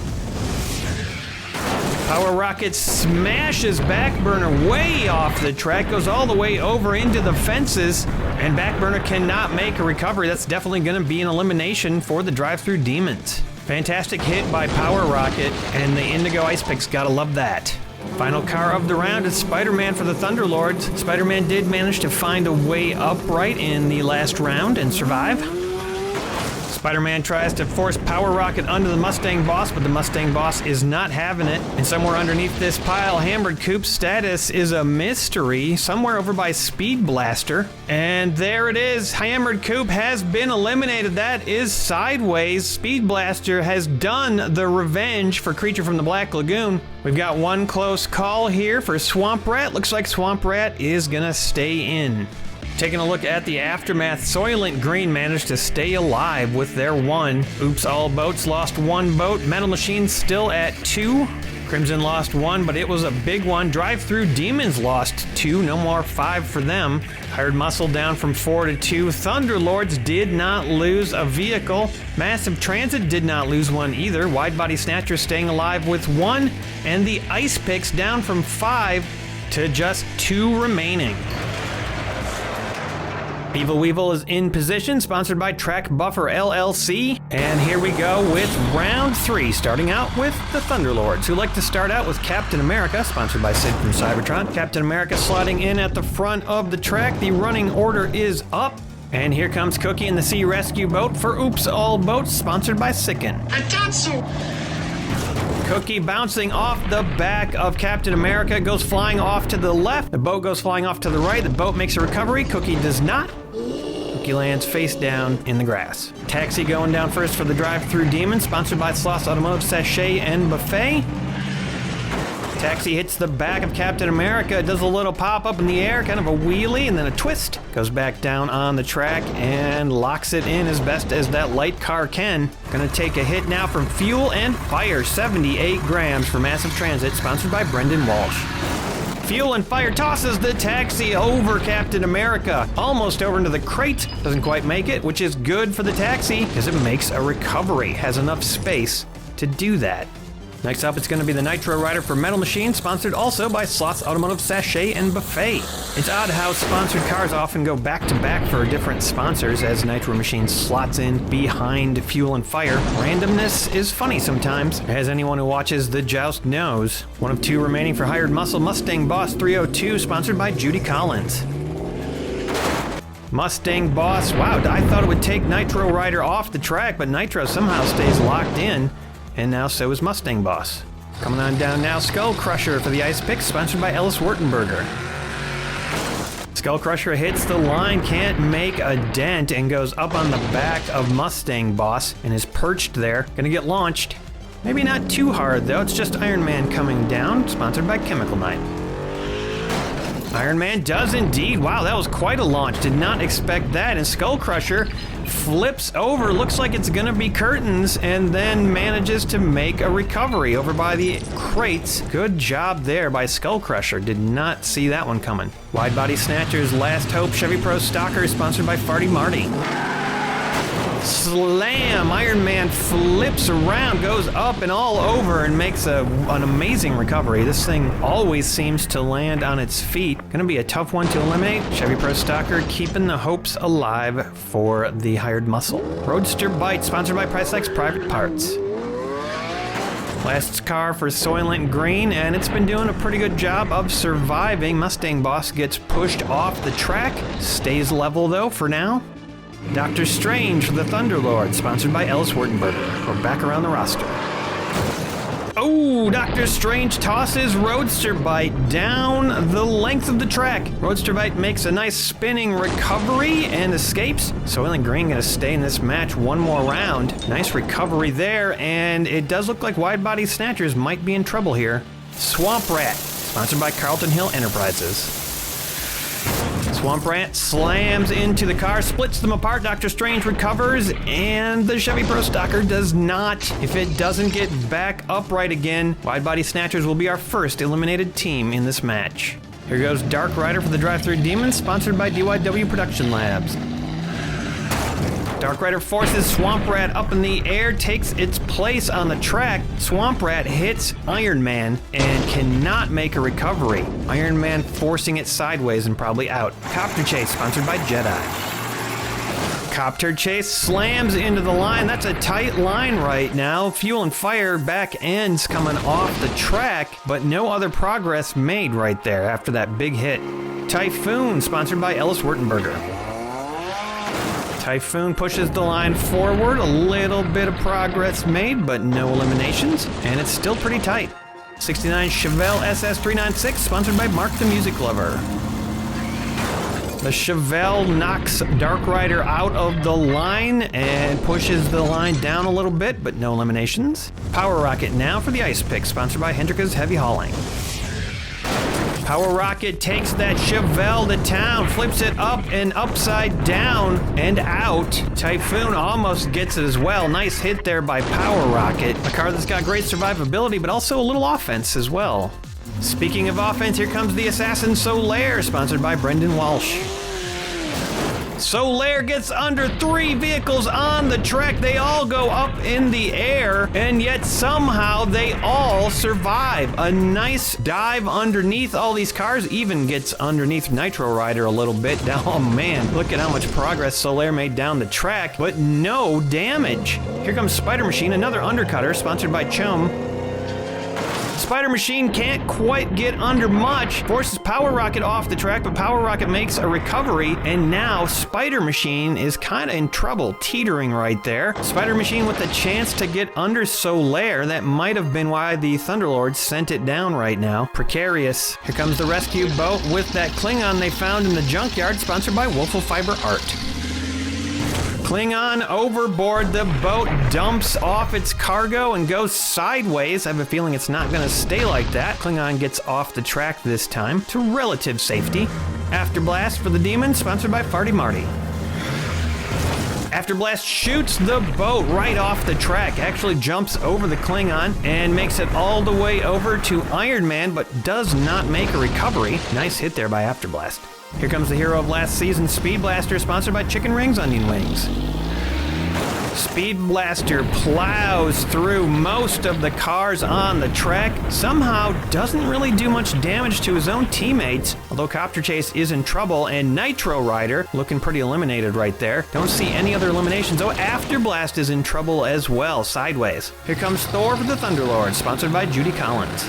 Power Rocket smashes Backburner way off the track, goes all the way over into the fences, and Backburner cannot make a recovery. That's definitely going to be an elimination for the drive-through Demons. Fantastic hit by Power Rocket, and the Indigo Ice Picks, gotta love that. Final car of the round is Spider-Man for the Thunderlords. Spider-Man did manage to find a way upright in the last round and survive. Spider-Man tries to force Power Rocket under the Mustang Boss, but the Mustang Boss is not having it. And somewhere underneath this pile, Hammered Coop's status is a mystery, somewhere over by Speed Blaster. And there it is, Hammered Coop has been eliminated. That is Sideways. Speed Blaster has done the revenge for Creature from the Black Lagoon. We've got one close call here for Swamp Rat. Looks like Swamp Rat is gonna stay in. Taking a look at the aftermath, Soylent Green managed to stay alive with their one. Oops All Boats lost one boat. Metal Machine still at 2. Crimson lost 1, but it was a big one. Drive-Through Demons lost 2, no more 5 for them. Hired Muscle down from 4 to 2. Thunderlords did not lose a vehicle. Massive Transit did not lose one either. Wide Body Snatcher staying alive with 1, and the Ice Picks down from 5 to just 2 remaining. Evil Weevil is in position, sponsored by Track Buffer LLC. And here we go with round 3, starting out with the Thunderlords, who like to start out with Captain America, sponsored by Sid from Cybertron. Captain America sliding in at the front of the track. The running order is up. And here comes Cookie in the Sea Rescue Boat for Oops All Boats, sponsored by Sicken. I thought so. Cookie bouncing off the back of Captain America, goes flying off to the left. The boat goes flying off to the right. The boat makes a recovery. Cookie does not. Cookie lands face down in the grass. Taxi going down first for the Drive-Through Demon, sponsored by Sloss Automotive Sachet and Buffet. Taxi hits the back of Captain America, does a little pop up in the air, kind of a wheelie, and then a twist. Goes back down on the track and locks it in as best as that light car can. Gonna take a hit now from Fuel and Fire, 78 grams for Massive Transit, sponsored by Brendan Walsh. Fuel and Fire tosses the taxi over Captain America, almost over into the crate. Doesn't quite make it, which is good for the taxi because it makes a recovery, has enough space to do that. Next up, it's going to be the Nitro Rider for Metal Machine, sponsored also by Sloss Automotive Sachet and Buffet. It's odd how sponsored cars often go back-to-back for different sponsors as Nitro Machine slots in behind Fuel and Fire. Randomness is funny sometimes, as anyone who watches The Joust knows. One of 2 remaining for Hired Muscle, Mustang Boss 302, sponsored by Judy Collins. Mustang Boss, wow, I thought it would take Nitro Rider off the track, but Nitro somehow stays locked in. And now so is Mustang Boss. Coming on down now, Skull Crusher for the Ice Pick, sponsored by Ellis Wurtenberger. Skull Crusher hits the line, can't make a dent, and goes up on the back of Mustang Boss and is perched there. Gonna get launched. Maybe not too hard though, it's just Iron Man coming down, sponsored by Chemical Knight. Iron Man does indeed. Wow, that was quite a launch. Did not expect that. And Skull Crusher flips over. Looks like it's gonna be curtains, and then manages to make a recovery over by the crates. Good job there by Skull Crusher. Did not see that one coming. Wide Body Snatchers, Last Hope, Chevy Pro Stalker, sponsored by Farty Marty. Slam! Iron Man flips around, goes up and all over, and makes an amazing recovery. This thing always seems to land on its feet. Gonna be a tough one to eliminate. Chevy Pro Stalker keeping the hopes alive for the Hired Muscle. Roadster Bite, sponsored by Pricex Private Parts. Last car for Soylent Green, and it's been doing a pretty good job of surviving. Mustang Boss gets pushed off the track, stays level though for now. Doctor Strange for the Thunderlord, sponsored by Ellis Wurtenberger. We're back around the roster. Oh, Dr. Strange tosses Roadster Bite down the length of the track. Roadster Bite makes a nice spinning recovery and escapes. Soylent Green gonna stay in this match one more round. Nice recovery there, and it does look like Wide Body Snatchers might be in trouble here. Swamp Rat, sponsored by Carlton Hill Enterprises. Swamp Rat slams into the car, splits them apart. Dr. Strange recovers, and the Chevy Pro Stocker does not. If it doesn't get back upright again, Wide Body Snatchers will be our first eliminated team in this match. Here goes Dark Rider for the Drive-Thru Demons, sponsored by DYW Production Labs. Dark Rider forces Swamp Rat up in the air, takes its place on the track. Swamp Rat hits Iron Man and cannot make a recovery. Iron Man forcing it sideways and probably out. Copter Chase, sponsored by Jedi. Copter Chase slams into the line. That's a tight line right now. Fuel and Fire back ends coming off the track, but no other progress made right there after that big hit. Typhoon, sponsored by Ellis Wurtenberger. Typhoon pushes the line forward, a little bit of progress made, but no eliminations, and it's still pretty tight. 69 Chevelle SS396, sponsored by Mark the Music Lover. The Chevelle knocks Dark Rider out of the line and pushes the line down a little bit, but no eliminations. Power Rocket now for the Ice Pick, sponsored by Hendrika's Heavy Hauling. Power Rocket takes that Chevelle to town, flips it up and upside down and out. Typhoon almost gets it as well. Nice hit there by Power Rocket. A car that's got great survivability, but also a little offense as well. Speaking of offense, here comes the Assassin Solaire, sponsored by Brendan Walsh. Solaire gets under 3 vehicles on the track. They all go up in the air, and yet somehow they all survive. A nice dive underneath all these cars, even gets underneath Nitro Rider a little bit. Oh man, look at how much progress Solaire made down the track, but no damage. Here comes Spider Machine, another undercutter, sponsored by Chum. Spider Machine can't quite get under much, forces Power Rocket off the track, but Power Rocket makes a recovery, and now Spider Machine is kind of in trouble, teetering right there. Spider Machine with a chance to get under Solaire. That might have been why the Thunderlords sent it down right now. Precarious. Here comes the rescue boat with that Klingon they found in the junkyard, sponsored by Wolfel Fiber Art. Klingon overboard, the boat dumps off its cargo and goes sideways. I have a feeling it's not gonna stay like that. Klingon gets off the track this time to relative safety. Afterblast for the Demons, sponsored by Farty Marty. Afterblast shoots the boat right off the track, actually jumps over the Klingon and makes it all the way over to Iron Man, but does not make a recovery. Nice hit there by Afterblast. Here comes the hero of last season, Speed Blaster, sponsored by Chicken Rings Onion Wings. Speed Blaster plows through most of the cars on the track, somehow doesn't really do much damage to his own teammates, although Copter Chase is in trouble, and Nitro Rider looking pretty eliminated right there. Don't see any other eliminations. Oh, Afterblast is in trouble as well, sideways. Here comes Thor for the Thunderlord, sponsored by Judy Collins.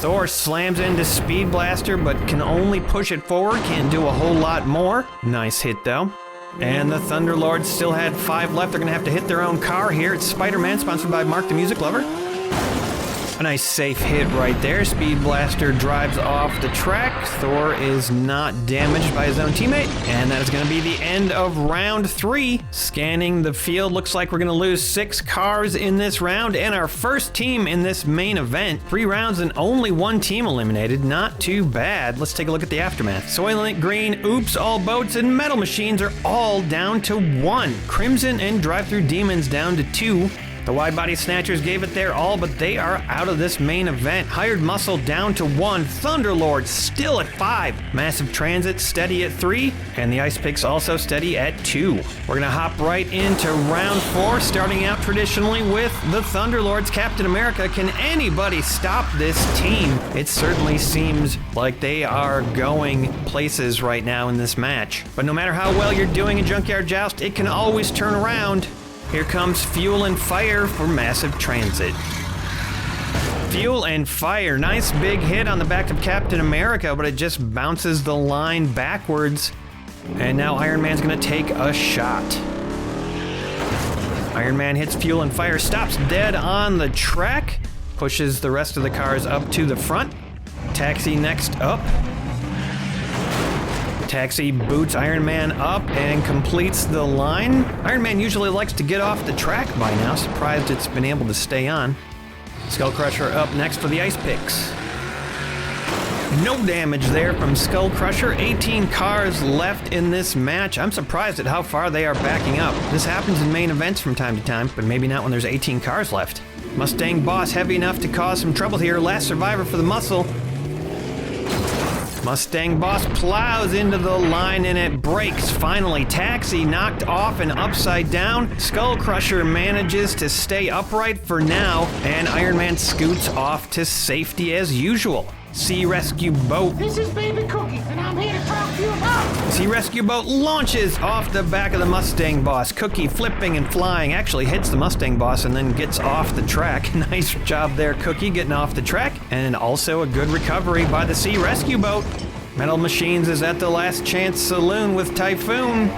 Thor slams into Speed Blaster, but can only push it forward, can't do a whole lot more. Nice hit though. And the Thunderlords still had 5 left. They're gonna have to hit their own car here. It's Spider-Man, sponsored by Mark the Music Lover. A nice safe hit right there. Speed Blaster drives off the track. Thor is not damaged by his own teammate. And that is gonna be the end of round 3. Scanning the field, looks like we're gonna lose 6 cars in this round and our first team in this main event. 3 rounds and only 1 team eliminated. Not too bad. Let's take a look at the aftermath. Soylent Green, Oops, All Boats, and Metal Machines are all down to 1. Crimson and Drive-Thru Demons down to 2. The Wide Body Snatchers gave it their all, but they are out of this main event. Hired Muscle down to 1. Thunderlord still at 5. Massive Transit steady at 3. And the Ice Picks also steady at 2. We're gonna hop right into round 4, starting out traditionally with the Thunderlords. Captain America, can anybody stop this team? It certainly seems like they are going places right now in this match. But no matter how well you're doing in Junkyard Joust, it can always turn around. Here comes Fuel and Fire for Massive Transit. Fuel and Fire, nice big hit on the back of Captain America, but it just bounces the line backwards. And now Iron Man's gonna take a shot. Iron Man hits Fuel and Fire, stops dead on the track, pushes the rest of the cars up to the front. Taxi next up. Taxi boots Iron Man up and completes the line. Iron Man usually likes to get off the track by now. Surprised it's been able to stay on. Skull Crusher up next for the ice picks. No damage there from Skull Crusher. 18 cars left in this match. I'm surprised at how far they are backing up. This happens in main events from time to time, but maybe not when there's 18 cars left. Mustang Boss heavy enough to cause some trouble here. Last survivor for the muscle. Mustang Boss plows into the line and it breaks. Finally, Taxi knocked off and upside down. Skull Crusher manages to stay upright for now, and Iron Man scoots off to safety as usual. Sea Rescue Boat. This is Baby Cookie, and I'm here to talk to you about. Sea Rescue Boat launches off the back of the Mustang Boss. Cookie flipping and flying, actually hits the Mustang Boss and then gets off the track. Nice job there, Cookie, getting off the track. And also a good recovery by the Sea Rescue Boat. Metal Machines is at the Last Chance Saloon with Typhoon.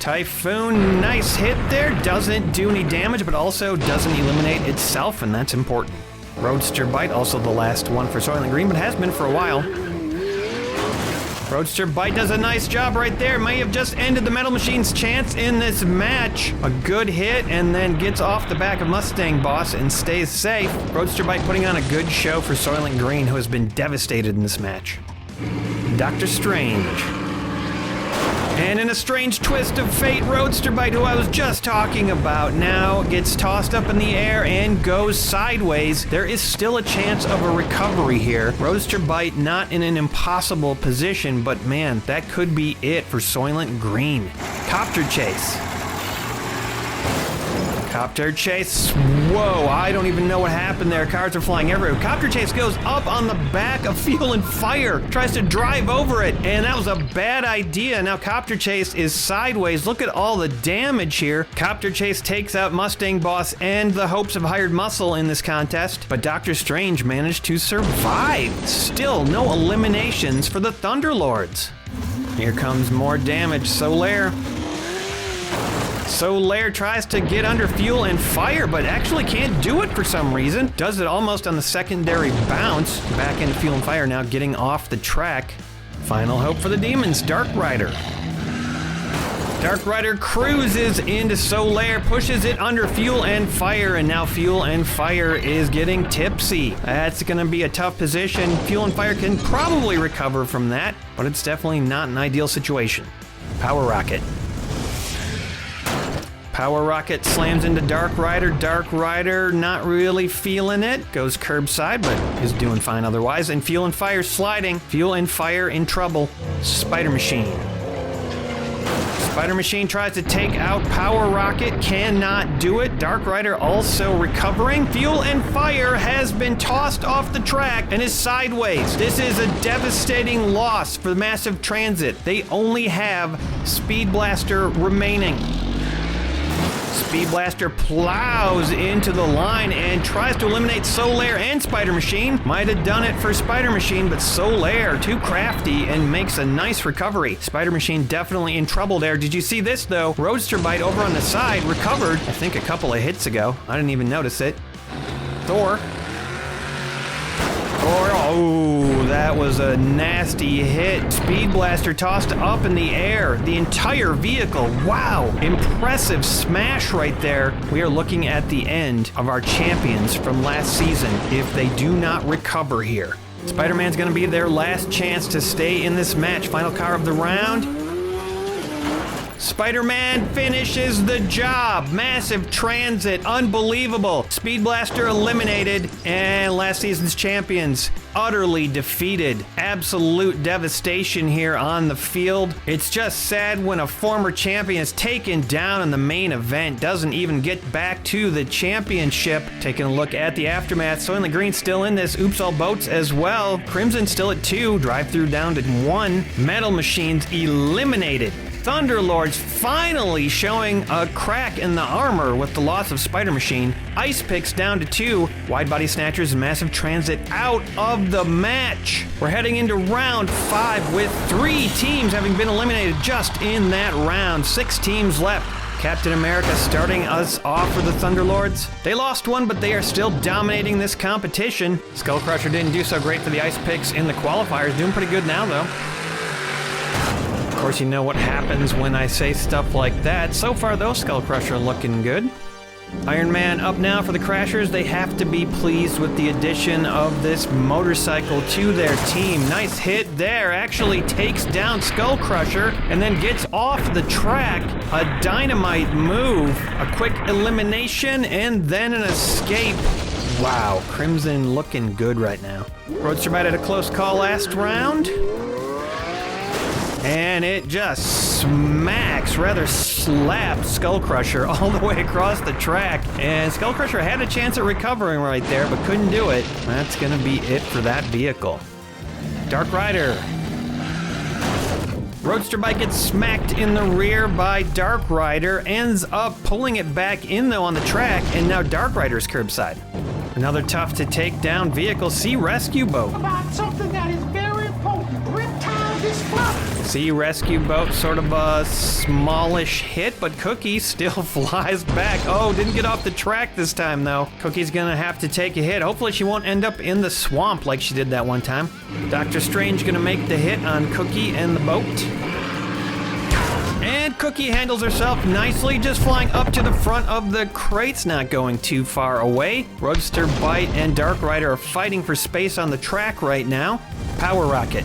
Typhoon, nice hit there. Doesn't do any damage, but also doesn't eliminate itself, and that's important. Roadster Bite, also the last one for Soylent Green, but has been for a while. Roadster Bite does a nice job right there. May have just ended the Metal Machine's chance in this match. A good hit, and then gets off the back of Mustang Boss and stays safe. Roadster Bite putting on a good show for Soylent Green, who has been devastated in this match. Dr. Strange. And in a strange twist of fate, Roadster Bite, who I was just talking about, now gets tossed up in the air and goes sideways. There is still a chance of a recovery here. Roadster Bite not in an impossible position, but man, that could be it for Soylent Green. Copter Chase. Copter Chase, whoa, I don't even know what happened there. Cars are flying everywhere. Copter Chase goes up on the back of Fuel and Fire, tries to drive over it, and that was a bad idea. Now Copter Chase is sideways. Look at all the damage here. Copter Chase takes out Mustang Boss and the hopes of Hired Muscle in this contest, but Dr. Strange managed to survive. Still no eliminations for the Thunderlords. Here comes more damage. Solaire tries to get under Fuel and Fire, but actually can't do it for some reason. Does it almost on the secondary bounce. Back into Fuel and Fire now, getting off the track. Final hope for the Demons, Dark Rider. Dark Rider cruises into Solaire, pushes it under Fuel and Fire, and now Fuel and Fire is getting tipsy. That's gonna be a tough position. Fuel and Fire can probably recover from that, but it's definitely not an ideal situation. Power Rocket. Power Rocket slams into Dark Rider. Dark Rider not really feeling it. Goes curbside, but is doing fine otherwise. And Fuel and Fire sliding. Fuel and Fire in trouble. Spider Machine. Spider Machine tries to take out Power Rocket. Cannot do it. Dark Rider also recovering. Fuel and Fire has been tossed off the track and is sideways. This is a devastating loss for the Massive Transit. They only have Speed Blaster remaining. Speed Blaster plows into the line and tries to eliminate Solaire and Spider Machine. Might have done it for Spider Machine, but Solaire too crafty and makes a nice recovery. Spider Machine definitely in trouble there. Did you see this though? Roadster Bite over on the side recovered, I think a couple of hits ago. I didn't even notice it. Thor, oh, that was a nasty hit. Speed Blaster tossed up in the air. The entire vehicle. Wow. Impressive smash right there. We are looking at the end of our champions from last season if they do not recover here. Spider-Man's going to be their last chance to stay in this match. Final car of the round. Spider-Man finishes the job. Massive Transit, unbelievable. Speed Blaster eliminated, and last season's champions utterly defeated. Absolute devastation here on the field. It's just sad when a former champion is taken down in the main event, doesn't even get back to the championship. Taking a look at the aftermath, Soylent Green still in this. Oops All Boats as well. Crimson still at 2, Drive-Thru down to 1. Metal Machines eliminated. Thunderlords finally showing a crack in the armor with the loss of Spider Machine. Ice Picks down to 2. Wide Body Snatchers and Massive Transit out of the match. We're heading into round 5 with 3 teams having been eliminated just in that round. 6 teams left. Captain America starting us off for the Thunderlords. They lost one, but they are still dominating this competition. Skullcrusher didn't do so great for the ice picks in the qualifiers. Doing pretty good now, though. Of course, you know what happens when I say stuff like that. So far, though, Skullcrusher looking good. Iron Man up now for the Crashers. They have to be pleased with the addition of this motorcycle to their team. Nice hit there. Actually takes down Skullcrusher and then gets off the track. A dynamite move, a quick elimination, and then an escape. Wow, Crimson looking good right now. Roadster Bite had a close call last round. And it just smacks, rather slaps Skullcrusher all the way across the track. And Skullcrusher had a chance at recovering right there, but couldn't do it. That's gonna be it for that vehicle. Dark Rider. Roadster Bike gets smacked in the rear by Dark Rider, ends up pulling it back in though on the track, and now Dark Rider's curbside. Another tough to take down vehicle, Sea Rescue Boat. About something that is very important. Riptide is fluff. Sea Rescue Boat, sort of a smallish hit, but Cookie still flies back. Oh, didn't get off the track this time though. Cookie's gonna have to take a hit. Hopefully she won't end up in the swamp like she did that one time. Doctor Strange gonna make the hit on Cookie and the boat. And Cookie handles herself nicely, just flying up to the front of the crates, not going too far away. Roadster Bite and Dark Rider are fighting for space on the track right now. Power Rocket.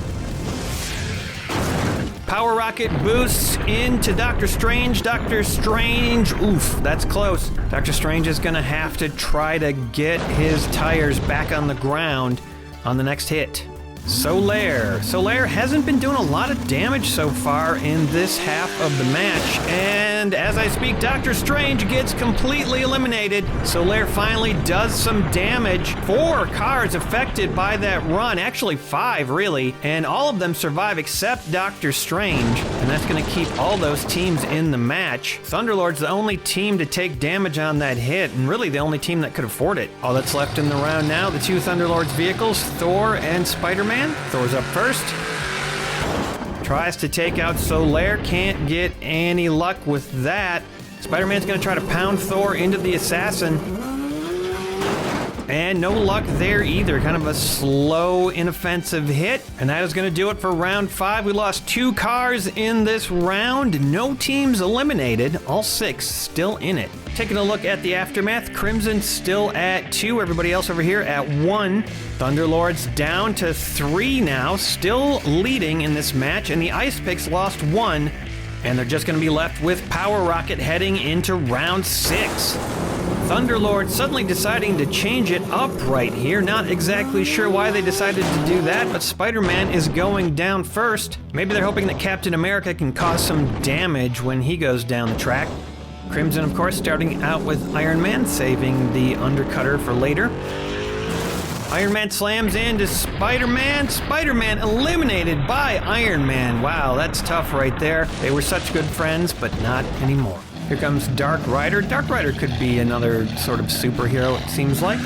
Power Rocket boosts into Doctor Strange. Doctor Strange, oof, that's close. Doctor Strange is gonna have to try to get his tires back on the ground on the next hit. Solaire. Solaire hasn't been doing a lot of damage so far in this half of the match, and as I speak, Doctor Strange gets completely eliminated. Solaire finally does some damage. 4 cars affected by that run, actually 5 really, and all of them survive except Doctor Strange, and that's gonna keep all those teams in the match. Thunderlord's the only team to take damage on that hit, and really the only team that could afford it. All that's left in the round now, the 2 Thunderlords vehicles, Thor and Spider-Man. Thor's up first. Tries to take out Solaire, can't get any luck with that. Spider-Man's gonna try to pound Thor into the assassin. And no luck there either. Kind of a slow, inoffensive hit. And that is going to do it for round 5. We lost 2 cars in this round. No teams eliminated. All 6 still in it. Taking a look at the aftermath. Crimson still at 2. Everybody else over here at 1. Thunderlords down to 3 now. Still leading in this match. And the Ice Picks lost 1. And they're just going to be left with Power Rocket heading into round 6. Thunderlord suddenly deciding to change it up right here. Not exactly sure why they decided to do that, but Spider-Man is going down first. Maybe they're hoping that Captain America can cause some damage when he goes down the track. Crimson, of course, starting out with Iron Man, saving the undercutter for later. Iron Man slams into Spider-Man. Spider-Man eliminated by Iron Man. Wow, that's tough right there. They were such good friends, but not anymore. Here comes Dark Rider. Dark Rider could be another sort of superhero, it seems like.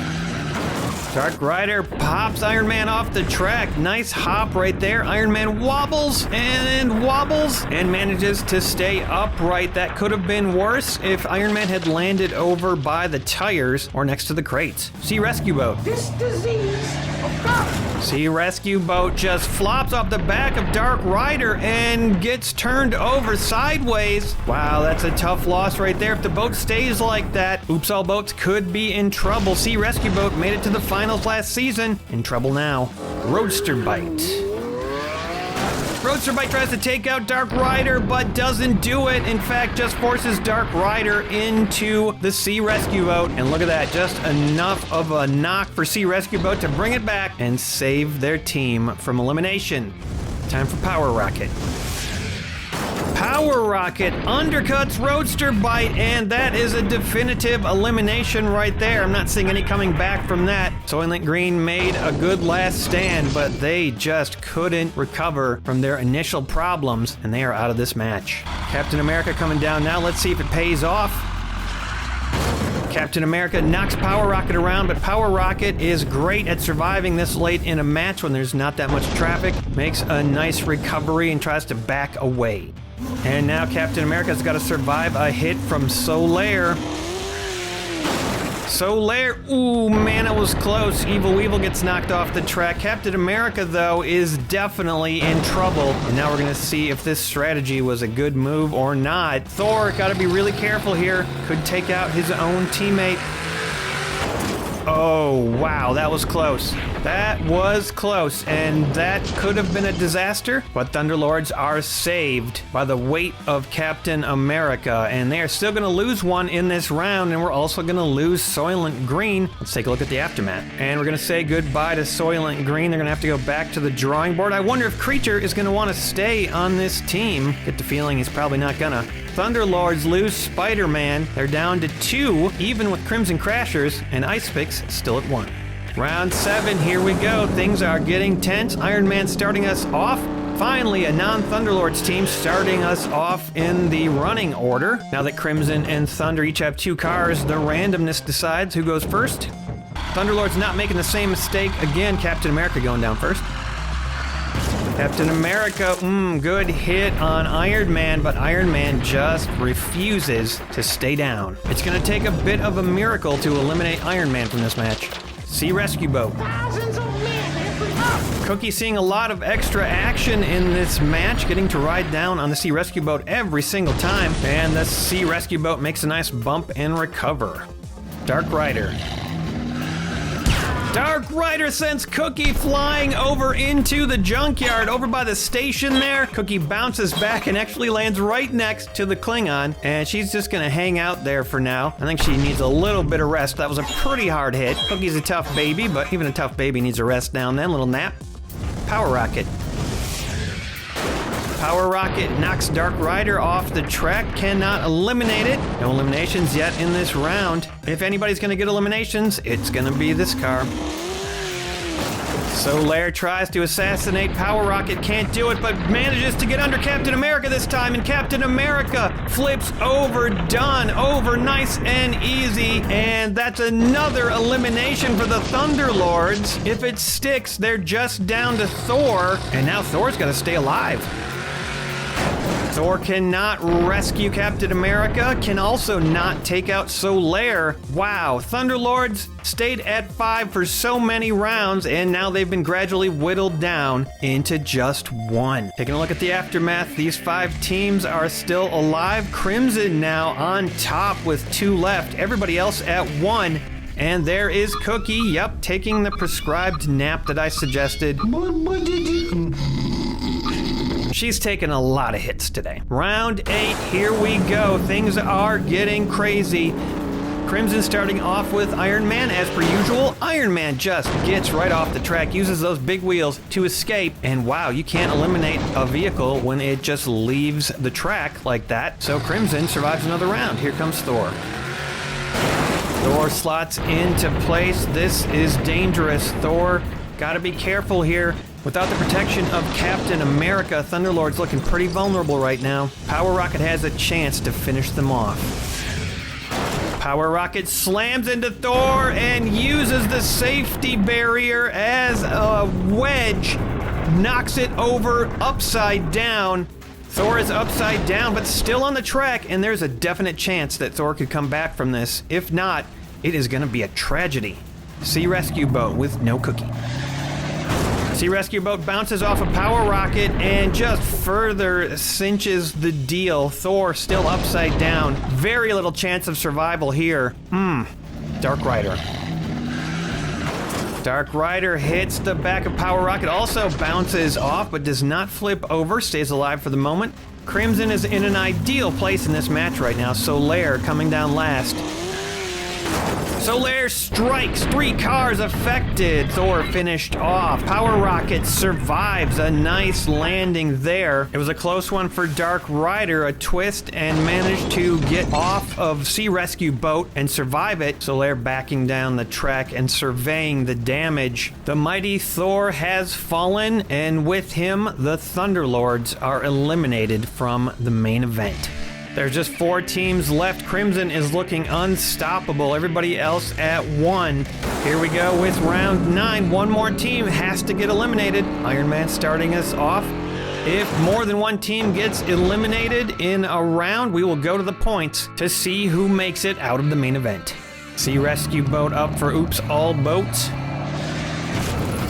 Dark Rider pops Iron Man off the track. Nice hop right there. Iron Man wobbles and manages to stay upright. That could have been worse if Iron Man had landed over by the tires or next to the crates. Sea Rescue Boat. This disease of God. Sea Rescue Boat just flops off the back of Dark Rider and gets turned over sideways. Wow, that's a tough loss right there. If the boat stays like that, Oops All Boats could be in trouble. Sea Rescue Boat made it to the finals last season. In trouble now. Roadster Bite. Roadster Bite tries to take out Dark Rider, but doesn't do it. In fact, just forces Dark Rider into the Sea Rescue Boat. And look at that, just enough of a knock for Sea Rescue Boat to bring it back and save their team from elimination. Time for Power Rocket. Power Rocket undercuts Roadster Bite, and that is a definitive elimination right there. I'm not seeing any coming back from that. Soylent Green made a good last stand, but they just couldn't recover from their initial problems, and they are out of this match. Captain America coming down now. Let's see if it pays off. Captain America knocks Power Rocket around, but Power Rocket is great at surviving this late in a match when there's not that much traffic. Makes a nice recovery and tries to back away. And now Captain America's got to survive a hit from Solaire. Solaire, ooh, man, it was close. Evil Weevil gets knocked off the track. Captain America, though, is definitely in trouble. And now we're going to see if this strategy was a good move or not. Thor, got to be really careful here. Could take out his own teammate. Oh, wow, that was close. That was close, and that could have been a disaster, but Thunderlords are saved by the weight of Captain America, and they are still going to lose one in this round, and we're also going to lose Soylent Green. Let's take a look at the aftermath. And we're going to say goodbye to Soylent Green. They're going to have to go back to the drawing board. I wonder if Creature is going to want to stay on this team. Get the feeling he's probably not gonna. Thunderlords lose Spider-Man. They're down to 2, even with Crimson Crashers, and Ice Picks still at 1. Round 7, here we go. Things are getting tense. Iron Man starting us off. Finally, a non-Thunderlords team starting us off in the running order. Now that Crimson and Thunder each have 2 cars, the randomness decides who goes first. Thunderlords not making the same mistake again. Captain America going down first. Captain America, good hit on Iron Man, but Iron Man just refuses to stay down. It's going to take a bit of a miracle to eliminate Iron Man from this match. Sea Rescue Boat. Thousands of men every hour. Cookie seeing a lot of extra action in this match, getting to ride down on the Sea Rescue Boat every single time. And the Sea Rescue Boat makes a nice bump and recover. Dark Rider. Dark Rider sends Cookie flying over into the junkyard, over by the station there. Cookie bounces back and actually lands right next to the Klingon, and she's just gonna hang out there for now. I think she needs a little bit of rest. That was a pretty hard hit. Cookie's a tough baby, but even a tough baby needs a rest now and then. Little nap. Power Rocket. Power Rocket knocks Dark Rider off the track, cannot eliminate it. No eliminations yet in this round. If anybody's gonna get eliminations, it's gonna be this car. Solaire tries to assassinate Power Rocket, can't do it, but manages to get under Captain America this time, and Captain America flips over, done, over, nice and easy, and that's another elimination for the Thunderlords. If it sticks, they're just down to Thor, and now Thor's gotta stay alive. Thor cannot rescue Captain America, can also not take out Solaire. Wow, Thunderlords stayed at 5 for so many rounds, and now they've been gradually whittled down into just 1. Taking a look at the aftermath, these 5 teams are still alive. Crimson now on top with 2 left, everybody else at 1. And there is Cookie, yep, taking the prescribed nap that I suggested. She's taken a lot of hits today. Round 8, here we go. Things are getting crazy. Crimson starting off with Iron Man as per usual. Iron Man just gets right off the track, uses those big wheels to escape, and wow, you can't eliminate a vehicle when it just leaves the track like that. So Crimson survives another round. Here comes Thor. Thor slots into place. This is dangerous. Thor, gotta be careful here. Without the protection of Captain America, Thunderlord's looking pretty vulnerable right now. Power Rocket has a chance to finish them off. Power Rocket slams into Thor and uses the safety barrier as a wedge. Knocks it over upside down. Thor is upside down, but still on the track, and there's a definite chance that Thor could come back from this. If not, it is gonna be a tragedy. Sea Rescue Boat with no Cookie. Sea Rescue Boat bounces off a Power Rocket and just further cinches the deal. Thor still upside down. Very little chance of survival here. Dark Rider. Dark Rider hits the back of Power Rocket, also bounces off but does not flip over, stays alive for the moment. Crimson is in an ideal place in this match right now. Solaire coming down last. Solaire strikes, 3 cars affected. Thor finished off. Power Rocket survives a nice landing there. It was a close one for Dark Rider, a twist, and managed to get off of Sea Rescue Boat and survive it. Solaire backing down the track and surveying the damage. The mighty Thor has fallen, and with him, the Thunderlords are eliminated from the main event. There's just 4 teams left. Crimson is looking unstoppable. Everybody else at 1. Here we go with round 9. One more team has to get eliminated. Iron Man starting us off. If more than one team gets eliminated in a round, we will go to the points to see who makes it out of the main event. Sea Rescue Boat up for Oops All Boats.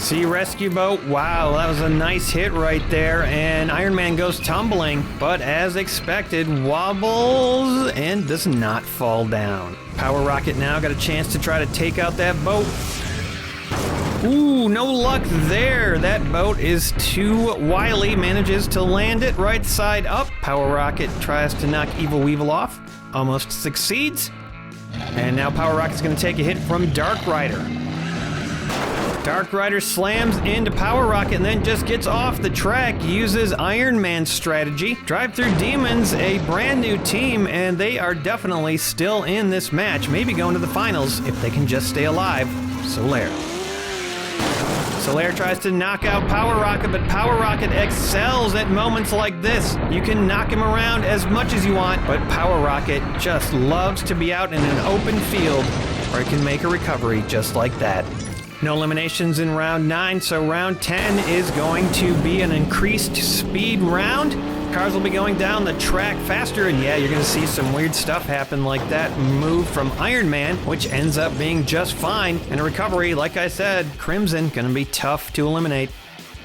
Sea Rescue Boat, wow, that was a nice hit right there, and Iron Man goes tumbling, but as expected, wobbles and does not fall down. Power Rocket now got a chance to try to take out that boat. Ooh, no luck there. That boat is too wily, manages to land it right side up. Power Rocket tries to knock Evil Weevil off, almost succeeds. And now Power Rocket's gonna take a hit from Dark Rider. Dark Rider slams into Power Rocket and then just gets off the track, uses Iron Man's strategy. Drive Through Demons, a brand new team, and they are definitely still in this match, maybe going to the finals if they can just stay alive. Solaire tries to knock out Power Rocket, but Power Rocket excels at moments like this. You can knock him around as much as you want, but Power Rocket just loves to be out in an open field where he can make a recovery just like that. No eliminations in round 9, so round 10 is going to be an increased speed round. Cars will be going down the track faster, and yeah, you're going to see some weird stuff happen like that move from Iron Man, which ends up being just fine. And a recovery, like I said, Crimson, going to be tough to eliminate.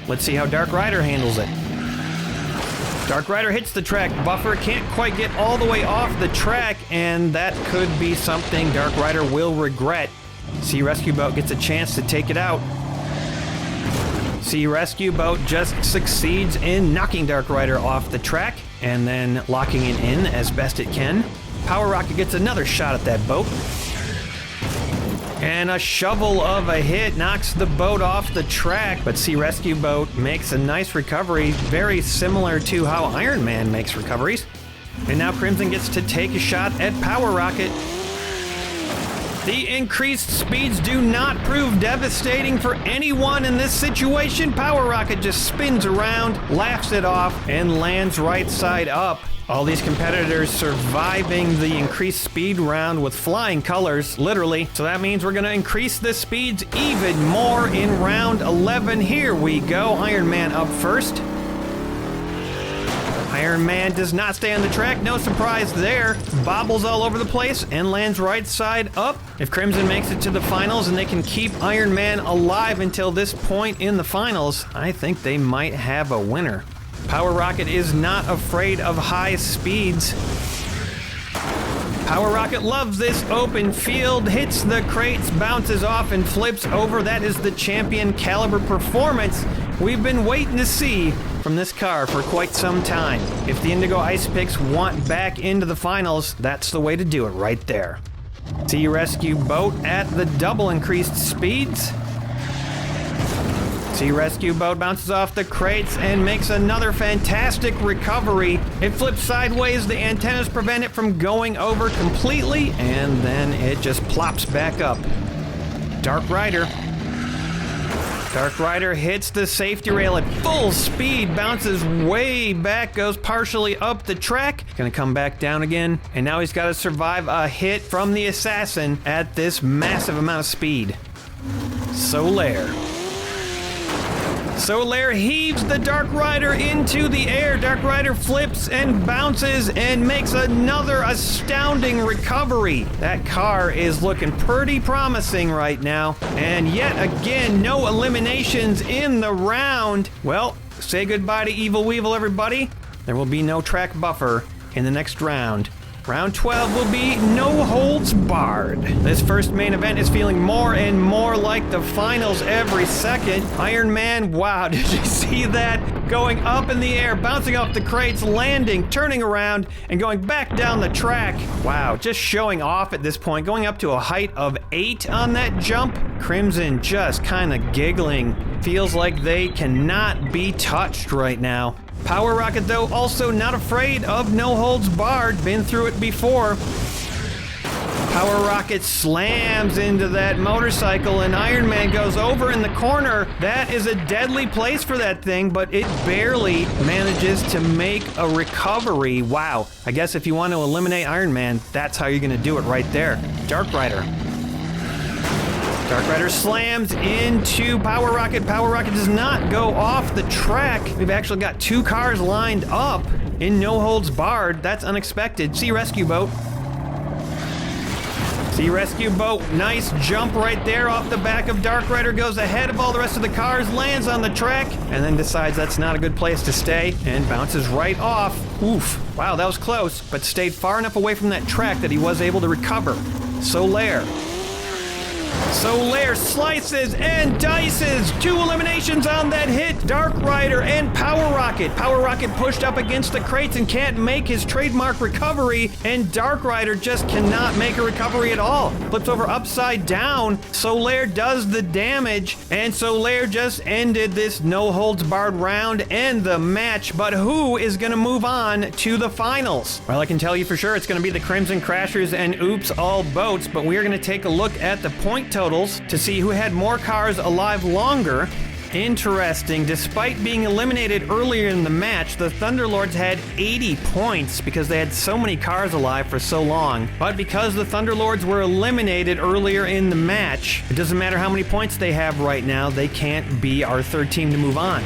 Let's see how Dark Rider handles it. Dark Rider hits the track buffer, can't quite get all the way off the track, and that could be something Dark Rider will regret. Sea Rescue Boat gets a chance to take it out. Sea Rescue Boat just succeeds in knocking Dark Rider off the track and then locking it in as best it can. Power Rocket gets another shot at that boat. And a shovel of a hit knocks the boat off the track, but Sea Rescue Boat makes a nice recovery, very similar to how Iron Man makes recoveries. And now Crimson gets to take a shot at Power Rocket. The increased speeds do not prove devastating for anyone in this situation. Power Rocket just spins around, laughs it off, and lands right side up. All these competitors surviving the increased speed round with flying colors, literally. So that means we're gonna increase the speeds even more in round 11. Here we go. Iron Man up first. Iron Man does not stay on the track, no surprise there. Bobbles all over the place and lands right side up. If Crimson makes it to the finals and they can keep Iron Man alive until this point in the finals, I think they might have a winner. Power Rocket is not afraid of high speeds. Power Rocket loves this open field, hits the crates, bounces off, and flips over. That is the champion caliber performance we've been waiting to see from this car for quite some time. If the Indigo Ice Picks want back into the finals, that's the way to do it right there. Sea Rescue Boat at the double increased speeds. Sea Rescue Boat bounces off the crates and makes another fantastic recovery. It flips sideways, the antennas prevent it from going over completely, and then it just plops back up. Dark Rider. Dark Rider hits the safety rail at full speed, bounces way back, goes partially up the track, gonna come back down again, and now he's gotta survive a hit from the assassin at this massive amount of speed. Solaire heaves the Dark Rider into the air. Dark Rider flips and bounces and makes another astounding recovery. That car is looking pretty promising right now. And yet again, no eliminations in the round. Well, say goodbye to Evil Weevil, everybody. There will be no track buffer in the next round. Round 12 will be no holds barred. This first main event is feeling more and more like the finals every second. Iron Man, wow, did you see that? Going up in the air, bouncing off the crates, landing, turning around, and going back down the track. Wow, just showing off at this point, going up to a height of 8 on that jump. Crimson just kind of giggling. Feels like they cannot be touched right now. Power Rocket, though, also not afraid of no holds barred. Been through it before. Power Rocket slams into that motorcycle and Iron Man goes over in the corner. That is a deadly place for that thing, but it barely manages to make a recovery. Wow. I guess if you want to eliminate Iron Man, that's how you're going to do it right there. Dark Rider. Dark Rider slams into Power Rocket. Power Rocket does not go off the track. We've actually got 2 cars lined up in no holds barred. That's unexpected. Sea Rescue Boat. Sea Rescue Boat, nice jump right there off the back of Dark Rider, goes ahead of all the rest of the cars, lands on the track, and then decides that's not a good place to stay, and bounces right off. Oof. Wow, that was close, but stayed far enough away from that track that he was able to recover. Solaire slices and dices. 2 eliminations on that hit. Dark Rider and Power Rocket. Power Rocket pushed up against the crates and can't make his trademark recovery, and Dark Rider just cannot make a recovery at all. Flips over upside down. Solaire does the damage, and Solaire just ended this no holds barred round and the match. But who is going to move on to the finals? Well, I can tell you for sure it's going to be the Crimson Crashers and Oops All Boats, but we are going to take a look at the point totals to see who had more cars alive longer. Interesting, despite being eliminated earlier in the match, the Thunderlords had 80 points because they had so many cars alive for so long. But because the Thunderlords were eliminated earlier in the match, it doesn't matter how many points they have right now, they can't be our third team to move on.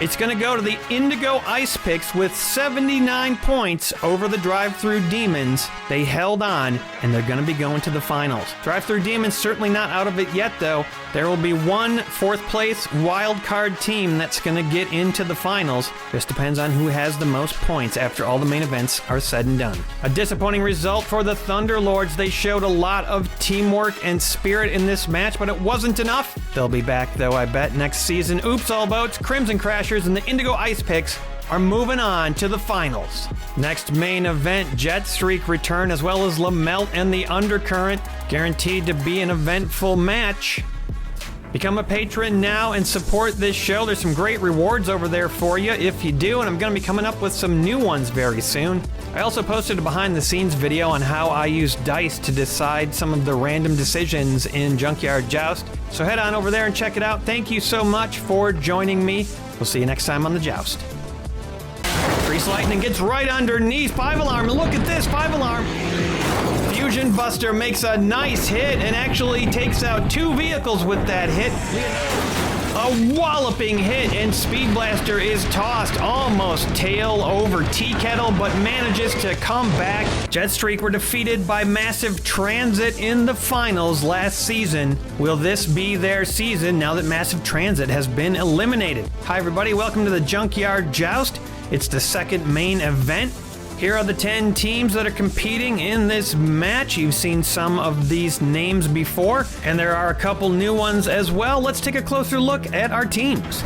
It's going to go to the Indigo Ice Picks with 79 points over the Drive-Thru Demons. They held on, and they're going to be going to the finals. Drive-Thru Demons certainly not out of it yet, though. There will be one 4th place wild card team that's going to get into the finals. Just depends on who has the most points after all the main events are said and done. A disappointing result for the Thunderlords. They showed a lot of teamwork and spirit in this match, but it wasn't enough. They'll be back, though, I bet, next season. Oops All Boats, Crimson Crashers, and the Indigo Ice Picks are moving on to the finals. Next main event, Jet Streak return, as well as LaMelt and the Undercurrent. Guaranteed to be an eventful match. Become a patron now and support this show. There's some great rewards over there for you if you do, and I'm going to be coming up with some new ones very soon. I also posted a behind-the-scenes video on how I use dice to decide some of the random decisions in Junkyard Joust. So head on over there and check it out. Thank you so much for joining me. We'll see you next time on the Joust. Grease Lightning gets right underneath. 5-alarm, look at this, 5-alarm. Fusion Buster makes a nice hit and actually takes out 2 vehicles with that hit. A walloping hit, and Speed Blaster is tossed almost tail over Tea Kettle, but manages to come back. Jetstreak were defeated by Massive Transit in the finals last season. Will this be their season now that Massive Transit has been eliminated? Hi everybody, welcome to the Junkyard Joust. It's the second main event. Here are the 10 teams that are competing in this match. You've seen some of these names before, and there are a couple new ones as well. Let's take a closer look at our teams.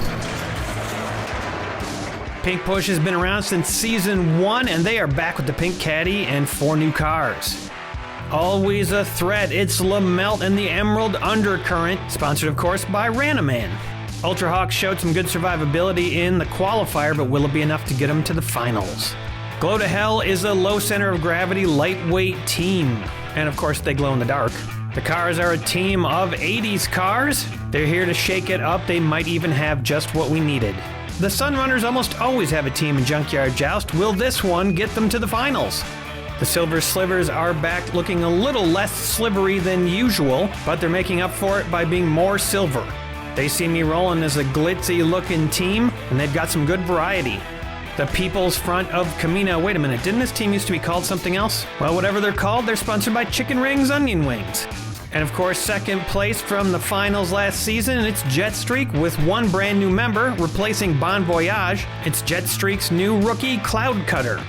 Pink Push has been around since Season 1, and they are back with the Pink Caddy and 4 new cars. Always a threat, it's LaMelt and the Emerald Undercurrent, sponsored of course by Ranaman. Ultra Hawk showed some good survivability in the qualifier, but will it be enough to get them to the finals? Glow to Hell is a low center of gravity lightweight team, and of course they glow in the dark. The cars are a team of 80s cars. They're here to shake it up. They might even have just what we needed. The Sunrunners almost always have a team in Junkyard Joust. Will this one get them to the finals? The Silver Slivers are back looking a little less slivery than usual, but they're making up for it by being more silver. They see me rolling as a glitzy looking team, and they've got some good variety. The People's Front of Camino. Wait a minute, didn't this team used to be called something else? Well, whatever they're called, they're sponsored by Chicken Rings Onion Wings. And of course, second place from the finals last season, it's Jetstreak with 1 brand new member replacing Bon Voyage. It's Jetstreak's new rookie, Cloud Cutter.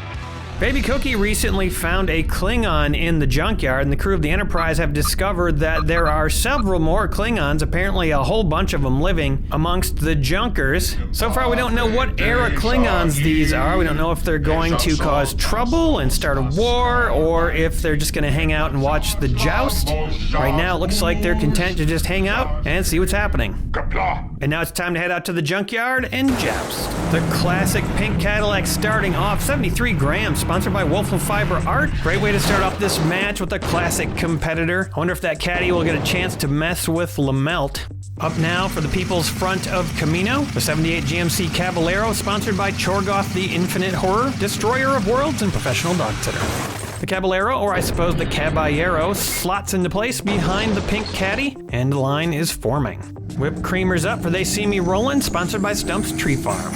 Baby Cookie recently found a Klingon in the junkyard, and the crew of the Enterprise have discovered that there are several more Klingons, apparently a whole bunch of them living amongst the Junkers. So far we don't know what era Klingons these are. We don't know if they're going to cause trouble and start a war, or if they're just going to hang out and watch the joust. Right now it looks like they're content to just hang out and see what's happening. And now it's time to head out to the junkyard and joust. The classic pink Cadillac starting off, 73 grams, sponsored by Wolf & Fiber Art. Great way to start off this match with a classic competitor. I wonder if that caddy will get a chance to mess with LaMelt. Up now for the People's Front of Camino, the 78 GMC Caballero, sponsored by Chorgoth the Infinite Horror, Destroyer of Worlds, and Professional Dog Sitter. The Caballero, or I suppose the Caballero, slots into place behind the pink caddy, and the line is forming. Whipped Creamer's up for They See Me Rollin', sponsored by Stump's Tree Farm.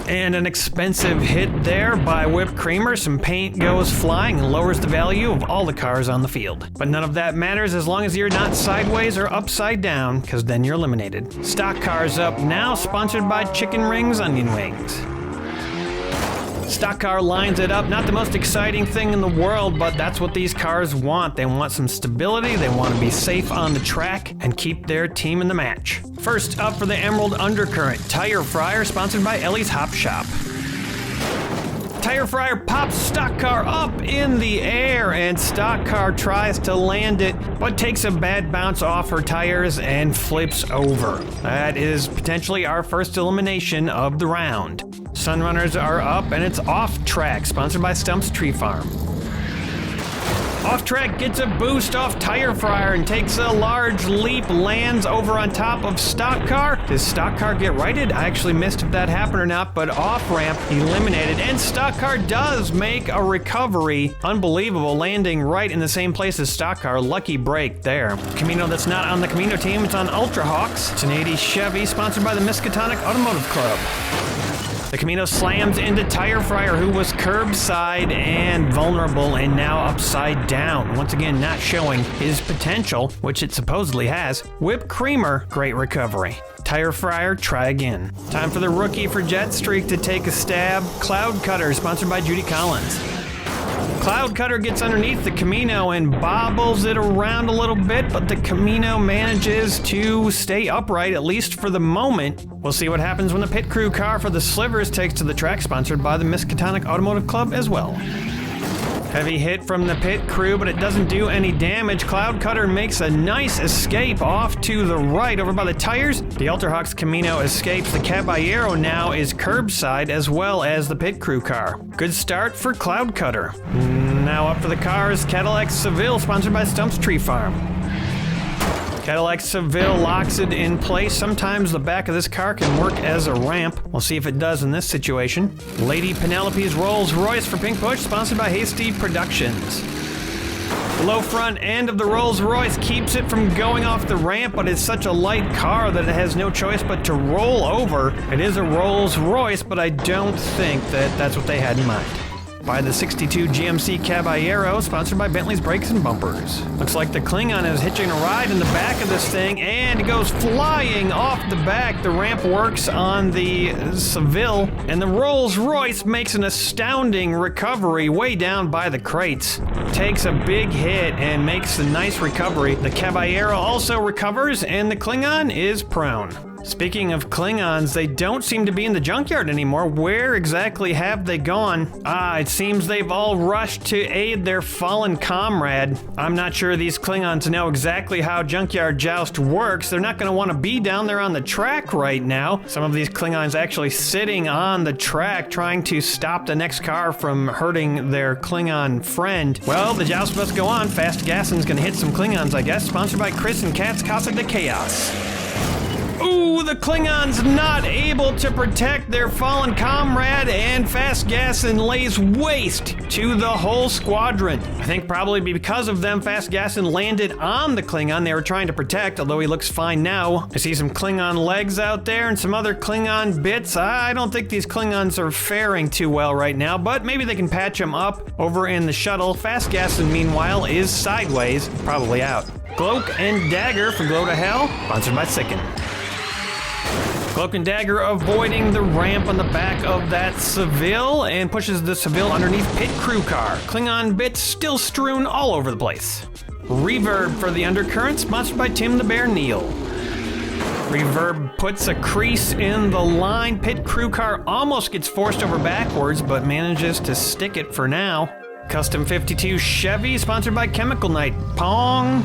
And an expensive hit there by Whipped Creamer. Some paint goes flying and lowers the value of all the cars on the field. But none of that matters as long as you're not sideways or upside down, because then you're eliminated. Stock Cars up now, sponsored by Chicken Rings Onion Wings. Stock car lines it up. Not the most exciting thing in the world, but that's what these cars want. They want some stability, they want to be safe on the track, and keep their team in the match. First up for the Emerald Undercurrent, Tire Fryer, sponsored by Ellie's Hop Shop. Tire Fryer pops Stock Car up in the air, and Stock Car tries to land it, but takes a bad bounce off her tires and flips over. That is potentially our first elimination of the round. Sunrunners are up, and it's Off Track, sponsored by Stump's Tree Farm. Off Track gets a boost off Tire Fryer and takes a large leap, lands over on top of Stock Car. Does Stock Car get righted? I actually missed if that happened or not, but Off Ramp eliminated, and Stock Car does make a recovery. Unbelievable, landing right in the same place as Stock Car. Lucky break there. Camino that's not on the Camino team, it's on Ultra Hawks. It's an 80 Chevy, sponsored by the Miskatonic Automotive Club. The Camino slams into Tire Fryer, who was curbside and vulnerable and now upside down. Once again, not showing his potential, which it supposedly has. Whipped Creamer, great recovery. Tire Fryer, try again. Time for the rookie for Jet Streak to take a stab. Cloud Cutter, sponsored by Judy Collins. Cloud Cutter gets underneath the Camino and bobbles it around a little bit, but the Camino manages to stay upright, at least for the moment. We'll see what happens when the pit crew car for the Slivers takes to the track, sponsored by the Miskatonic Automotive Club as well. Heavy hit from the pit crew, but it doesn't do any damage. Cloud Cutter makes a nice escape off to the right over by the tires. The Ultra Hawks Camino escapes. The Caballero now is curbside as well as the pit crew car. Good start for Cloud Cutter. Now up for the cars, Cadillac Seville, sponsored by Stump's Tree Farm. Cadillac Seville locks it in place. Sometimes the back of this car can work as a ramp. We'll see if it does in this situation. Lady Penelope's Rolls Royce for Pink Push, sponsored by Hasty Productions. The low front end of the Rolls Royce keeps it from going off the ramp, but it's such a light car that it has no choice but to roll over. It is a Rolls Royce, but I don't think that that's what they had in mind. By the 62 GMC Caballero, sponsored by Bentley's Brakes and Bumpers. Looks like the Klingon is hitching a ride in the back of this thing, and it goes flying off the back. The ramp works on the Seville, and the Rolls Royce makes an astounding recovery way down by the crates. Takes a big hit and makes a nice recovery. The Caballero also recovers, and the Klingon is prone. Speaking of Klingons, they don't seem to be in the junkyard anymore. Where exactly have they gone? It seems they've all rushed to aid their fallen comrade. I'm not sure these Klingons know exactly how Junkyard Joust works. They're not going to want to be down there on the track right now. Some of these Klingons actually sitting on the track trying to stop the next car from hurting their Klingon friend. Well, the joust must go on. Fast Gassen's going to hit some Klingons, I guess. Sponsored by Chris and Kat's Casa de Chaos. Ooh, the Klingons not able to protect their fallen comrade, and Fast Gassen lays waste to the whole squadron. I think probably because of them, Fast Gassen landed on the Klingon they were trying to protect, although he looks fine now. I see some Klingon legs out there and some other Klingon bits. I don't think these Klingons are faring too well right now, but maybe they can patch them up over in the shuttle. Fast Gassen, meanwhile, is sideways, probably out. Cloak and Dagger for Glow to Hell, sponsored by Sicken. Cloak and Dagger avoiding the ramp on the back of that Seville and pushes the Seville underneath pit crew car. Klingon bits still strewn all over the place. Reverb for the Undercurrent, sponsored by Tim the Bear Neal. Reverb puts a crease in the line. Pit crew car almost gets forced over backwards, but manages to stick it for now. Custom 52 Chevy, sponsored by Chemical Knight. Pong.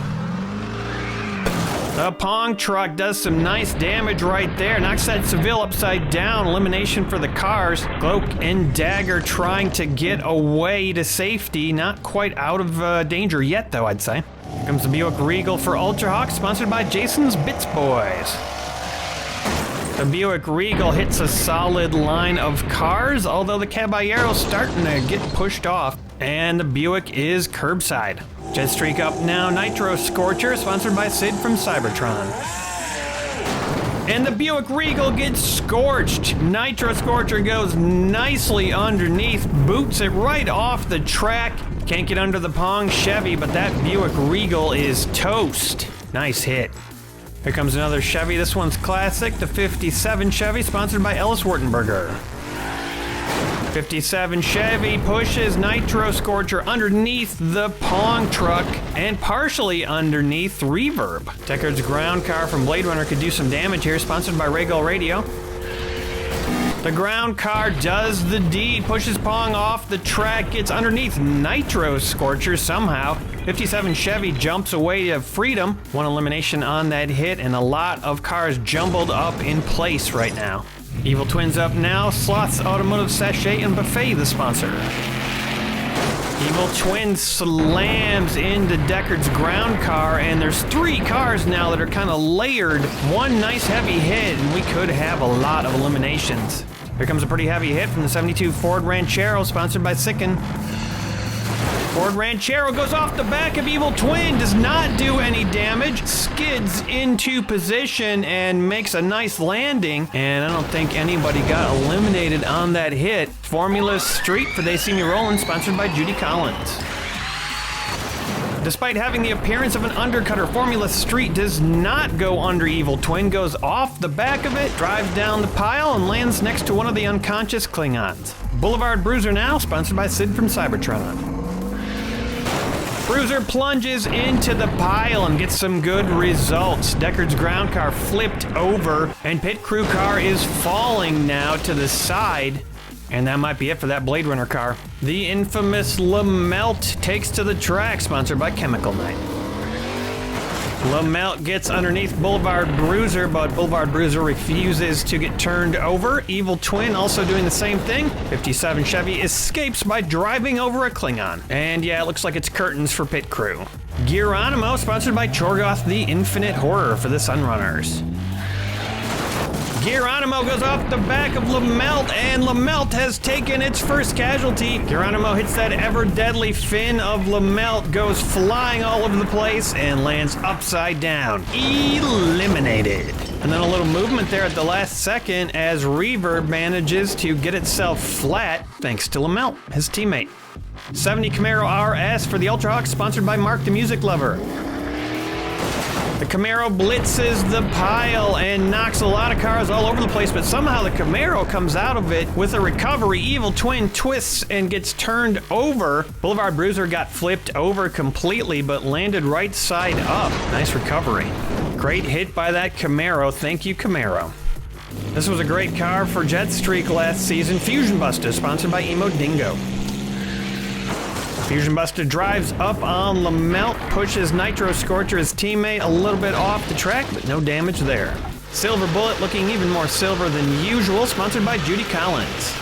The Pong truck does some nice damage right there. Knocks that Seville upside down. Elimination for the cars. Cloak and Dagger trying to get away to safety. Not quite out of danger yet, though, I'd say. Here comes the Buick Regal for Ultra Hawk, sponsored by Jason's Bits Boys. The Buick Regal hits a solid line of cars, although the Caballero's starting to get pushed off. And the Buick is curbside. Jet Streak up now. Nitro Scorcher, sponsored by Sid from Cybertron. And the Buick Regal gets scorched. Nitro Scorcher goes nicely underneath, boots it right off the track. Can't get under the Pong Chevy, but that Buick Regal is toast. Nice hit. Here comes another Chevy. This one's classic, the 57 Chevy, sponsored by Ellis Wurtenberger. 57 Chevy pushes Nitro Scorcher underneath the Pong truck and partially underneath Reverb. Deckard's ground car from Blade Runner could do some damage here, sponsored by Regal Radio. The ground car does the deed, pushes Pong off the track, gets underneath Nitro Scorcher somehow. 57 Chevy jumps away to freedom. One elimination on that hit, and a lot of cars jumbled up in place right now. Evil Twins up now. Sloth's Automotive Sachet and Buffet, the sponsor. Evil Twin slams into Deckard's ground car, and there's 3 cars now that are kind of layered. One nice heavy hit, and we could have a lot of eliminations. Here comes a pretty heavy hit from the 72 Ford Ranchero, sponsored by Sicken. Ford Ranchero goes off the back of Evil Twin, does not do any damage, skids into position and makes a nice landing, and I don't think anybody got eliminated on that hit. Formula Street for They See Me Rollin', sponsored by Judy Collins. Despite having the appearance of an undercutter, Formula Street does not go under Evil Twin, goes off the back of it, drives down the pile, and lands next to one of the unconscious Klingons. Boulevard Bruiser now, sponsored by Sid from Cybertron. Bruiser plunges into the pile and gets some good results. Deckard's ground car flipped over, and pit crew car is falling now to the side. And that might be it for that Blade Runner car. The infamous LaMelt takes to the track, sponsored by Chemical Knight. LaMelt gets underneath Boulevard Bruiser, but Boulevard Bruiser refuses to get turned over. Evil Twin also doing the same thing. 57 Chevy escapes by driving over a Klingon. And yeah, it looks like it's curtains for pit crew. Geronimo, sponsored by Chorgoth the Infinite Horror for the Sunrunners. Geronimo goes off the back of LaMelt, and LaMelt has taken its first casualty. Geronimo hits that ever-deadly fin of LaMelt, goes flying all over the place, and lands upside down. Eliminated. And then a little movement there at the last second as Reverb manages to get itself flat, thanks to LaMelt, his teammate. 70 Camaro RS for the Ultrahawks, sponsored by Mark the Music Lover. The Camaro blitzes the pile and knocks a lot of cars all over the place, but somehow the Camaro comes out of it with a recovery. Evil Twin twists and gets turned over. Boulevard Bruiser got flipped over completely, but landed right side up. Nice recovery. Great hit by that Camaro. Thank you, Camaro. This was a great car for Jet Streak last season. Fusion Buster, sponsored by Emo Dingo. Fusion Buster drives up on LaMelt, pushes Nitro Scorcher, his teammate, a little bit off the track, but no damage there. Silver Bullet looking even more silver than usual, sponsored by Judy Collins.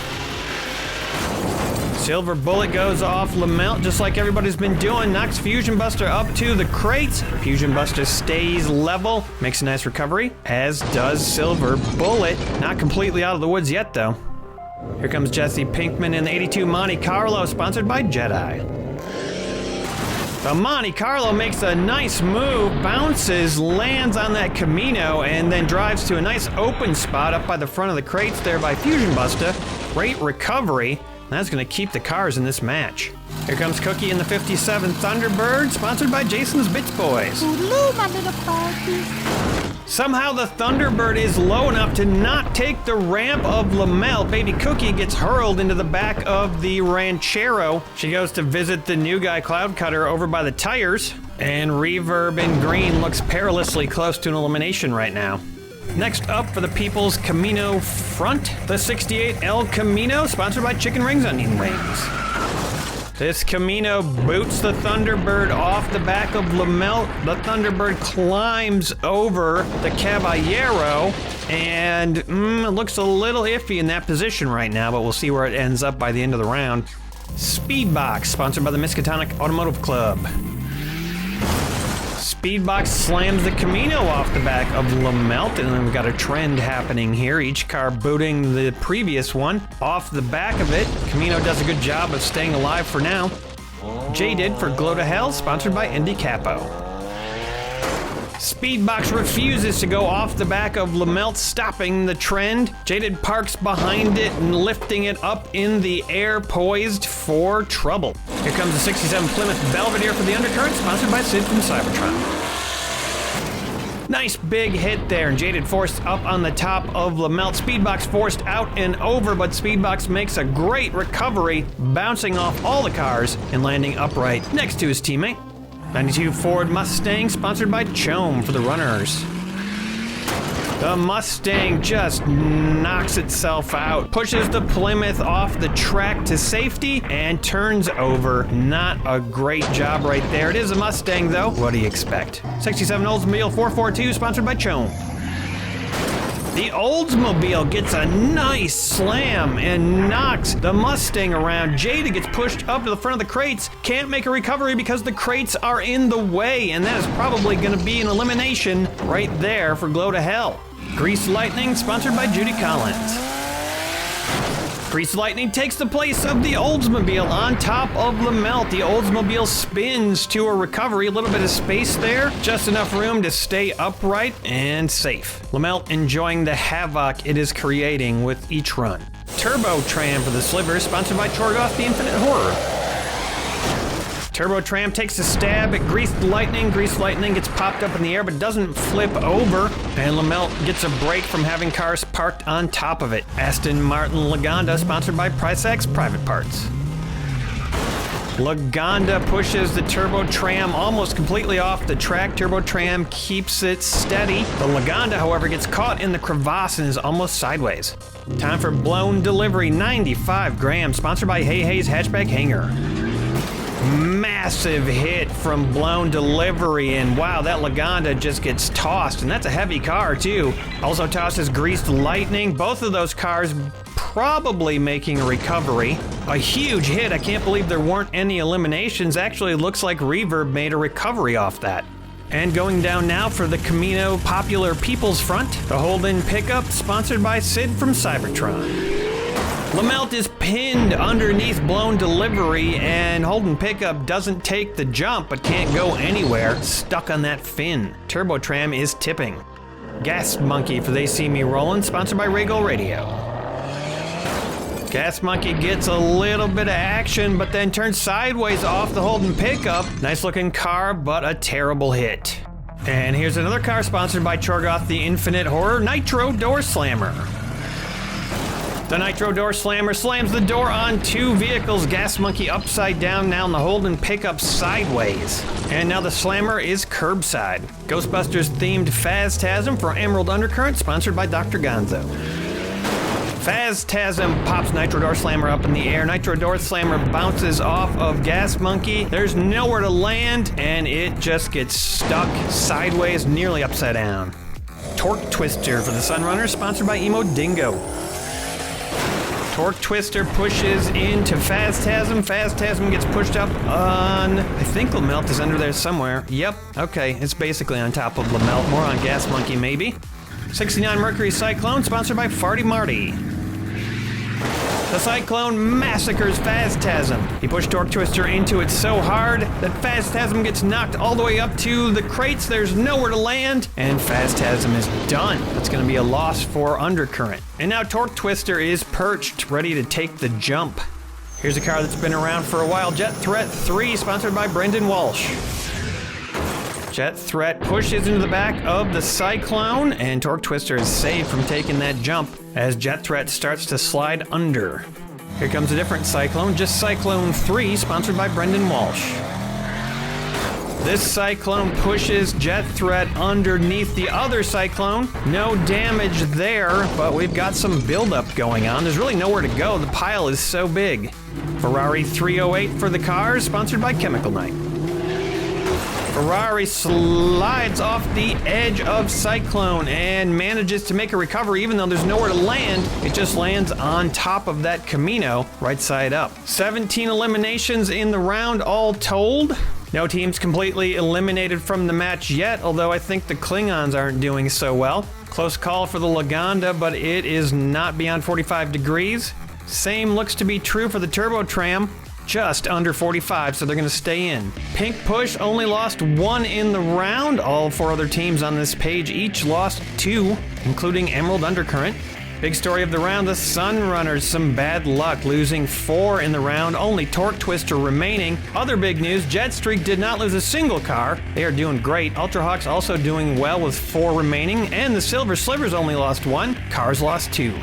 Silver Bullet goes off LaMelt just like everybody's been doing, knocks Fusion Buster up to the crates. Fusion Buster stays level, makes a nice recovery, as does Silver Bullet. Not completely out of the woods yet, though. Here comes Jesse Pinkman in the 82 Monte Carlo, sponsored by Jedi. The Monte Carlo makes a nice move, bounces, lands on that Camino, and then drives to a nice open spot up by the front of the crates there by Fusion Buster. Great recovery. That's going to keep the cars in this match. Here comes Cookie in the 57 Thunderbird, sponsored by Jason's Bits Boys. Toodaloo, my little party. Somehow the Thunderbird is low enough to not take the ramp of LaMelt. Baby Cookie gets hurled into the back of the Ranchero. She goes to visit the new guy, Cloud Cutter, over by the tires. And Reverb in green looks perilously close to an elimination right now. Next up for the People's Camino Front, the 68 El Camino, sponsored by Chicken Rings Onion Wings. This Camino boots the Thunderbird off the back of LaMelt. The Thunderbird climbs over the Caballero, and it looks a little iffy in that position right now, but we'll see where it ends up by the end of the round. Speedbox, sponsored by the Miskatonic Automotive Club. Speedbox slams the Camino off the back of LaMelt, and then we've got a trend happening here. Each car booting the previous one off the back of it. Camino does a good job of staying alive for now. Jaded for Glow to Hell, sponsored by Indy Capo. Speedbox refuses to go off the back of Lamelt, stopping the trend. Jaded parks behind it and lifting it up in the air, poised for trouble. Here comes the 67 Plymouth Belvedere for the Undercurrent, sponsored by Sid from Cybertron. Nice big hit there, and Jaded forced up on the top of Lamelt. Speedbox forced out and over, but Speedbox makes a great recovery, bouncing off all the cars and landing upright next to his teammate. 92 Ford Mustang, sponsored by Chome for the runners. The Mustang just knocks itself out, pushes the Plymouth off the track to safety, and turns over. Not a great job right there. It is a Mustang, though. What do you expect? 67 Oldsmobile 442, sponsored by Chome. The Oldsmobile gets a nice slam and knocks the Mustang around. Jada gets pushed up to the front of the crates. Can't make a recovery because the crates are in the way, and that is probably going to be an elimination right there for Glow to Hell. Grease Lightning, sponsored by Judy Collins. Grease Lightning takes the place of the Oldsmobile on top of Lamelt. The Oldsmobile spins to a recovery, a little bit of space there, just enough room to stay upright and safe. Lamelt enjoying the havoc it is creating with each run. Turbo Tram for the Slivers, sponsored by Chorgoth the Infinite Horror. Turbo Tram takes a stab at Greased Lightning. Greased Lightning gets popped up in the air but doesn't flip over. And Lamelt gets a break from having cars parked on top of it. Aston Martin Lagonda, sponsored by Pricex Private Parts. Lagonda pushes the Turbo Tram almost completely off the track. Turbo Tram keeps it steady. The Lagonda, however, gets caught in the crevasse and is almost sideways. Time for Blown Delivery, 95 grams, sponsored by Hey Hey's Hatchback Hanger. Massive hit from Blown Delivery, and wow, that Lagonda just gets tossed, and that's a heavy car too. Also tosses Greased Lightning. Both of those cars probably making a recovery. A huge hit. I can't believe there weren't any eliminations. Actually, it looks like Reverb made a recovery off that. And going down now for the Camino Popular People's Front, the Holden Pickup, sponsored by Sid from Cybertron. Lamelt is pinned underneath Blown Delivery, and Holden Pickup doesn't take the jump but can't go anywhere, stuck on that fin. Turbo Tram is tipping. Gas Monkey for They See Me Rollin', sponsored by Regal Radio. Gas Monkey gets a little bit of action but then turns sideways off the Holden Pickup. Nice looking car, but a terrible hit. And here's another car sponsored by Chorgoth the Infinite Horror, Nitro Door Slammer. The Nitro Door Slammer slams the door on two vehicles. Gas Monkey upside down now, and the Holden Pickup sideways. And now the Slammer is curbside. Ghostbusters themed Phastasm for Emerald Undercurrent, sponsored by Dr. Gonzo. Phastasm pops Nitro Door Slammer up in the air. Nitro Door Slammer bounces off of Gas Monkey. There's nowhere to land, and it just gets stuck sideways, nearly upside down. Torque Twister for the Sunrunner, sponsored by Emo Dingo. Torque Twister pushes into Phastasm. Phastasm gets pushed up on, I think Lamelt is under there somewhere. Yep, okay, it's basically on top of Lamelt. More on Gas Monkey, maybe. 69 Mercury Cyclone, sponsored by Farty Marty. The Cyclone massacres Phastasm. He pushed Torque Twister into it so hard that Phastasm gets knocked all the way up to the crates. There's nowhere to land, and Phastasm is done. That's going to be a loss for Undercurrent. And now Torque Twister is perched, ready to take the jump. Here's a car that's been around for a while, Jet Threat 3, sponsored by Brendan Walsh. Jet Threat pushes into the back of the Cyclone, and Torque Twister is saved from taking that jump as Jet Threat starts to slide under. Here comes a different Cyclone, just Cyclone 3, sponsored by Brendan Walsh. This Cyclone pushes Jet Threat underneath the other Cyclone. No damage there, but we've got some buildup going on. There's really nowhere to go. The pile is so big. Ferrari 308 for the cars, sponsored by Chemical Knight. Ferrari slides off the edge of Cyclone and manages to make a recovery even though there's nowhere to land. It just lands on top of that Camino, right side up. 17 eliminations in the round all told. No teams completely eliminated from the match yet, although I think the Klingons aren't doing so well. Close call for the Lagonda, but it is not beyond 45 degrees. Same looks to be true for the Turbo Tram. just under 45, so they're going to stay in. Pink Push only lost 1 in the round. All 4 other teams on this page each lost 2, including Emerald Undercurrent. Big story of the round, the Sunrunners, some bad luck, losing 4 in the round, only Torque Twister remaining. Other big news, Jet Streak did not lose a single car. They are doing great. Ultra Hawks also doing well with 4 remaining, and the Silver Slivers only lost 1. Cars lost 2.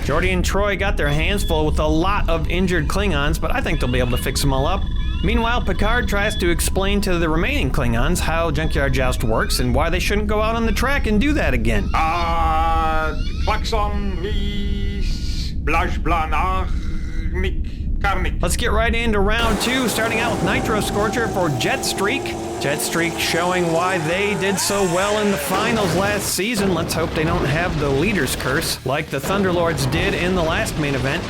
Jordy and Troy got their hands full with a lot of injured Klingons, but I think they'll be able to fix them all up. Meanwhile, Picard tries to explain to the remaining Klingons how Junkyard Joust works and why they shouldn't go out on the track and do that again. Let's get right into round 2, starting out with Nitro Scorcher for Jet Streak. Jet Streak showing why they did so well in the finals last season. Let's hope they don't have the leader's curse like the Thunderlords did in the last main event.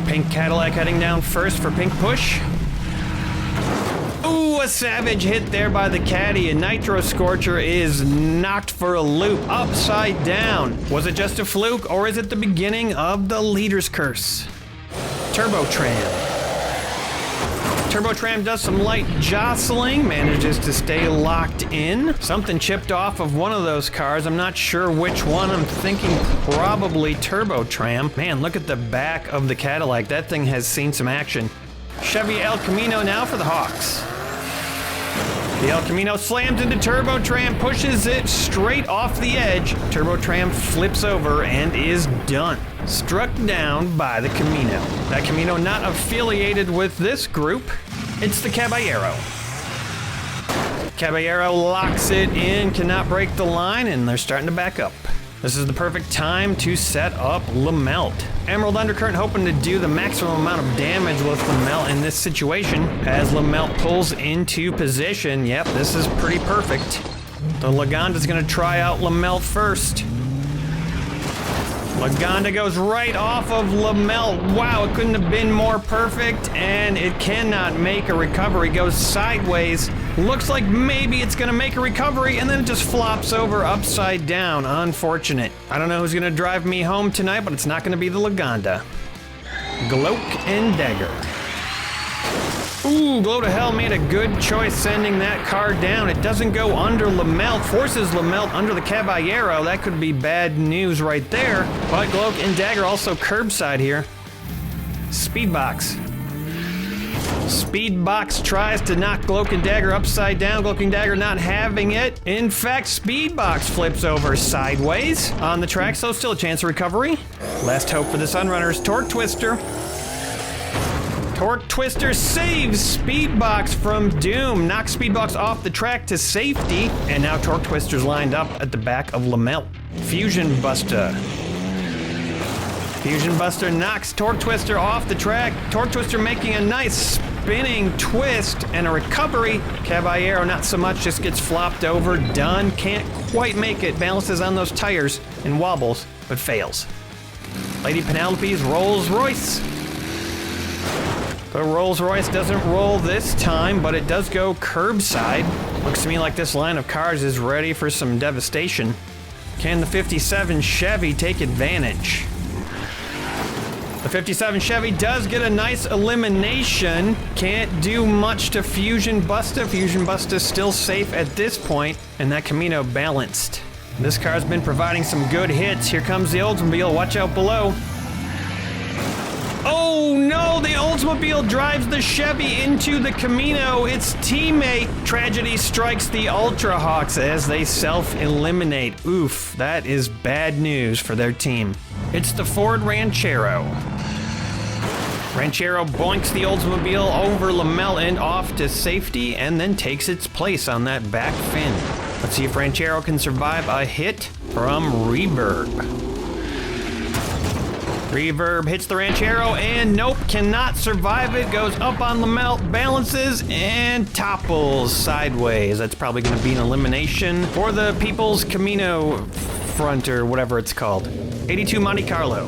Pink Cadillac heading down first for Pink Push. Ooh, a savage hit there by the caddy, and Nitro Scorcher is knocked for a loop, upside down. Was it just a fluke, or is it the beginning of the leader's curse? Turbo Tram. Turbo Tram does some light jostling, manages to stay locked in. Something chipped off of one of those cars. I'm not sure which one. I'm thinking probably Turbo Tram. Man, look at the back of the Cadillac. That thing has seen some action. Chevy El Camino now for the Hawks. The El Camino slams into Turbo Tram, pushes it straight off the edge. Turbo Tram flips over and is done. Struck down by the Camino. That Camino not affiliated with this group. It's the Caballero. Caballero locks it in, cannot break the line, and they're starting to back up. This is the perfect time to set up Lamelt. Emerald Undercurrent hoping to do the maximum amount of damage with Lamelt in this situation. As Lamelt pulls into position, yep, this is pretty perfect. The Lagonda's gonna try out Lamelt first. Lagonda goes right off of Lamelt. Wow, it couldn't have been more perfect, and it cannot make a recovery. Goes sideways. Looks like maybe it's gonna make a recovery, and then it just flops over upside down. Unfortunate. I don't know who's gonna drive me home tonight, but it's not gonna be the Lagonda. Gloak and Dagger. Ooh, Glow to Hell made a good choice sending that car down. It doesn't go under Lamelt, forces Lamelt under the Caballero. That could be bad news right there. But Gloak and Dagger also curbside here. Speedbox. Speedbox tries to knock Gloak and Dagger upside down. Gloak and Dagger not having it. In fact, Speedbox flips over sideways on the track, so still a chance of recovery. Last hope for the Sunrunners, Torque Twister. Torque Twister saves Speedbox from doom, knocks Speedbox off the track to safety, and now Torque Twister's lined up at the back of Lamelt. Fusion Buster. Fusion Buster knocks Torque Twister off the track. Torque Twister making a nice spinning twist and a recovery. Caballero not so much, just gets flopped over, done. Can't quite make it, balances on those tires and wobbles, but fails. Lady Penelope's Rolls Royce. The Rolls Royce doesn't roll this time, but it does go curbside. Looks to me like this line of cars is ready for some devastation. Can the 57 Chevy take advantage? The 57 Chevy does get a nice elimination. Can't do much to Fusion Busta. Fusion Busta's still safe at this point, and that Camino balanced. This car's been providing some good hits. Here comes the Oldsmobile. Watch out below. Oh no, the Oldsmobile drives the Chevy into the Camino. Its teammate. Tragedy strikes the Ultra Hawks as they self-eliminate. Oof, that is bad news for their team. It's the Ford Ranchero. Ranchero boinks the Oldsmobile over Lamelt and off to safety, and then takes its place on that back fin. Let's see if Ranchero can survive a hit from Reverb. Reverb hits the Ranchero, and nope, cannot survive it. Goes up on Lamelt, balances, and topples sideways. That's probably going to be an elimination for the People's Camino front, or whatever it's called. 82 Monte Carlo.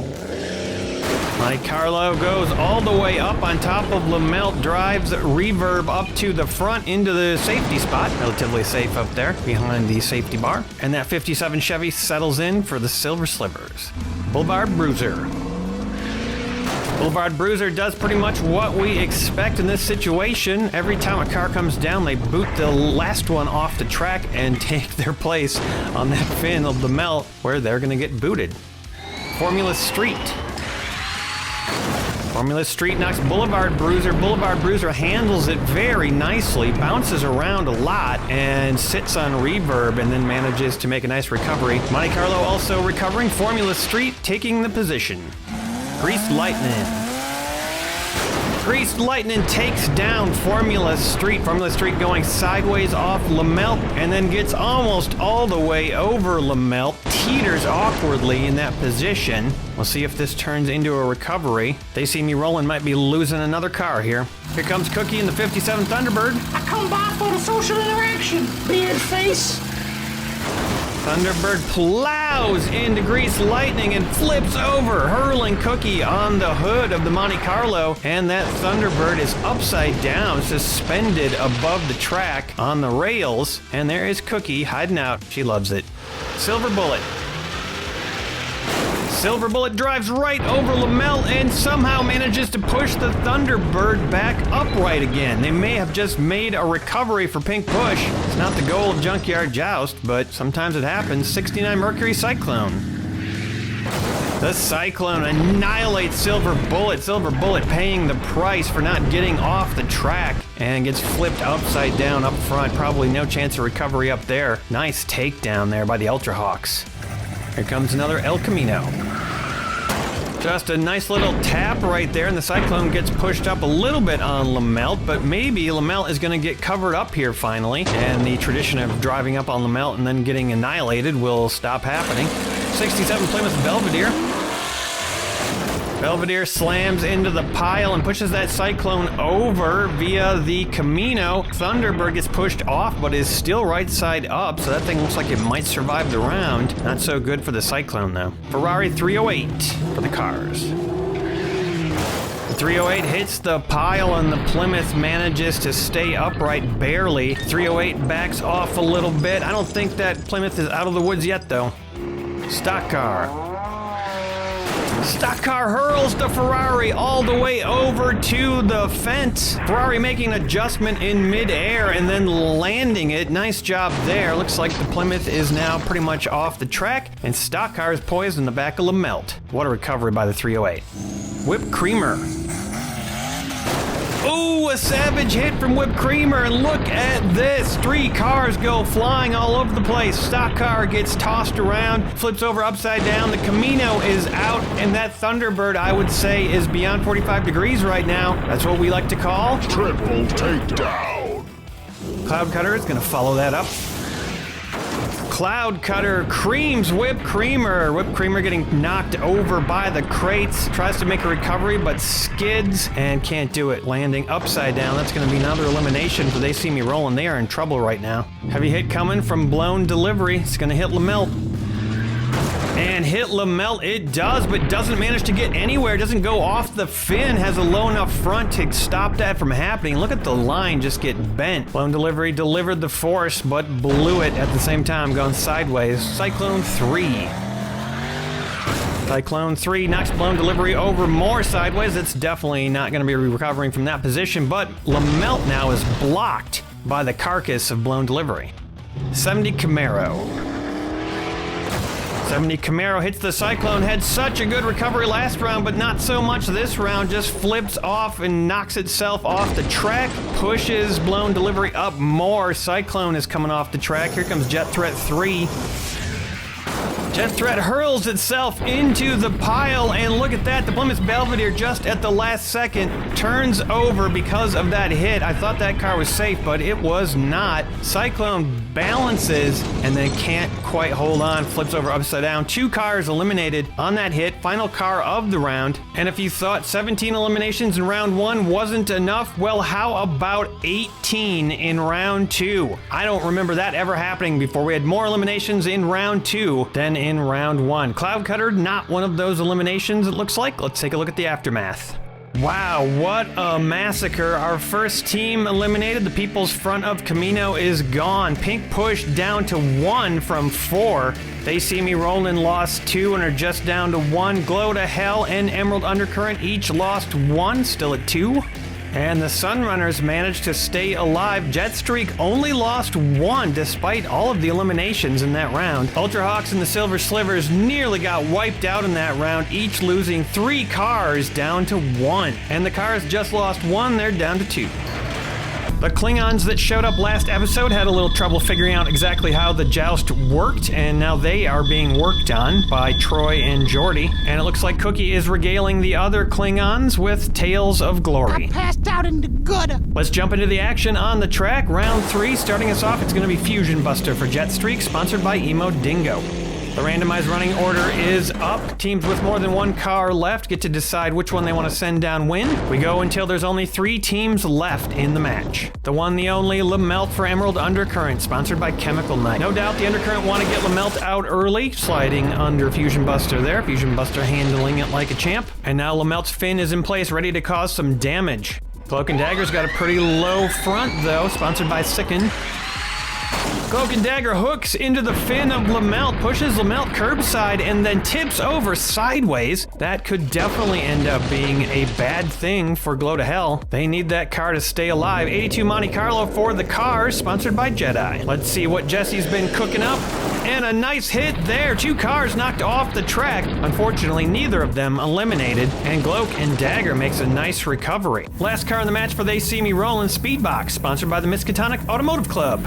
Monte Carlo goes all the way up on top of Lamelt, drives Reverb up to the front into the safety spot. Relatively safe up there behind the safety bar. And that 57 Chevy settles in for the Silver Slivers. Boulevard Bruiser. Boulevard Bruiser does pretty much what we expect in this situation. Every time a car comes down, they boot the last one off the track and take their place on that fin of the melt where they're gonna get booted. Formula Street. Formula Street knocks Boulevard Bruiser. Boulevard Bruiser handles it very nicely, bounces around a lot, and sits on reverb and then manages to make a nice recovery. Monte Carlo also recovering. Formula Street taking the position. Greased Lightning. Greased Lightning takes down Formula Street. Formula Street going sideways off Lamelt and then gets almost all the way over Lamelt. Teeters awkwardly in that position. We'll see if this turns into a recovery. They See Me Rolling might be losing another car here. Here comes Cookie in the 57 Thunderbird. I come by for the social interaction, beard face. Thunderbird plows into Greased Lightning and flips over, hurling Cookie on the hood of the Monte Carlo. And that Thunderbird is upside down, suspended above the track on the rails. And there is Cookie hiding out. She loves it. Silver Bullet. Silver Bullet drives right over Lamel and somehow manages to push the Thunderbird back upright again. They may have just made a recovery for Pink Push. It's not the goal of Junkyard Joust, but sometimes it happens. 69 Mercury Cyclone. The Cyclone annihilates Silver Bullet. Silver Bullet paying the price for not getting off the track and gets flipped upside down up front. Probably no chance of recovery up there. Nice takedown there by the Ultra Hawks. Here comes another El Camino. Just a nice little tap right there, and the Cyclone gets pushed up a little bit on Lamelt, but maybe Lamelt is going to get covered up here finally, and the tradition of driving up on Lamelt and then getting annihilated will stop happening. 67 Plymouth Belvedere. Belvedere slams into the pile and pushes that Cyclone over via the Camino. Thunderbird gets pushed off, but is still right side up, so that thing looks like it might survive the round. Not so good for the Cyclone, though. Ferrari 308 for the cars. The 308 hits the pile, and the Plymouth manages to stay upright barely. 308 backs off a little bit. I don't think that Plymouth is out of the woods yet, though. Stock car. Stock car hurls the Ferrari all the way over to the fence. Ferrari making an adjustment in midair and then landing it. Nice job there. Looks like the Plymouth is now pretty much off the track, and Stock car is poised in the back of Lamelt. What a recovery by the 308. Whip Creamer. Ooh, a savage hit from Whip Creamer, and look at this. 3 cars go flying all over the place. Stock car gets tossed around, flips over upside down. The Camino is out, and that Thunderbird, I would say, is beyond 45 degrees right now. That's what we like to call Triple takedown. Cloud Cutter is going to follow that up. Cloud Cutter creams Whip Creamer. Whip Creamer getting knocked over by the crates. Tries to make a recovery, but skids and can't do it. Landing upside down. That's going to be another elimination for They See Me Rolling. They are in trouble right now. Heavy hit coming from Blown Delivery. It's going to hit Lamelt. And hit Lamelt it does, but doesn't manage to get anywhere. Doesn't go off the fin. Has a low enough front to stop that from happening. Look at the line just get bent. Blown Delivery delivered the force, but blew it at the same time, going sideways. Cyclone 3. Cyclone 3 knocks Blown Delivery over more sideways. It's definitely not going to be recovering from that position, but Lamelt now is blocked by the carcass of Blown Delivery. 70 Camaro. 70 Camaro hits the Cyclone. Had such a good recovery last round, but not so much this round. Just flips off and knocks itself off the track. Pushes Blown Delivery up more. Cyclone is coming off the track. Here comes Jet Threat 3. Jet Threat hurls itself into the pile, and look at that. The Plymouth Belvedere just at the last second turns over because of that hit. I thought that car was safe, but it was not. Cyclone balances and then can't quite hold on, flips over upside down. 2 cars eliminated on that hit, final car of the round. And if you thought 17 eliminations in round 1 wasn't enough, well, how about 18 in round 2? I don't remember that ever happening before. We had more eliminations in round 2 than in round 1. Cloud Cutter, not one of those eliminations, it looks like. Let's take a look at the aftermath. Wow, what a massacre. Our first team eliminated. The people's front of Camino is gone. Pink pushed down to 1 from 4. They See Me Rollin' lost 2 and are just down to 1. Glow to Hell and Emerald Undercurrent each lost 1, still at 2. And the Sunrunners managed to stay alive. Jetstreak only lost 1 despite all of the eliminations in that round. Ultrahawks and the Silver Slivers nearly got wiped out in that round, each losing 3 cars down to 1. And the cars just lost 1, they're down to 2. The Klingons that showed up last episode had a little trouble figuring out exactly how the joust worked, and now they are being worked on by Troy and Jordy. And it looks like Cookie is regaling the other Klingons with tales of glory. I passed out in the gutter. Let's jump into the action on the track. Round 3, starting us off, it's going to be Fusion Buster for Jetstreak, sponsored by Emo Dingo. The randomized running order is up. Teams with more than 1 car left get to decide which one they want to send down win. We go until there's only 3 teams left in the match. The one, the only, Lamelt for Emerald Undercurrent, sponsored by Chemical Knight. No doubt the Undercurrent want to get Lamelt out early, sliding under Fusion Buster there. Fusion Buster handling it like a champ. And now Lamelt's fin is in place, ready to cause some damage. Cloak and Dagger's got a pretty low front though, sponsored by Sicken. Cloak and Dagger hooks into the fin of Lamelt, pushes Lamelt curbside, and then tips over sideways. That could definitely end up being a bad thing for Glow to Hell. They need that car to stay alive. 82 Monte Carlo for the cars, sponsored by Jedi. Let's see what Jesse's been cooking up. And a nice hit there. 2 cars knocked off the track. Unfortunately, neither of them eliminated, and Cloak and Dagger makes a nice recovery. Last car in the match for They See Me Rollin' Speedbox, sponsored by the Miskatonic Automotive Club.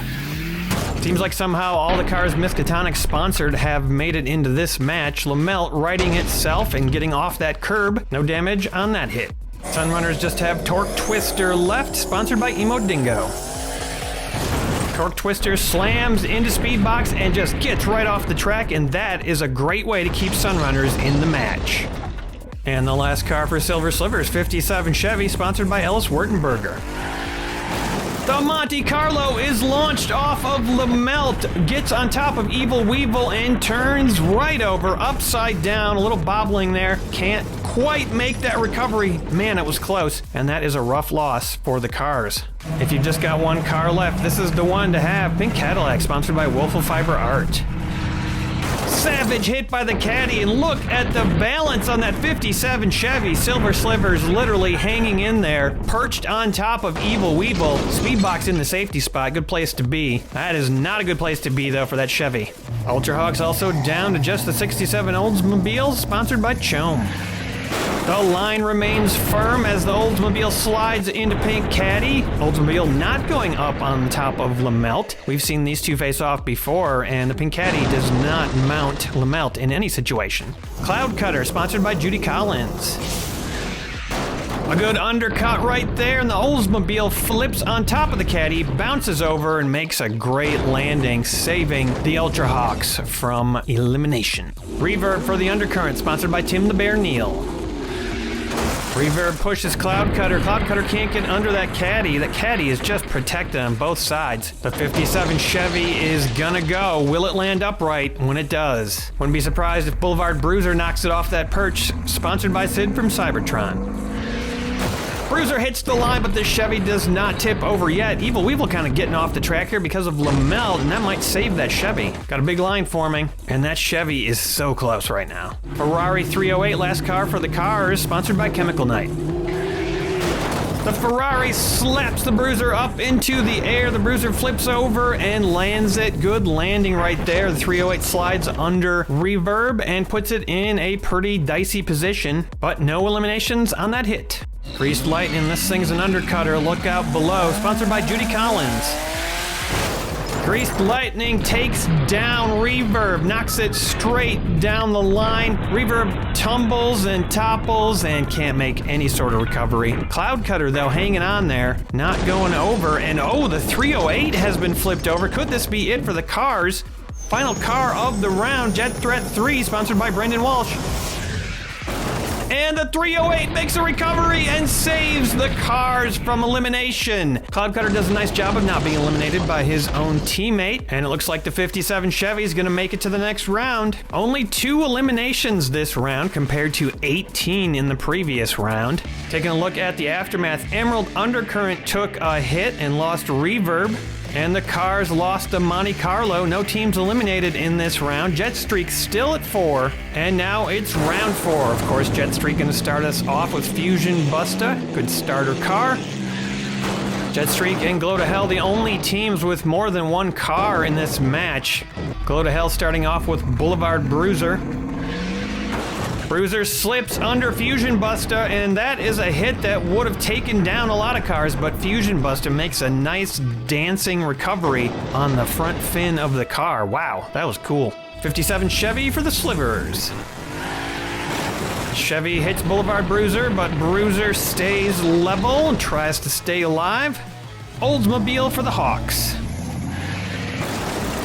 Seems like somehow all the cars Miskatonic sponsored have made it into this match. Lamelt righting itself and getting off that curb. No damage on that hit. Sunrunners just have Torque Twister left, sponsored by Emo Dingo. Torque Twister slams into Speedbox and just gets right off the track, and that is a great way to keep Sunrunners in the match. And the last car for Silver Slivers, 57 Chevy, sponsored by Ellis Wertenberger. The Monte Carlo is launched off of Lamelt, gets on top of Evil Weevil and turns right over, upside down, a little bobbling there. Can't quite make that recovery. Man, it was close, and that is a rough loss for the cars. If you've just got 1 car left, this is the one to have. Pink Cadillac, sponsored by Wolfel Fiber Art. Savage hit by the caddy, and look at the balance on that 57 Chevy. Silver Slivers literally hanging in there, perched on top of Evil Weevil. Speedbox in the safety spot, good place to be. That is not a good place to be though for that Chevy. Ultrahawks also down to just the 67 Oldsmobile, sponsored by Chome. The line remains firm as the Oldsmobile slides into Pink Caddy. Oldsmobile not going up on top of Lamelt. We've seen these two face off before, and the Pink Caddy does not mount Lamelt in any situation. Cloud Cutter, sponsored by Judy Collins. A good undercut right there, and the Oldsmobile flips on top of the caddy, bounces over, and makes a great landing, saving the Ultrahawks from elimination. Reverb for the Undercurrent, sponsored by Tim the Bear Neal. Reverb pushes Cloud Cutter. Cloud Cutter can't get under that caddy. That caddy is just protected on both sides. The 57 Chevy is gonna go. Will it land upright? When it does. Wouldn't be surprised if Boulevard Bruiser knocks it off that perch. Sponsored by Sid from Cybertron. Bruiser hits the line, but this Chevy does not tip over yet. Evil Weevil kind of getting off the track here because of Lamelt, and that might save that Chevy. Got a big line forming, and that Chevy is so close right now. Ferrari 308, last car for the cars, sponsored by Chemical Knight. The Ferrari slaps the Bruiser up into the air. The Bruiser flips over and lands it. Good landing right there. The 308 slides under Reverb and puts it in a pretty dicey position, but no eliminations on that hit. Greased Lightning, this thing's an undercutter. Look out below. Sponsored by Judy Collins. Greased Lightning takes down Reverb, knocks it straight down the line. Reverb tumbles and topples and can't make any sort of recovery. Cloud Cutter, though, hanging on there, not going over. And oh, the 308 has been flipped over. Could this be it for the cars? Final car of the round, Jet Threat 3, sponsored by Brendan Walsh. And the 308 makes a recovery and saves the cars from elimination. Cloud Cutter does a nice job of not being eliminated by his own teammate. And it looks like the 57 Chevy is going to make it to the next round. Only 2 eliminations this round compared to 18 in the previous round. Taking a look at the aftermath, Emerald Undercurrent took a hit and lost reverb. And the cars lost to Monte Carlo. No teams eliminated in this round. Jetstreak still at 4. And now it's round 4. Of course, Jetstreak going to start us off with Fusion Busta. Good starter car. Jetstreak and Glow to Hell, the only teams with more than 1 car in this match. Glow to Hell starting off with Boulevard Bruiser. Bruiser slips under Fusion Busta, and that is a hit that would have taken down a lot of cars, but Fusion Busta makes a nice dancing recovery on the front fin of the car. Wow, that was cool. 57 Chevy for the Slivers. Chevy hits Boulevard Bruiser, but Bruiser stays level and tries to stay alive. Oldsmobile for the Hawks.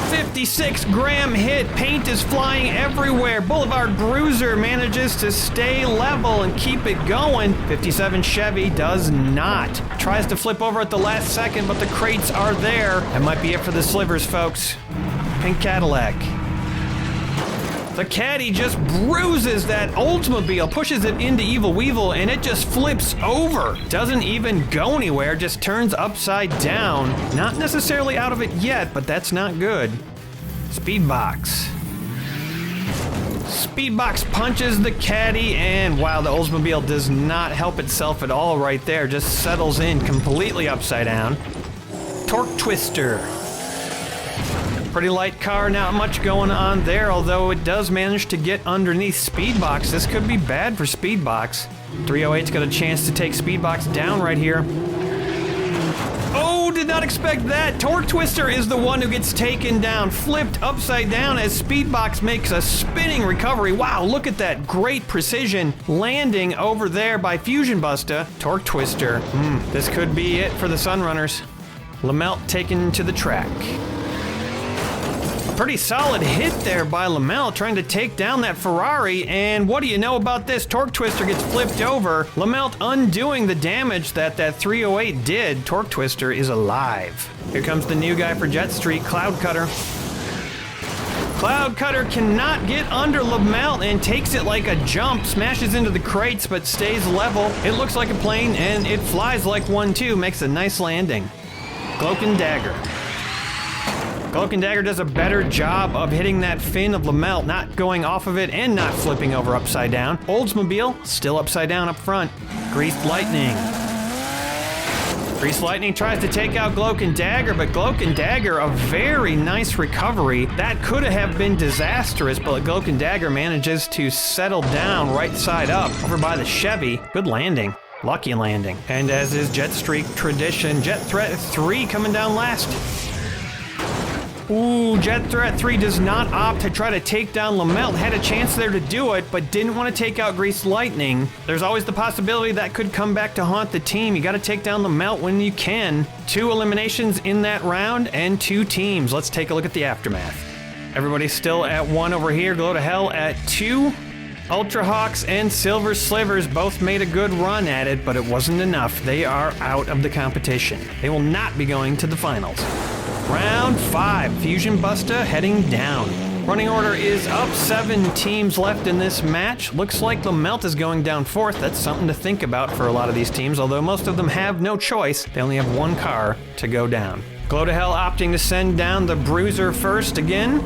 56 Graham hit, paint is flying everywhere. Boulevard Bruiser manages to stay level and keep it going. 57 Chevy does not. Tries to flip over at the last second, but the crates are there. That might be it for the Slivers, folks. Pink Cadillac. The Caddy just bruises that Oldsmobile, pushes it into Evil Weevil, and it just flips over. Doesn't even go anywhere, just turns upside down. Not necessarily out of it yet, but that's not good. Speedbox. Speedbox punches the Caddy, and wow, the Oldsmobile does not help itself at all right there. Just settles in completely upside down. Torque Twister. Pretty light car, not much going on there, although it does manage to get underneath Speedbox. This could be bad for Speedbox. 308's got a chance to take Speedbox down right here. Oh, did not expect that. Torque Twister is the one who gets taken down, flipped upside down as Speedbox makes a spinning recovery. Wow, look at that great precision landing over there by Fusion Busta. Torque Twister. This could be it for the Sunrunners. Lamelt taken to the track. Pretty solid hit there by Lamelt trying to take down that Ferrari, and what do you know about this? Torque Twister gets flipped over. Lamelt undoing the damage that 308 did. Torque Twister is alive. Here comes the new guy for Jetstreak, Cloud Cutter. Cloud Cutter cannot get under Lamelt and takes it like a jump, smashes into the crates but stays level. It looks like a plane and it flies like one too, makes a nice landing. Cloak and Dagger. Cloak and Dagger does a better job of hitting that fin of Lamelt, not going off of it and not flipping over upside down. Oldsmobile, still upside down up front. Greased Lightning. Greased Lightning tries to take out Cloak and Dagger, but Cloak and Dagger, a very nice recovery. That could have been disastrous, but Cloak and Dagger manages to settle down right side up over by the Chevy. Good landing. Lucky landing. And as is Jetstreak tradition, Jet Threat 3 coming down last. Ooh, Jet Threat 3 does not opt to try to take down Lamelt. Had a chance there to do it, but didn't want to take out Greased Lightning. There's always the possibility that could come back to haunt the team. You got to take down Lamelt when you can. 2 eliminations in that round and 2 teams. Let's take a look at the aftermath. Everybody's still at 1 over here. Glow to Hell at 2. Ultra Hawks and Silver Slivers both made a good run at it, but it wasn't enough. They are out of the competition. They will not be going to the finals. Round 5, Fusion Busta heading down. Running order is up, 7 teams left in this match. Looks like Lamelt is going down 4th. That's something to think about for a lot of these teams, although most of them have no choice. They only have 1 car to go down. Glow to Hell opting to send down the Bruiser first again.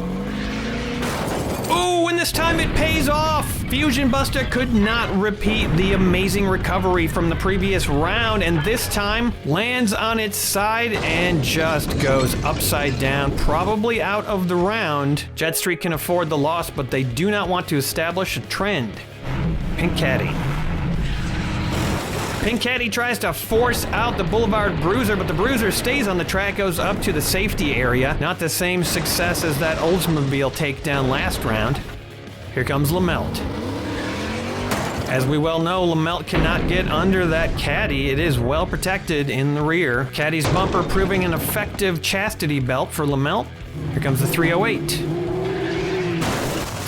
Ooh, and this time it pays off! Fusion Busta could not repeat the amazing recovery from the previous round, and this time lands on its side and just goes upside down, probably out of the round. Jetstreak can afford the loss, but they do not want to establish a trend. Pink Caddy. Pink Caddy tries to force out the Boulevard Bruiser, but the Bruiser stays on the track, goes up to the safety area. Not the same success as that Oldsmobile takedown last round. Here comes Lamelt. As we well know, Lamelt cannot get under that Caddy. It is well protected in the rear. Caddy's bumper proving an effective chastity belt for Lamelt. Here comes the 308.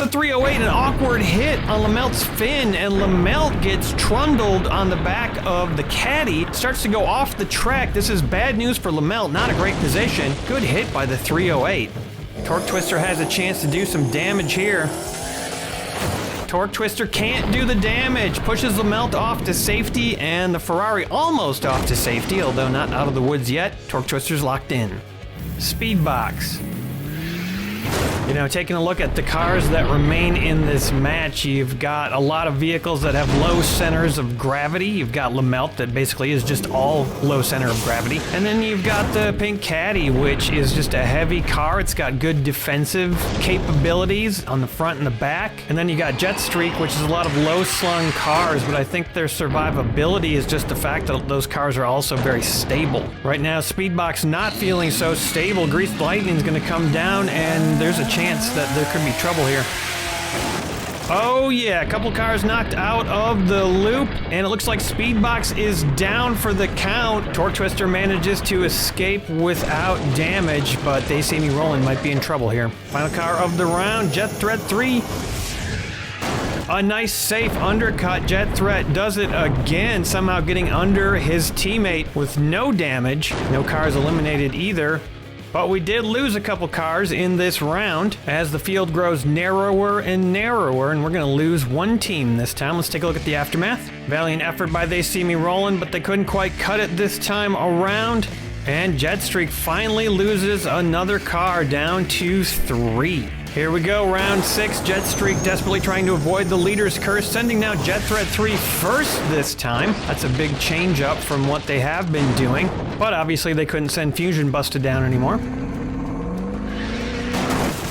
the 308, an awkward hit on Lamelt's fin, and Lamelt gets trundled on the back of the caddy, starts to go off the track. This is bad news for Lamelt, not a great position. Good hit by the 308. Torque Twister has a chance to do some damage here. Torque Twister can't do the damage, pushes Lamelt off to safety, and the Ferrari almost off to safety, although not out of the woods yet. Torque Twister's locked in. Speed box. You know, taking a look at the cars that remain in this match, you've got a lot of vehicles that have low centers of gravity. You've got Lamelt that basically is just all low center of gravity. And then you've got the Pink Caddy, which is just a heavy car. It's got good defensive capabilities on the front and the back. And then you got Jet Streak, which is a lot of low slung cars, but I think their survivability is just the fact that those cars are also very stable. Right now, Speedbox not feeling so stable. Greased Lightning's gonna come down, and there's a chance that there could be trouble here. Oh yeah, a couple cars knocked out of the loop, and it looks like Speedbox is down for the count. Torque Twister manages to escape without damage, but They See Me Rolling might be in trouble here. Final car of the round, Jet Threat 3. A nice safe undercut. Jet Threat does it again, somehow getting under his teammate with no damage. No cars eliminated either. But we did lose a couple cars in this round as the field grows narrower and narrower, and we're going to lose one team this time. Let's take a look at the aftermath. Valiant effort by They See Me Rolling, but they couldn't quite cut it this time around. And Jetstreak finally loses another car, down to 3. Here we go, round 6. Jetstreak desperately trying to avoid the leader's curse, sending now Jet Threat 3 first this time. That's a big change up from what they have been doing, but obviously they couldn't send Fusion Busted down anymore.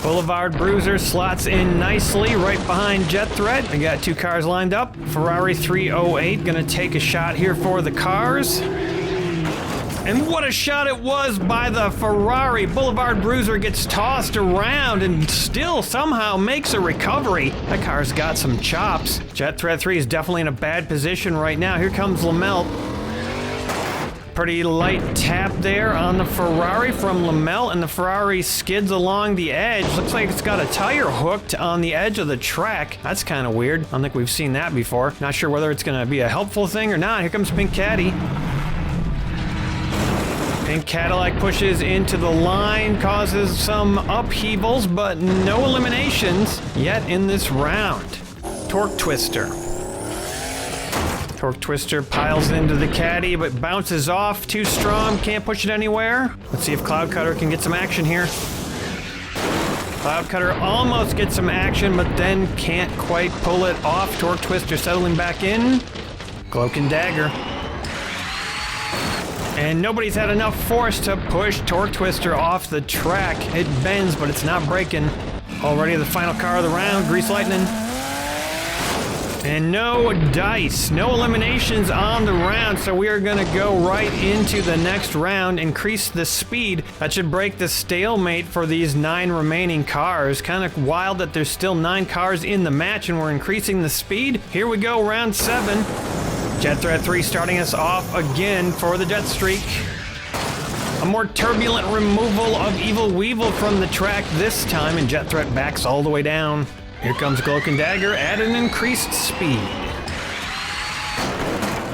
Boulevard Bruiser slots in nicely right behind Jet Threat. They got 2 cars lined up. Ferrari 308 gonna take a shot here for the cars. And what a shot it was by the Ferrari. Boulevard Bruiser gets tossed around and still somehow makes a recovery. That car's got some chops. Jet Threat 3 is definitely in a bad position right now. Here comes Lamelt. Pretty light tap there on the Ferrari from Lamelt, and the Ferrari skids along the edge. Looks like it's got a tire hooked on the edge of the track. That's kind of weird. I don't think we've seen that before. Not sure whether it's going to be a helpful thing or not. Here comes Pink Caddy. Pink Cadillac pushes into the line, causes some upheavals, but no eliminations yet in this round. Torque Twister. Torque Twister piles into the caddy, but bounces off. Too strong, can't push it anywhere. Let's see if Cloud Cutter can get some action here. Cloud Cutter almost gets some action, but then can't quite pull it off. Torque Twister settling back in. Cloak and Dagger. And nobody's had enough force to push Torque Twister off the track. It bends, but it's not breaking. Already the final car of the round, Grease Lightning. And no dice, no eliminations on the round, so we are gonna go right into the next round, increase the speed. That should break the stalemate for these 9 remaining cars. Kind of wild that there's still 9 cars in the match and we're increasing the speed. Here we go, round 7. Jet Threat 3 starting us off again for the Jet Streak. A more turbulent removal of Evil Weevil from the track this time, and Jet Threat backs all the way down. Here comes Cloak and Dagger at an increased speed.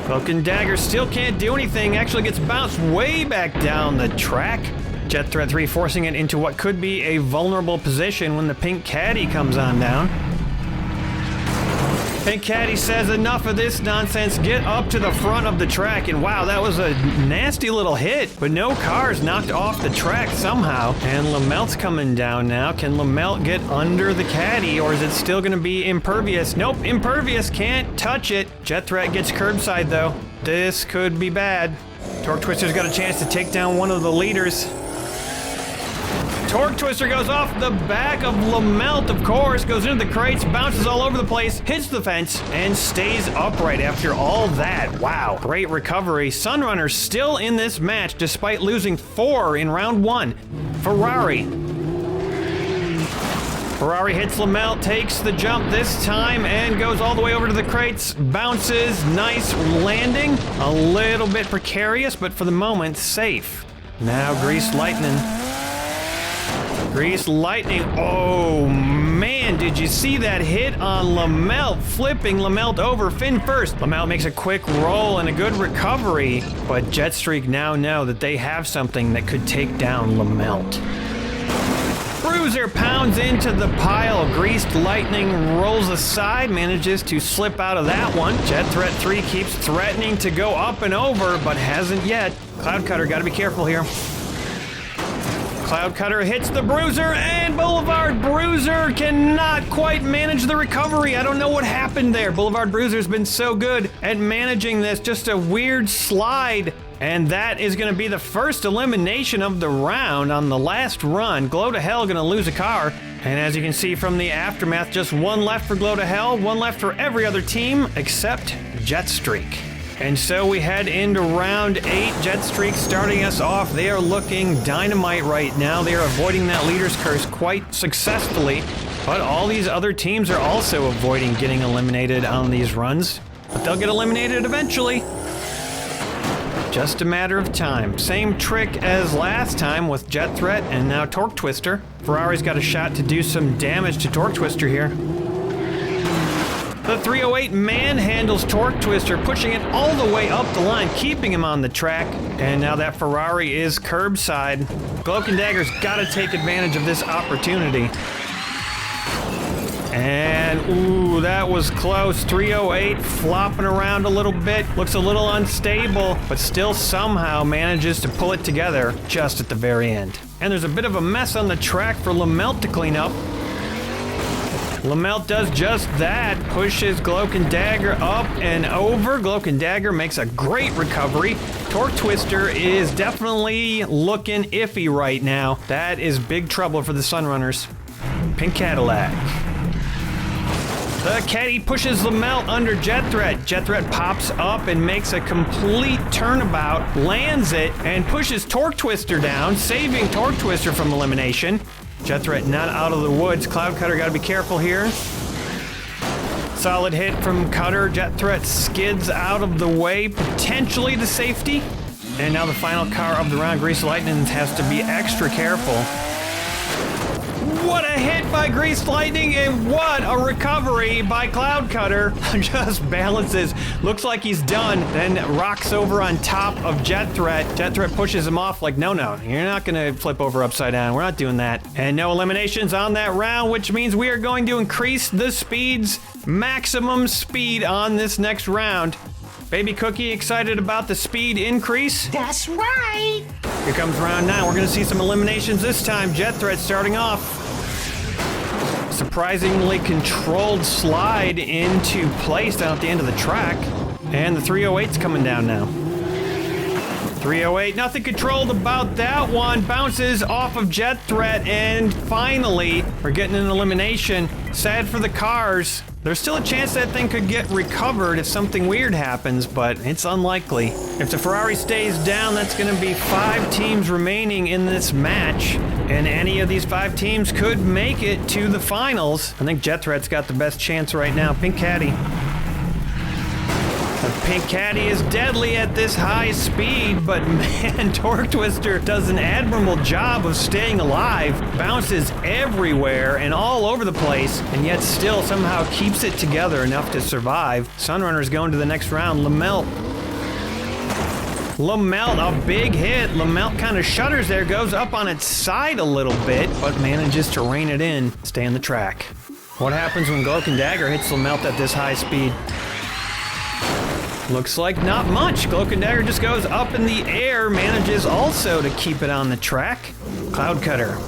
Cloak and Dagger still can't do anything, actually gets bounced way back down the track. Jet Threat 3 forcing it into what could be a vulnerable position when the Pink Caddy comes on down. Pink Caddy says enough of this nonsense, get up to the front of the track, and wow, that was a nasty little hit, but no cars knocked off the track somehow. And Lamelt's coming down now. Can Lamelt get under the caddy, or is it still gonna be Impervious? Nope, Impervious can't touch it. Jet Threat gets curbside though. This could be bad. Torque Twister's got a chance to take down one of the leaders. Torque Twister goes off the back of Lamelt, of course, goes into the crates, bounces all over the place, hits the fence, and stays upright after all that. Wow, great recovery. Sunrunner still in this match despite losing 4 in round 1. Ferrari hits Lamelt, takes the jump this time, and goes all the way over to the crates, bounces, nice landing. A little bit precarious, but for the moment, safe. Now Grease Lightning. Grease Lightning, oh man, man, did you see that hit on Lamelt? Flipping Lamelt over, fin first. Lamelt makes a quick roll and a good recovery, but Jetstreak now know that they have something that could take down Lamelt. Bruiser pounds into the pile. Greased Lightning rolls aside, manages to slip out of that one. Jet Threat 3 keeps threatening to go up and over, but hasn't yet. Cloud Cutter, gotta be careful here. Cloud Cutter hits the Bruiser, and Boulevard Bruiser cannot quite manage the recovery. I don't know what happened there. Boulevard Bruiser's been so good at managing this. Just a weird slide. And that is going to be the first elimination of the round on the last run. Glow to Hell going to lose a car. And as you can see from the aftermath, just one left for Glow to Hell, one left for every other team except Jetstreak. And so we head into round 8. Jetstreak starting us off. They are looking dynamite right now. They are avoiding that leader's curse quite successfully. But all these other teams are also avoiding getting eliminated on these runs. But they'll get eliminated eventually. Just a matter of time. Same trick as last time with Jet Threat and now Torque Twister. Ferrari's got a shot to do some damage to Torque Twister here. The 308 manhandles Torque Twister, pushing it all the way up the line, keeping him on the track. And now that Ferrari is curbside. Cloak and Dagger's got to take advantage of this opportunity. And, ooh, that was close. 308 flopping around a little bit. Looks a little unstable, but still somehow manages to pull it together just at the very end. And there's a bit of a mess on the track for Lamelt to clean up. Lamelt does just that. Pushes Cloak and Dagger up and over. Cloak and Dagger makes a great recovery. Torque Twister is definitely looking iffy right now. That is big trouble for the Sunrunners. Pink Cadillac. The Caddy pushes Lamelt under Jet Threat. Jet Threat pops up and makes a complete turnabout, lands it, and pushes Torque Twister down, saving Torque Twister from elimination. Jet Threat not out of the woods. Cloud Cutter gotta be careful here. Solid hit from Cutter. Jet Threat skids out of the way, potentially to safety. And now the final car of the round, Greased Lightning, has to be extra careful. What a hit by Greased Lightning, and what a recovery by Cloud Cutter. Just balances, looks like he's done, then rocks over on top of Jet Threat. Jet Threat pushes him off like, no, you're not gonna flip over upside down. We're not doing that. And no eliminations on that round, which means we are going to increase the speeds, maximum speed on this next round. Baby Cookie excited about the speed increase? That's right. Here comes round 9. We're gonna see some eliminations this time. Jet Threat starting off. Surprisingly controlled slide into place down at the end of the track. And the 308's coming down now. 308, nothing controlled about that one. Bounces off of Jet Threat, and finally, we're getting an elimination. Sad for the cars. There's still a chance that thing could get recovered if something weird happens, but it's unlikely. If the Ferrari stays down, that's going to be 5 teams remaining in this match, and any of these 5 teams could make it to the finals. I think Jet Threat's got the best chance right now. Pink Caddy. The Pink Caddy is deadly at this high speed, but man, Torque Twister does an admirable job of staying alive, bounces everywhere and all over the place, and yet still somehow keeps it together enough to survive. Sunrunner's going to the next round. Lamelt, a big hit. Lamelt kind of shudders there, goes up on its side a little bit, but manages to rein it in, stay on the track. What happens when Cloak and Dagger hits Lamelt at this high speed? Looks like not much. Cloak and Dagger just goes up in the air, manages also to keep it on the track. Cloud Cutter.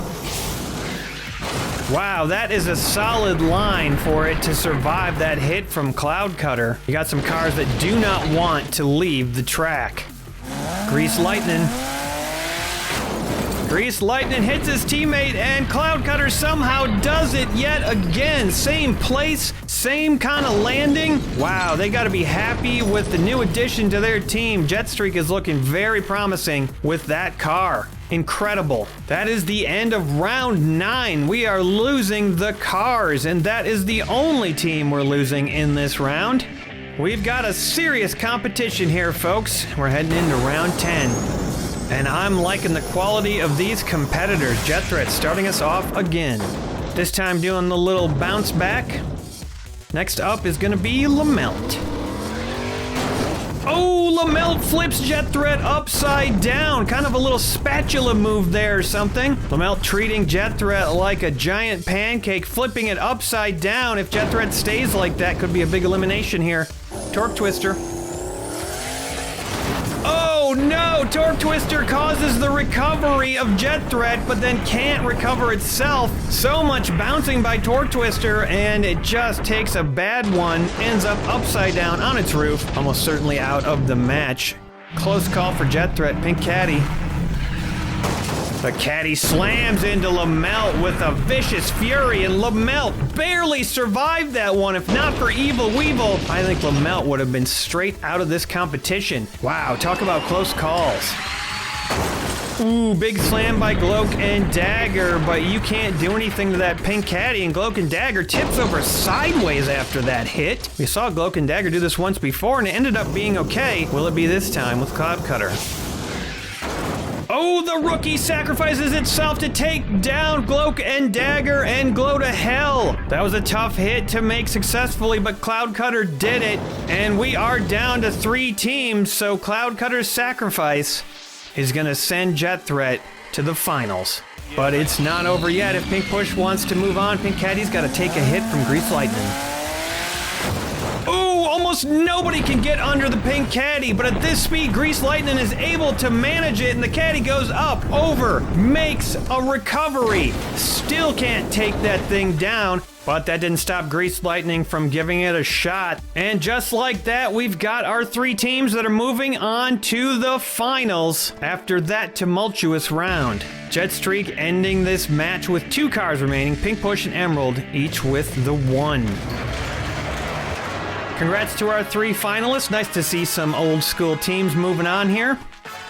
Wow, that is a solid line for it to survive that hit from Cloud Cutter. You got some cars that do not want to leave the track. Greased Lightning. Greased Lightning hits his teammate, and Cloud Cutter somehow does it yet again. Same place, same kind of landing. Wow, they got to be happy with the new addition to their team. Jetstreak is looking very promising with that car. Incredible. That is the end of round 9. We are losing the cars, and that is the only team we're losing in this round. We've got a serious competition here, folks. We're heading into round 10. And I'm liking the quality of these competitors. Jet Threat starting us off again. This time doing the little bounce back. Next up is gonna be Lamelt. Oh, Lamelt flips Jet Threat upside down. Kind of a little spatula move there or something. Lamelt treating Jet Threat like a giant pancake, flipping it upside down. If Jet Threat stays like that, could be a big elimination here. Torque Twister. Oh no, Torque Twister causes the recovery of Jet Threat, but then can't recover itself. So much bouncing by Torque Twister, and it just takes a bad one, ends up upside down on its roof, almost certainly out of the match. Close call for Jet Threat, Pink Caddy. The Caddy slams into Lamelt with a vicious fury, and Lamelt barely survived that one. If not for Evil Weevil, I think Lamelt would have been straight out of this competition. Wow, talk about close calls. Ooh, big slam by Gloak and Dagger, but you can't do anything to that Pink Caddy, and Gloak and Dagger tips over sideways after that hit. We saw Gloak and Dagger do this once before, and it ended up being okay. Will it be this time with Cloud Cutter? Oh, the rookie sacrifices itself to take down Gloak and Dagger and glow to hell. That was a tough hit to make successfully, but Cloud Cutter did it. And we are down to 3 teams, so Cloud Cutter's sacrifice is gonna send Jet Threat to the finals. But it's not over yet. If Pink Push wants to move on, Pink Caddy's gotta take a hit from Grease Lightning. Ooh, almost nobody can get under the Pink Caddy, but at this speed, Grease Lightning is able to manage it, and the Caddy goes up, over, makes a recovery. Still can't take that thing down, but that didn't stop Grease Lightning from giving it a shot. And just like that, we've got our 3 teams that are moving on to the finals after that tumultuous round. Jetstreak ending this match with 2 cars remaining, Pink Push and Emerald, each with the 1. Congrats to our 3 finalists. Nice to see some old school teams moving on here.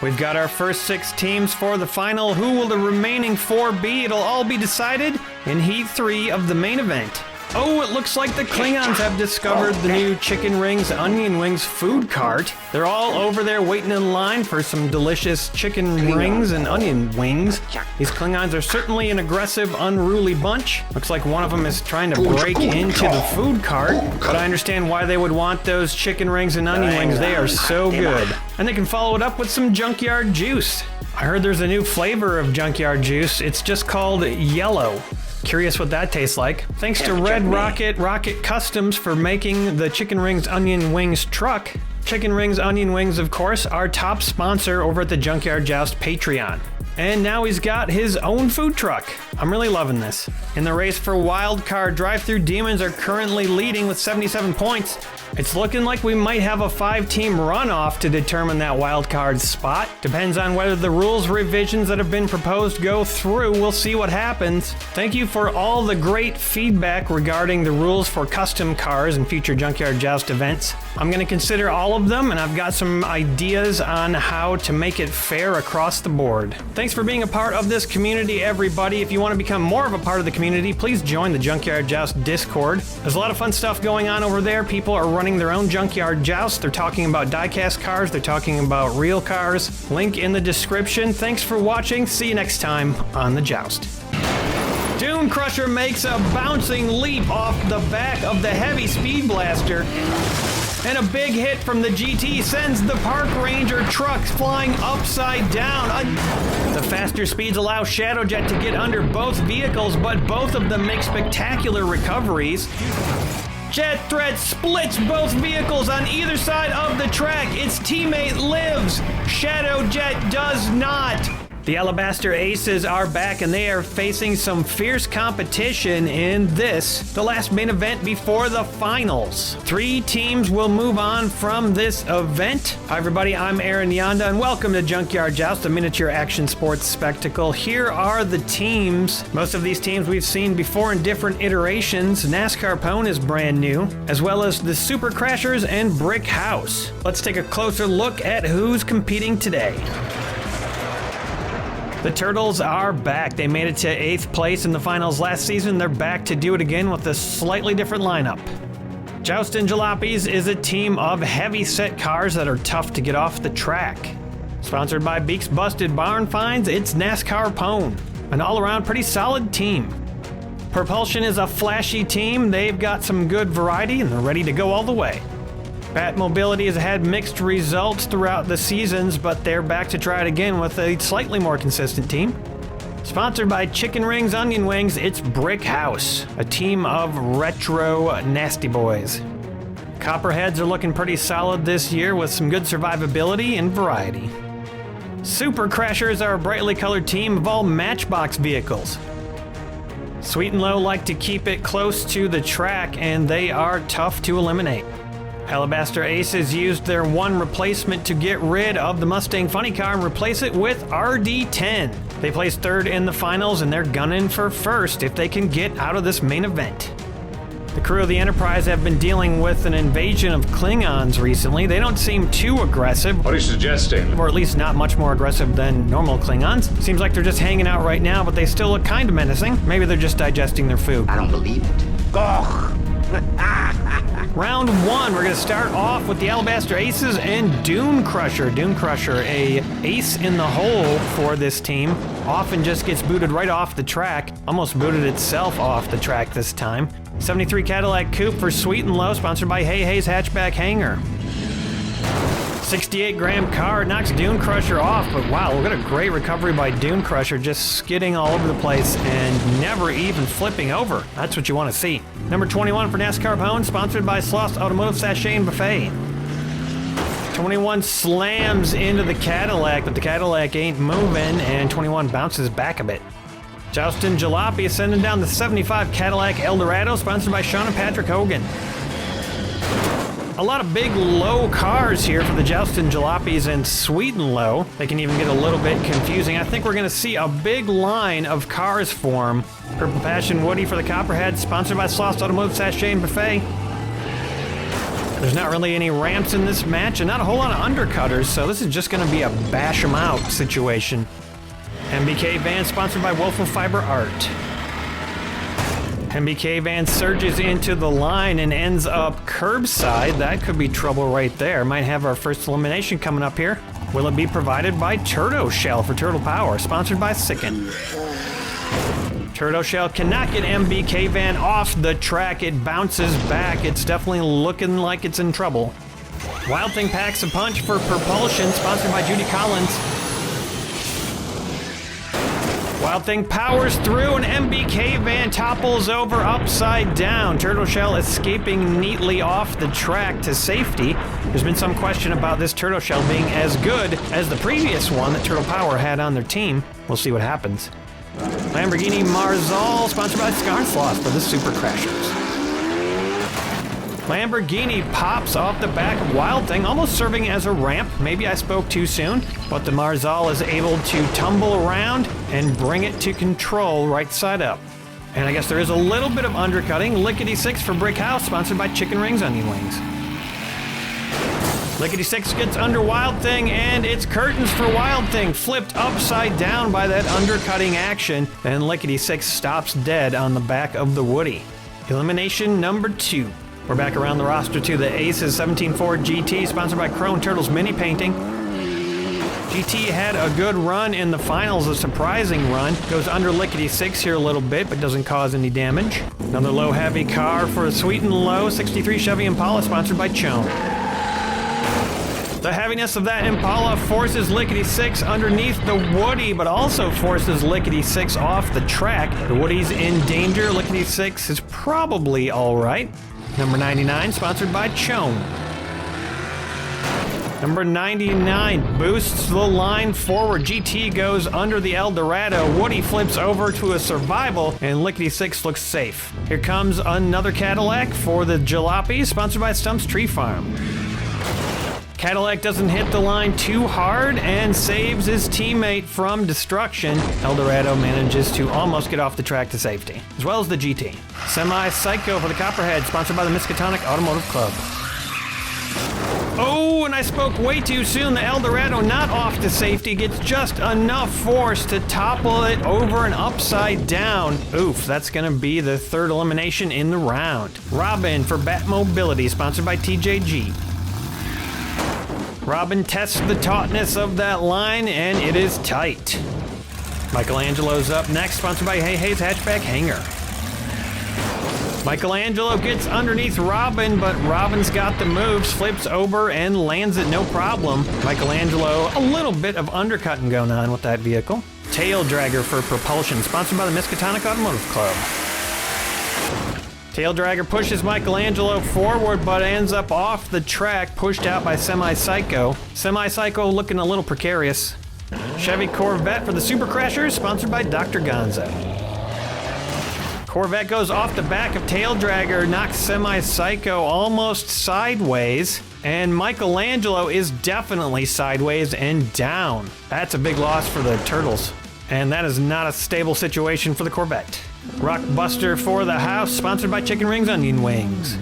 We've got our first 6 teams for the final. Who will the remaining 4 be? It'll all be decided in Heat 3 of the main event. Oh, it looks like the Klingons have discovered the new Chicken Rings Onion Wings food cart. They're all over there waiting in line for some delicious chicken rings and onion wings. These Klingons are certainly an aggressive, unruly bunch. Looks like one of them is trying to break into the food cart, but I understand why they would want those chicken rings and onion wings. They are so good. And they can follow it up with some Junkyard Joust. I heard there's a new flavor of Junkyard Joust. It's just called Yellow. Curious what that tastes like. Thanks to Red Rocket Customs for making the Chicken Rings Onion Wings truck. Chicken Rings Onion Wings, of course, our top sponsor over at the Junkyard Joust Patreon. And now he's got his own food truck. I'm really loving this. In the race for Wild Card, Drive-Thru Demons are currently leading with 77 points. It's looking like we might have a 5-team runoff to determine that wild card spot. Depends on whether the rules revisions that have been proposed go through. We'll see what happens. Thank you for all the great feedback regarding the rules for custom cars and future Junkyard Joust events. I'm going to consider all of them, and I've got some ideas on how to make it fair across the board. Thanks for being a part of this community, everybody. If you want to become more of a part of the community, please join the Junkyard Joust Discord. There's a lot of fun stuff going on over there. People are running their own Junkyard Joust. They're talking about diecast cars. They're talking about real cars. Link in the description. Thanks for watching. See you next time on the Joust. Dune Crusher makes a bouncing leap off the back of the heavy speed blaster. And a big hit from the GT sends the Park Ranger trucks flying upside down. The faster speeds allow Shadowjet to get under both vehicles, but both of them make spectacular recoveries. Jet Threat splits both vehicles on either side of the track. Its teammate lives. Shadowjet does not. The Alabaster Aces are back, and they are facing some fierce competition in this, the last main event before the finals. 3 teams will move on from this event. Hi everybody, I'm Aaron Yonda, and welcome to Junkyard Joust, a miniature action sports spectacle. Here are the teams. Most of these teams we've seen before in different iterations. NASCAR Pwn is brand new, as well as the Super Crashers and Brick House. Let's take a closer look at who's competing today. The Turtles are back. They made it to 8th place in the finals last season. They're back to do it again with a slightly different lineup. Joust and Jalopies is a team of heavy-set cars that are tough to get off the track. Sponsored by Beaks Busted Barn Finds, it's NASCAR Pwn, an all-around pretty solid team. Propulsion is a flashy team. They've got some good variety and they're ready to go all the way. Bat Mobility has had mixed results throughout the seasons, but they're back to try it again with a slightly more consistent team. Sponsored by Chicken Rings Onion Wings, it's Brick House, a team of retro nasty boys. Copperheads are looking pretty solid this year with some good survivability and variety. Super Crashers are a brightly colored team of all Matchbox vehicles. Sweet and Low like to keep it close to the track, and they are tough to eliminate. Alabaster Aces used their one replacement to get rid of the Mustang Funny Car and replace it with RD10. They placed third in the finals, and they're gunning for first if they can get out of this main event. The crew of the Enterprise have been dealing with an invasion of Klingons recently. They don't seem too aggressive. What are you suggesting? Or at least not much more aggressive than normal Klingons. Seems like they're just hanging out right now, but they still look kind of menacing. Maybe they're just digesting their food. I don't believe it. Ugh. Round one, we're going to start off with the Alabaster Aces and Dune Crusher. Dune Crusher, a ace in the hole for this team. Often just gets booted right off the track. Almost booted itself off the track this time. 73 Cadillac Coupe for Sweet and Low, sponsored by Hey Hey's Hatchback Hanger. 68 gram car knocks Dune Crusher off, but wow, look at a great recovery by Dune Crusher, just skidding all over the place and never even flipping over. That's what you want to see. Number 21 for NASCAR Pone, sponsored by Sloss Automotive Sachet and Buffet. 21 slams into the Cadillac, but the Cadillac ain't moving, and 21 bounces back a bit. Jousting Jalopy is sending down the 75 Cadillac Eldorado, sponsored by Sean and Patrick Hogan. A lot of big low cars here for the Jousting Jalopies and Sweet and Low. They can even get a little bit confusing. I think we're going to see a big line of cars form. Purple Passion Woody for the Copperhead, sponsored by Sloss Automotive Sachet and Buffet. There's not really any ramps in this match and not a whole lot of undercutters, so this is just going to be a bash 'em out situation. MBK Van, sponsored by Wolf of Fiber Art. MBK Van surges into the line and ends up curbside. That could be trouble right there. Might have our first elimination coming up here. Will it be provided by Turtle Shell for Turtle Power, sponsored by Sicken. Turtle Shell cannot get MBK Van off the track. It bounces back. It's definitely looking like it's in trouble. Wild Thing packs a punch for Propulsion, sponsored by Judy Collins. Wild Thing powers through, and MBK Van topples over upside down. Turtle Shell escaping neatly off the track to safety. There's been some question about this Turtle Shell being as good as the previous one that Turtle Power had on their team. We'll see what happens. Lamborghini Marzal, sponsored by Scarsloss for the Super Crashers. Lamborghini pops off the back of Wild Thing, almost serving as a ramp. Maybe I spoke too soon, but the Marzal is able to tumble around and bring it to control right side up. And I guess there is a little bit of undercutting. Lickety Six for Brick House, sponsored by Chicken Rings Onion Wings. Lickety Six gets under Wild Thing, and it's curtains for Wild Thing, flipped upside down by that undercutting action. And Lickety Six stops dead on the back of the Woody. Elimination number 2. We're back around the roster to the Aces 17 Ford GT, sponsored by Crone Turtles Mini Painting. GT had a good run in the finals, a surprising run. Goes under Lickety Six here a little bit, but doesn't cause any damage. Another low heavy car for Sweet and Low, 63 Chevy Impala, sponsored by Chone. The heaviness of that Impala forces Lickety Six underneath the Woody, but also forces Lickety Six off the track. The Woody's in danger. Lickety Six is probably all right. Number 99, sponsored by Chone. Number 99 boosts the line forward. GT goes under the Eldorado. Woody flips over to a survival, and Lickety Six looks safe. Here comes another Cadillac for the Jalopy, sponsored by Stump's Tree Farm. Cadillac doesn't hit the line too hard and saves his teammate from destruction. Eldorado manages to almost get off the track to safety, as well as the GT. Semi-Psycho for the Copperhead, sponsored by the Miskatonic Automotive Club. Oh, and I spoke way too soon. The Eldorado, not off to safety, gets just enough force to topple it over and upside down. Oof, that's gonna be the third elimination in the round. Robin for Bat Mobility, sponsored by TJG. Robin tests the tautness of that line, and it is tight. Michelangelo's up next, sponsored by Hey Hey's Hatchback Hanger. Michelangelo gets underneath Robin, but Robin's got the moves, flips over and lands it no problem. Michelangelo, a little bit of undercutting going on with that vehicle. Tail Dragger for propulsion, sponsored by the Miskatonic Automotive Club. Tail Dragger pushes Michelangelo forward, but ends up off the track, pushed out by Semi-Psycho. Semi-Psycho looking a little precarious. Chevy Corvette for the Super Crashers, sponsored by Dr. Gonzo. Corvette goes off the back of Tail Dragger, knocks Semi-Psycho almost sideways, and Michelangelo is definitely sideways and down. That's a big loss for the Turtles, and that is not a stable situation for the Corvette. Rockbuster for the house, sponsored by Chicken Rings Onion Wings.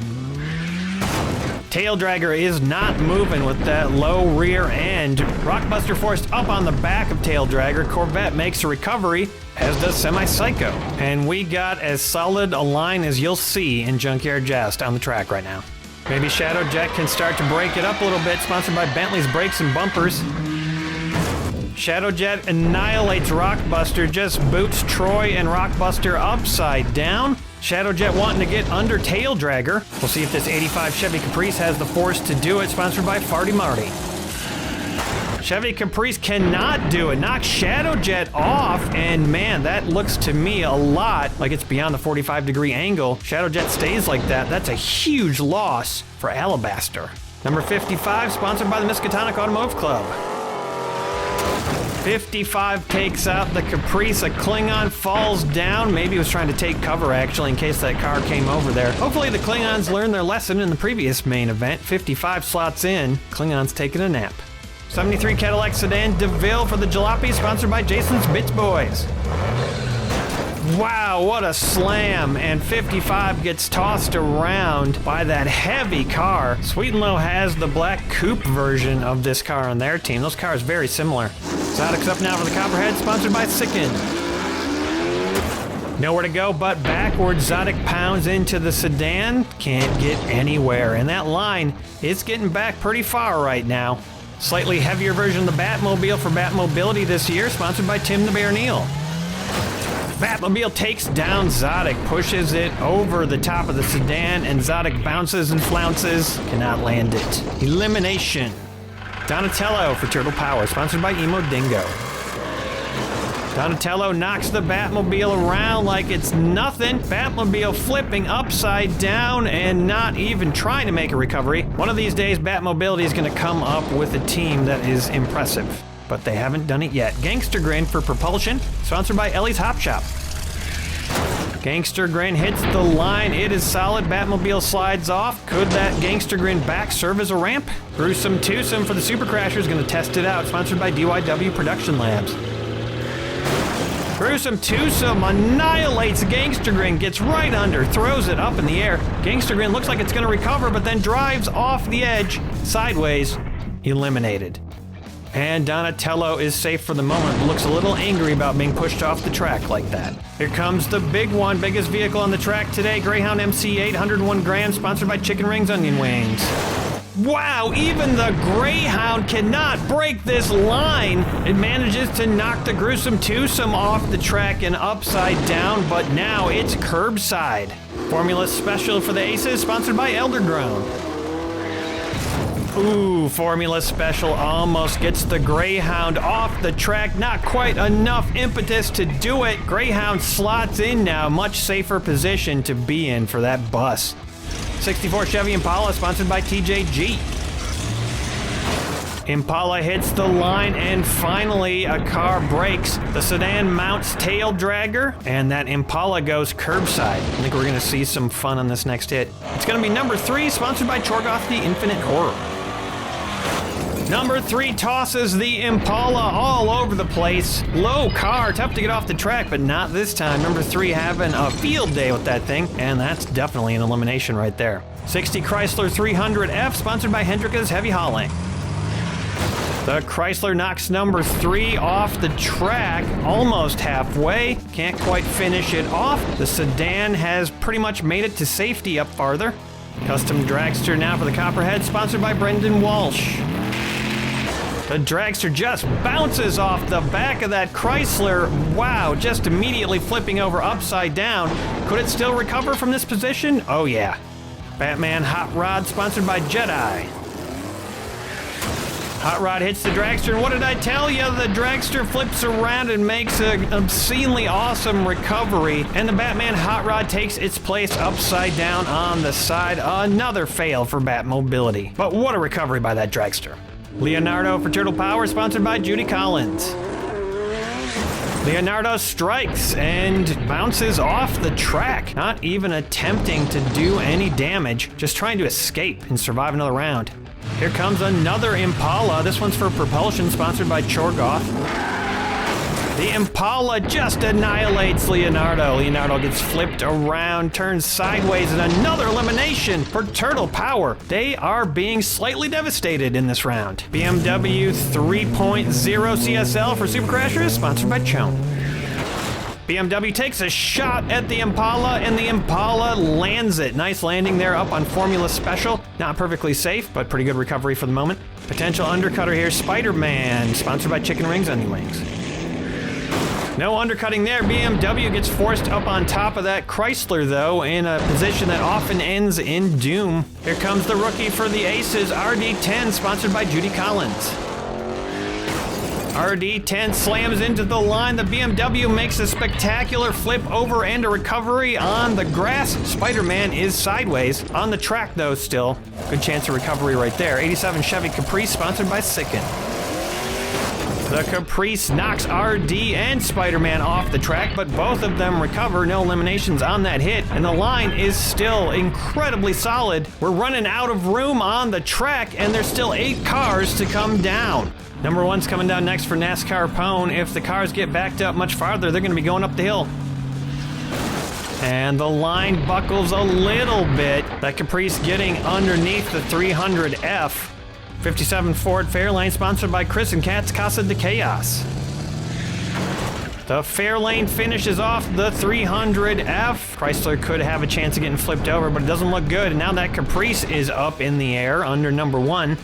Tail Dragger is not moving with that low rear end. Rockbuster forced up on the back of Tail Dragger. Corvette makes a recovery, as does Semi-Psycho. And we got as solid a line as you'll see in Junkyard Joust on the track right now. Maybe Shadow Jet can start to break it up a little bit, sponsored by Bentley's Brakes and Bumpers. Shadow Jet annihilates Rockbuster, just boots Troy and Rockbuster upside down. Shadow Jet wanting to get under Tail Dragger. We'll see if this 85 Chevy Caprice has the force to do it, sponsored by Farty Marty. Chevy Caprice cannot do it, knocks Shadow Jet off, and man, that looks to me a lot like it's beyond the 45-degree angle. Shadow Jet stays like that. That's a huge loss for Alabaster. Number 55, sponsored by the Miskatonic Automotive Club. 55 takes out the Caprice. A Klingon falls down. Maybe he was trying to take cover, actually, in case that car came over there. Hopefully the Klingons learned their lesson in the previous main event. 55 slots in. Klingons taking a nap. 73 Cadillac Sedan DeVille for the Jalopy, sponsored by Jason's Bits Boys. Wow, what a slam, and 55 gets tossed around by that heavy car. Sweet and Low has the black coupe version of this car on their team. Those cars very similar. Zodic's up now for the Copperhead, sponsored by Sicken. Nowhere to go but backwards. Zodic pounds into the sedan, can't get anywhere, and that line is getting back pretty far right now. Slightly heavier version of the Batmobile for Batmobility this year, sponsored by Tim the Bear Neal. Batmobile takes down Zodic, pushes it over the top of the sedan, and Zodic bounces and flounces, cannot land it. Elimination. Donatello for Turtle Power, sponsored by Emo Dingo. Donatello knocks the Batmobile around like it's nothing. Batmobile flipping upside down and not even trying to make a recovery. One of these days, Batmobility is going to come up with a team that is impressive, but they haven't done it yet. Gangster Grin for propulsion, sponsored by Ellie's Hop Shop. Gangster Grin hits the line. It is solid. Batmobile slides off. Could that Gangster Grin back serve as a ramp? Gruesome Twosome for the Super Crashers, going to test it out, sponsored by DYW Production Labs. Gruesome Twosome annihilates Gangster Grin, gets right under, throws it up in the air. Gangster Grin looks like it's going to recover, but then drives off the edge, sideways, eliminated. And Donatello is safe for the moment, but looks a little angry about being pushed off the track like that. Here comes the big one, biggest vehicle on the track today, Greyhound MC8, 101 grams, sponsored by Chicken Rings Onion Wings. Wow, even the Greyhound cannot break this line. It manages to knock the Gruesome Twosome off the track and upside down, but now it's curbside. Formula Special for the Aces, sponsored by Elder Drone. Ooh, Formula Special almost gets the Greyhound off the track. Not quite enough impetus to do it. Greyhound slots in now, much safer position to be in for that bus. 64 Chevy Impala, sponsored by TJG. Impala hits the line, and finally a car breaks. The sedan mounts Tail Dragger, and that Impala goes curbside. I think we're going to see some fun on this next hit. It's going to be number 3, sponsored by Chorgoth the Infinite Horror. Number 3 tosses the Impala all over the place. Low car, tough to get off the track, but not this time. Number 3 having a field day with that thing, and that's definitely an elimination right there. 60 Chrysler 300F, sponsored by Hendrika's Heavy Hauling. The Chrysler knocks number 3 off the track, almost halfway. Can't quite finish it off. The sedan has pretty much made it to safety up farther. Custom Dragster now for the Copperhead, sponsored by Brendan Walsh. The dragster just bounces off the back of that Chrysler. Wow, just immediately flipping over upside down. Could it still recover from this position? Oh yeah. Batman Hot Rod, sponsored by Jedi. Hot Rod hits the dragster, and what did I tell you? The dragster flips around and makes an obscenely awesome recovery, and the Batman Hot Rod takes its place upside down on the side. Another fail for Batmobility. But what a recovery by that dragster. Leonardo for Turtle Power, sponsored by Judy Collins. Leonardo strikes and bounces off the track, not even attempting to do any damage, just trying to escape and survive another round. Here comes another Impala. This one's for Propulsion, sponsored by Chorgoth. The Impala just annihilates Leonardo. Leonardo gets flipped around, turns sideways, and another elimination for Turtle Power. They are being slightly devastated in this round. BMW 3.0 CSL for Super Crashers, sponsored by Chone. BMW takes a shot at the Impala, and the Impala lands it. Nice landing there up on Formula Special. Not perfectly safe, but pretty good recovery for the moment. Potential undercutter here, Spider-Man, sponsored by Chicken Wings, Onion Wings. No undercutting there. BMW gets forced up on top of that Chrysler, though, in a position that often ends in doom. Here comes the rookie for the Aces, RD10, sponsored by Judy Collins. RD10 slams into the line. The BMW makes a spectacular flip over and a recovery on the grass. Spider-Man is sideways. On the track, though, still. Good chance of recovery right there. 87 Chevy Caprice, sponsored by Sicken. The Caprice knocks RD and Spider-Man off the track, but both of them recover. No eliminations on that hit, and the line is still incredibly solid. We're running out of room on the track, and there's still 8 cars to come down. Number 1's coming down next for NASCAR Pone. If the cars get backed up much farther, they're going to be going up the hill. And the line buckles a little bit. That Caprice getting underneath the 300F. 57 Ford Fairlane, sponsored by Chris and Kat's Casa de Chaos. The Fairlane finishes off the 300F. Chrysler could have a chance of getting flipped over, but it doesn't look good. And now that Caprice is up in the air under number 1.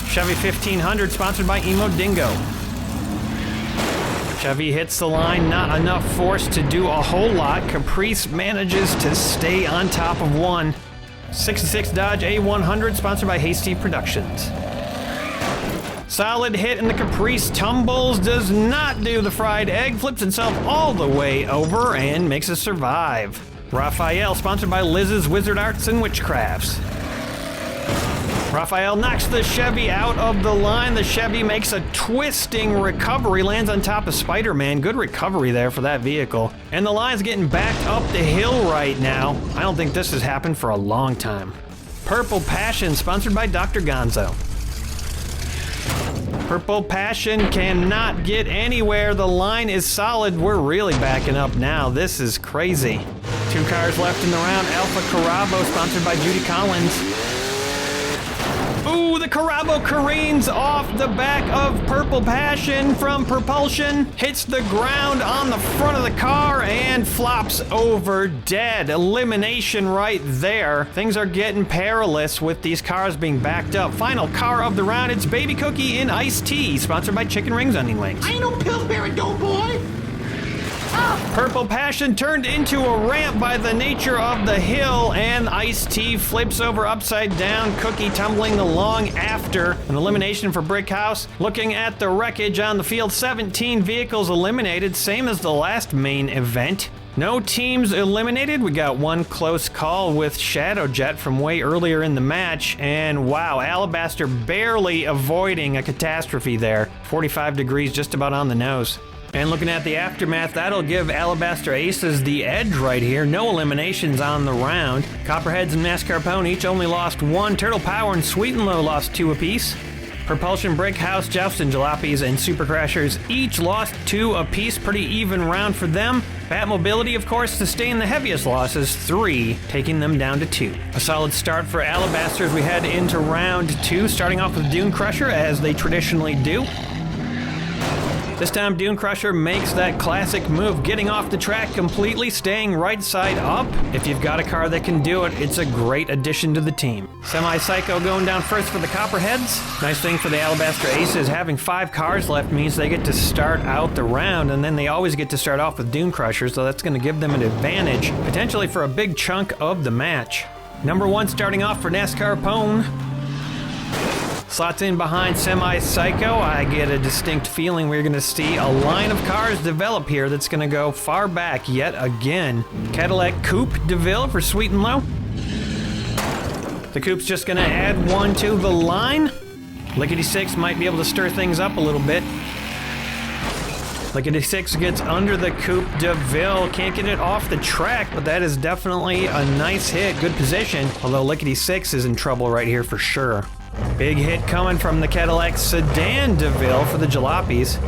Chevy 1500, sponsored by Emo Dingo. Chevy hits the line, not enough force to do a whole lot. Caprice manages to stay on top of 1. 66 Dodge A100, sponsored by Hasty Productions. Solid hit, and the Caprice tumbles, does not do the fried egg, flips itself all the way over, and makes it survive. Raphael, sponsored by Liz's Wizard Arts and Witchcrafts. Raphael knocks the Chevy out of the line. The Chevy makes a twisting recovery, lands on top of Spider-Man. Good recovery there for that vehicle. And the line's getting backed up the hill right now. I don't think this has happened for a long time. Purple Passion, sponsored by Dr. Gonzo. Purple Passion cannot get anywhere. The line is solid. We're really backing up now. This is crazy. 2 cars left in the round. Alpha Carabo, sponsored by Judy Collins. Ooh, the Carabo careens off the back of Purple Passion from Propulsion, hits the ground on the front of the car, and flops over dead. Elimination right there. Things are getting perilous with these cars being backed up. Final car of the round, it's Baby Cookie in Iced Tea, sponsored by Chicken Rings Onion Wings. I ain't no Pillsbury Doughboy. Purple Passion turned into a ramp by the nature of the hill, and Iced Tea flips over upside down, Cookie tumbling along after. An elimination for Brick House. Looking at the wreckage on the field, 17 vehicles eliminated, same as the last main event. No teams eliminated. We got one close call with Shadow Jet from way earlier in the match, and wow, Alabaster barely avoiding a catastrophe there. 45 degrees, just about on the nose. And looking at the aftermath, that'll give Alabaster Aces the edge right here. No eliminations on the round. Copperheads and NASCAR Pone each only lost 1. Turtle Power and Sweet and Low lost 2 apiece. Propulsion, Brick House, Joust, and Jalopies and Super Crashers each lost 2 apiece. Pretty even round for them. Batmobility, of course, sustained the heaviest losses, 3, taking them down to 2. A solid start for Alabaster as we head into round 2, starting off with Dune Crusher, as they traditionally do. This time Dune Crusher makes that classic move, getting off the track completely, staying right side up. If you've got a car that can do it, it's a great addition to the team. Semi-Psycho going down first for the Copperheads. Nice thing for the Alabaster Aces, having 5 cars left means they get to start out the round, and then they always get to start off with Dune Crusher, so that's going to give them an advantage, potentially for a big chunk of the match. Number 1 starting off for NASCAR Pone. Slots in behind Semi-Psycho. I get a distinct feeling we're going to see a line of cars develop here that's going to go far back yet again. Cadillac Coupe DeVille for Sweet and Low. The Coupe's just going to add 1 to the line. Lickety Six might be able to stir things up a little bit. Lickety Six gets under the Coupe DeVille. Can't get it off the track, but that is definitely a nice hit. Good position, although Lickety Six is in trouble right here for sure. Big hit coming from the Cadillac Sedan DeVille for the Jalopies.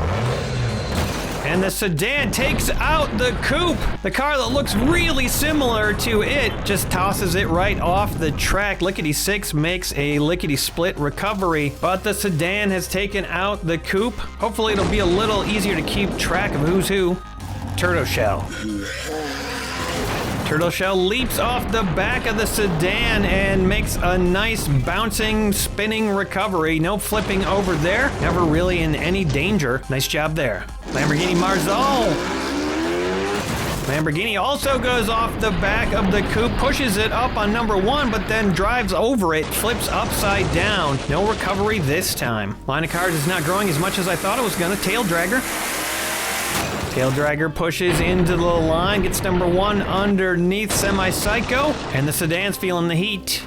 And the Sedan takes out the Coupe. The car that looks really similar to it just tosses it right off the track. Lickety Six makes a lickety split recovery, but the Sedan has taken out the Coupe. Hopefully it'll be a little easier to keep track of who's who. Turtle Shell. Turtle Shell leaps off the back of the Sedan and makes a nice bouncing, spinning recovery. No flipping over there. Never really in any danger. Nice job there. Lamborghini Marzal. Lamborghini also goes off the back of the Coupe, pushes it up on number 1, but then drives over it, flips upside down. No recovery this time. Line of cars is not growing as much as I thought it was gonna. Tail Dragger. Tail Dragger pushes into the line, gets number 1 underneath Semi-Psycho, and the Sedan's feeling the heat.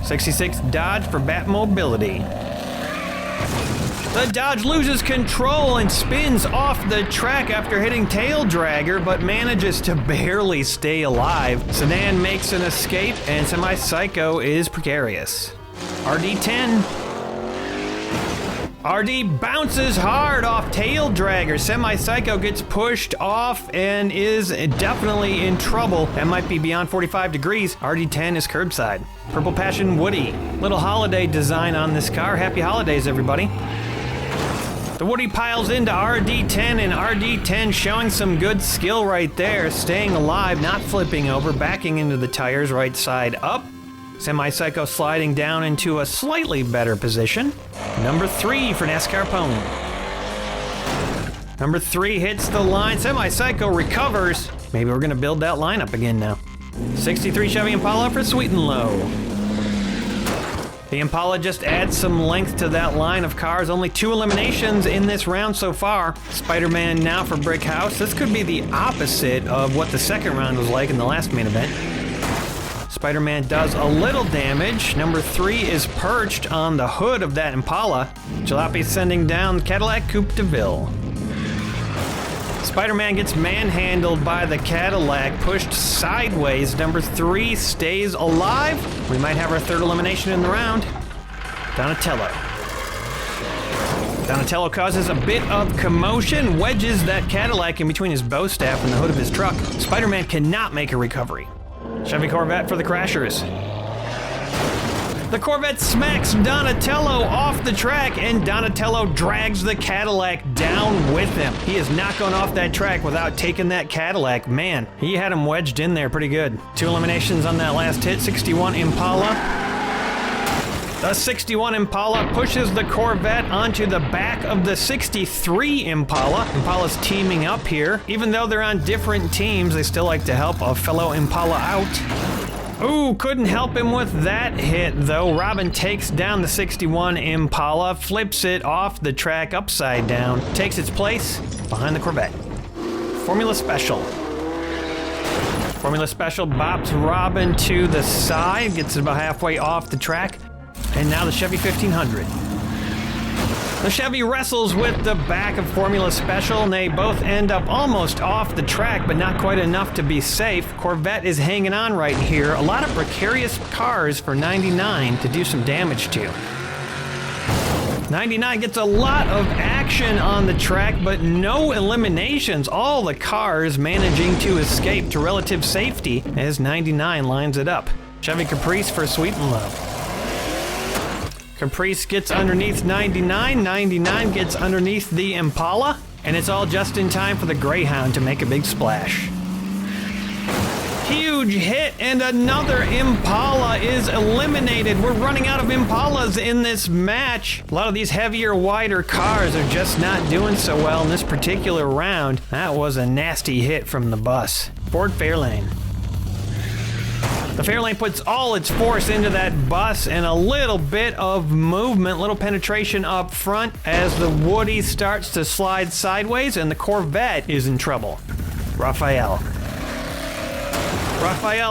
66 Dodge for Batmobility. The Dodge loses control and spins off the track after hitting Tail Dragger, but manages to barely stay alive. Sedan makes an escape, and Semi-Psycho is precarious. RD10. RD bounces hard off Tail Dragger. Semi-Psycho gets pushed off and is definitely in trouble. That might be beyond 45 degrees. RD10 is curbside. Purple Passion Woody. Little holiday design on this car. Happy holidays, everybody. The Woody piles into RD10, and RD10 showing some good skill right there. Staying alive, not flipping over, backing into the tires right side up. Semi-Psycho sliding down into a slightly better position. Number 3 for NASCAR Pone. Number 3 hits the line. Semi-Psycho recovers. Maybe we're gonna build that lineup again now. 63 Chevy Impala for Sweet and Low. The Impala just adds some length to that line of cars. Only 2 eliminations in this round so far. Spider-Man now for Brick House. This could be the opposite of what the second round was like in the last main event. Spider-Man does a little damage. Number 3 is perched on the hood of that Impala. Jalopy sending down Cadillac Coupe DeVille. Spider-Man gets manhandled by the Cadillac, pushed sideways. Number 3 stays alive. We might have our 3rd elimination in the round. Donatello. Donatello causes a bit of commotion, wedges that Cadillac in between his bow staff and the hood of his truck. Spider-Man cannot make a recovery. Chevy Corvette for the Crashers. The Corvette smacks Donatello off the track, and Donatello drags the Cadillac down with him. He is not going off that track without taking that Cadillac. Man, he had him wedged in there pretty good. 2 eliminations on that last hit. 61 Impala. The 61 Impala pushes the Corvette onto the back of the 63 Impala. Impala's teaming up here. Even though they're on different teams, they still like to help a fellow Impala out. Ooh, couldn't help him with that hit, though. Robin takes down the 61 Impala, flips it off the track upside down, takes its place behind the Corvette. Formula Special. Formula Special bops Robin to the side, gets it about halfway off the track. And now the Chevy 1500. The Chevy wrestles with the back of Formula Special, and they both end up almost off the track, but not quite enough to be safe. Corvette is hanging on right here. A lot of precarious cars for 99 to do some damage to. 99 gets a lot of action on the track, but no eliminations. All the cars managing to escape to relative safety as 99 lines it up. Chevy Caprice for Sweet and Low. Caprice gets underneath 99, 99 gets underneath the Impala, And it's all just in time for the Greyhound to make a big splash. Huge hit, and another Impala is eliminated. We're running out of Impalas in this match. A lot of these heavier, wider cars are just not doing so well in this particular round. That was a nasty hit from the bus. Ford Fairlane. The Fairlane puts all its force into that bus and a little bit of movement, little penetration up front as the Woody starts to slide sideways and the Corvette is in trouble. Raphael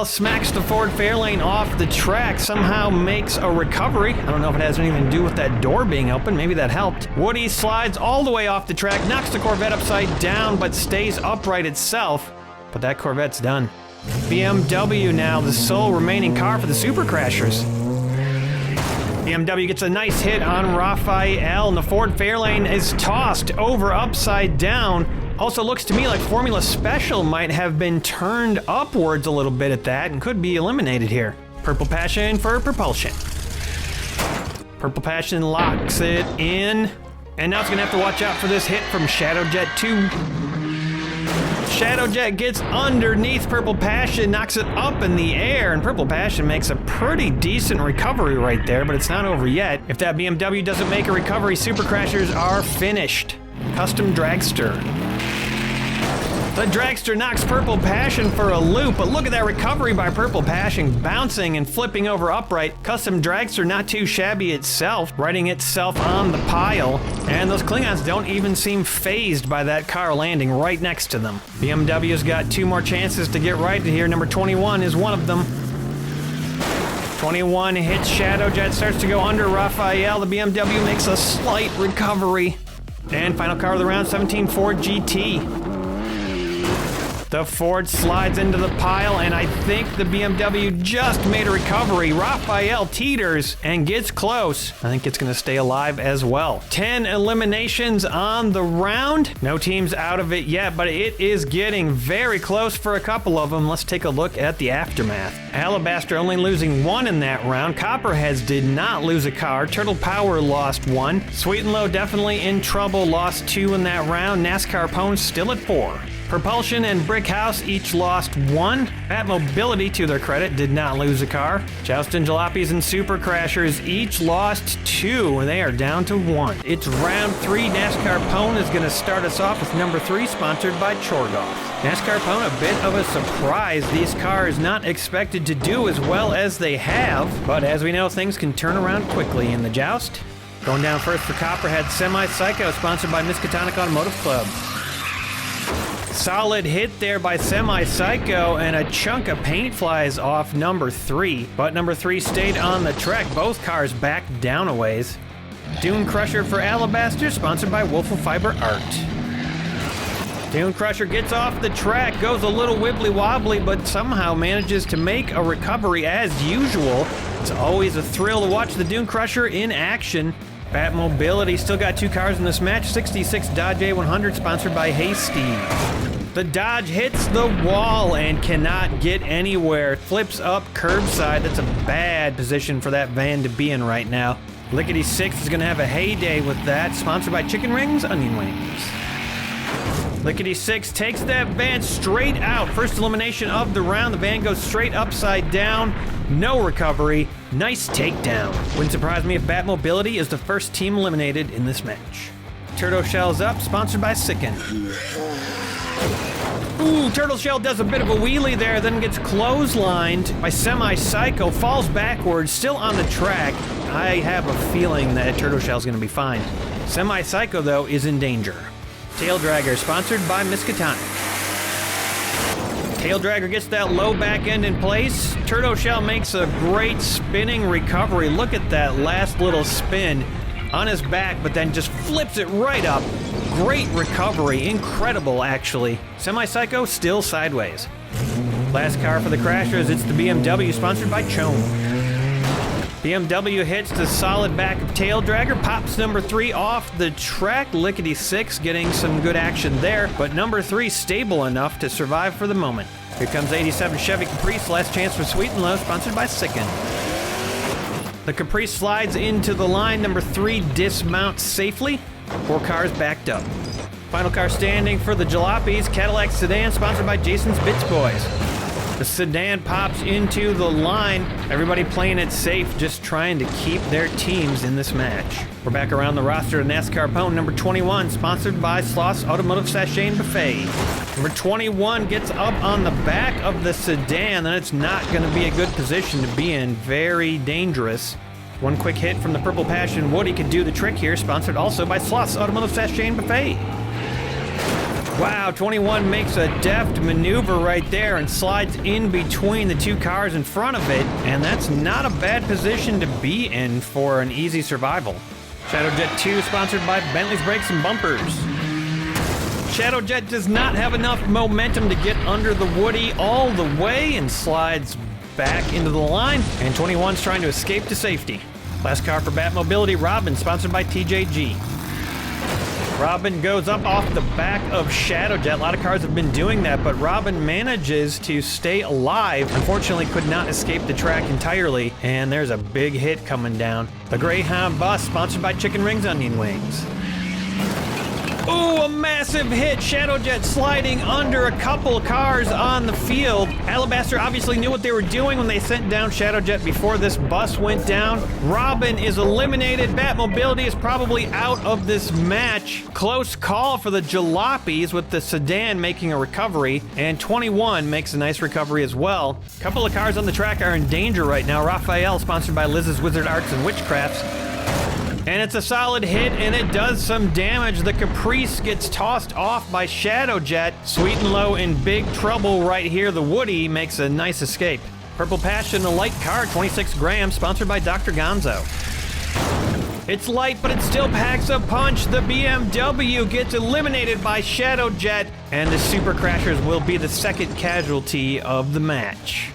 smacks the Ford Fairlane off the track, somehow makes a recovery. I don't know if it has anything to do with that door being open. Maybe that helped. Woody slides all the way off the track, knocks the Corvette upside down, but stays upright itself. But that Corvette's done. BMW now, the sole remaining car for the Super Crashers. BMW gets a nice hit on Raphael, and the Ford Fairlane is tossed over upside down. Also looks to me like Formula Special might have been turned upwards a little bit at that and could be eliminated here. Purple Passion for Propulsion. Purple Passion locks it in. And now it's gonna have to watch out for this hit from Shadowjet 2. Shadowjet gets underneath Purple Passion, knocks it up in the air, and Purple Passion makes a pretty decent recovery right there, but it's not over yet. If that BMW doesn't make a recovery, Super Crashers are finished. Custom Dragster. The Dragster knocks Purple Passion for a loop, but look at that recovery by Purple Passion, bouncing and flipping over upright. Custom Dragster not too shabby itself, righting itself on the pile, and those Klingons don't even seem phased by that car landing right next to them. BMW's got 2 more chances to get righted here. Number 21 is one of them. 21 hits Shadowjet, starts to go under Raphael. The BMW makes a slight recovery. And final car of the round, 17 Ford GT. The Ford slides into the pile, and I think the BMW just made a recovery. Raphael teeters and gets close. I think it's going to stay alive as well. 10 eliminations on the round. No teams out of it yet, but it is getting very close for a couple of them. Let's take a look at the aftermath. Alabaster only losing 1 in that round. Copperheads did not lose a car. Turtle Power lost 1. Sweet and Low definitely in trouble, lost 2 in that round. NASCAR Pwn still at 4. Propulsion and Brick House each lost 1. Bat Mobility, to their credit, did not lose a car. Joust and Jalopies and Super Crashers each lost 2, and they are down to 1. It's round 3. NASCAR Pwn is going to start us off with number 3, sponsored by Chorgoff. NASCAR Pwn, a bit of a surprise. These cars not expected to do as well as they have, but as we know, things can turn around quickly in the Joust. Going down first for Copperhead, Semi-Psycho, sponsored by Miskatonic Automotive Club. Solid hit there by Semi-Psycho, and a chunk of paint flies off number 3. But number 3 stayed on the track. Both cars backed down a ways. Dune Crusher for Alabaster, sponsored by Wolf of Fiber Art. Dune Crusher gets off the track, goes a little wibbly-wobbly, but somehow manages to make a recovery as usual. It's always a thrill to watch the Dune Crusher in action. Bat Mobility still got 2 cars in this match. 66 Dodge A100, sponsored by Hasty. The Dodge hits the wall and cannot get anywhere. Flips up curbside. That's a bad position for that van to be in right now. Lickety Six is going to have a heyday with that. Sponsored by Chicken Rings, Onion Wings. Lickety Six takes that van straight out. First elimination of the round. The van goes straight upside down. No recovery. Nice takedown. Wouldn't surprise me if Bat Mobility is the first team eliminated in this match. Turtle Shell's up, sponsored by Sicken. Ooh, Turtle Shell does a bit of a wheelie there, then gets clotheslined by Semi-Psycho, falls backwards, still on the track. I have a feeling that Turtle Shell's gonna be fine. Semi-Psycho, though, is in danger. Tail Dragger, sponsored by Miskatonic. Tail Dragger gets that low back end in place. Turtle Shell makes a great spinning recovery. Look at that last little spin on his back, but then just flips it right up. Great recovery, incredible actually. Semi-Psycho still sideways. Last car for the Crashers, it's the BMW, sponsored by Chone. BMW hits the solid back of Tail Dragger, pops number 3 off the track. Lickety Six getting some good action there, but number 3 stable enough to survive for the moment. Here comes 87 Chevy Caprice, last chance for Sweet and Low, sponsored by Sicken. The Caprice slides into the line. Number 3 dismounts safely. 4 cars backed up. Final car standing for the Jalopies, Cadillac sedan, sponsored by Jason's Bits Boys. The sedan pops into the line. Everybody playing it safe, just trying to keep their teams in this match. We're back around the roster of NASCAR opponent number 21, sponsored by Sloss Automotive Sachet and Buffet. Number 21 gets up on the back of the sedan, and it's not going to be a good position to be in. Very dangerous. One quick hit from the Purple Passion Woody could do the trick here, sponsored also by Sloss Automotive Sachet and Buffet. Wow, 21 makes a deft maneuver right there and slides in between the two cars in front of it, and that's not a bad position to be in for an easy survival. Shadowjet 2 sponsored by Bentley's Brakes and Bumpers. Shadowjet does not have enough momentum to get under the Woody all the way and slides back into the line, and 21's trying to escape to safety. Last car for Batmobility, Robin, sponsored by TJG. Robin goes up off the back of Shadowjet. A lot of cars have been doing that, but Robin manages to stay alive. Unfortunately, could not escape the track entirely, and there's a big hit coming down. The Greyhound bus, sponsored by Chicken Rings Onion Wings. Ooh, a massive hit. Shadowjet sliding under a couple cars on the field. Alabaster obviously knew what they were doing when they sent down Shadowjet before this bus went down. Robin is eliminated. Batmobility is probably out of this match. Close call for the Jalopies with the sedan making a recovery, and 21 makes a nice recovery as well. A couple of cars on the track are in danger right now. Raphael, sponsored by Liz's Wizard Arts and Witchcrafts. And it's a solid hit, and it does some damage. The Caprice gets tossed off by Shadowjet. Sweet and Low in big trouble right here. The Woody makes a nice escape. Purple Passion, a light car, 26 grams, sponsored by Dr. Gonzo. It's light, but it still packs a punch. The BMW gets eliminated by Shadowjet, and the Super Crashers will be the second casualty of the match.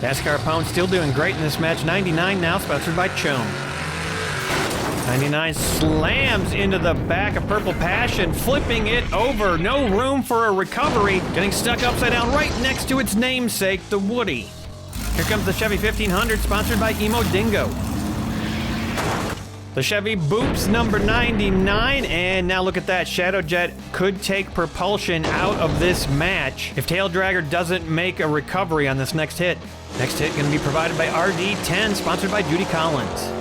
NASCAR opponent still doing great in this match. 99 now, sponsored by Chone. 99 slams into the back of Purple Passion, flipping it over. No room for a recovery. Getting stuck upside down right next to its namesake, the Woody. Here comes the Chevy 1500, sponsored by Emo Dingo. The Chevy boops number 99, and now look at that. Shadowjet could take propulsion out of this match if Tail Dragger doesn't make a recovery on this next hit. Next hit going to be provided by RD10, sponsored by Judy Collins.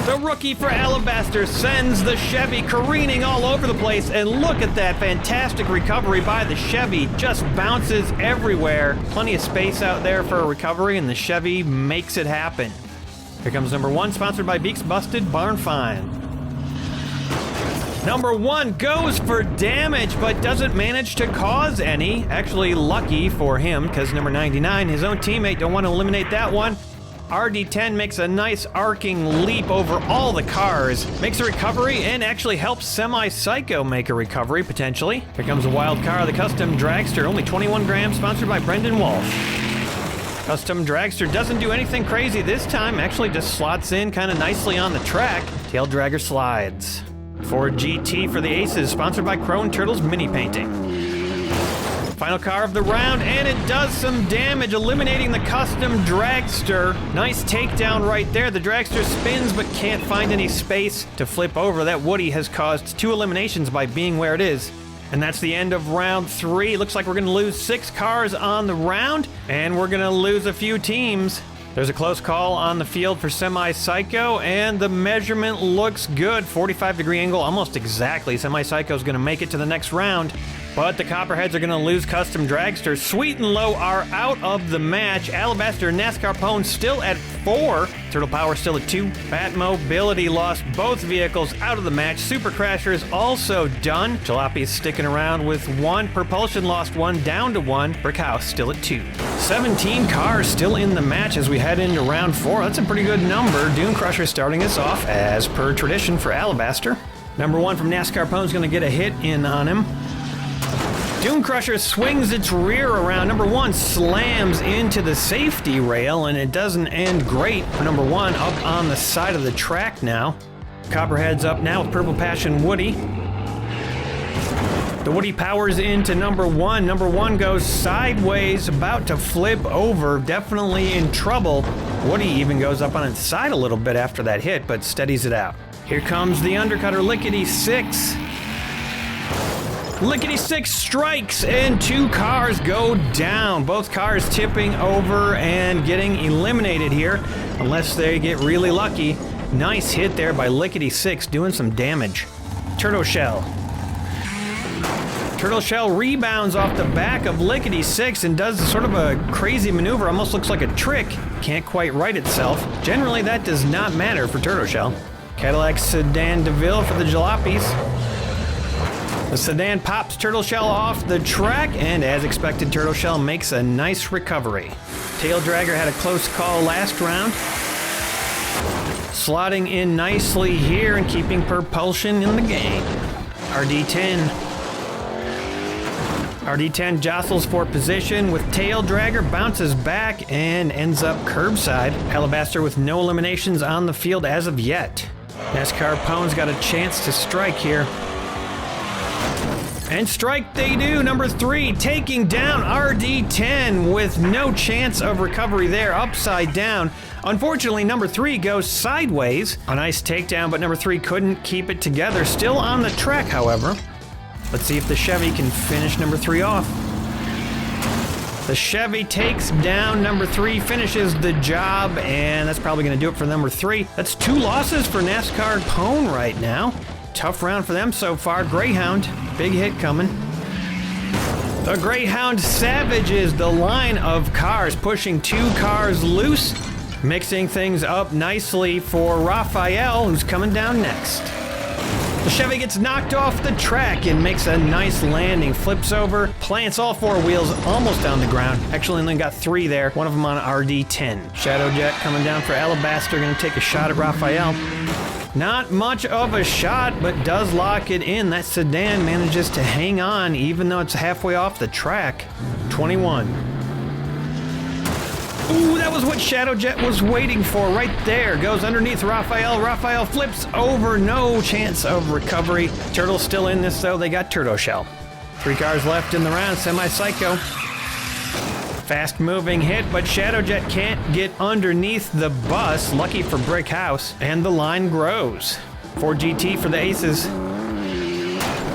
The rookie for Alabaster sends the Chevy careening all over the place, and look at that fantastic recovery by the Chevy. Just bounces everywhere. Plenty of space out there for a recovery, and the Chevy makes it happen. Here comes number 1, sponsored by Beaks Busted Barn Find. Number 1 goes for damage, but doesn't manage to cause any. Actually, lucky for him, because number 99, his own teammate, don't want to eliminate that one. RD10 makes a nice arcing leap over all the cars, makes a recovery, and actually helps Semi-Psycho make a recovery, potentially. Here comes a wild car, the Custom Dragster, only 21 grams, sponsored by Brendan Walsh. Custom Dragster doesn't do anything crazy this time, actually just slots in kind of nicely on the track. Tail Dragger slides. Ford GT for the Aces, sponsored by Crone Turtles Mini Painting. Final car of the round, and it does some damage, eliminating the Custom Dragster. Nice takedown right there. The Dragster spins, but can't find any space to flip over. That Woody has caused 2 eliminations by being where it is. And that's the end of round 3. Looks like we're going to lose 6 cars on the round, and we're going to lose a few teams. There's a close call on the field for Semi-Psycho, and the measurement looks good. 45-degree angle, almost exactly. Semi-Psycho is going to make it to the next round. But the Copperheads are going to lose Custom Dragster. Sweet and Low are out of the match. Alabaster and NASCAR Pone still at 4. Turtle Power still at 2. Batmobility lost both vehicles out of the match. Super Crashers also done. Jalopy's sticking around with 1. Propulsion lost 1, down to 1. Brick House still at 2. 17 cars still in the match as we head into round 4. That's a pretty good number. Dune Crusher starting us off as per tradition for Alabaster. Number 1 from NASCAR Pone's going to get a hit in on him. Dune Crusher swings its rear around. Number 1 slams into the safety rail, and it doesn't end great for number 1 up on the side of the track now. Copperhead's up now with Purple Passion Woody. The Woody powers into number 1. Number 1 goes sideways, about to flip over, definitely in trouble. Woody even goes up on its side a little bit after that hit, but steadies it out. Here comes the undercutter Lickety 6. Lickety-Six strikes and 2 cars go down. Both cars tipping over and getting eliminated here, unless they get really lucky. Nice hit there by Lickety-Six, doing some damage. Turtle Shell. Turtle Shell rebounds off the back of Lickety-Six and does sort of a crazy maneuver, almost looks like a trick. Can't quite right itself. Generally, that does not matter for Turtle Shell. Cadillac Sedan DeVille for the Jalopies. The sedan pops Turtle Shell off the track, and as expected, Turtle Shell makes a nice recovery. Tail Dragger had a close call last round. Slotting in nicely here and keeping propulsion in the game. RD10 jostles for position with Tail Dragger, bounces back and ends up curbside. Alabaster with no eliminations on the field as of yet. NASCAR Pone's got a chance to strike here. And strike they do, number 3, taking down RD10 with no chance of recovery there, upside down. Unfortunately, number 3 goes sideways. A nice takedown, but number 3 couldn't keep it together. Still on the track, however. Let's see if the Chevy can finish number 3 off. The Chevy takes down number 3, finishes the job, and that's probably going to do it for number 3. That's 2 losses for NASCAR Pone right now. Tough round for them so far. Greyhound, big hit coming. The Greyhound savages the line of cars, pushing 2 cars loose, mixing things up nicely for Raphael, who's coming down next. The Chevy gets knocked off the track and makes a nice landing, flips over, plants all 4 wheels almost on the ground. Actually only got 3 there, one of them on RD10. Shadow Jet coming down for Alabaster, gonna take a shot at Raphael. Not much of a shot, but does lock it in. That sedan manages to hang on even though it's halfway off the track. 21. Ooh, that was what Shadow Jet was waiting for right there. Goes underneath Raphael. Raphael flips over, no chance of recovery. Turtle's still in this though, they got Turtle Shell. 3 cars left in the round, Semi-Psycho. Fast moving hit, but Shadow Jet can't get underneath the bus. Lucky for Brick House, and the line grows. Ford GT for the aces.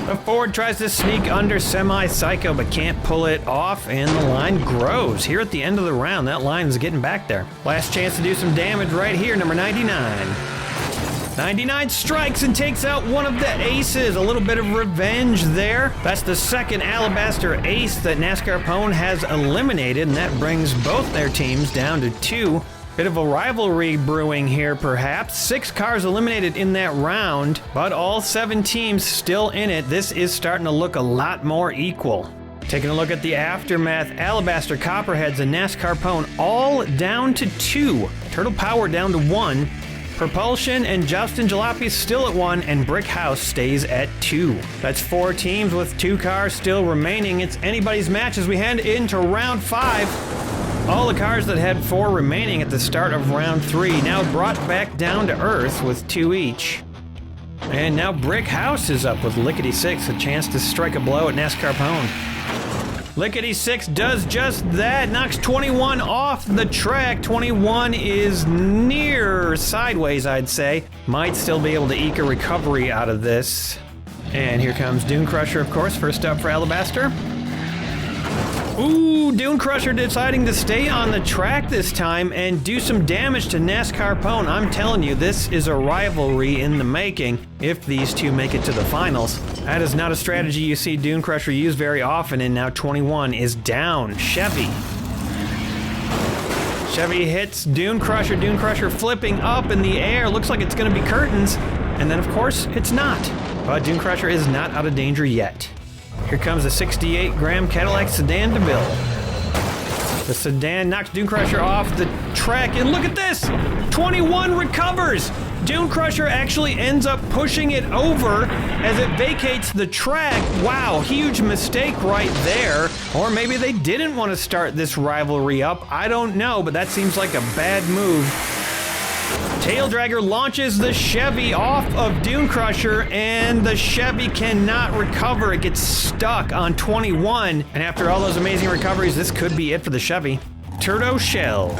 The Ford tries to sneak under Semi-Psycho, but can't pull it off, and the line grows. Here at the end of the round, that line is getting back there. Last chance to do some damage right here, number 99. 99 strikes and takes out one of the aces. A little bit of revenge there. That's the second Alabaster ace that NASCAR Pone has eliminated, and that brings both their teams down to 2. Bit of a rivalry brewing here, perhaps. 6 cars eliminated in that round, but all 7 teams still in it. This is starting to look a lot more equal. Taking a look at the aftermath, Alabaster, Copperheads, and NASCAR Pone all down to 2. Turtle Power down to 1. Propulsion and Joust and Jalopy still at 1, and Brick House stays at 2. That's 4 teams with 2 cars still remaining. It's anybody's match as we head into round 5. All the cars that had 4 remaining at the start of round 3 now brought back down to earth with 2 each. And now Brick House is up with Lickety-Six, a chance to strike a blow at NASCAR Pone. Lickety-Six does just that, knocks 21 off the track. 21 is near sideways, I'd say. Might still be able to eke a recovery out of this. And here comes Dune Crusher, of course, first up for Alabaster. Ooh, Dune Crusher deciding to stay on the track this time and do some damage to NASCAR Pone. I'm telling you, this is a rivalry in the making if these 2 make it to the finals. That is not a strategy you see Dune Crusher use very often, and now 21 is down. Chevy hits Dune Crusher flipping up in the air. Looks like it's gonna be curtains, and then of course, it's not. But Dune Crusher is not out of danger yet. Here comes a 68-gram Cadillac Sedan DeVille. The sedan knocks Dune Crusher off the track, and look at this! 21 recovers! Dune Crusher actually ends up pushing it over as it vacates the track. Wow, huge mistake right there. Or maybe they didn't want to start this rivalry up. I don't know, but that seems like a bad move. Tail Dragger launches the Chevy off of Dune Crusher, and the Chevy cannot recover. It gets stuck on 21, and after all those amazing recoveries, this could be it for the Chevy. Turtle Shell.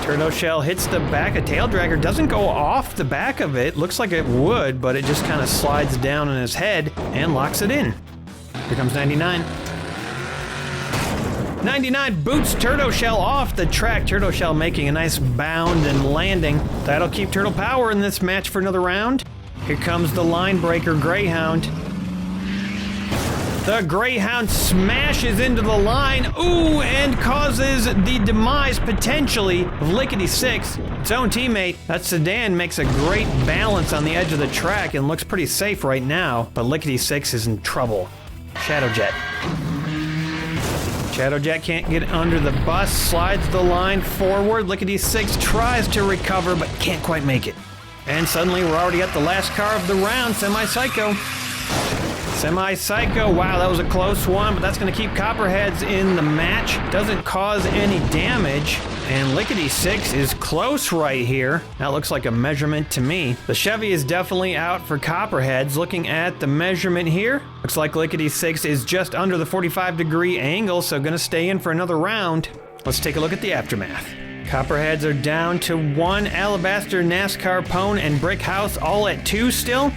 Turtle Shell hits the back of Tail Dragger, doesn't go off the back of it. Looks like it would, but it just kind of slides down on his head and locks it in. Here comes 99. 99 boots Turtle Shell off the track. Turtle Shell making a nice bound and landing. That'll keep Turtle Power in this match for another round. Here comes the line breaker Greyhound. The Greyhound smashes into the line, ooh, and causes the demise, potentially, of Lickety Six, its own teammate. That sedan makes a great balance on the edge of the track and looks pretty safe right now, but Lickety Six is in trouble. Shadowjet. Shadowjet can't get under the bus, slides the line forward. Lickety Six tries to recover, but can't quite make it. And suddenly we're already at the last car of the round, Semi-Psycho. Semi-Psycho, wow, that was a close one, but that's going to keep Copperheads in the match. Doesn't cause any damage, and Lickety Six is close right here. That looks like a measurement to me. The Chevy is definitely out for Copperheads. Looking at the measurement here, looks like Lickety Six is just under the 45-degree angle, so going to stay in for another round. Let's take a look at the aftermath. Copperheads are down to 1, Alabaster, NASCAR, Pone, and Brick House all at 2 still.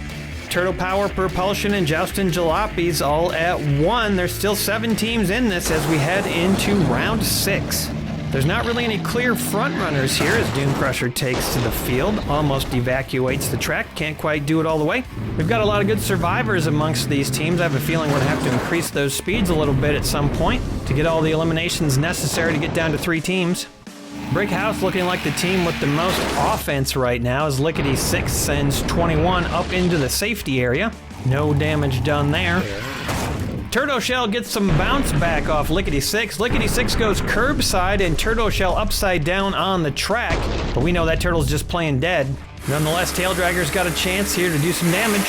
Turtle Power, Propulsion, and Jousting Jalopies all at 1. There's still 7 teams in this as we head into round 6. There's not really any clear front runners here as Doom Crusher takes to the field, almost evacuates the track, can't quite do it all the way. We've got a lot of good survivors amongst these teams. I have a feeling we're gonna have to increase those speeds a little bit at some point to get all the eliminations necessary to get down to 3 teams. Brick House looking like the team with the most offense right now as Lickety Six sends 21 up into the safety area. No damage done there. Turtle Shell gets some bounce back off Lickety Six. Lickety Six goes curbside and Turtle Shell upside down on the track, but we know that turtle's just playing dead. Nonetheless, Tail Dragger's got a chance here to do some damage.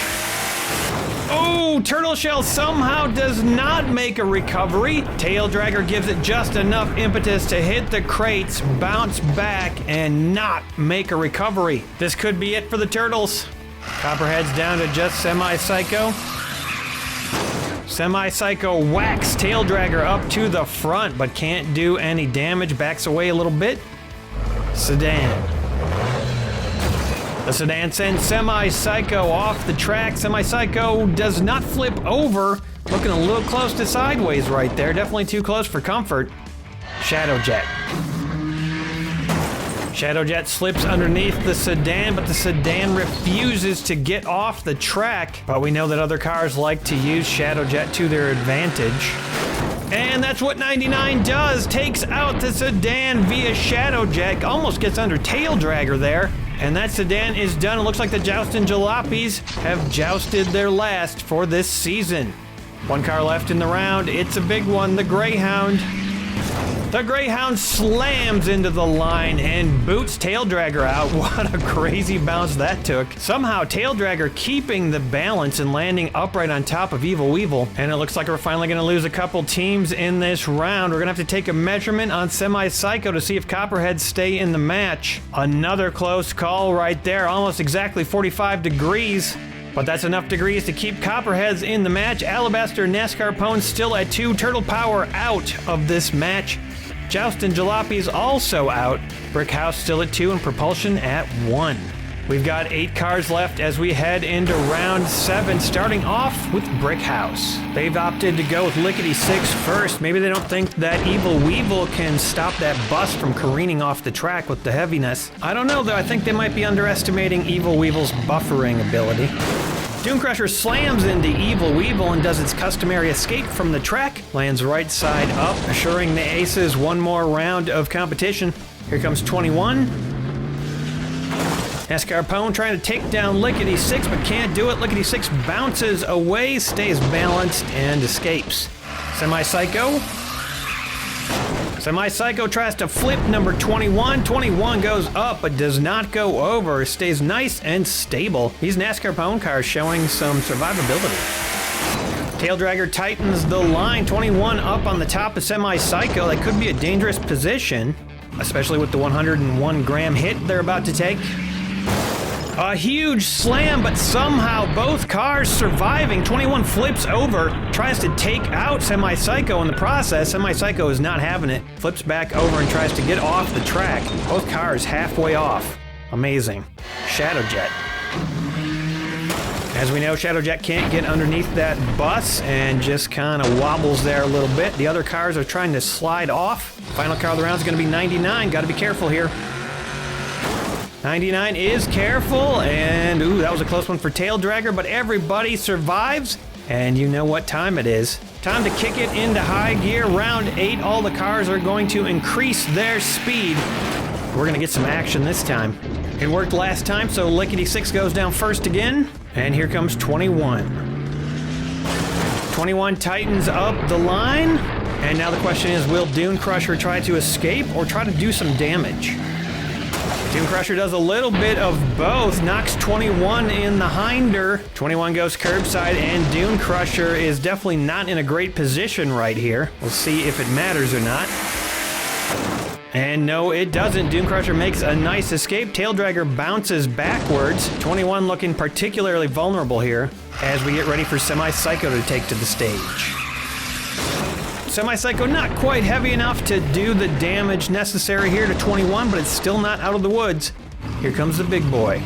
Oh, Turtle Shell somehow does not make a recovery. Tail Dragger gives it just enough impetus to hit the crates, bounce back, and not make a recovery. This could be it for the Turtles. Copperhead's down to just Semi-Psycho. Semi-Psycho whacks Tail Dragger up to the front, but can't do any damage. Backs away a little bit. Sedan. The sedan sends Semi-Psycho off the track. Semi-Psycho does not flip over. Looking a little close to sideways right there. Definitely too close for comfort. Shadowjet. Shadowjet slips underneath the sedan, but the sedan refuses to get off the track. But we know that other cars like to use Shadowjet to their advantage. And that's what 99 does. Takes out the sedan via Shadowjet. Almost gets under Tail Dragger there. And that sedan is done. It looks like the Jousting Jalopies have jousted their last for this season. 1 car left in the round. It's a big one, the Greyhound. The Greyhound slams into the line and boots Tail Dragger out. What a crazy bounce that took. Somehow Tail Dragger keeping the balance and landing upright on top of Evil Weevil. And it looks like we're finally going to lose a couple teams in this round. We're going to have to take a measurement on Semi-Psycho to see if Copperheads stay in the match. Another close call right there, almost exactly 45 degrees. But that's enough degrees to keep Copperheads in the match. Alabaster, NASCAR, Pone still at 2. Turtle Power out of this match. Jousting Jalopies also out. Brick House still at 2 and Propulsion at 1. We've got 8 cars left as we head into round 7, starting off with Brick House. They've opted to go with Lickety Six first. Maybe they don't think that Evil Weevil can stop that bus from careening off the track with the heaviness. I don't know though, I think they might be underestimating Evil Weevil's buffering ability. Doom Crusher slams into Evil Weevil and does its customary escape from the track. Lands right side up, assuring the Aces one more round of competition. Here comes 21. NASCAR Pone trying to take down Lickety Six, but can't do it. Lickety Six bounces away, stays balanced, and escapes. Semi-Psycho. Semi-Psycho tries to flip number 21. 21 goes up, but does not go over. Stays nice and stable. These NASCAR Pone cars showing some survivability. Tail Dragger tightens the line. 21 up on the top of Semi-Psycho. That could be a dangerous position, especially with the 101 gram hit they're about to take. A huge slam, but somehow both cars surviving. 21 flips over, tries to take out Semi-Psycho in the process. Semi-Psycho is not having it. Flips back over and tries to get off the track. Both cars halfway off. Amazing. Shadowjet. As we know, Shadowjet can't get underneath that bus and just kind of wobbles there a little bit. The other cars are trying to slide off. Final car of the round is going to be 99. Got to be careful here. 99 is careful, and ooh, that was a close one for Tail Dragger, but everybody survives, and you know what time it is. Time to kick it into high gear. Round 8, all the cars are going to increase their speed. We're going to get some action this time. It worked last time, so Lickety Six goes down first again, and here comes 21. 21 tightens up the line, and now the question is, will Dune Crusher try to escape or try to do some damage? Dune Crusher does a little bit of both, knocks 21 in the hinder. 21 goes curbside, and Dune Crusher is definitely not in a great position right here. We'll see if it matters or not. And no, it doesn't. Dune Crusher makes a nice escape. Tail Dragger bounces backwards. 21 looking particularly vulnerable here as we get ready for Semi-Psycho to take to the stage. Semi-Psycho not quite heavy enough to do the damage necessary here to 21, but it's still not out of the woods. Here comes the big boy.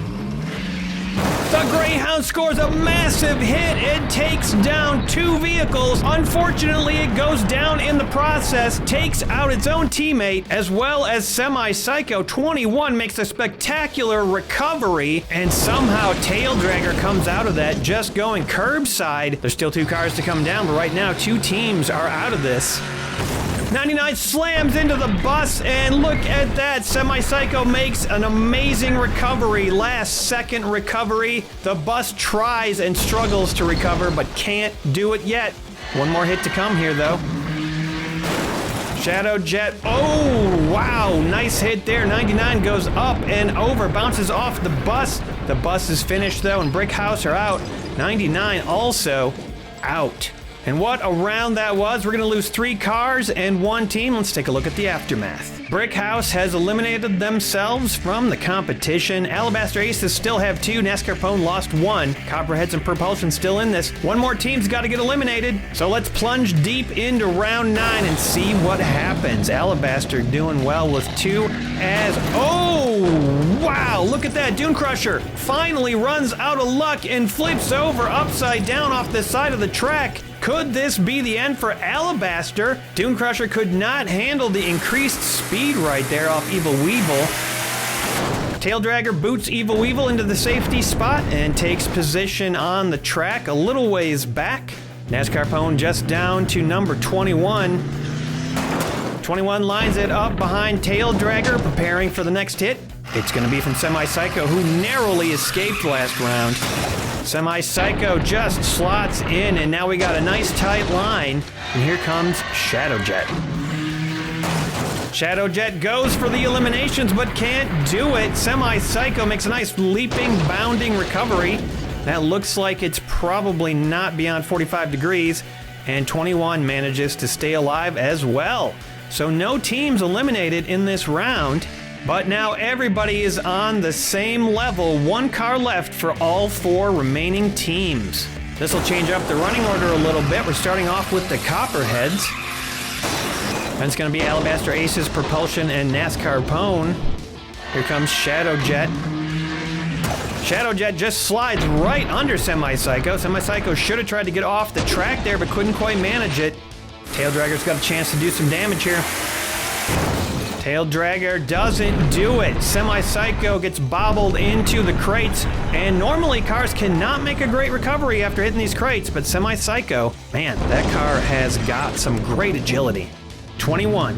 The Greyhound scores a massive hit. It takes down 2 vehicles. Unfortunately, it goes down in the process, takes out its own teammate, as well as Semi-Psycho. 21 makes a spectacular recovery, and somehow Tail Dragger comes out of that, just going curbside. There's still 2 cars to come down, but right now 2 teams are out of this. 99 slams into the bus, and look at that. Semi-Psycho makes an amazing recovery. Last second recovery. The bus tries and struggles to recover, but can't do it yet. One more hit to come here, though. Shadowjet. Oh, wow. Nice hit there. 99 goes up and over, bounces off the bus. The bus is finished, though, and Brickhouse are out. 99 also out. And what a round that was. We're going to lose 3 cars and 1 team. Let's take a look at the aftermath. Brickhouse has eliminated themselves from the competition. Alabaster Aces still have 2. NASCAR Pone lost 1. Copperheads and Propulsion still in this. 1 more team's got to get eliminated. So let's plunge deep into round 9 and see what happens. Alabaster doing well with 2 as... Oh, wow, look at that. Dune Crusher finally runs out of luck and flips over upside down off the side of the track. Could this be the end for Alabaster? Dune Crusher could not handle the increased speed right there off Evil Weevil. Tail Dragger boots Evil Weevil into the safety spot and takes position on the track a little ways back. NASCAR Pone just down to number 21. 21 lines it up behind Tail Dragger, preparing for the next hit. It's going to be from Semi-Psycho, who narrowly escaped last round. Semi-Psycho just slots in, and now we got a nice tight line. And here comes Shadowjet. Shadowjet goes for the eliminations, but can't do it. Semi-Psycho makes a nice leaping, bounding recovery. That looks like it's probably not beyond 45 degrees. And 21 manages to stay alive as well. So no teams eliminated in this round. But now everybody is on the same level. 1 car left for all 4 remaining teams. This will change up the running order a little bit. We're starting off with the Copperheads. And it's going to be Alabaster Aces, Propulsion, and NASCAR Pone. Here comes Shadowjet. Shadowjet just slides right under Semi-Psycho. Semi-Psycho should have tried to get off the track there, but couldn't quite manage it. Tail Dragger's got a chance to do some damage here. Tail Dragger doesn't do it. Semi-Psycho gets bobbled into the crates, and normally cars cannot make a great recovery after hitting these crates, but Semi-Psycho, man, that car has got some great agility. 21.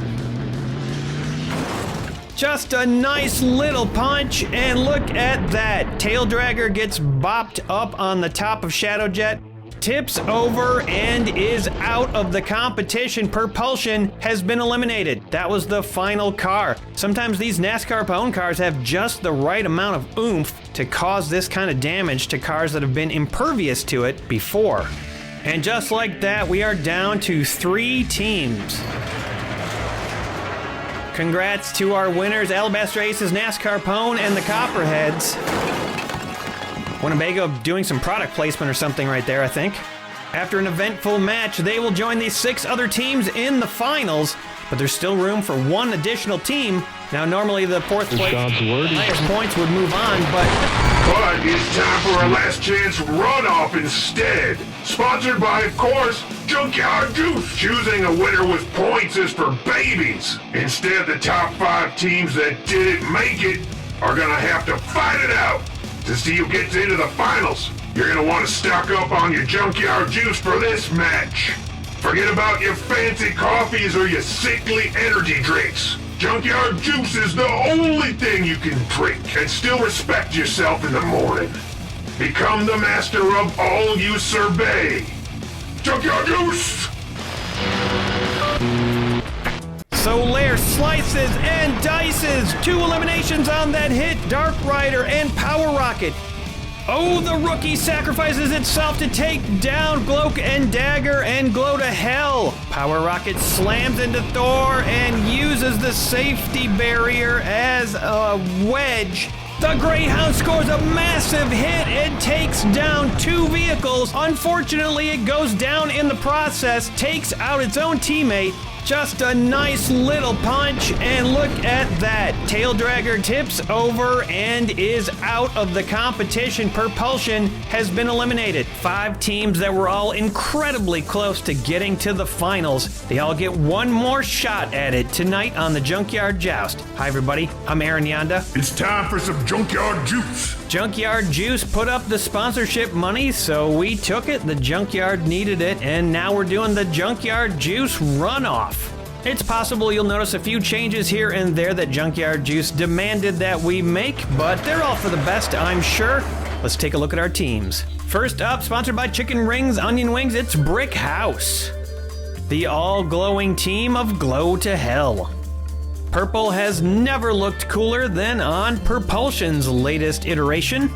Just a nice little punch, and look at that. Tail Dragger gets bopped up on the top of Shadowjet, tips over and is out of the competition. Propulsion has been eliminated. That was the final car. Sometimes these NASCAR Pone cars have just the right amount of oomph to cause this kind of damage to cars that have been impervious to it before. And just like that, we are down to 3 teams. Congrats to our winners, Alabaster Aces, NASCAR Pone, and the Copperheads. Winnebago doing some product placement or something right there, I think. After an eventful match, they will join these 6 other teams in the finals, but there's still room for one additional team. Now, normally the 4th place, highest points would move on, but it's time for a last chance runoff instead. Sponsored by, of course, Junkyard Joust. Choosing a winner with points is for babies. Instead, the top 5 teams that didn't make it are gonna have to fight it out to see who gets into the finals. You're gonna want to stock up on your Junkyard Joust for this match. Forget about your fancy coffees or your sickly energy drinks. Junkyard Joust is the only thing you can drink and still respect yourself in the morning. Become the master of all you survey. Junkyard Joust! Solaire slices and dices. 2 eliminations on that hit. Dark Rider and Power Rocket. Oh, the rookie sacrifices itself to take down Gloke and Dagger and Glow to Hell. Power Rocket slams into Thor and uses the safety barrier as a wedge. The Greyhound scores a massive hit and takes down 2 vehicles. Unfortunately, it goes down in the process, takes out its own teammate. Just a nice little punch, and look at that. Tail Dragger tips over and is out of the competition. Propulsion has been eliminated. 5 teams that were all incredibly close to getting to the finals. They all get one more shot at it tonight on the Junkyard Joust. Hi everybody, I'm Aaron Yonda. It's time for some Junkyard Joust. Junkyard Joust put up the sponsorship money, so we took it. The Junkyard needed it, and now we're doing the Junkyard Joust runoff. It's possible you'll notice a few changes here and there that Junkyard Joust demanded that we make, but they're all for the best, I'm sure. Let's take a look at our teams. First up, sponsored by Chicken Rings, Onion Wings, it's Brick House. The all-glowing team of Glow to Hell. Purple has never looked cooler than on Propulsion's latest iteration.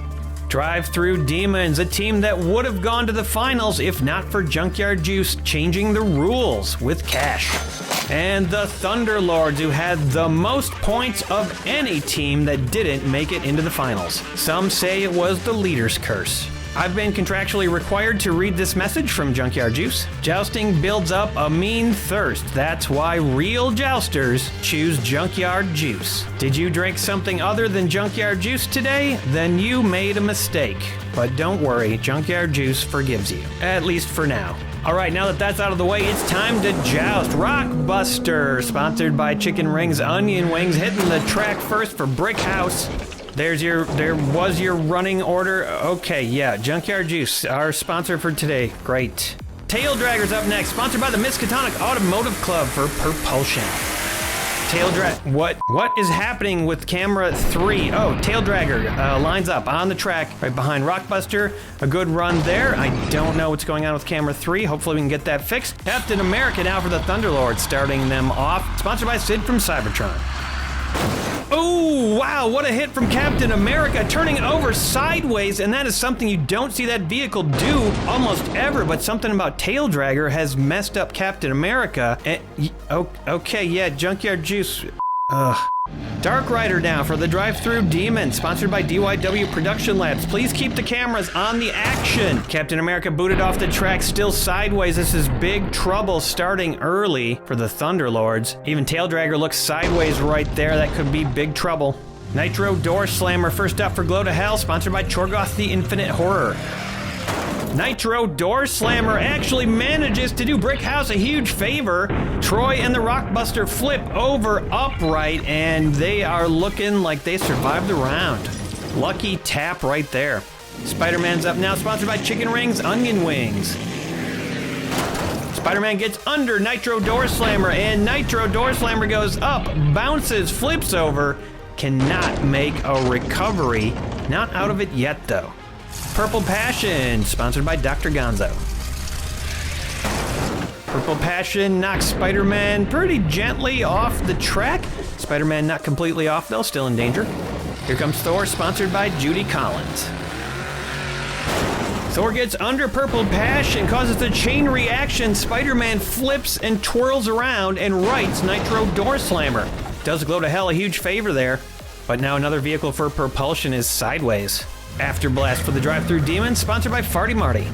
Drive-Through Demons, a team that would have gone to the finals if not for Junkyard Joust changing the rules with cash. And the Thunderlords, who had the most points of any team that didn't make it into the finals. Some say it was the leader's curse. I've been contractually required to read this message from Junkyard Joust. Jousting builds up a mean thirst. That's why real jousters choose Junkyard Joust. Did you drink something other than Junkyard Joust today? Then you made a mistake. But don't worry, Junkyard Joust forgives you. At least for now. Alright, now that that's out of the way, it's time to joust. Rockbuster, sponsored by Chicken Rings, Onion Wings, hitting the track first for Brick House. There was your running order. Okay, yeah, Junkyard Joust, our sponsor for today. Great. Tail Dragger's up next, sponsored by the Miskatonic Automotive Club for Propulsion. Tail Dragger, what is happening with camera 3? Oh, Tail Dragger lines up on the track right behind Rockbuster. A good run there. I don't know what's going on with camera 3. Hopefully we can get that fixed. Captain America now for the Thunderlords, starting them off. Sponsored by Sid from Cybertron. Oh, wow, what a hit from Captain America, turning over sideways, and that is something you don't see that vehicle do almost ever, but something about Tail Dragger has messed up Captain America. Okay, yeah, Junkyard Joust. Dark Rider now for the Drive-Through Demon, sponsored by DYW Production Labs. Please keep the cameras on the action. Captain America booted off the track, still sideways. This is big trouble starting early for the Thunderlords. Even Tail Dragger looks sideways right there. That could be big trouble. Nitro Door Slammer first up for Glow to Hell, sponsored by Chorgoth the Infinite Horror. Nitro Door Slammer actually manages to do Brick House a huge favor. Troy and the Rockbuster flip over upright, and they are looking like they survived the round. Lucky tap right there. Spider-Man's up now, sponsored by Chicken Rings, Onion Wings. Spider-Man gets under Nitro Door Slammer, and Nitro Door Slammer goes up, bounces, flips over, cannot make a recovery. Not out of it yet, though. Purple Passion, sponsored by Dr. Gonzo. Purple Passion knocks Spider-Man pretty gently off the track. Spider-Man not completely off though, still in danger. Here comes Thor, sponsored by Judy Collins. Thor gets under Purple Passion, causes the chain reaction. Spider-Man flips and twirls around and rights Nitro Door Slammer. Does Glow to Hell a huge favor there, but now another vehicle for Propulsion is sideways. Afterblast for the drive-thru demon, sponsored by Farty Marty.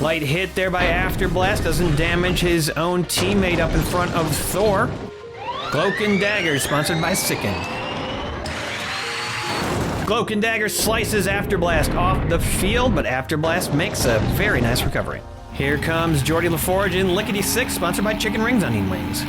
Light hit there by Afterblast, doesn't damage his own teammate up in front of Thor. Cloak and Dagger, sponsored by Sicken. Cloak and Dagger slices Afterblast off the field, but Afterblast makes a very nice recovery. Here comes Jordy LaForge in Lickety 6, sponsored by Chicken Rings Onion Wings.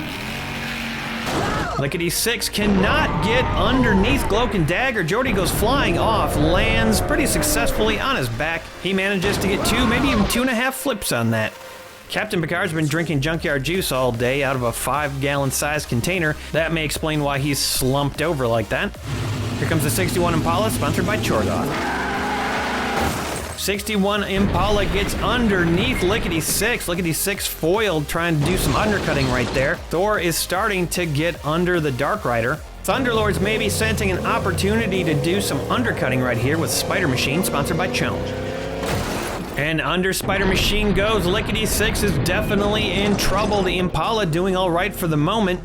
Lickety 6 cannot get underneath Cloak and Dagger. Jordy goes flying off, lands pretty successfully on his back. He manages to get 2, maybe even 2.5 flips on that. Captain Picard's been drinking Junkyard Juice all day out of a 5-gallon sized container. That may explain why he's slumped over like that. Here comes the 61 Impala, sponsored by Chorgoth. 61 Impala gets underneath Lickety 6. Lickety 6 foiled, trying to do some undercutting right there. Thor is starting to get under the Dark Rider. Thunderlords may be sensing an opportunity to do some undercutting right here with Spider Machine, sponsored by Chone. And under Spider Machine goes. Lickety 6 is definitely in trouble. The Impala doing all right for the moment.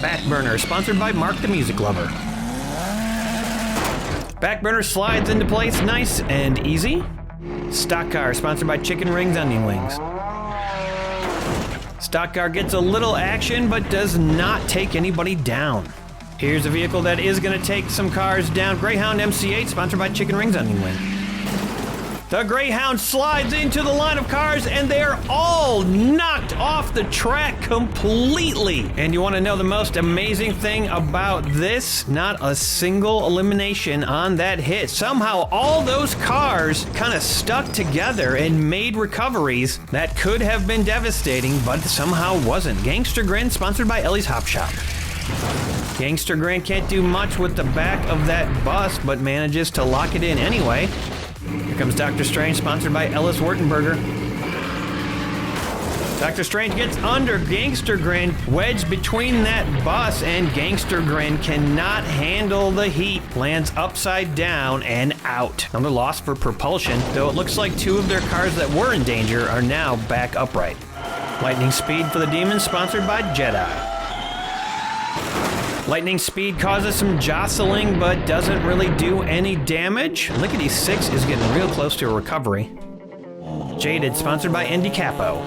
Backburner, sponsored by Mark the Music Lover. Backburner slides into place nice and easy. Stock Car, sponsored by Chicken Rings Onion Wings. Stock Car gets a little action, but does not take anybody down. Here's a vehicle that is going to take some cars down. Greyhound MC8, sponsored by Chicken Rings Onion Wings. The Greyhound slides into the line of cars, and they're all knocked off the track completely. And you want to know the most amazing thing about this? Not a single elimination on that hit. Somehow all those cars kind of stuck together and made recoveries that could have been devastating, but somehow wasn't. Gangster Grin, sponsored by Ellie's Hop Shop. Gangster Grin can't do much with the back of that bus, but manages to lock it in anyway. Here comes Dr. Strange, sponsored by Ellis Wurtenberger. Dr. Strange gets under Gangster Grin, wedged between that bus, and Gangster Grin cannot handle the heat, lands upside down and out. Another loss for Propulsion, though it looks like 2 of their cars that were in danger are now back upright. Lightning Speed for the Demons, sponsored by Jedi. Lightning Speed causes some jostling, but doesn't really do any damage. Lickety 6 is getting real close to a recovery. Jaded, sponsored by Indy Capo.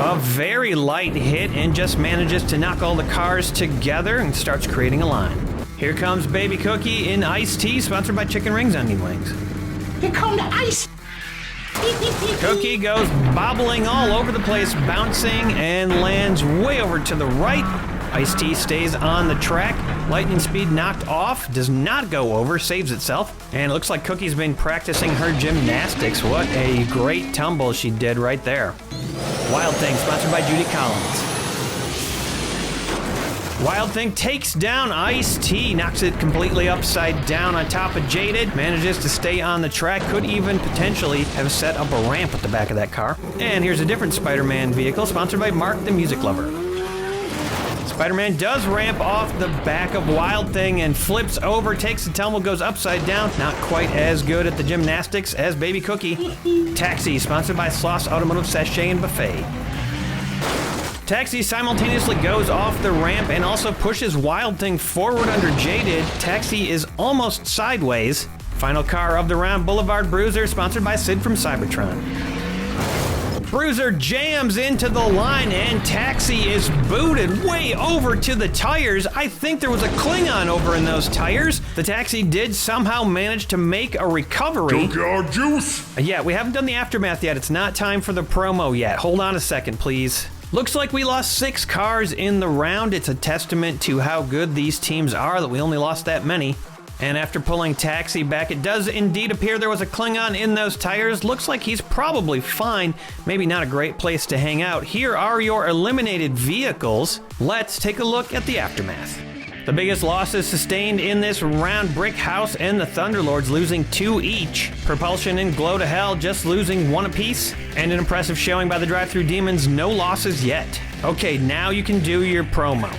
A very light hit and just manages to knock all the cars together and starts creating a line. Here comes Baby Cookie in Iced Tea, sponsored by Chicken Rings Onion Wings. Here come the ice. Cookie goes bobbling all over the place, bouncing and lands way over to the right. Ice-T stays on the track. Lightning Speed knocked off, does not go over, saves itself. And it looks like Cookie's been practicing her gymnastics. What a great tumble she did right there. Wild Thing, sponsored by Judy Collins. Wild Thing takes down Ice-T, knocks it completely upside down on top of Jaded, manages to stay on the track, could even potentially have set up a ramp at the back of that car. And here's a different Spider-Man vehicle, sponsored by Mark the Music Lover. Spider-Man does ramp off the back of Wild Thing and flips over, takes the tumble, goes upside down. Not quite as good at the gymnastics as Baby Cookie. Taxi, sponsored by Sloss Automotive Sachet and Buffet. Taxi simultaneously goes off the ramp and also pushes Wild Thing forward under Jaded. Taxi is almost sideways. Final car of the round, Boulevard Bruiser, sponsored by Sid from Cybertron. Bruiser jams into the line and Taxi is booted way over to the tires. I think there was a Klingon over in those tires. The Taxi did somehow manage to make a recovery. Junkyard Juice! Yeah, we haven't done the aftermath yet. It's not time for the promo yet. Hold on a second, please. Looks like we lost 6 cars in the round. It's a testament to how good these teams are that we only lost that many. And after pulling Taxi back, it does indeed appear there was a Klingon in those tires. Looks like he's probably fine. Maybe not a great place to hang out. Here are your eliminated vehicles. Let's take a look at the aftermath. The biggest losses sustained in this round, Brick House and the Thunderlords losing 2 each. Propulsion and Glow to Hell just losing 1 apiece. And an impressive showing by the Drive-Thru Demons, no losses yet. Okay, now you can do your promo.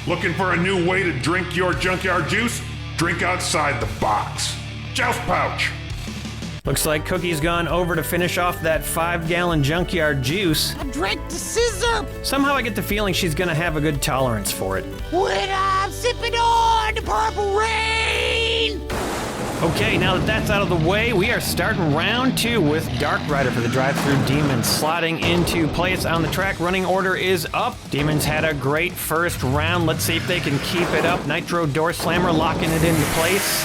Looking for a new way to drink your Junkyard Juice? Drink outside the box. Joust pouch. Looks like Cookie's gone over to finish off that 5-gallon Junkyard Juice. I drank the scissor Somehow I get the feeling she's gonna have a good tolerance for it. when I'm sipping on the purple rain. machine! Okay, now that that's out of the way, we are starting round 2 with Dark Rider for the drive-thru Demons. Slotting into place on the track, running order is up. Demons had a great first round. Let's see if they can keep it up. Nitro Door Slammer locking it into place.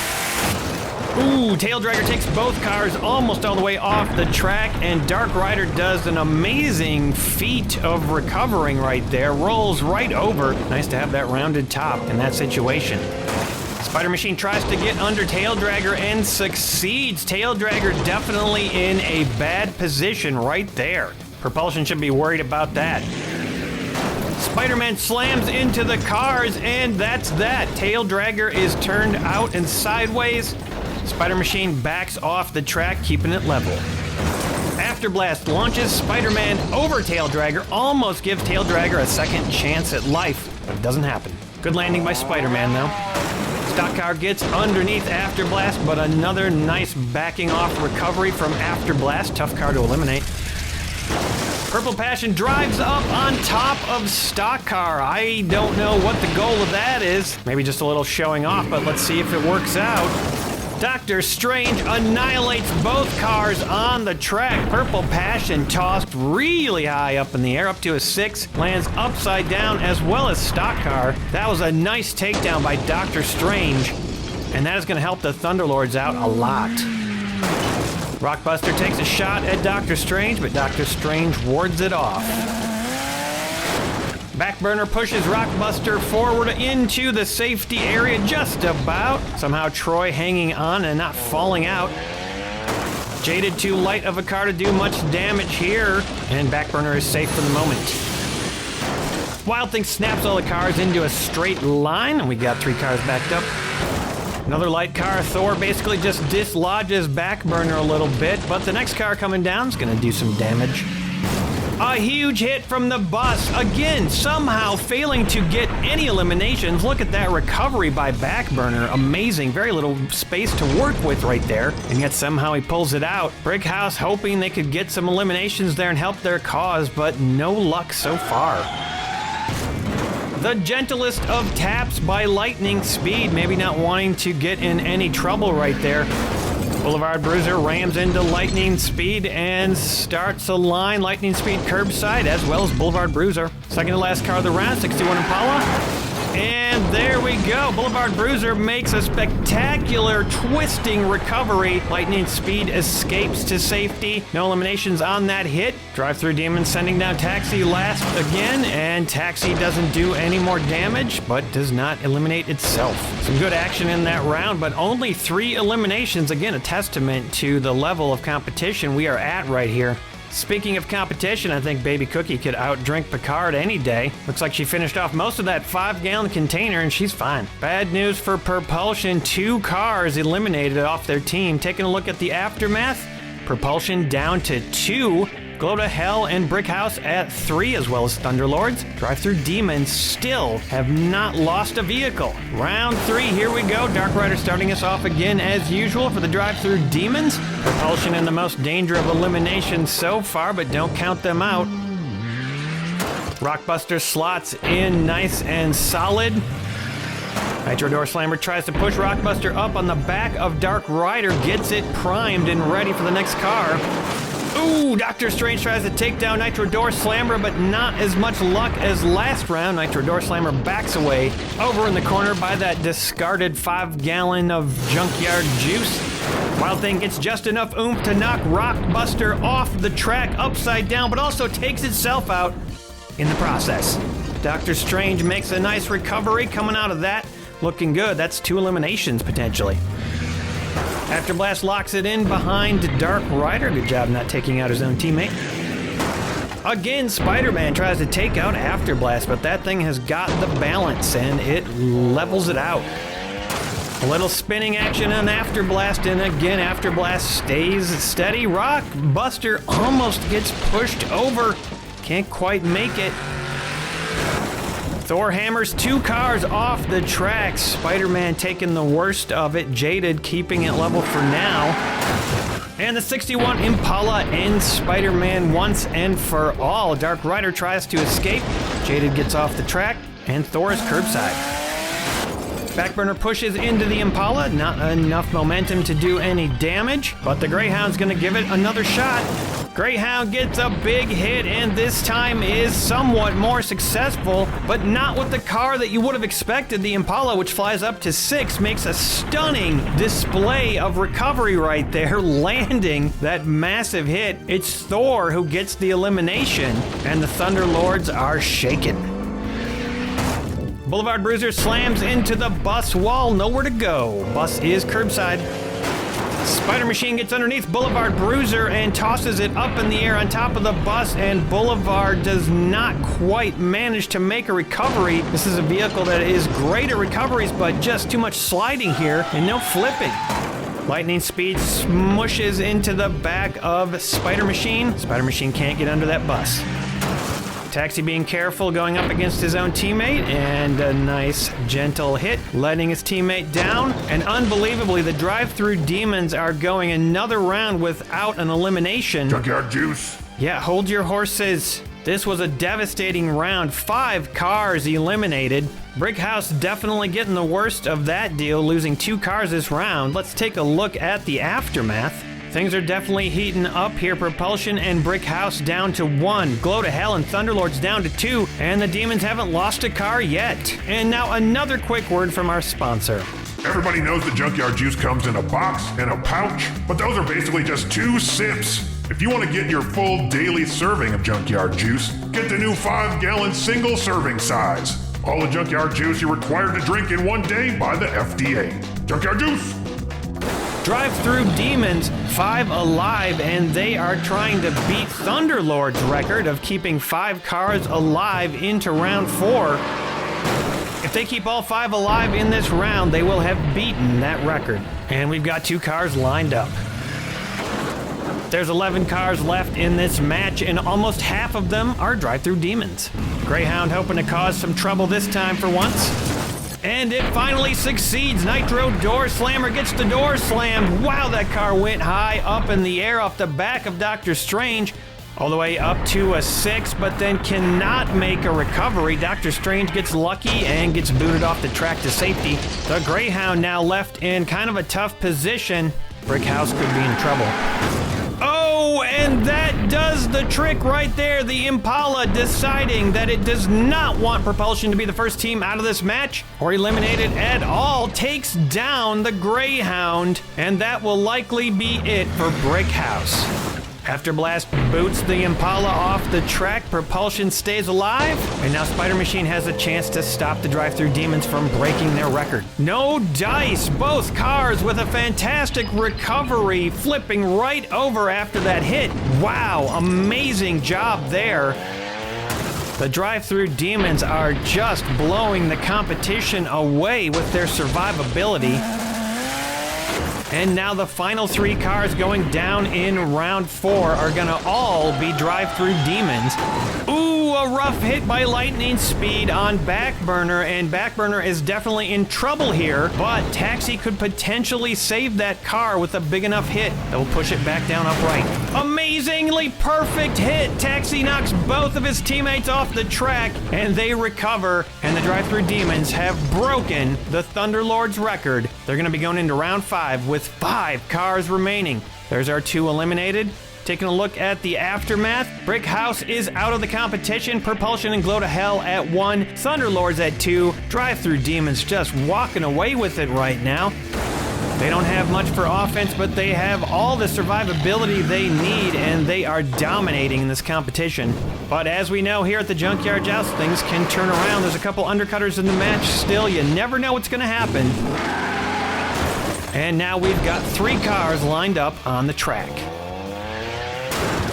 Ooh, Tail Dragger takes both cars almost all the way off the track, and Dark Rider does an amazing feat of recovering right there. Rolls right over. Nice to have that rounded top in that situation. Spider Machine tries to get under Tail Dragger and succeeds. Tail Dragger definitely in a bad position right there. Propulsion should be worried about that. Spider-Man slams into the cars, and that's that. Tail Dragger is turned out and sideways. Spider Machine backs off the track, keeping it level. Afterblast launches Spider-Man over Tail Dragger, almost gives Tail Dragger a second chance at life, but it doesn't happen. Good landing by Spider-Man, though. Stock car gets underneath Afterblast, but another nice backing off recovery from Afterblast. Tough car to eliminate. Purple Passion drives up on top of Stock Car. I don't know what the goal of that is. Maybe just a little showing off, but let's see if it works out. Dr. Strange annihilates both cars on the track. Purple Passion tossed really high up in the air, up to a 6, lands upside down as well as Stock Car. That was a nice takedown by Dr. Strange, and that is going to help the Thunderlords out a lot. Rockbuster takes a shot at Dr. Strange, but Dr. Strange wards it off. Backburner pushes Rockbuster forward into the safety area just about. Somehow Troy hanging on and not falling out. Jaded too light of a car to do much damage here, and Backburner is safe for the moment. Wild Thing snaps all the cars into a straight line, and we got 3 cars backed up. Another light car, Thor basically just dislodges Backburner a little bit, but the next car coming down is going to do some damage. A huge hit from the bus, again, somehow failing to get any eliminations. Look at that recovery by Backburner. Amazing, very little space to work with right there, and yet somehow he pulls it out. Brickhouse hoping they could get some eliminations there and help their cause, but no luck so far. The gentlest of taps by Lightning Speed, maybe not wanting to get in any trouble right there. Boulevard Bruiser rams into Lightning Speed and starts a line. Lightning Speed curbside as well as Boulevard Bruiser. Second to last car of the round, 61 Impala. And there we go. Boulevard Bruiser makes a spectacular twisting recovery. Lightning Speed escapes to safety. No eliminations on that hit. Drive-thru Demon sending down Taxi last again, and Taxi doesn't do any more damage, but does not eliminate itself. Some good action in that round, but only 3 eliminations. Again, a testament to the level of competition we are at right here. Speaking of competition, I think Baby Cookie could outdrink Picard any day. Looks like she finished off most of that 5-gallon container, and she's fine. Bad news for Propulsion. 2 cars eliminated off their team. Taking a look at the aftermath, Propulsion down to 2. Glow to Hell and Brickhouse at 3, as well as Thunderlords. Drive-thru Demons still have not lost a vehicle. Round 3, here we go. Dark Rider starting us off again as usual for the Drive-thru Demons. Propulsion in the most danger of elimination so far, but don't count them out. Rockbuster slots in nice and solid. Nitro Door Slammer tries to push Rockbuster up on the back of Dark Rider, gets it primed and ready for the next car. Ooh, Dr. Strange tries to take down Nitro Door Slammer, but not as much luck as last round. Nitro Door Slammer backs away over in the corner by that discarded 5-gallon of Junkyard Joust. Wild Thing gets just enough oomph to knock Rockbuster off the track upside down, but also takes itself out in the process. Dr. Strange makes a nice recovery coming out of that. Looking good. That's 2 eliminations potentially. Afterblast locks it in behind Dark Rider. Good job not taking out his own teammate. Again, Spider-Man tries to take out Afterblast, but that thing has got the balance and it levels it out. A little spinning action on Afterblast, and again, Afterblast stays steady. Rockbuster almost gets pushed over. Can't quite make it. Thor hammers 2 cars off the track. Spider-Man taking the worst of it. Jaded keeping it level for now. And the 61 Impala ends Spider-Man once and for all. Dark Rider tries to escape. Jaded gets off the track, and Thor is curbside. Backburner pushes into the Impala, not enough momentum to do any damage, but the Greyhound's gonna give it another shot. Greyhound gets a big hit and this time is somewhat more successful, but not with the car that you would have expected. The Impala, which flies up to 6, makes a stunning display of recovery right there, landing that massive hit. It's Thor who gets the elimination, and the Thunderlords are shaken. Boulevard Bruiser slams into the bus wall, nowhere to go. Bus is curbside. Spider Machine gets underneath Boulevard Bruiser and tosses it up in the air on top of the bus, and Boulevard does not quite manage to make a recovery. This is a vehicle that is great at recoveries, but just too much sliding here and no flipping. Lightning Speed smushes into the back of Spider Machine. Spider Machine can't get under that bus. Taxi being careful, going up against his own teammate, and a nice gentle hit, letting his teammate down. And unbelievably, the drive-through demons are going another round without an elimination. Junkyard Joust. Yeah, hold your horses. This was a devastating round. 5 cars eliminated. Brickhouse definitely getting the worst of that deal, losing 2 cars this round. Let's take a look at the aftermath. Things are definitely heating up here. Propulsion and Brickhouse down to 1. Glow to Hell and Thunderlords down to 2. And the Demons haven't lost a car yet. And now another quick word from our sponsor. Everybody knows that Junkyard Juice comes in a box and a pouch, but those are basically just 2 sips. If you want to get your full daily serving of Junkyard Juice, get the new 5-gallon single serving size. All the Junkyard Juice you're required to drink in one day by the FDA. Junkyard Juice! Drive-through Demons, 5 alive, and they are trying to beat Thunderlord's record of keeping 5 cars alive into round 4. If they keep all 5 alive in this round, they will have beaten that record. And we've got 2 cars lined up. There's 11 cars left in this match, and almost half of them are drive-through Demons. Greyhound hoping to cause some trouble this time for once. And it finally succeeds. Nitro Door Slammer gets the door slammed. Wow, that car went high up in the air off the back of Doctor Strange, all the way up to a 6, but then cannot make a recovery. Doctor Strange gets lucky and gets booted off the track to safety. The Greyhound now left in kind of a tough position. Brickhouse could be in trouble. Oh, and that does the trick right there. The Impala deciding that it does not want Propulsion to be the first team out of this match or eliminated at all, takes down the Greyhound, and that will likely be it for Brickhouse. Afterblast boots the Impala off the track. Propulsion stays alive, and now Spider Machine has a chance to stop the drive-through Demons from breaking their record. No dice, both cars with a fantastic recovery, flipping right over after that hit. Wow, amazing job there. The drive-through Demons are just blowing the competition away with their survivability. And now the final 3 cars going down in round 4 are gonna all be drive-through Demons. Ooh, a rough hit by Lightning Speed on Backburner, and Backburner is definitely in trouble here, but Taxi could potentially save that car with a big enough hit that will push it back down upright. Amazingly perfect hit! Taxi knocks both of his teammates off the track, and they recover, and the drive-through Demons have broken the Thunderlord's record. They're gonna be going into round 5 with 5 cars remaining. There's our 2 eliminated. Taking a look at the aftermath, Brickhouse is out of the competition. Propulsion and Glow to Hell at 1, Thunderlords at 2, Drive-Through Demons just walking away with it right now. They don't have much for offense, but they have all the survivability they need, and they are dominating in this competition. But as we know here at the Junkyard Joust, things can turn around. There's a couple undercutters in the match still. You never know what's going to happen. And now we've got 3 cars lined up on the track.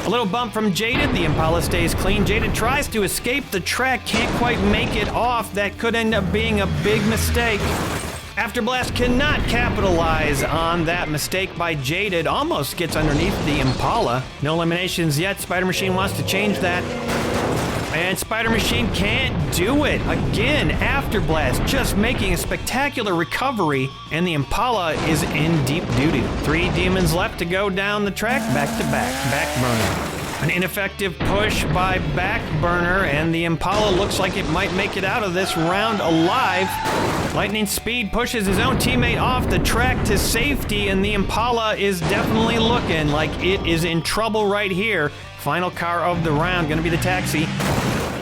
A little bump from Jaded. The Impala stays clean. Jaded tries to escape the track, can't quite make it off. That could end up being a big mistake. Afterblast cannot capitalize on that mistake by Jaded. Almost gets underneath the Impala. No eliminations yet. Spider Machine wants to change that. And Spider Machine can't do it. Again, Afterblast just making a spectacular recovery, and the Impala is in deep doo-doo. 3 Demons left to go down the track, back to back, Backburner. An ineffective push by Backburner, and the Impala looks like it might make it out of this round alive. Lightning Speed pushes his own teammate off the track to safety, and the Impala is definitely looking like it is in trouble right here. Final car of the round, gonna be the Taxi.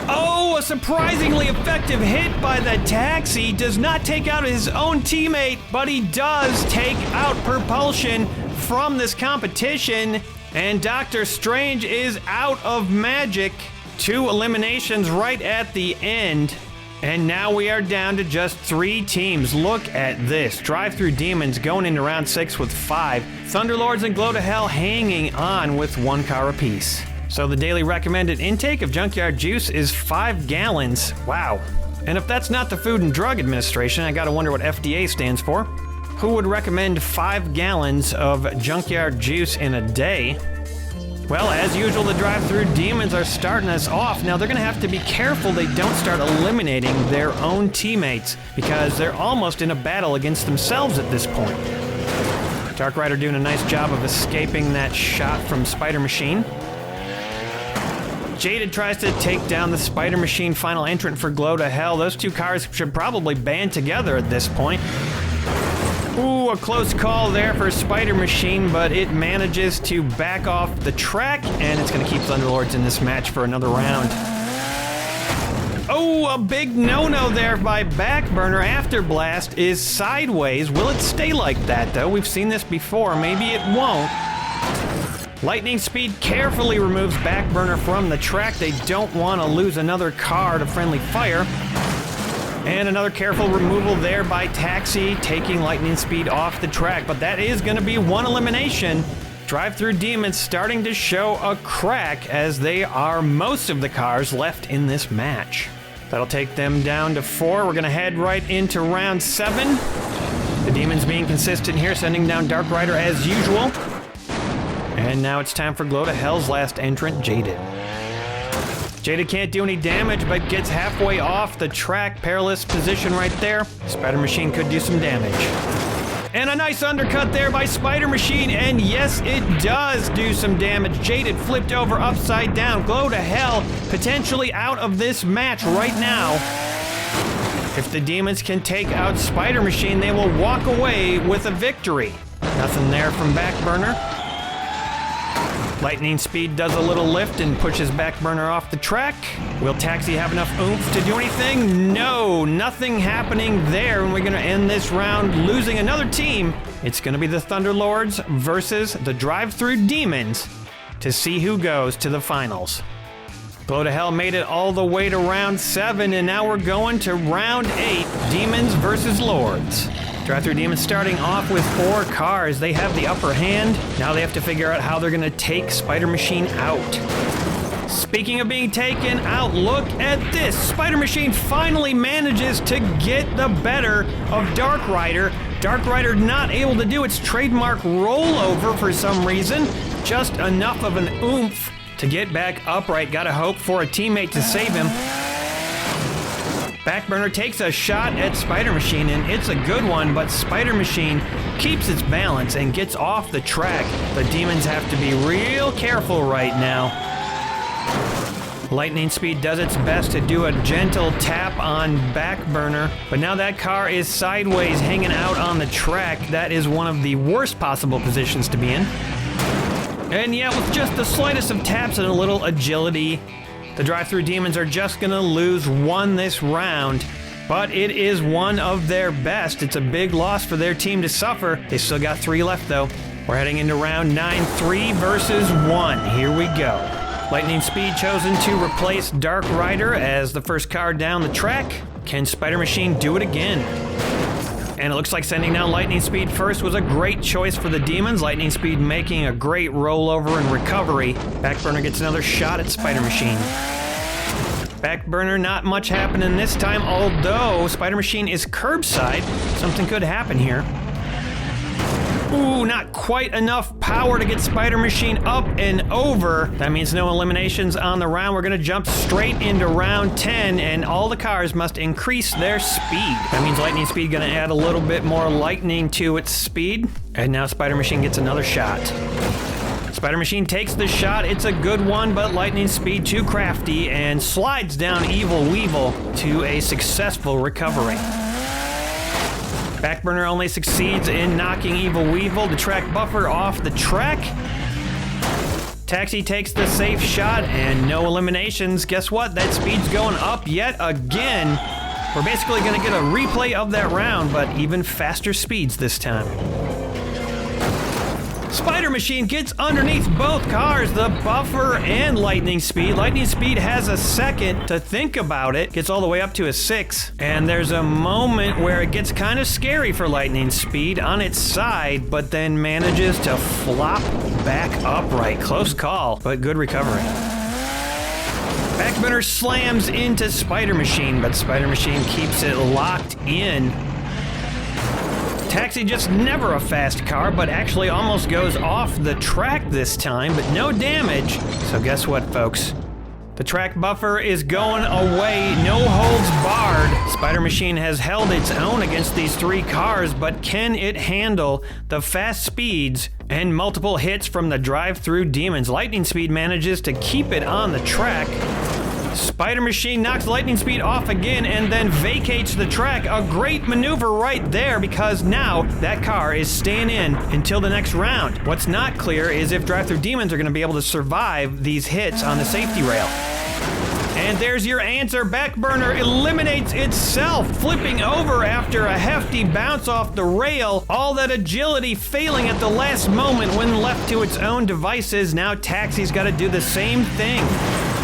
Oh, a surprisingly effective hit by the Taxi. Does not take out his own teammate, but he does take out Propulsion from this competition. And Dr. Strange is out of magic. 2 eliminations right at the end. And now we are down to just 3 teams. Look at this. Drive-Thru Demons going into round 6 with 5. Thunderlords and Glow to Hell hanging on with 1 car apiece. So the daily recommended intake of Junkyard Juice is 5 gallons. Wow. And if that's not the Food and Drug Administration, I gotta wonder what FDA stands for. Who would recommend 5 gallons of Junkyard Juice in a day? Well, as usual, the Drive-Thru Demons are starting us off. Now, they're going to have to be careful they don't start eliminating their own teammates, because they're almost in a battle against themselves at this point. Dark Rider doing a nice job of escaping that shot from Spider Machine. Jaded tries to take down the Spider Machine final entrant for Glow to Hell. Those 2 cars should probably band together at this point. Ooh, a close call there for Spider Machine, but it manages to back off the track, and it's going to keep Thunderlords in this match for another round. Oh, a big no-no there by Backburner. Afterblast is sideways. Will it stay like that, though? We've seen this before. Maybe it won't. Lightning Speed carefully removes Backburner from the track. They don't want to lose another car to friendly fire. And another careful removal there by Taxi, taking Lightning Speed off the track. But that is going to be 1 elimination. Drive-Thru Demons starting to show a crack, as they are most of the cars left in this match. That'll take them down to 4. We're going to head right into round 7. The Demons being consistent here, sending down Dark Rider as usual. And now it's time for Glow to Hell's last entrant, Jaded. Jaded can't do any damage, but gets halfway off the track. Perilous position right there. Spider Machine could do some damage. And a nice undercut there by Spider Machine, and yes, it does do some damage. Jaded flipped over upside down. Glow to Hell potentially out of this match right now. If the Demons can take out Spider Machine, they will walk away with a victory. Nothing there from Backburner. Lightning Speed does a little lift and pushes Backburner off the track. Will Taxi have enough oomph to do anything? No, nothing happening there, and we're going to end this round losing another team. It's going to be the Thunderlords versus the Drive-Thru Demons to see who goes to the finals. Glow to Hell made it all the way to round 7, and now we're going to round 8, Demons versus Lords. Drive-Thru Demons starting off with 4 cars. They have the upper hand. Now they have to figure out how they're going to take Spider Machine out. Speaking of being taken out, look at this. Spider Machine finally manages to get the better of Dark Rider. Dark Rider not able to do its trademark rollover for some reason. Just enough of an oomph to get back upright. Gotta hope for a teammate to save him. Backburner takes a shot at Spider Machine, and it's a good one, but Spider Machine keeps its balance and gets off the track. The Demons have to be real careful right now. Lightning Speed does its best to do a gentle tap on Backburner, but now that car is sideways hanging out on the track. That is one of the worst possible positions to be in. And yet, with just the slightest of taps and a little agility, the Drive-Thru Demons are just gonna lose 1 this round, but it is one of their best. It's a big loss for their team to suffer. They still got 3 left though. We're heading into round 9, 3 versus 1. Here we go. Lightning Speed chosen to replace Dark Rider as the first car down the track. Can Spider Machine do it again? And it looks like sending down Lightning Speed first was a great choice for the Demons. Lightning Speed making a great rollover and recovery. Backburner gets another shot at Spider Machine. Backburner, not much happening this time, although Spider Machine is curbside. Something could happen here. Ooh, not quite enough power to get Spider Machine up and over. That means no eliminations on the round. We're gonna jump straight into round 10, and all the cars must increase their speed. That means Lightning Speed gonna add a little bit more lightning to its speed. And now Spider Machine gets another shot. Spider Machine takes the shot. It's a good one, but Lightning Speed too crafty and slides down Evil Weevil to a successful recovery. Backburner only succeeds in knocking Evil Weevil, the track buffer, off the track. Taxi takes the safe shot and no eliminations. Guess what? That speed's going up yet again. We're basically going to get a replay of that round, but even faster speeds this time. Spider Machine gets underneath both cars, the buffer and Lightning Speed. Lightning Speed has a second to think about it, gets all the way up to a 6. And there's a moment where it gets kind of scary for Lightning Speed on its side, but then manages to flop back upright. Close call, but good recovery. Backburner slams into Spider Machine, but Spider Machine keeps it locked in. Taxi just never a fast car, but actually almost goes off the track this time, but no damage. So guess what, folks? The track buffer is going away, no holds barred. Spider Machine has held its own against these 3 cars, but can it handle the fast speeds and multiple hits from the drive-through demons? Lightning Speed manages to keep it on the track. Spider Machine knocks Lightning Speed off again and then vacates the track. A great maneuver right there, because now that car is staying in until the next round. What's not clear is if drive-through demons are going to be able to survive these hits on the safety rail. And there's your answer. Backburner eliminates itself, flipping over after a hefty bounce off the rail. All that agility failing at the last moment when left to its own devices. Now Taxi's got to do the same thing.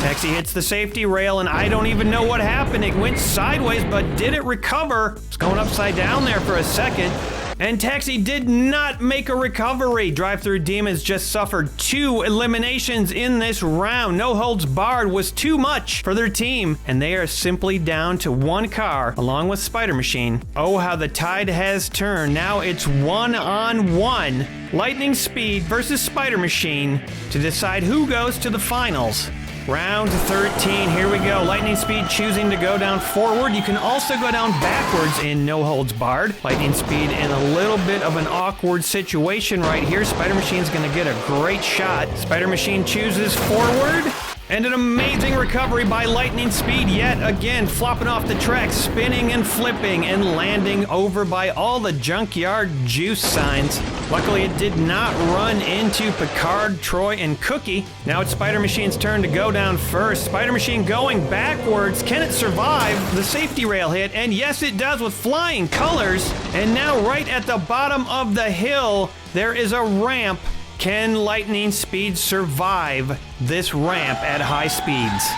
Taxi hits the safety rail, and I don't even know what happened. It went sideways, but did it recover? It's going upside down there for a second. And Taxi did not make a recovery. Drive-through demons just suffered 2 eliminations in this round. No holds barred was too much for their team, and they are simply down to 1 car along with Spider Machine. Oh, how the tide has turned. Now it's 1-on-1. Lightning Speed versus Spider Machine to decide who goes to the finals. Round 13, here we go. Lightning Speed choosing to go down forward. You can also go down backwards in no holds barred. Lightning Speed in a little bit of an awkward situation right here. Spider Machine's gonna get a great shot. Spider Machine chooses forward. And an amazing recovery by Lightning Speed yet again, flopping off the track, spinning and flipping and landing over by all the Junkyard Joust signs. Luckily, it did not run into Picard, Troy, and Cookie. Now it's Spider Machine's turn to go down first. Spider Machine going backwards. Can it survive the safety rail hit? And yes, it does with flying colors. And now right at the bottom of the hill, there is a ramp. Can Lightning Speed survive this ramp at high speeds?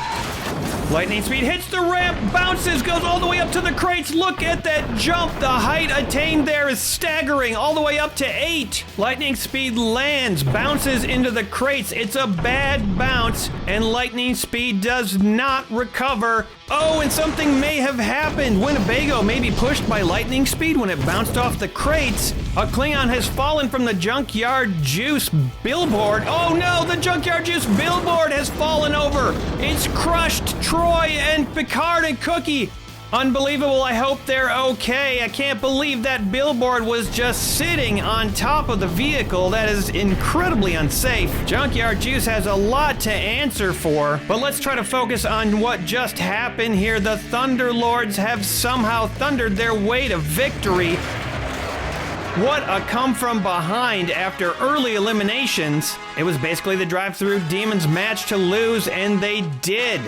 Lightning Speed hits the ramp, bounces, goes all the way up to the crates. Look at that jump. The height attained there is staggering, all the way up to 8. Lightning Speed lands, bounces into the crates. It's a bad bounce, and Lightning Speed does not recover. Oh, and something may have happened. Winnebago may be pushed by Lightning Speed when it bounced off the crates. A Klingon has fallen from the Junkyard Joust billboard. Oh no, the Junkyard Joust billboard has fallen over. It's crushed Troy and Picard and Cookie. Unbelievable. I hope they're okay. I can't believe that billboard was just sitting on top of the vehicle. That is incredibly unsafe. Junkyard Joust has a lot to answer for, but let's try to focus on what just happened here. The Thunderlords have somehow thundered their way to victory. What a come from behind after early eliminations. It was basically the drive-through demons match to lose, and they did.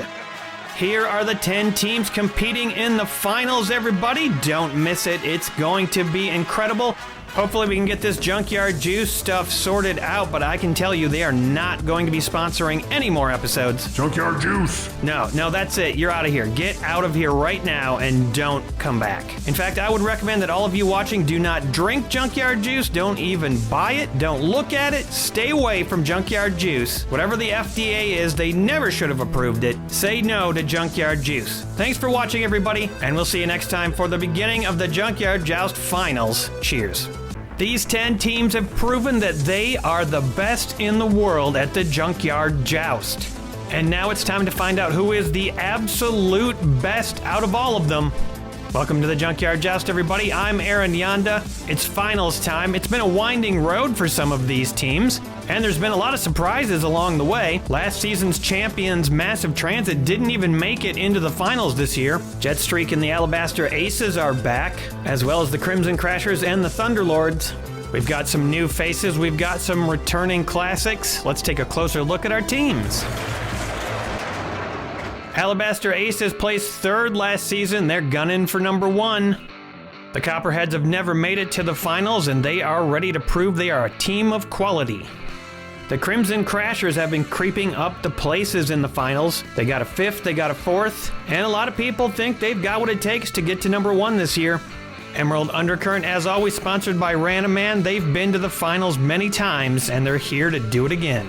Here are the 10 teams competing in the finals, everybody. Don't miss it. It's going to be incredible. Hopefully we can get this Junkyard Joust stuff sorted out, but I can tell you they are not going to be sponsoring any more episodes. Junkyard Joust. No, that's it. You're out of here. Get out of here right now and don't come back. In fact, I would recommend that all of you watching do not drink Junkyard Joust. Don't even buy it. Don't look at it. Stay away from Junkyard Joust. Whatever the FDA is, they never should have approved it. Say no to Junkyard Joust. Thanks for watching, everybody, and we'll see you next time for the beginning of the Junkyard Joust Finals. Cheers. These 10 teams have proven that they are the best in the world at the Junkyard Joust. And now it's time to find out who is the absolute best out of all of them. Welcome to the Junkyard Joust, everybody. I'm Aaron Yonda. It's finals time. It's been a winding road for some of these teams, and there's been a lot of surprises along the way. Last season's champions, Massive Transit, didn't even make it into the finals this year. Jetstreak and the Alabaster Aces are back, as well as the Crimson Crashers and the Thunderlords. We've got some new faces. We've got some returning classics. Let's take a closer look at our teams. Alabaster Aces placed third last season. They're gunning for number 1. The Copperheads have never made it to the finals, and they are ready to prove they are a team of quality. The Crimson Crashers have been creeping up the places in the finals. They got a 5th, they got a 4th, and a lot of people think they've got what it takes to get to number 1 this year. Emerald Undercurrent, as always, sponsored by Random Man. They've been to the finals many times, and they're here to do it again.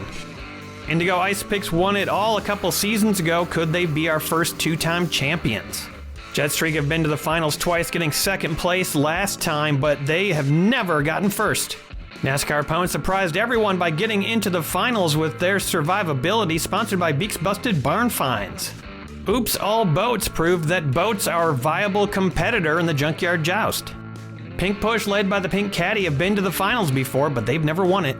Indigo Ice Picks won it all a couple seasons ago. Could they be our first 2-time champions? Jetstreak have been to the finals twice, getting 2nd place last time, but they have never gotten first. NASCAR Pwn surprised everyone by getting into the finals with their survivability, sponsored by Beaks Busted Barn Finds. Oops All Boats proved that boats are a viable competitor in the Junkyard Joust. Pink Push, led by the Pink Caddy, have been to the finals before, but they've never won it.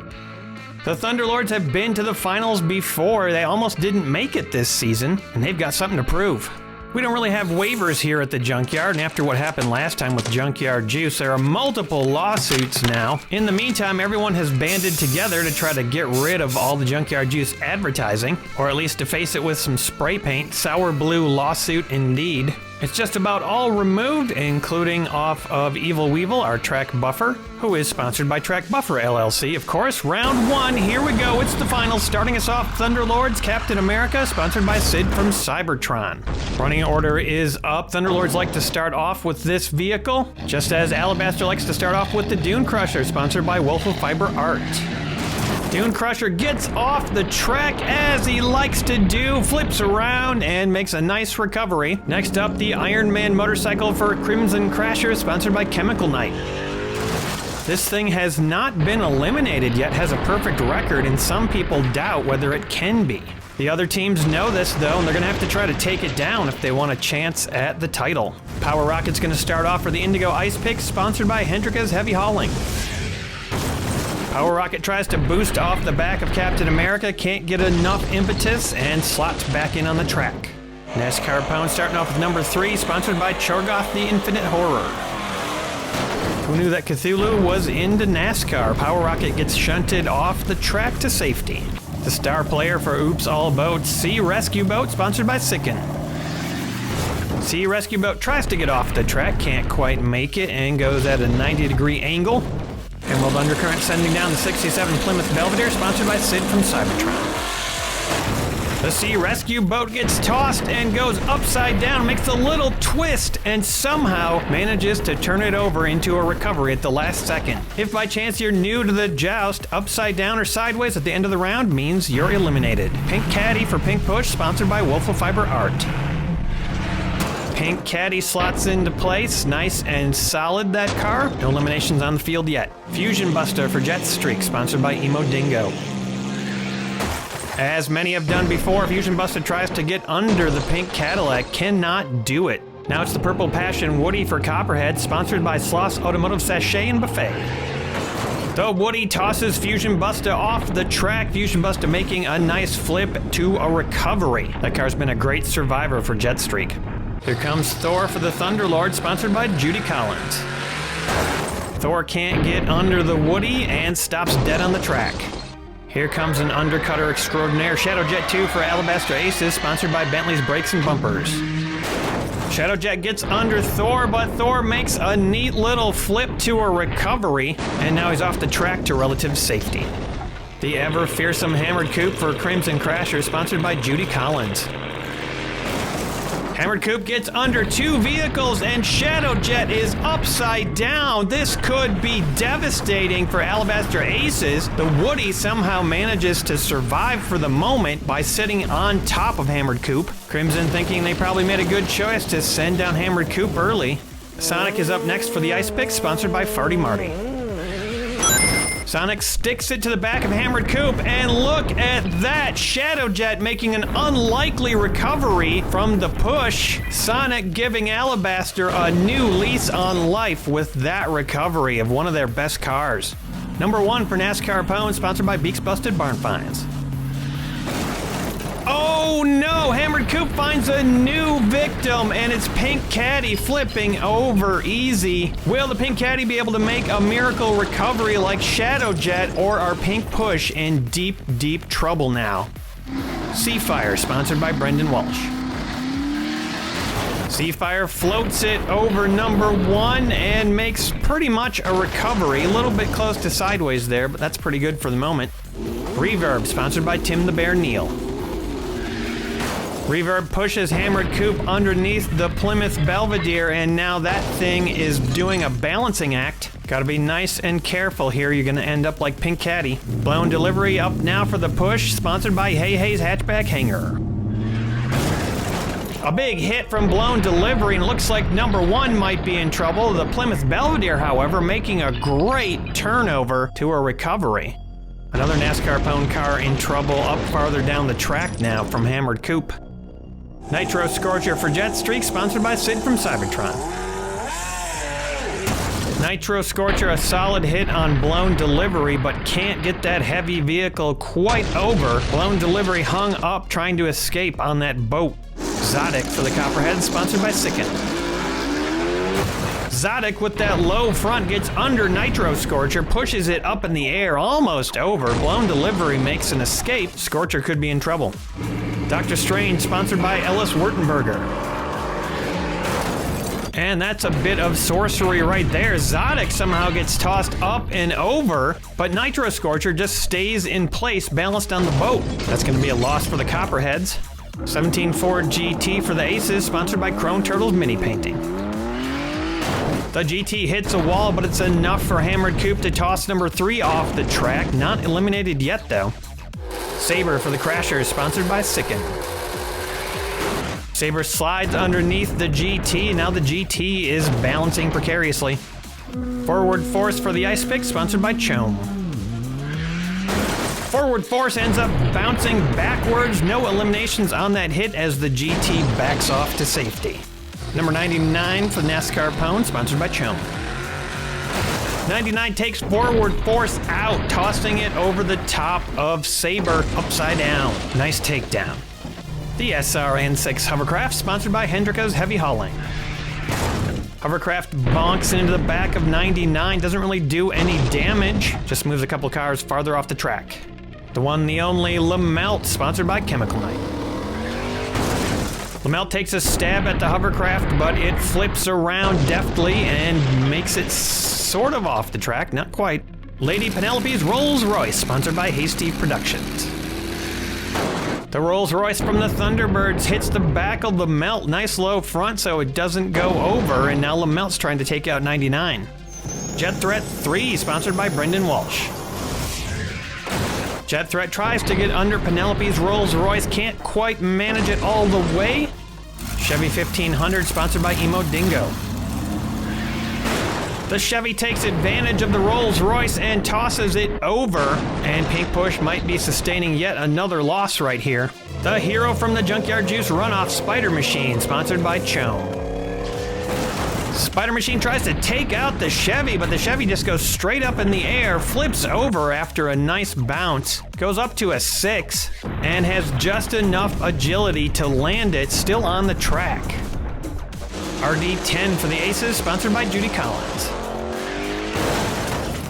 The Thunderlords have been to the finals before. They almost didn't make it this season, and they've got something to prove. We don't really have waivers here at the Junkyard, and after what happened last time with Junkyard Joust, there are multiple lawsuits now. In the meantime, everyone has banded together to try to get rid of all the Junkyard Joust advertising, or at least to face it with some spray paint. Sour blue lawsuit indeed. It's just about all removed, including off of Evil Weevil, our track buffer, who is sponsored by Track Buffer LLC, of course. Round 1, here we go. It's the finals. Starting us off, Thunderlords, Captain America, sponsored by Sid from Cybertron. Running order is up. Thunderlords like to start off with this vehicle, just as Alabaster likes to start off with the Dune Crusher, sponsored by Wolf of Fiber Art. Dune Crusher gets off the track as he likes to do, flips around and makes a nice recovery. Next up, the Iron Man motorcycle for Crimson Crashers, sponsored by Chemical Knight. This thing has not been eliminated yet, has a perfect record, and some people doubt whether it can be. The other teams know this though, and they're gonna have to try to take it down if they want a chance at the title. Power Rocket's gonna start off for the Indigo Ice Picks, sponsored by Hendrika's Heavy Hauling. Power Rocket tries to boost off the back of Captain America, can't get enough impetus, and slots back in on the track. NASCAR Pwn starting off with number 3, sponsored by Chorgoth the Infinite Horror. Who knew that Cthulhu was into NASCAR? Power Rocket gets shunted off the track to safety. The star player for Oops All Boats, Sea Rescue Boat, sponsored by Sicken. Sea Rescue Boat tries to get off the track, can't quite make it, and goes at a 90-degree angle. Emerald Undercurrent sending down the 67 Plymouth Belvedere, sponsored by Sid from Cybertron. The Sea Rescue Boat gets tossed and goes upside down, makes a little twist, and somehow manages to turn it over into a recovery at the last second. If by chance you're new to the joust, upside down or sideways at the end of the round means you're eliminated. Pink Caddy for Pink Push, sponsored by Wolf of Fiber Art. Pink Caddy slots into place, nice and solid that car. No eliminations on the field yet. Fusion Buster for Jetstreak, sponsored by Emo Dingo. As many have done before, Fusion Buster tries to get under the pink Cadillac, cannot do it. Now it's the Purple Passion Woody for Copperhead, sponsored by Sloss Automotive Sachet and Buffet. Though Woody tosses Fusion Buster off the track, Fusion Buster making a nice flip to a recovery. That car's been a great survivor for Jetstreak. Here comes Thor for the Thunderlord, sponsored by Judy Collins. Thor can't get under the Woody and stops dead on the track. Here comes an undercutter extraordinaire, Shadowjet 2 for Alabaster Aces, sponsored by Bentley's Brakes and Bumpers. Shadowjet gets under Thor, but Thor makes a neat little flip to a recovery, and now he's off the track to relative safety. The ever fearsome Hammered Coupe for Crimson Crasher, sponsored by Judy Collins. Hammered Coupe gets under 2 vehicles, and Shadowjet is upside down. This could be devastating for Alabaster Aces. The Woody somehow manages to survive for the moment by sitting on top of Hammered Coupe. Crimson thinking they probably made a good choice to send down Hammered Coupe early. Sonic is up next for the Ice Pick, sponsored by Farty Marty. Sonic sticks it to the back of Hammered Coupe, and look at that! Shadow Jet making an unlikely recovery from the push. Sonic giving Alabaster a new lease on life with that recovery of one of their best cars. Number 1 for NASCAR opponents, sponsored by Beaks Busted Barn Finds. Oh no! Hammered Coupe finds a new victim, and it's Pink Caddy flipping over easy. Will the Pink Caddy be able to make a miracle recovery like Shadow Jet, or are Pink Push in deep, deep trouble now? Seafire, sponsored by Brendan Walsh. Seafire floats it over number 1 and makes pretty much a recovery. A little bit close to sideways there, but that's pretty good for the moment. Reverb, sponsored by Tim the Bear Neal. Reverb pushes Hammered Coupe underneath the Plymouth Belvedere, and now that thing is doing a balancing act. Gotta be nice and careful here, you're gonna end up like Pink Caddy. Blown Delivery up now for the push, sponsored by Hey Hey's Hatchback Hanger. A big hit from Blown Delivery, and it looks like number 1 might be in trouble. The Plymouth Belvedere, however, making a great turnover to a recovery. Another NASCAR opponent car in trouble up farther down the track now from Hammered Coupe. Nitro Scorcher for Jet Streak, sponsored by Sid from Cybertron. Nitro Scorcher, a solid hit on Blown Delivery, but can't get that heavy vehicle quite over. Blown Delivery hung up trying to escape on that boat. Zodic for the Copperhead, sponsored by Sicken. Zodic with that low front gets under Nitro Scorcher, pushes it up in the air, almost over. Blown Delivery makes an escape. Scorcher could be in trouble. Dr. Strange, sponsored by Ellis Wurtenberger. And that's a bit of sorcery right there. Zodic somehow gets tossed up and over, but Nitro Scorcher just stays in place, balanced on the boat. That's going to be a loss for the Copperheads. 17 Ford GT for the Aces, sponsored by Chrome Turtles Mini Painting. The GT hits a wall, but it's enough for Hammered Coupe to toss number 3 off the track. Not eliminated yet, though. Saber for the Crashers, sponsored by Sicken. Saber slides underneath the GT. Now the GT is balancing precariously. Forward Force for the Ice Pick, sponsored by Chome. Forward Force ends up bouncing backwards. No eliminations on that hit as the GT backs off to safety. Number 99 for the NASCAR opponent, sponsored by Chome. 99 takes Forward Force out, tossing it over the top of Saber upside down. Nice takedown. The SRN6 Hovercraft, sponsored by Hendrika's Heavy Hauling. Hovercraft bonks into the back of 99, doesn't really do any damage, just moves a couple cars farther off the track. The one, the only Lamelt, sponsored by Chemical Knight. Lamelt takes a stab at the hovercraft, but it flips around deftly and makes it sort of off the track, not quite. Lady Penelope's Rolls Royce, sponsored by Hasty Productions. The Rolls Royce from the Thunderbirds hits the back of Lamelt, nice low front so it doesn't go over, and now Lamelt's trying to take out 99. Jet Threat 3, sponsored by Brendan Walsh. Jet Threat tries to get under Penelope's Rolls Royce, can't quite manage it all the way. Chevy 1500, sponsored by Emo Dingo. The Chevy takes advantage of the Rolls Royce and tosses it over, and Pink Push might be sustaining yet another loss right here. The hero from the Junkyard Joust runoff, Spider Machine, sponsored by Chome. Spider Machine tries to take out the Chevy, but the Chevy just goes straight up in the air, flips over after a nice bounce, goes up to a 6, and has just enough agility to land it still on the track. RD10 for the Aces, sponsored by Judy Collins.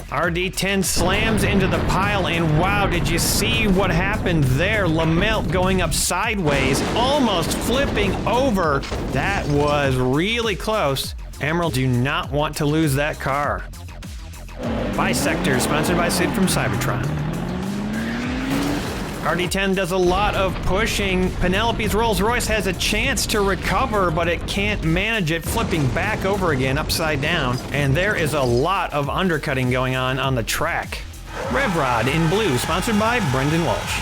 RD10 slams into the pile, and wow, did you see what happened there? Lamelt going up sideways, almost flipping over. That was really close. Emerald do not want to lose that car. Bisector, sponsored by Sid from Cybertron. RD10 does a lot of pushing. Penelope's Rolls Royce has a chance to recover, but it can't manage it, flipping back over again upside down. And there is a lot of undercutting going on the track. Revrod in blue, sponsored by Brendan Walsh.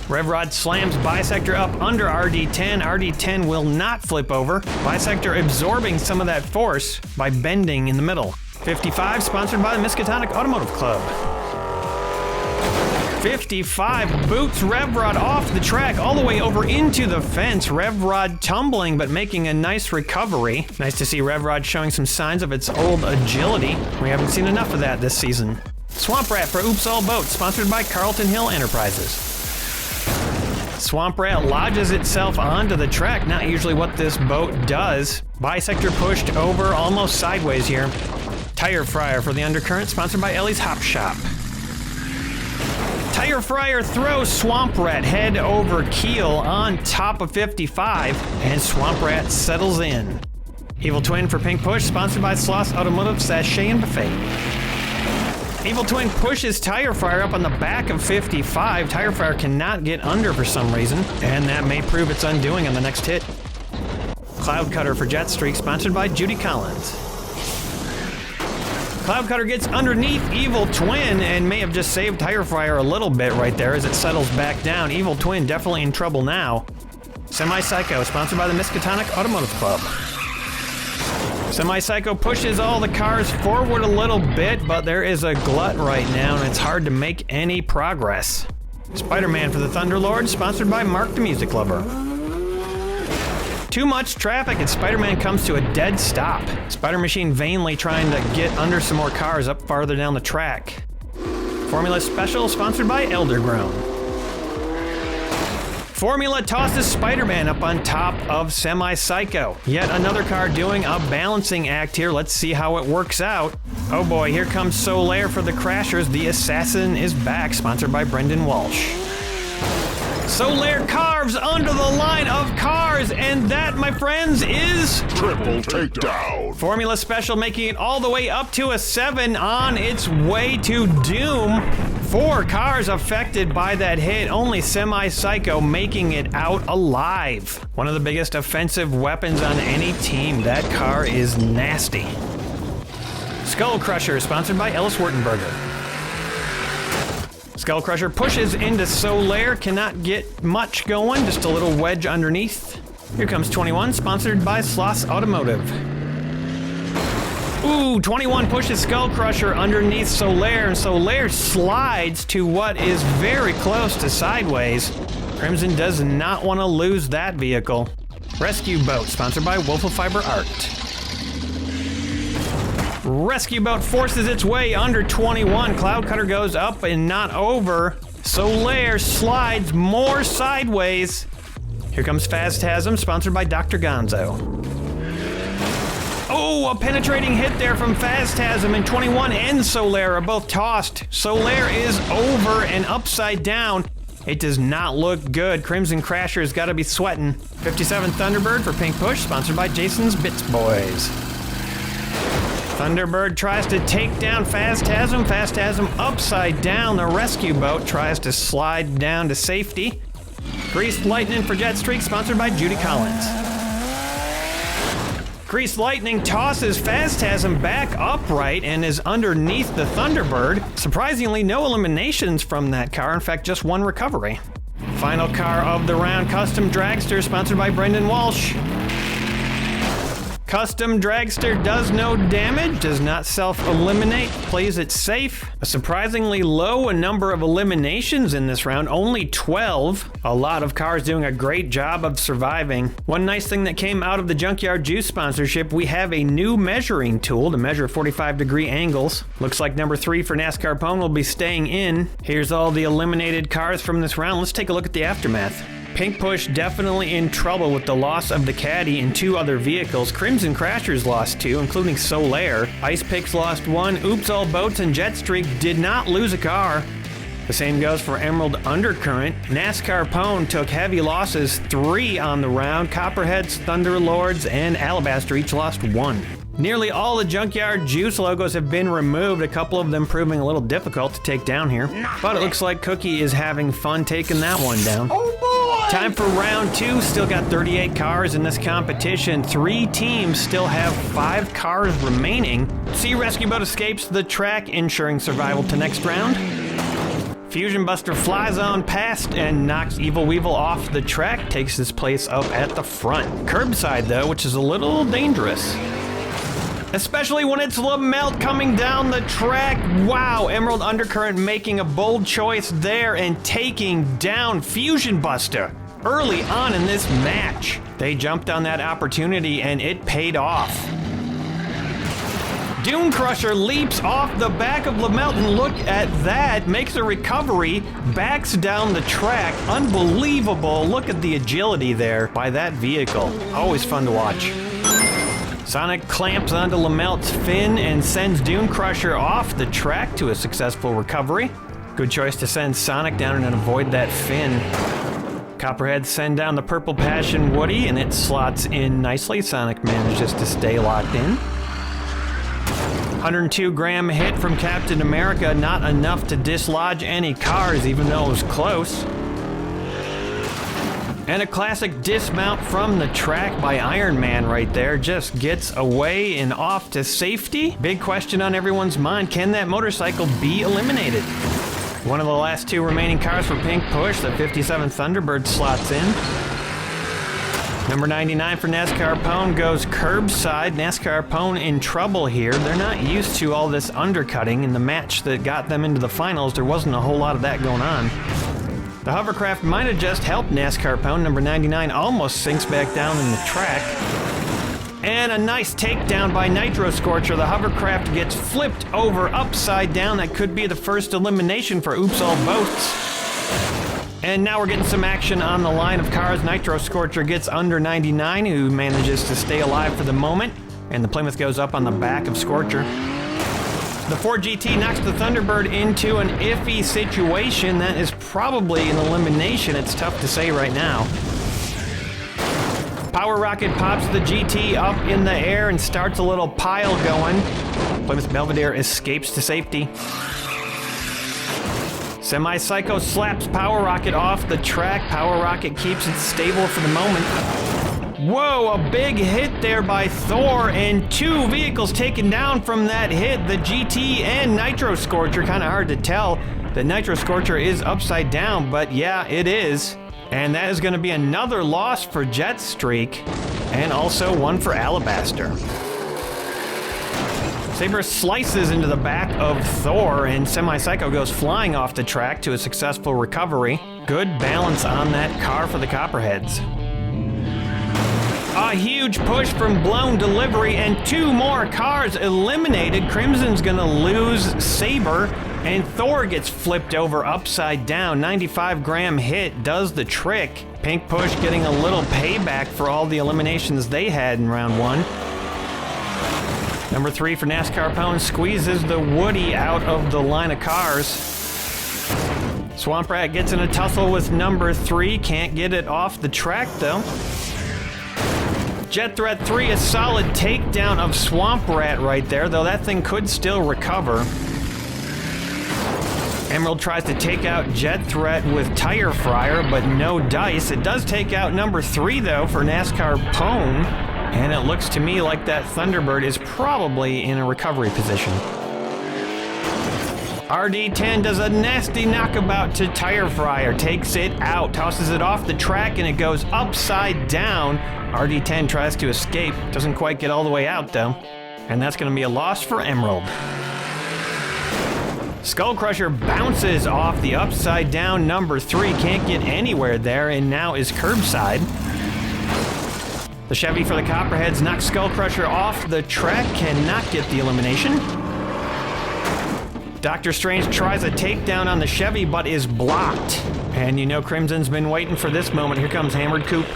Revrod slams Bisector up under RD10. RD10 will not flip over. Bisector absorbing some of that force by bending in the middle. 55, sponsored by the Miskatonic Automotive Club. 55 boots Rev Rod off the track all the way over into the fence. Rev Rod tumbling but making a nice recovery. Nice to see Rev Rod showing some signs of its old agility. We haven't seen enough of that this season. Swamp Rat for Oops All Boats, sponsored by Carlton Hill Enterprises. Swamp Rat lodges itself onto the track, not usually what this boat does. Bisector pushed over almost sideways here. Tire Fryer for the Undercurrent, sponsored by Ellie's Hop Shop. Tire Fryer throws Swamp Rat head over keel on top of 55, and Swamp Rat settles in. Evil Twin for Pink Push, sponsored by Sloss Automotive Sachet and Buffet. Evil Twin pushes Tire Fryer up on the back of 55. Tire Fryer cannot get under for some reason, and that may prove its undoing on the next hit. Cloud Cutter for Jet Streak, sponsored by Judy Collins. Cloud Cutter gets underneath Evil Twin and may have just saved Tire Fryer a little bit right there as it settles back down. Evil Twin definitely in trouble now. Semi-Psycho, sponsored by the Miskatonic Automotive Club. Semi-Psycho pushes all the cars forward a little bit, but there is a glut right now and it's hard to make any progress. Spider-Man for the Thunderlord, sponsored by Mark the Music Lover. Too much traffic and Spider-Man comes to a dead stop. Spider Machine vainly trying to get under some more cars up farther down the track. Formula Special, sponsored by Eldergrown. Formula tosses Spider-Man up on top of Semi-Psycho. Yet another car doing a balancing act here. Let's see how it works out. Oh boy, here comes Solaire for the Crashers. The Assassin is back, sponsored by Brendan Walsh. Solaire carves under the line of cars, and that, my friends, is Triple takedown. Formula Special making it all the way up to a 7 on its way to doom. 4 cars affected by that hit, only Semi-Psycho making it out alive. One of the biggest offensive weapons on any team. That car is nasty. Skull Crusher, sponsored by Ellis Wurtenberger. Skull Crusher pushes into Solaire, cannot get much going, just a little wedge underneath. Here comes 21, sponsored by Sloss Automotive. Ooh, 21 pushes Skull Crusher underneath Solaire, and Solaire slides to what is very close to sideways. Crimson does not want to lose that vehicle. Rescue Boat, sponsored by Wolf of Fiber Art. Rescue Boat forces its way under 21. Cloud Cutter goes up and not over. Solaire slides more sideways. Here comes Phastasm, sponsored by Dr. Gonzo. Oh, a penetrating hit there from Phastasm, and 21 and Solaire are both tossed. Solaire is over and upside down. It does not look good. Crimson Crasher's got to be sweating. 57 Thunderbird for Pink Push, sponsored by Jason's Bits Boys. Thunderbird tries to take down Phastasm. Phastasm upside down. The Rescue Boat tries to slide down to safety. Greased Lightning for Jet Streak, sponsored by Judy Collins. Greased Lightning tosses Phastasm back upright and is underneath the Thunderbird. Surprisingly, no eliminations from that car. In fact, just one recovery. Final car of the round, Custom Dragster, sponsored by Brendan Walsh. Custom Dragster does no damage, does not self-eliminate, plays it safe. A surprisingly low number of eliminations in this round, only 12. A lot of cars doing a great job of surviving. One nice thing that came out of the Junkyard Joust sponsorship, we have a new measuring tool to measure 45-degree angles. Looks like number 3 for NASCAR Pone will be staying in. Here's all the eliminated cars from this round. Let's take a look at the aftermath. Pink Push definitely in trouble with the loss of the Caddy and 2 other vehicles. Crimson Crashers lost 2, including Solaire. Ice Picks lost 1. Oops All Boats and Jet Streak did not lose a car. The same goes for Emerald Undercurrent. NASCAR Pone took heavy losses, 3 on the round. Copperheads, Thunderlords, and Alabaster each lost 1. Nearly all the Junkyard Joust logos have been removed, a couple of them proving a little difficult to take down here. But it looks like Cookie is having fun taking that one down. Time for round 2. Still got 38 cars in this competition. 3 teams still have 5 cars remaining. Sea Rescue Boat escapes the track, ensuring survival to next round. Fusion Buster flies on past and knocks Evil Weevil off the track, takes his place up at the front. Curbside though, which is a little dangerous. especially when it's LaMelt coming down the track. Wow, Emerald Undercurrent making a bold choice there and taking down Fusion Buster early on in this match. They jumped on that opportunity and it paid off. Dune Crusher leaps off the back of LaMelt, and look at that, makes a recovery, backs down the track. Unbelievable. Look at the agility there by that vehicle. Always fun to watch. Sonic clamps onto LaMelt's fin and sends Dune Crusher off the track to a successful recovery. Good choice to send Sonic down and avoid that fin. Copperheads send down the Purple Passion Woody and it slots in nicely. Sonic manages to stay locked in. 102 gram hit from Captain America, not enough to dislodge any cars even though it was close. And a classic dismount from the track by Iron Man right there, just gets away and off to safety. Big question on everyone's mind, can that motorcycle be eliminated? One of the last two remaining cars for Pink Push, the 57 Thunderbird slots in. Number 99 for NASCAR Pone goes curbside. NASCAR Pone in trouble here. They're not used to all this undercutting. In the match that got them into the finals, there wasn't a whole lot of that going on. The hovercraft might have just helped NASCAR Pone. Number 99 almost sinks back down in the track. And a nice takedown by Nitro Scorcher. The hovercraft gets flipped over upside down. That could be the first elimination for Oops All Boats. And now we're getting some action on the line of cars. Nitro Scorcher gets under 99, who manages to stay alive for the moment. And the Plymouth goes up on the back of Scorcher. The Ford GT knocks the Thunderbird into an iffy situation. That is probably an elimination. It's tough to say right now. Power Rocket pops the GT up in the air and starts a little pile going. Plymouth Belvedere escapes to safety. Semi-Psycho slaps Power Rocket off the track. Power Rocket keeps it stable for the moment. Whoa, a big hit there by Thor, and two vehicles taken down from that hit. The GT and Nitro Scorcher, kind of hard to tell. The Nitro Scorcher is upside down, but yeah, it is. And that is going to be another loss for Jetstreak, and also one for Alabaster. Saber slices into the back of Thor, and Semi-Psycho goes flying off the track to a successful recovery. Good balance on that car for the Copperheads. A huge push from Blown Delivery, and two more cars eliminated. Crimson's gonna lose Saber, and Thor gets flipped over upside down. 95 gram hit does the trick. Pink Push getting a little payback for all the eliminations they had in round one. Number 3 for NASCAR Pone squeezes the Woody out of the line of cars. Swamp Rat gets in a tussle with number 3, can't get it off the track though. Jet Threat 3, a solid takedown of Swamp Rat right there, though that thing could still recover. Emerald tries to take out Jet Threat with Tire Fryer, but no dice. It does take out number 3 though for NASCAR Pone. And it looks to me like that Thunderbird is probably in a recovery position. RD10 does a nasty knockabout to Tire Fryer, takes it out, tosses it off the track, and it goes upside down. RD10 tries to escape, doesn't quite get all the way out though. And that's going to be a loss for Emerald. Skull Crusher bounces off the upside down number 3, can't get anywhere there, and now is curbside. The Chevy for the Copperheads knocks Skull Crusher off the track, cannot get the elimination. Dr. Strange tries a takedown on the Chevy, but is blocked. And you know Crimson's been waiting for this moment. Here comes Hammered Coupe.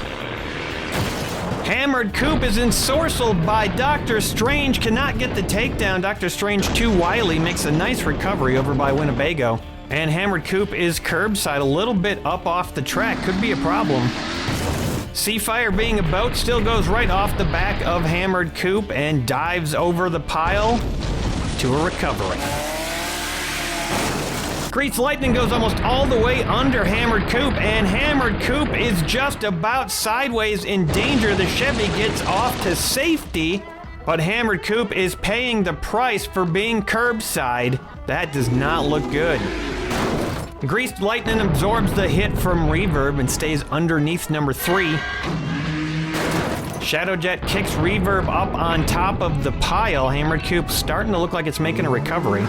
Hammered Coupe is ensorcelled by Dr. Strange, cannot get the takedown. Dr. Strange too wily, makes a nice recovery over by Winnebago. And Hammered Coupe is curbside, a little bit up off the track, could be a problem. Seafire, being a boat, still goes right off the back of Hammered Coupe and dives over the pile to a recovery. Grease Lightning goes almost all the way under Hammered Coupe, and Hammered Coupe is just about sideways in danger. The Chevy gets off to safety, but Hammered Coupe is paying the price for being curbside. That does not look good. Greased Lightning absorbs the hit from Reverb and stays underneath number 3. Shadowjet kicks Reverb up on top of the pile. Hammered Coupe starting to look like it's making a recovery.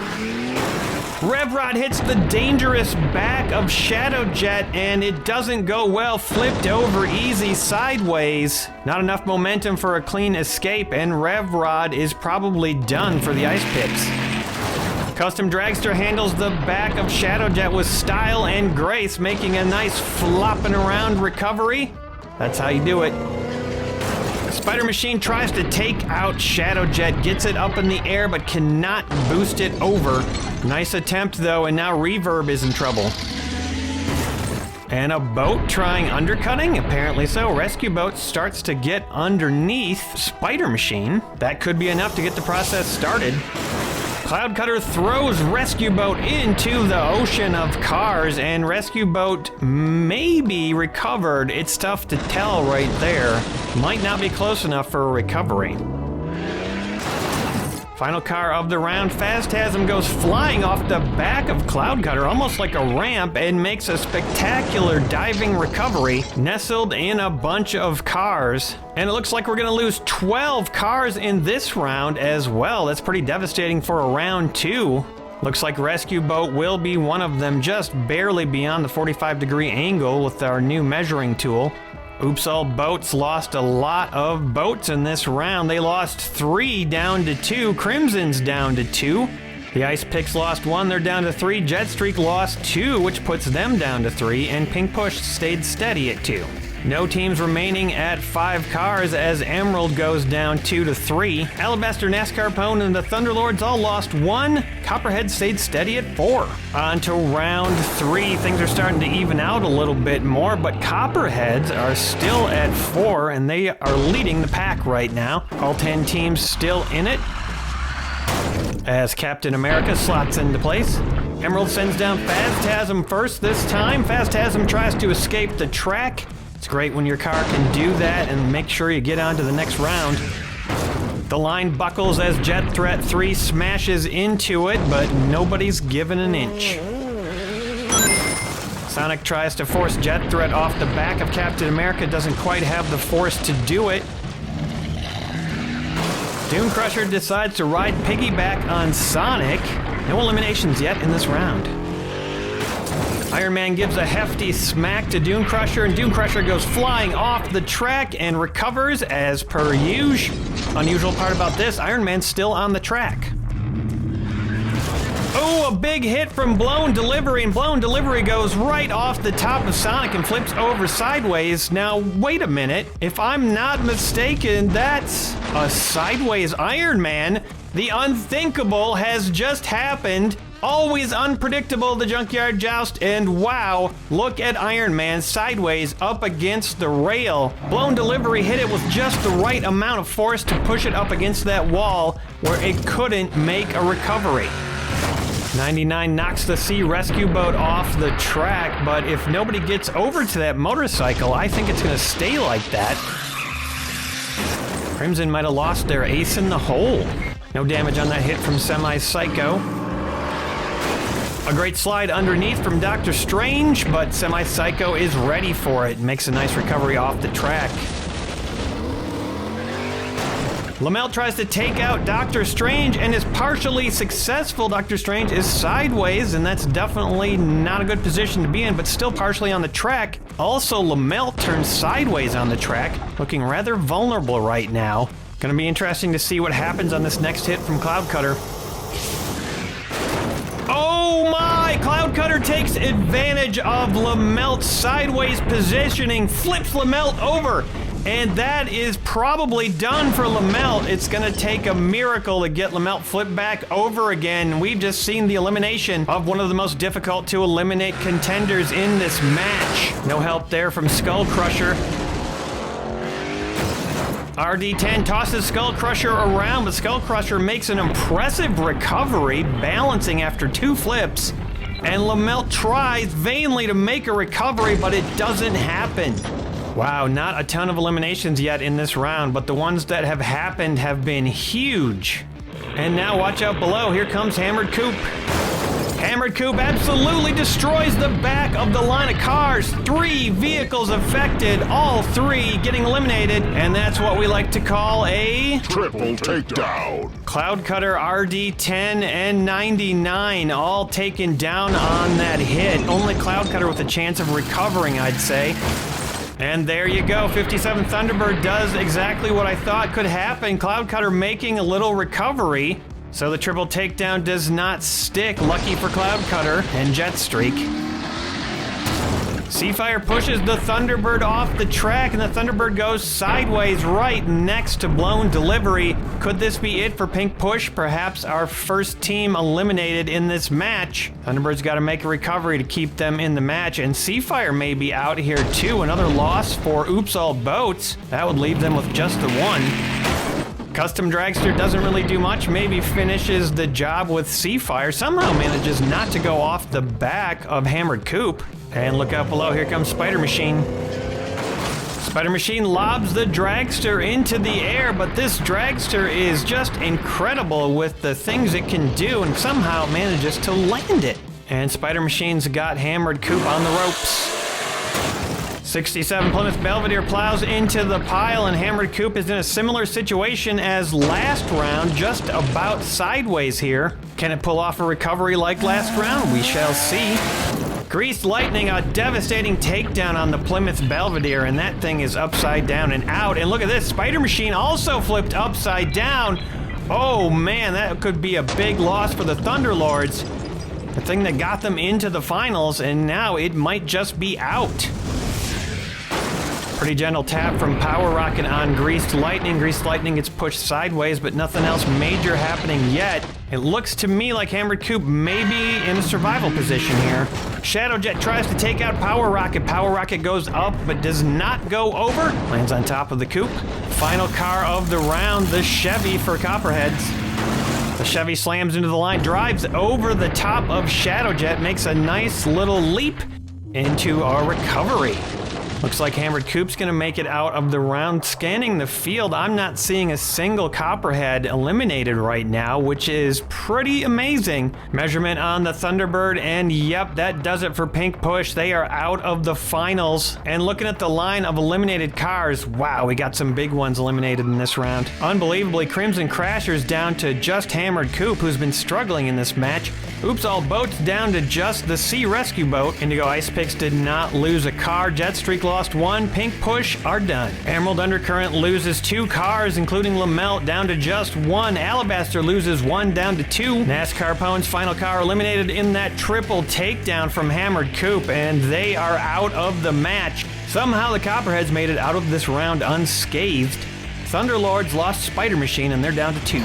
Revrod hits the dangerous back of Shadowjet, and it doesn't go well. Flipped over easy sideways. Not enough momentum for a clean escape, and Revrod is probably done for the ice picks. Custom Dragster handles the back of Shadowjet with style and grace, making a nice flopping around recovery. That's how you do it. Spider Machine tries to take out Shadowjet, gets it up in the air, but cannot boost it over. Nice attempt, though, and now Reverb is in trouble. And a boat trying undercutting? Apparently so. Rescue boat starts to get underneath Spider Machine. That could be enough to get the process started. Cloud Cutter throws Rescue Boat into the ocean of cars, and Rescue Boat may be recovered. It's tough to tell right there. Might not be close enough for a recovery. Final car of the round, Phantasm goes flying off the back of Cloud Cutter, almost like a ramp, and makes a spectacular diving recovery, nestled in a bunch of cars. And it looks like we're gonna lose 12 cars in this round as well. That's pretty devastating for a round 2. Looks like Rescue Boat will be one of them, just barely beyond the 45-degree angle with our new measuring tool. Oops All Boats lost a lot of boats in this round. They lost 3 down to 2. Crimson's down to 2. The Ice Picks lost 1, they're down to 3. Jetstreak lost 2, which puts them down to 3. And Pink Push stayed steady at 2. No teams remaining at 5 cars as Emerald goes down 2 to 3. Alabaster, NASCAR Pone, and the Thunderlords all lost 1. Copperhead stayed steady at 4. On to round 3. Things are starting to even out a little bit more, but Copperheads are still at 4, and they are leading the pack right now. All 10 teams still in it, as Captain America slots into place. Emerald sends down Phantasm first this time. Phantasm tries to escape the track. It's great when your car can do that and make sure you get on to the next round. The line buckles as Jet Threat 3 smashes into it, but nobody's given an inch. Sonic tries to force Jet Threat off the back of Captain America, doesn't quite have the force to do it. Dune Crusher decides to ride piggyback on Sonic. No eliminations yet in this round. Iron Man gives a hefty smack to Dune Crusher, and Dune Crusher goes flying off the track and recovers as per usual. Unusual part about this, Iron Man's still on the track. Oh, a big hit from Blown Delivery, and Blown Delivery goes right off the top of Sonic and flips over sideways. Now, wait a minute. If I'm not mistaken, that's a sideways Iron Man. The unthinkable has just happened. Always unpredictable, the Junkyard Joust, and wow, look at Iron Man sideways up against the rail. Blown Delivery hit it with just the right amount of force to push it up against that wall where it couldn't make a recovery. 99 knocks the Sea Rescue Boat off the track, but if nobody gets over to that motorcycle, I think it's gonna stay like that. Crimson might have lost their ace in the hole. No damage on that hit from Semi-Psycho. A great slide underneath from Dr. Strange, but Semi-Psycho is ready for it. Makes a nice recovery off the track. Lamelt tries to take out Dr. Strange and is partially successful. Dr. Strange is sideways, and that's definitely not a good position to be in, but still partially on the track. Also, Lamelt turns sideways on the track, looking rather vulnerable right now. Gonna be interesting to see what happens on this next hit from Cloud Cutter. Oh my! Cloud Cutter takes advantage of Lamelt's sideways positioning, flips Lamelt over, and that is probably done for Lamelt. It's gonna take a miracle to get Lamelt flipped back over again. We've just seen the elimination of one of the most difficult to eliminate contenders in this match. No help there from Skull Crusher. RD10 tosses Skull Crusher around, but Skull Crusher makes an impressive recovery, balancing after 2 flips. And Lamelt tries vainly to make a recovery, but it doesn't happen. Wow, not a ton of eliminations yet in this round, but the ones that have happened have been huge. And now watch out below, here comes Hammered Coupe. Hammered Coupe absolutely destroys the back of the line of cars. 3 vehicles affected, all 3 getting eliminated, and that's what we like to call a Triple takedown. Cloud Cutter, RD10, and 99 all taken down on that hit. Only Cloud Cutter with a chance of recovering, I'd say. And there you go, 57 Thunderbird does exactly what I thought could happen. Cloud Cutter making a little recovery. So the triple takedown does not stick. Lucky for Cloud Cutter and Jetstreak. Seafire pushes the Thunderbird off the track, and the Thunderbird goes sideways right next to Blown Delivery. Could this be it for Pink Push? Perhaps our first team eliminated in this match. Thunderbird's got to make a recovery to keep them in the match, and Seafire may be out here too. Another loss for Oops All Boats. That would leave them with just the one. Custom Dragster doesn't really do much, maybe finishes the job with Seafire. Somehow manages not to go off the back of Hammered Coupe. And look out below, here comes Spider Machine. Spider Machine lobs the Dragster into the air, but this Dragster is just incredible with the things it can do and somehow manages to land it. And Spider Machine's got Hammered Coupe on the ropes. 67 Plymouth Belvedere plows into the pile, and Hammered Coupe is in a similar situation as last round, just about sideways here. Can it pull off a recovery like last round? We shall see. Greased Lightning, a devastating takedown on the Plymouth Belvedere, and that thing is upside down and out. And look at this, Spider Machine also flipped upside down. Oh man, that could be a big loss for the Thunderlords. The thing that got them into the finals, and now it might just be out. Pretty gentle tap from Power Rocket on Greased Lightning. Greased Lightning gets pushed sideways, but nothing else major happening yet. It looks to me like Hammered Coupe may be in a survival position here. Shadow Jet tries to take out Power Rocket. Power Rocket goes up, but does not go over. Lands on top of the coupe. Final car of the round, the Chevy for Copperheads. The Chevy slams into the line, drives over the top of Shadow Jet, makes a nice little leap into our recovery. Looks like Hammered Coupe's gonna make it out of the round. Scanning the field, I'm not seeing a single Copperhead eliminated right now, which is pretty amazing. Measurement on the Thunderbird, and yep, that does it for Pink Push. They are out of the finals. And looking at the line of eliminated cars, wow, we got some big ones eliminated in this round. Unbelievably, Crimson Crasher's down to just Hammered Coupe, who's been struggling in this match. Oops All Boats down to just the Sea Rescue Boat. Indigo Ice Picks did not lose a car. Jetstreak lost one. Pink Push are done. Emerald Undercurrent loses 2 cars, including Lamelt, down to just 1. Alabaster loses 1, down to 2. NASCAR Pone's final car eliminated in that triple takedown from Hammered Coupe, and they are out of the match. Somehow the Copperheads made it out of this round unscathed. Thunderlords lost Spider Machine, and they're down to 2.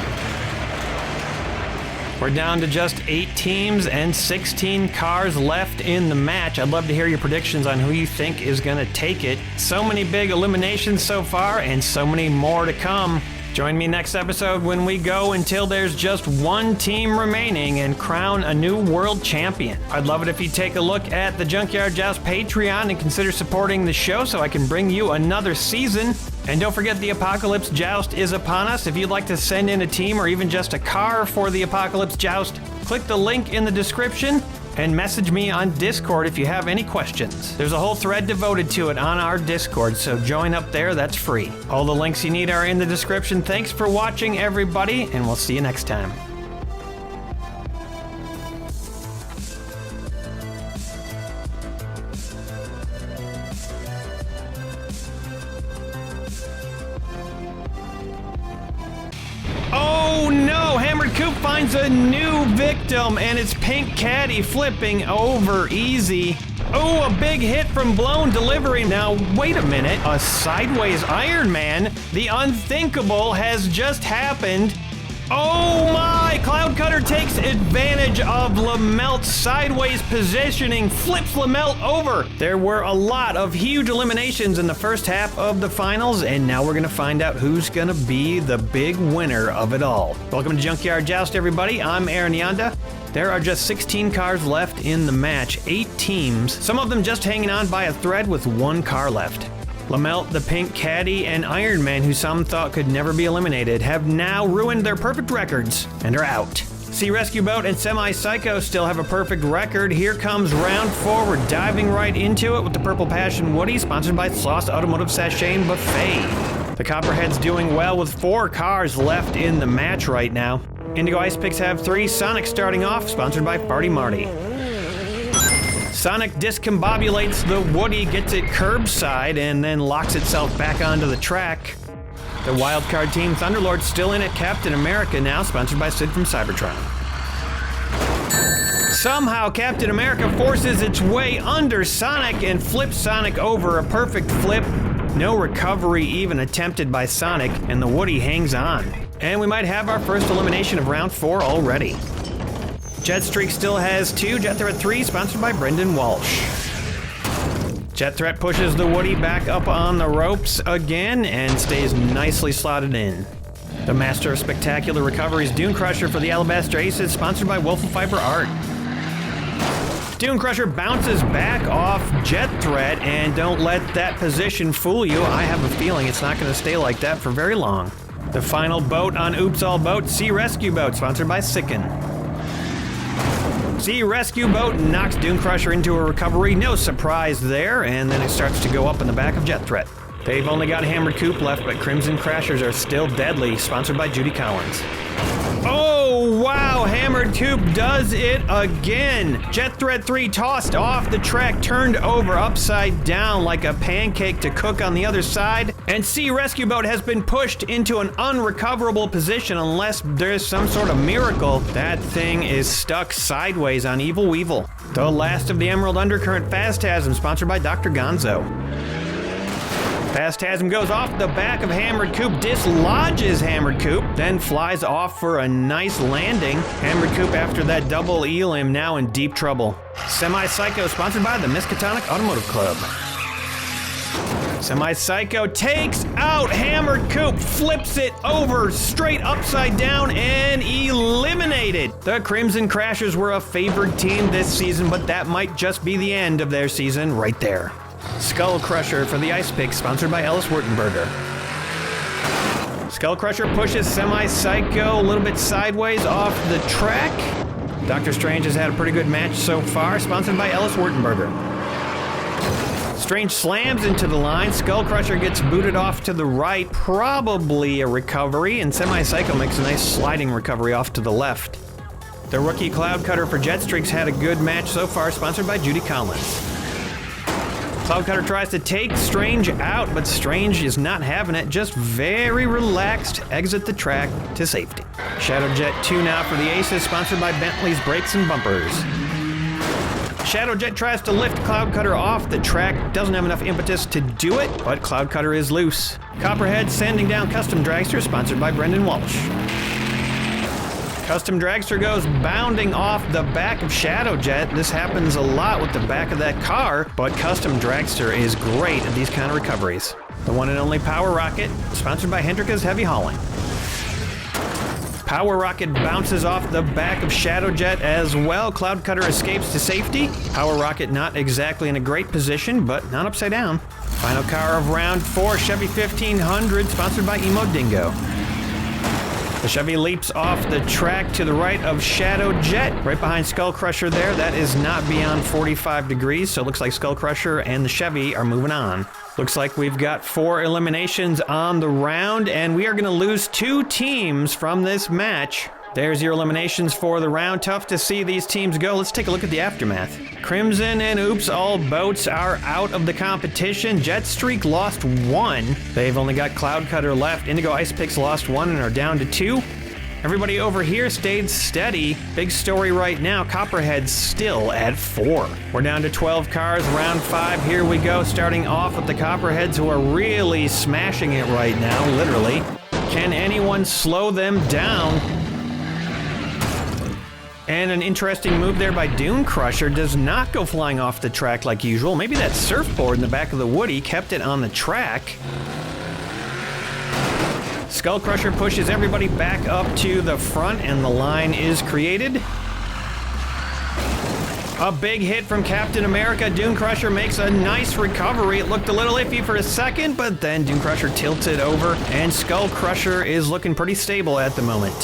We're down to just 8 teams and 16 cars left in the match. I'd love to hear your predictions on who you think is going to take it. So many big eliminations so far, and so many more to come. Join me next episode when we go until there's just 1 team remaining and crown a new world champion. I'd love it if you take a look at the Junkyard Joust Patreon and consider supporting the show so I can bring you another season. And don't forget, the Apocalypse Joust is upon us. If you'd like to send in a team or even just a car for the Apocalypse Joust, click the link in the description and message me on Discord if you have any questions. There's a whole thread devoted to it on our Discord, so join up there, that's free. All the links you need are in the description. Thanks for watching, everybody, and we'll see you next time. Oh no! Hammered Coupe finds a new victim, and it's Pink Caddy flipping over easy. Oh, a big hit from Blown Delivery. Now, wait a minute. A sideways Iron Man? The unthinkable has just happened. Oh my! Cloud Cutter takes advantage of Lamelt's sideways positioning, flips Lamelt over. There were a lot of huge eliminations in the first half of the finals, and now we're gonna find out who's gonna be the big winner of it all. Welcome to Junkyard Joust, everybody. I'm Aaron Yonda. There are just 16 cars left in the match, 8 teams, some of them just hanging on by a thread with 1 car left. Lamelt, the Pink Caddy, and Iron Man, who some thought could never be eliminated, have now ruined their perfect records and are out. Sea Rescue Boat and Semi-Psycho still have a perfect record. Here comes round 4. We're diving right into it with the Purple Passion Woody, sponsored by Sloss Automotive Sachet and Buffet. The Copperhead's doing well with 4 cars left in the match right now. Indigo Ice Picks have 3. Sonic starting off, sponsored by Farty Marty. Sonic discombobulates the Woody, gets it curbside, and then locks itself back onto the track. The wildcard team Thunderlord's still in it. Captain America now, sponsored by Sid from Cybertron. Somehow Captain America forces its way under Sonic and flips Sonic over. A perfect flip. No recovery even attempted by Sonic, and the Woody hangs on. And we might have our first elimination of round 4 already. Jetstreak still has 2, Jet Threat 3, sponsored by Brendan Walsh. Jet Threat pushes the Woody back up on the ropes again and stays nicely slotted in. The master of spectacular recoveries, Dune Crusher for the Alabaster Aces, sponsored by Wolf of Fiber Art. Dune Crusher bounces back off Jet Threat, and don't let that position fool you. I have a feeling it's not going to stay like that for very long. The final boat on Oops All Boat, Sea Rescue Boat, sponsored by Sicken. Sea Rescue Boat knocks Dune Crusher into a recovery. No surprise there, and then it starts to go up in the back of Jet Threat. They've only got Hammered Coupe left, but Crimson Crashers are still deadly, sponsored by Judy Collins. Oh, wow, Hammered Coupe does it again. Jet Threat 3 tossed off the track, turned over upside down like a pancake to cook on the other side. And Sea Rescue Boat has been pushed into an unrecoverable position unless there's some sort of miracle. That thing is stuck sideways on Evil Weevil. The last of the Emerald Undercurrent Phantasm, sponsored by Dr. Gonzo. Phantasm goes off the back of Hammered Coupe, dislodges Hammered Coupe, then flies off for a nice landing. Hammered Coupe, after that double elim, now in deep trouble. Semi-Psycho, sponsored by the Miskatonic Automotive Club. Semi-Psycho takes out Hammered Coupe, flips it over straight upside down, and eliminated. The Crimson Crashers were a favored team this season, but that might just be the end of their season right there. Skull Crusher for the Ice Pick, sponsored by Ellis Wurtenberger. Skull Crusher pushes Semi-Psycho a little bit sideways off the track. Doctor Strange has had a pretty good match so far, sponsored by Ellis Wurtenberger. Strange slams into the line. Skull Crusher gets booted off to the right, probably a recovery, and Semi-Psycho makes a nice sliding recovery off to the left. The rookie Cloud Cutter for Jetstreak's had a good match so far, sponsored by Judy Collins. Cloud Cutter tries to take Strange out, but Strange is not having it, just very relaxed, exit the track to safety. Shadow Jet 2 now for the Aces, sponsored by Bentley's Brakes and Bumpers. Shadow Jet tries to lift Cloud Cutter off the track, doesn't have enough impetus to do it, but Cloud Cutter is loose. Copperhead sending down Custom Dragster, sponsored by Brendan Walsh. Custom Dragster goes bounding off the back of Shadow Jet. This happens a lot with the back of that car, but Custom Dragster is great at these kind of recoveries. The one and only Power Rocket, sponsored by Hendrika's Heavy Hauling. Power Rocket bounces off the back of Shadow Jet as well. Cloud Cutter escapes to safety. Power Rocket not exactly in a great position, but not upside down. Final car of round 4, Chevy 1500, sponsored by Emo Dingo. The Chevy leaps off the track to the right of Shadow Jet, right behind Skull Crusher there. That is not beyond 45 degrees, so it looks like Skull Crusher and the Chevy are moving on. Looks like we've got 4 eliminations on the round, and we are going to lose 2 teams from this match. There's your eliminations for the round. Tough to see these teams go. Let's take a look at the aftermath. Crimson and Oops All Boats are out of the competition. Jetstreak lost 1. They've only got Cloud Cutter left. Indigo Ice Picks lost 1 and are down to 2. Everybody over here stayed steady. Big story right now, Copperhead's still at 4. We're down to 12 cars, round 5. Here we go, starting off with the Copperheads, who are really smashing it right now, literally. Can anyone slow them down? And an interesting move there by Dune Crusher, does not go flying off the track like usual. Maybe that surfboard in the back of the Woody kept it on the track. Skull Crusher pushes everybody back up to the front, and the line is created. A big hit from Captain America. Dune Crusher makes a nice recovery. It looked a little iffy for a second, but then Dune Crusher tilts it over, and Skull Crusher is looking pretty stable at the moment.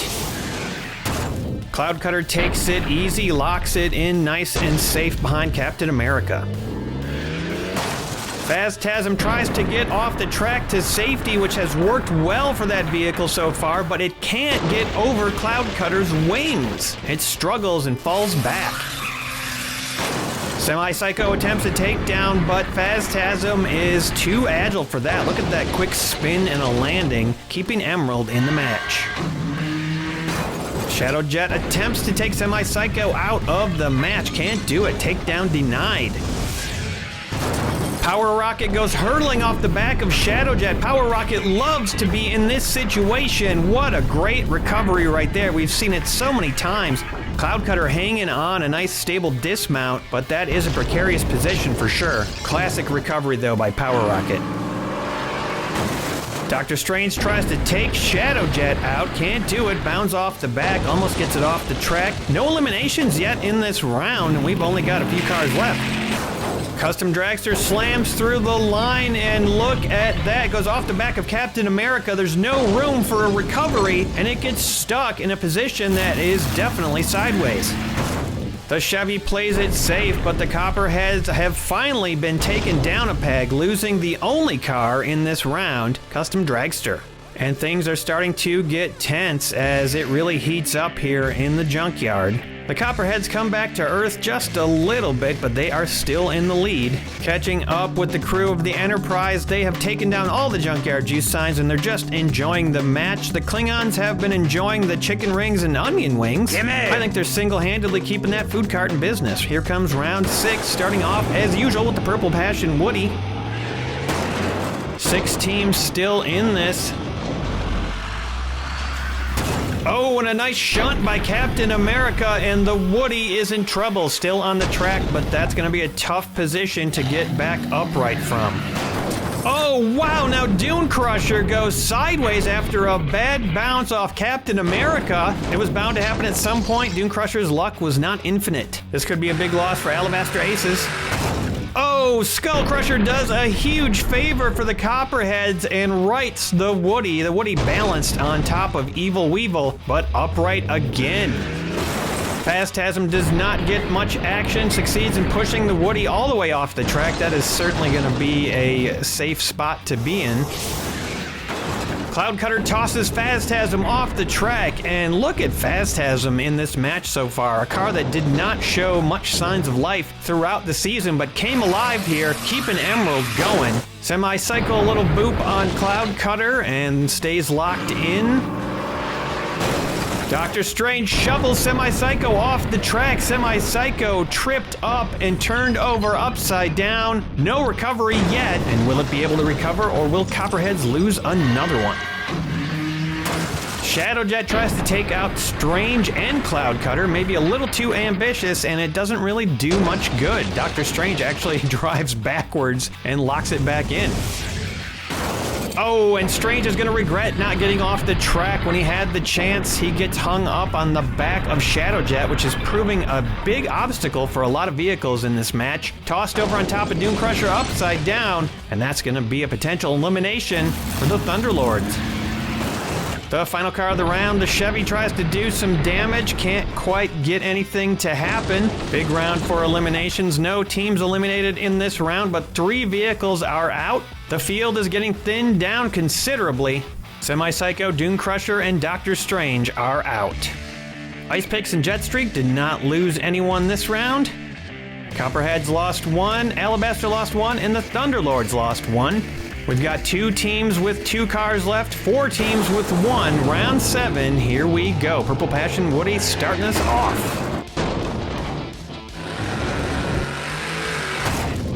Cloud Cutter takes it easy, locks it in nice and safe behind Captain America. Phantasm tries to get off the track to safety, which has worked well for that vehicle so far, but it can't get over Cloud Cutter's wings. It struggles and falls back. Semi-Psycho attempts a takedown, but Phantasm is too agile for that. Look at that quick spin and a landing, keeping Emerald in the match. Shadow Jet attempts to take Semi-Psycho out of the match. Can't do it. Takedown denied. Power Rocket goes hurtling off the back of Shadow Jet. Power Rocket loves to be in this situation. What a great recovery right there. We've seen it so many times. Cloud Cutter hanging on, a nice stable dismount, but that is a precarious position for sure. Classic recovery though by Power Rocket. Doctor Strange tries to take Shadow Jet out, can't do it, bounds off the back, almost gets it off the track. No eliminations yet in this round, and we've only got a few cars left. Custom Dragster slams through the line, and look at that. Goes off the back of Captain America. There's no room for a recovery, and it gets stuck in a position that is definitely sideways. The Chevy plays it safe, but the Copperheads have finally been taken down a peg, losing the only car in this round, Custom Dragster. And things are starting to get tense as it really heats up here in the junkyard. The Copperheads come back to Earth just a little bit, but they are still in the lead. Catching up with the crew of the Enterprise, they have taken down all the Junkyard Joust signs and they're just enjoying the match. The Klingons have been enjoying the chicken rings and onion wings. I think they're single-handedly keeping that food cart in business. Here comes round 6, starting off as usual with the Purple Passion Woody. 6 teams still in this. Oh, and a nice shunt by Captain America, and the Woody is in trouble. Still on the track, but that's going to be a tough position to get back upright from. Oh, wow, now Dune Crusher goes sideways after a bad bounce off Captain America. It was bound to happen at some point. Dune Crusher's luck was not infinite. This could be a big loss for Alabaster Aces. Oh, Skull Crusher does a huge favor for the Copperheads and rights the Woody. The Woody balanced on top of Evil Weevil, but upright again. Phantasm does not get much action, succeeds in pushing the Woody all the way off the track. That is certainly going to be a safe spot to be in. Cloud Cutter tosses Phantasm off the track, and look at Phantasm in this match so far. A car that did not show much signs of life throughout the season, but came alive here, keeping Emerald going. Semi-Psycho, a little boop on Cloud Cutter, and stays locked in. Doctor Strange shovels Semi-Psycho off the track. Semi-Psycho tripped up and turned over upside down. No recovery yet. And will it be able to recover, or will Copperheads lose another one? Shadow Jet tries to take out Strange and Cloud Cutter, maybe a little too ambitious, and it doesn't really do much good. Doctor Strange actually drives backwards and locks it back in. Oh, and Strange is going to regret not getting off the track when he had the chance. He gets hung up on the back of Shadow Jet, which is proving a big obstacle for a lot of vehicles in this match. Tossed over on top of Dune Crusher upside down, and that's going to be a potential elimination for the Thunderlords. The final car of the round, the Chevy tries to do some damage, can't quite get anything to happen. Big round for eliminations. No teams eliminated in this round, but 3 vehicles are out. The field is getting thinned down considerably. Semi-Psycho, Dune Crusher, and Doctor Strange are out. Ice Picks and Jetstreak did not lose anyone this round. Copperheads lost 1, Alabaster lost 1, and the Thunderlords lost 1. We've got 2 teams with 2 cars left, 4 teams with 1. Round 7, here we go. Purple Passion Woody starting us off.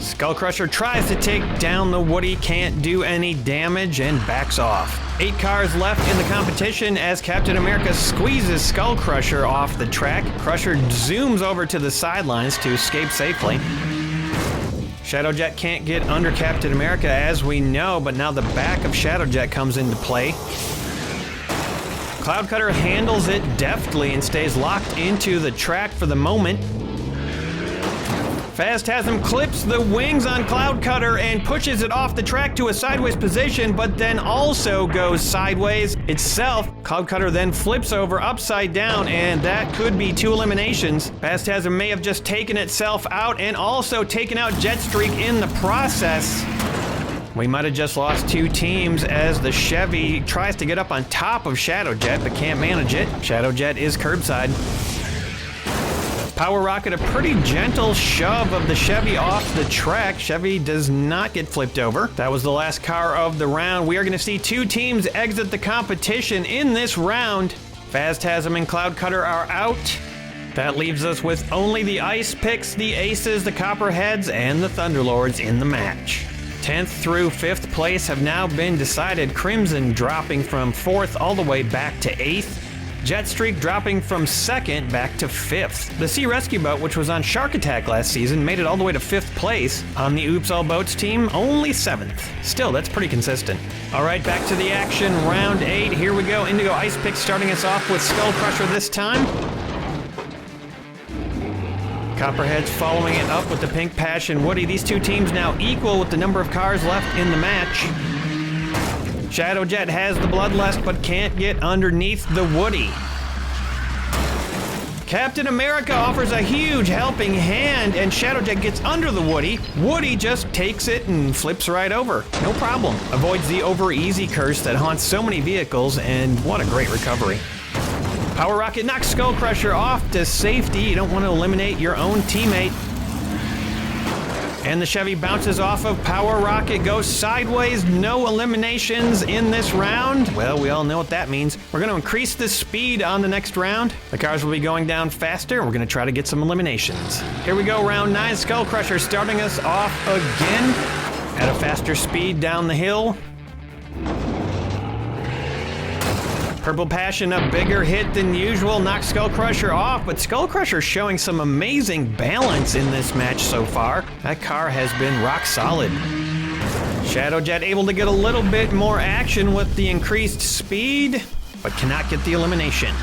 Skull Crusher tries to take down the Woody, can't do any damage, and backs off. 8 cars left in the competition as Captain America squeezes Skull Crusher off the track. Crusher zooms over to the sidelines to escape safely. Shadow Jet can't get under Captain America, as we know, but now the back of Shadow Jet comes into play. Cloud Cutter handles it deftly and stays locked into the track for the moment. Phantasm clips the wings on Cloud Cutter and pushes it off the track to a sideways position, but then also goes sideways itself. Cloud Cutter then flips over upside down, and that could be 2 eliminations. Phantasm may have just taken itself out and also taken out Jetstreak in the process. We might have just lost 2 teams as the Chevy tries to get up on top of Shadowjet, but can't manage it. Shadowjet is curbside. Power Rocket, a pretty gentle shove of the Chevy off the track. Chevy does not get flipped over. That was the last car of the round. We are going to see 2 teams exit the competition in this round. Phantasm and Cloud Cutter are out. That leaves us with only the Ice Picks, the Aces, the Copperheads, and the Thunderlords in the match. 10th through 5th place have now been decided. Crimson dropping from 4th all the way back to 8th. Jetstreak dropping from 2nd back to 5th. The Sea Rescue Boat, which was on Shark Attack last season, made it all the way to 5th place. On the Oops All Boats team, only 7th. Still, that's pretty consistent. All right, back to the action. Round 8. Here we go. Indigo Ice Pick starting us off with Skull Crusher this time. Copperhead's following it up with the Pink Passion Woody. These 2 teams now equal with the number of cars left in the match. Shadowjet has the Bloodlust but can't get underneath the Woody. Captain America offers a huge helping hand and Shadowjet gets under the Woody. Woody just takes it and flips right over. No problem. Avoids the over easy curse that haunts so many vehicles, and what a great recovery. Power Rocket knocks Skull Crusher off to safety. You don't want to eliminate your own teammate. And the Chevy bounces off of Power Rocket, goes sideways. No eliminations in this round. Well, we all know what that means. We're going to increase the speed on the next round. The cars will be going down faster. We're going to try to get some eliminations. Here we go, round 9. Skull Crusher starting us off again at a faster speed down the hill. Purple Passion, a bigger hit than usual, knocks Skull Crusher off, but Skull Crusher showing some amazing balance in this match so far. That car has been rock solid. Shadowjet able to get a little bit more action with the increased speed, but cannot get the elimination.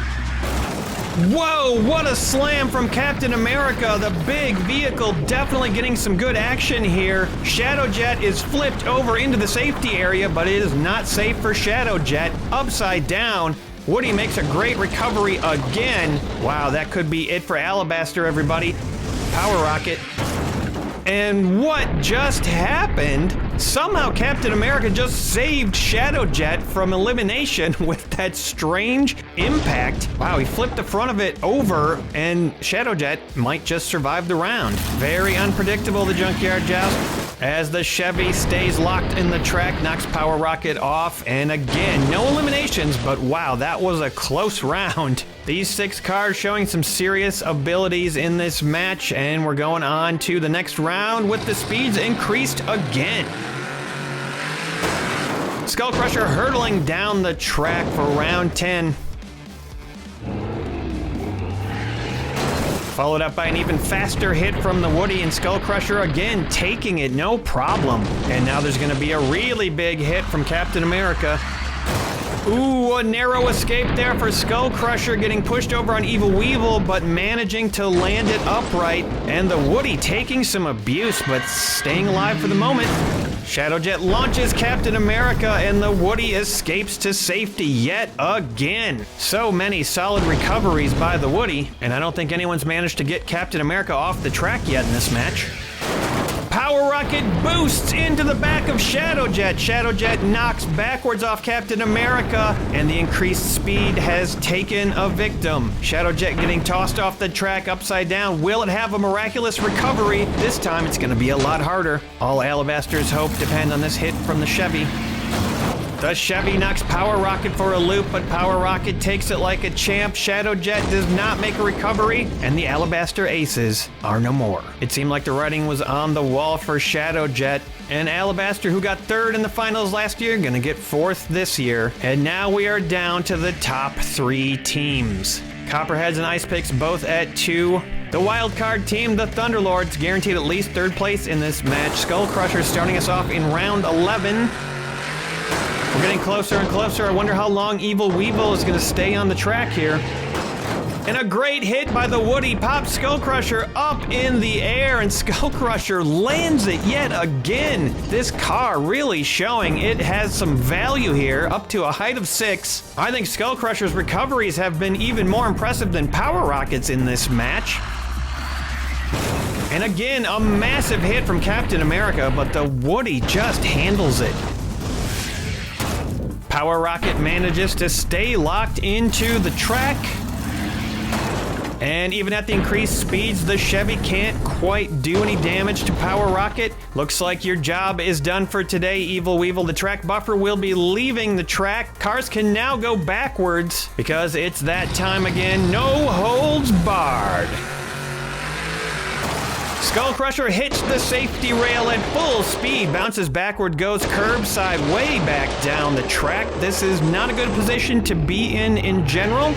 Whoa, what a slam from Captain America. The big vehicle definitely getting some good action here. Shadowjet is flipped over into the safety area, but it is not safe for Shadowjet. Upside down. Woody makes a great recovery again. Wow, that could be it for Alabaster, everybody. Power Rocket. And what just happened? Somehow Captain America just saved Shadowjet from elimination with that strange impact. Wow, he flipped the front of it over and Shadowjet might just survive the round. Very unpredictable, the Junkyard Joust. As the Chevy stays locked in the track, knocks Power Rocket off, and again, no eliminations, but wow, that was a close round. These 6 cars showing some serious abilities in this match, and we're going on to the next round with the speeds increased again. Skull Crusher hurtling down the track for round 10. Followed up by an even faster hit from the Woody, and Skull Crusher again taking it, no problem. And now there's gonna be a really big hit from Captain America. Ooh, a narrow escape there for Skull Crusher, getting pushed over on Evil Weevil, but managing to land it upright. And the Woody taking some abuse, but staying alive for the moment. Shadowjet launches Captain America, and the Woody escapes to safety yet again. So many solid recoveries by the Woody, and I don't think anyone's managed to get Captain America off the track yet in this match. Power Rocket boosts into the back of Shadowjet. Shadowjet knocks backwards off Captain America, and the increased speed has taken a victim. Shadowjet getting tossed off the track upside down. Will it have a miraculous recovery? This time it's gonna be a lot harder. All Alabaster's hope depend on this hit from the Chevy. The Chevy knocks Power Rocket for a loop, but Power Rocket takes it like a champ. Shadowjet does not make a recovery, and the Alabaster Aces are no more. It seemed like the writing was on the wall for Shadowjet, and Alabaster, who got 3rd in the finals last year, gonna get 4th this year. And now we are down to the top 3 teams. Copperheads and Ice Picks both at 2. The wildcard team, the Thunderlords, guaranteed at least 3rd place in this match. Skull Crusher starting us off in round 11. We're getting closer and closer. I wonder how long Evil Weevil is going to stay on the track here. And a great hit by the Woody pops Skull Crusher up in the air, and Skull Crusher lands it yet again. This car really showing it has some value here, up to a height of 6. I think Skull Crusher's recoveries have been even more impressive than Power Rocket's in this match. And again, a massive hit from Captain America, but the Woody just handles it. Power Rocket manages to stay locked into the track. And even at the increased speeds, the Chevy can't quite do any damage to Power Rocket. Looks like your job is done for today, Evil Weevil. The track buffer will be leaving the track. Cars can now go backwards because it's that time again. No holds barred. Skull Crusher hits the safety rail at full speed, bounces backward, goes curbside way back down the track. This is not a good position to be in general.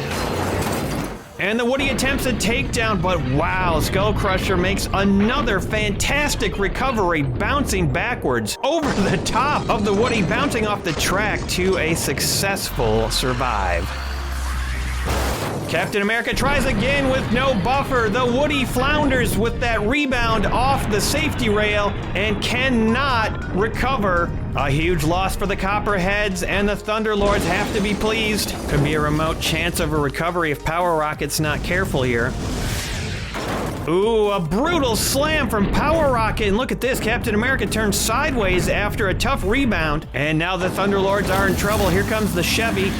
And the Woody attempts a takedown, but wow, Skull Crusher makes another fantastic recovery, bouncing backwards over the top of the Woody, bouncing off the track to a successful survive. Captain America tries again with no buffer. The Woody flounders with that rebound off the safety rail and cannot recover. A huge loss for the Copperheads, and the Thunderlords have to be pleased. Could be a remote chance of a recovery if Power Rocket's not careful here. Ooh, a brutal slam from Power Rocket, and look at this. Captain America turns sideways after a tough rebound, and now the Thunderlords are in trouble. Here comes the Chevy.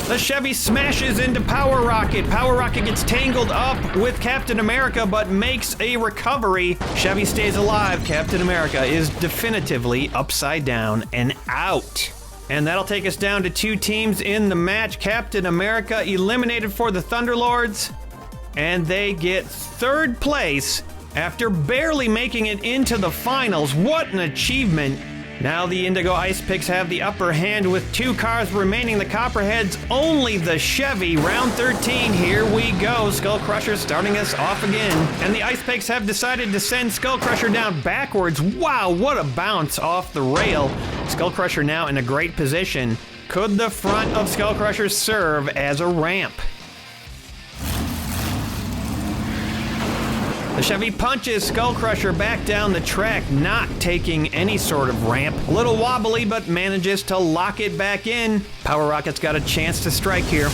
The Chevy smashes into Power Rocket. Power Rocket gets tangled up with Captain America, but makes a recovery. Chevy stays alive. Captain America is definitively upside down and out. And that'll take us down to 2 teams in the match. Captain America eliminated for the Thunderlords, and they get 3rd place after barely making it into the finals. What an achievement. Now the Indigo Ice Picks have the upper hand with 2 cars remaining. The Copperheads only the Chevy. Round 13, here we go. Skull Crusher starting us off again. And the Ice Picks have decided to send Skull Crusher down backwards. Wow, what a bounce off the rail. Skull Crusher now in a great position. Could the front of Skull Crusher serve as a ramp? The Chevy punches Skull Crusher back down the track, not taking any sort of ramp. A little wobbly, but manages to lock it back in. Power Rocket's got a chance to strike here.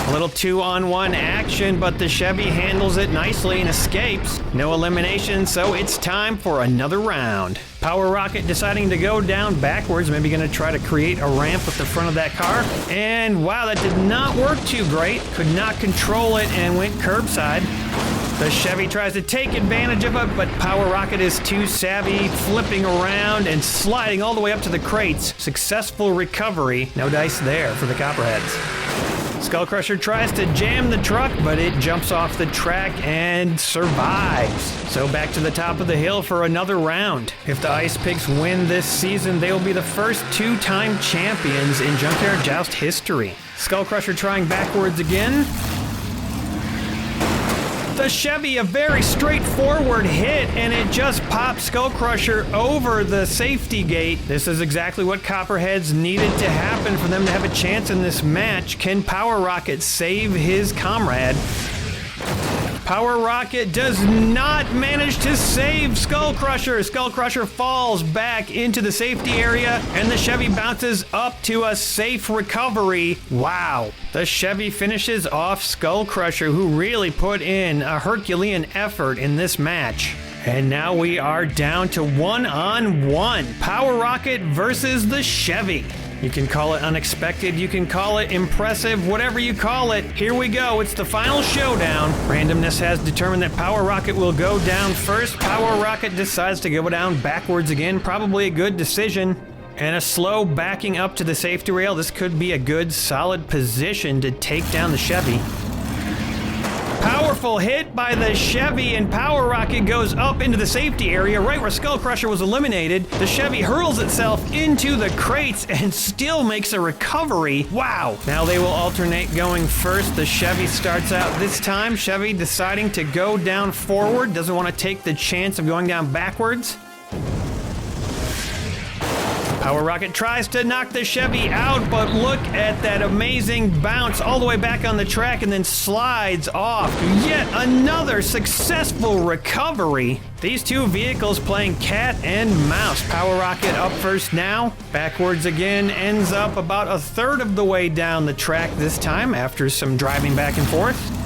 A little 2-on-1 action, but the Chevy handles it nicely and escapes. No elimination, so it's time for another round. Power Rocket deciding to go down backwards, maybe gonna try to create a ramp with the front of that car. And wow, that did not work too great. Could not control it and went curbside. The Chevy tries to take advantage of it, but Power Rocket is too savvy, flipping around and sliding all the way up to the crates. Successful recovery. No dice there for the Copperheads. Skull Crusher tries to jam the truck, but it jumps off the track and survives. So back to the top of the hill for another round. If the Ice Picks win this season, they will be the first 2-time champions in Junkyard Joust history. Skull Crusher trying backwards again. The Chevy, a very straightforward hit, and it just pops Skull Crusher over the safety gate. This is exactly what Copperheads needed to happen for them to have a chance in this match. Can Power Rocket save his comrade? Power Rocket does not manage to save Skull Crusher. Skull Crusher falls back into the safety area, and the Chevy bounces up to a safe recovery. Wow. The Chevy finishes off Skull Crusher, who really put in a Herculean effort in this match. And now we are down to 1-on-1. Power Rocket versus the Chevy. You can call it unexpected, you can call it impressive, whatever you call it. Here we go, it's the final showdown. Randomness has determined that Power Rocket will go down first. Power Rocket decides to go down backwards again, probably a good decision. And a slow backing up to the safety rail. This could be a good, solid position to take down the Chevy. Powerful hit by the Chevy, and Power Rocket goes up into the safety area right where Skull Crusher was eliminated. The Chevy hurls itself into the crates and still makes a recovery. Wow. Now they will alternate going first. The Chevy starts out this time. Chevy deciding to go down forward. Doesn't want to take the chance of going down backwards. Power Rocket tries to knock the Chevy out, but look at that amazing bounce all the way back on the track and then slides off. Yet another successful recovery. These two vehicles playing cat and mouse. Power Rocket up first now. Backwards again, ends up about a third of the way down the track this time after some driving back and forth.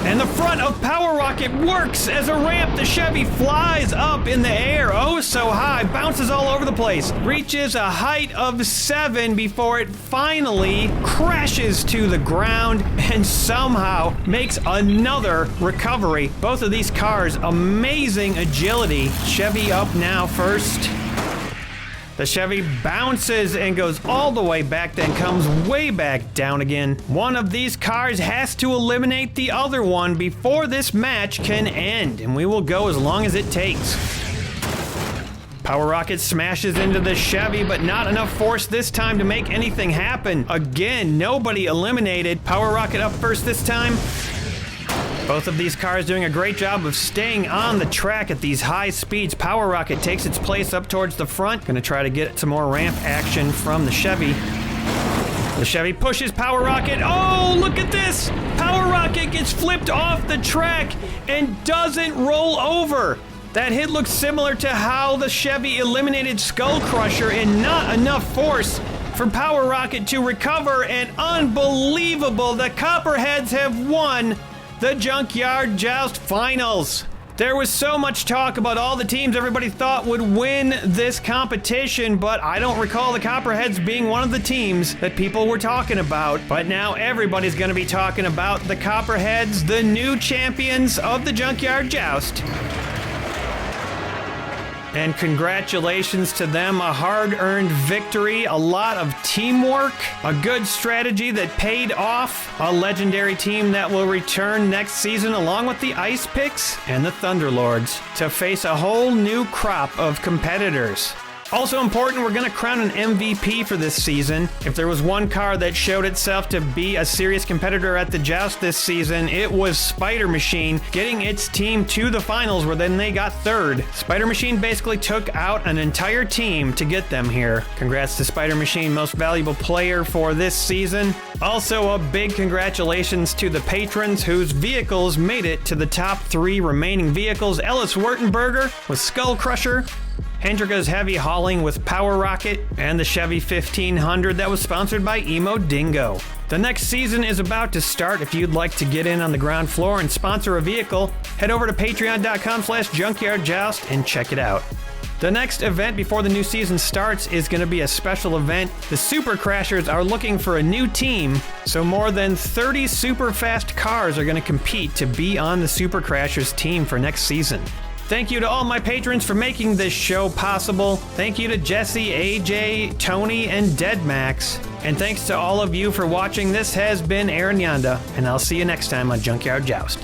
And the front of Power Rocket works as a ramp. The Chevy flies up in the air, oh so high, bounces all over the place, reaches a height of 7 before it finally crashes to the ground and somehow makes another recovery. Both of these cars, amazing agility. Chevy up now first. The Chevy bounces and goes all the way back, then comes way back down again. One of these cars has to eliminate the other one before this match can end, and we will go as long as it takes. Power Rocket smashes into the Chevy, but not enough force this time to make anything happen. Again, nobody eliminated. Power Rocket up first this time. Both of these cars doing a great job of staying on the track at these high speeds. Power Rocket takes its place up towards the front. Gonna try to get some more ramp action from the Chevy. The Chevy pushes Power Rocket. Oh, look at this! Power Rocket gets flipped off the track and doesn't roll over. That hit looks similar to how the Chevy eliminated Skull Crusher, and not enough force for Power Rocket to recover, and unbelievable, the Copperheads have won the Junkyard Joust Finals. There was so much talk about all the teams everybody thought would win this competition, but I don't recall the Copperheads being one of the teams that people were talking about. But now everybody's gonna be talking about the Copperheads, the new champions of the Junkyard Joust. And congratulations to them, a hard-earned victory, a lot of teamwork, a good strategy that paid off, a legendary team that will return next season along with the Ice Picks and the Thunderlords to face a whole new crop of competitors. Also important, we're going to crown an MVP for this season. If there was one car that showed itself to be a serious competitor at the Joust this season, it was Spider Machine, getting its team to the finals where then they got third. Spider Machine basically took out an entire team to get them here. Congrats to Spider Machine, most valuable player for this season. Also a big congratulations to the patrons whose vehicles made it to the top 3 remaining vehicles. Ellis Wertenberger with Skull Crusher, Hendrika's Heavy Hauling with Power Rocket, and the Chevy 1500 that was sponsored by Emo Dingo. The next season is about to start. If you'd like to get in on the ground floor and sponsor a vehicle, head over to patreon.com/junkyardjoust and check it out. The next event before the new season starts is going to be a special event. The Super Crashers are looking for a new team, so more than 30 super fast cars are going to compete to be on the Super Crashers team for next season. Thank you to all my patrons for making this show possible. Thank you to Jesse, AJ, Tony, and DEADMAXX. And thanks to all of you for watching. This has been Aaron Yonda, and I'll see you next time on Junkyard Joust.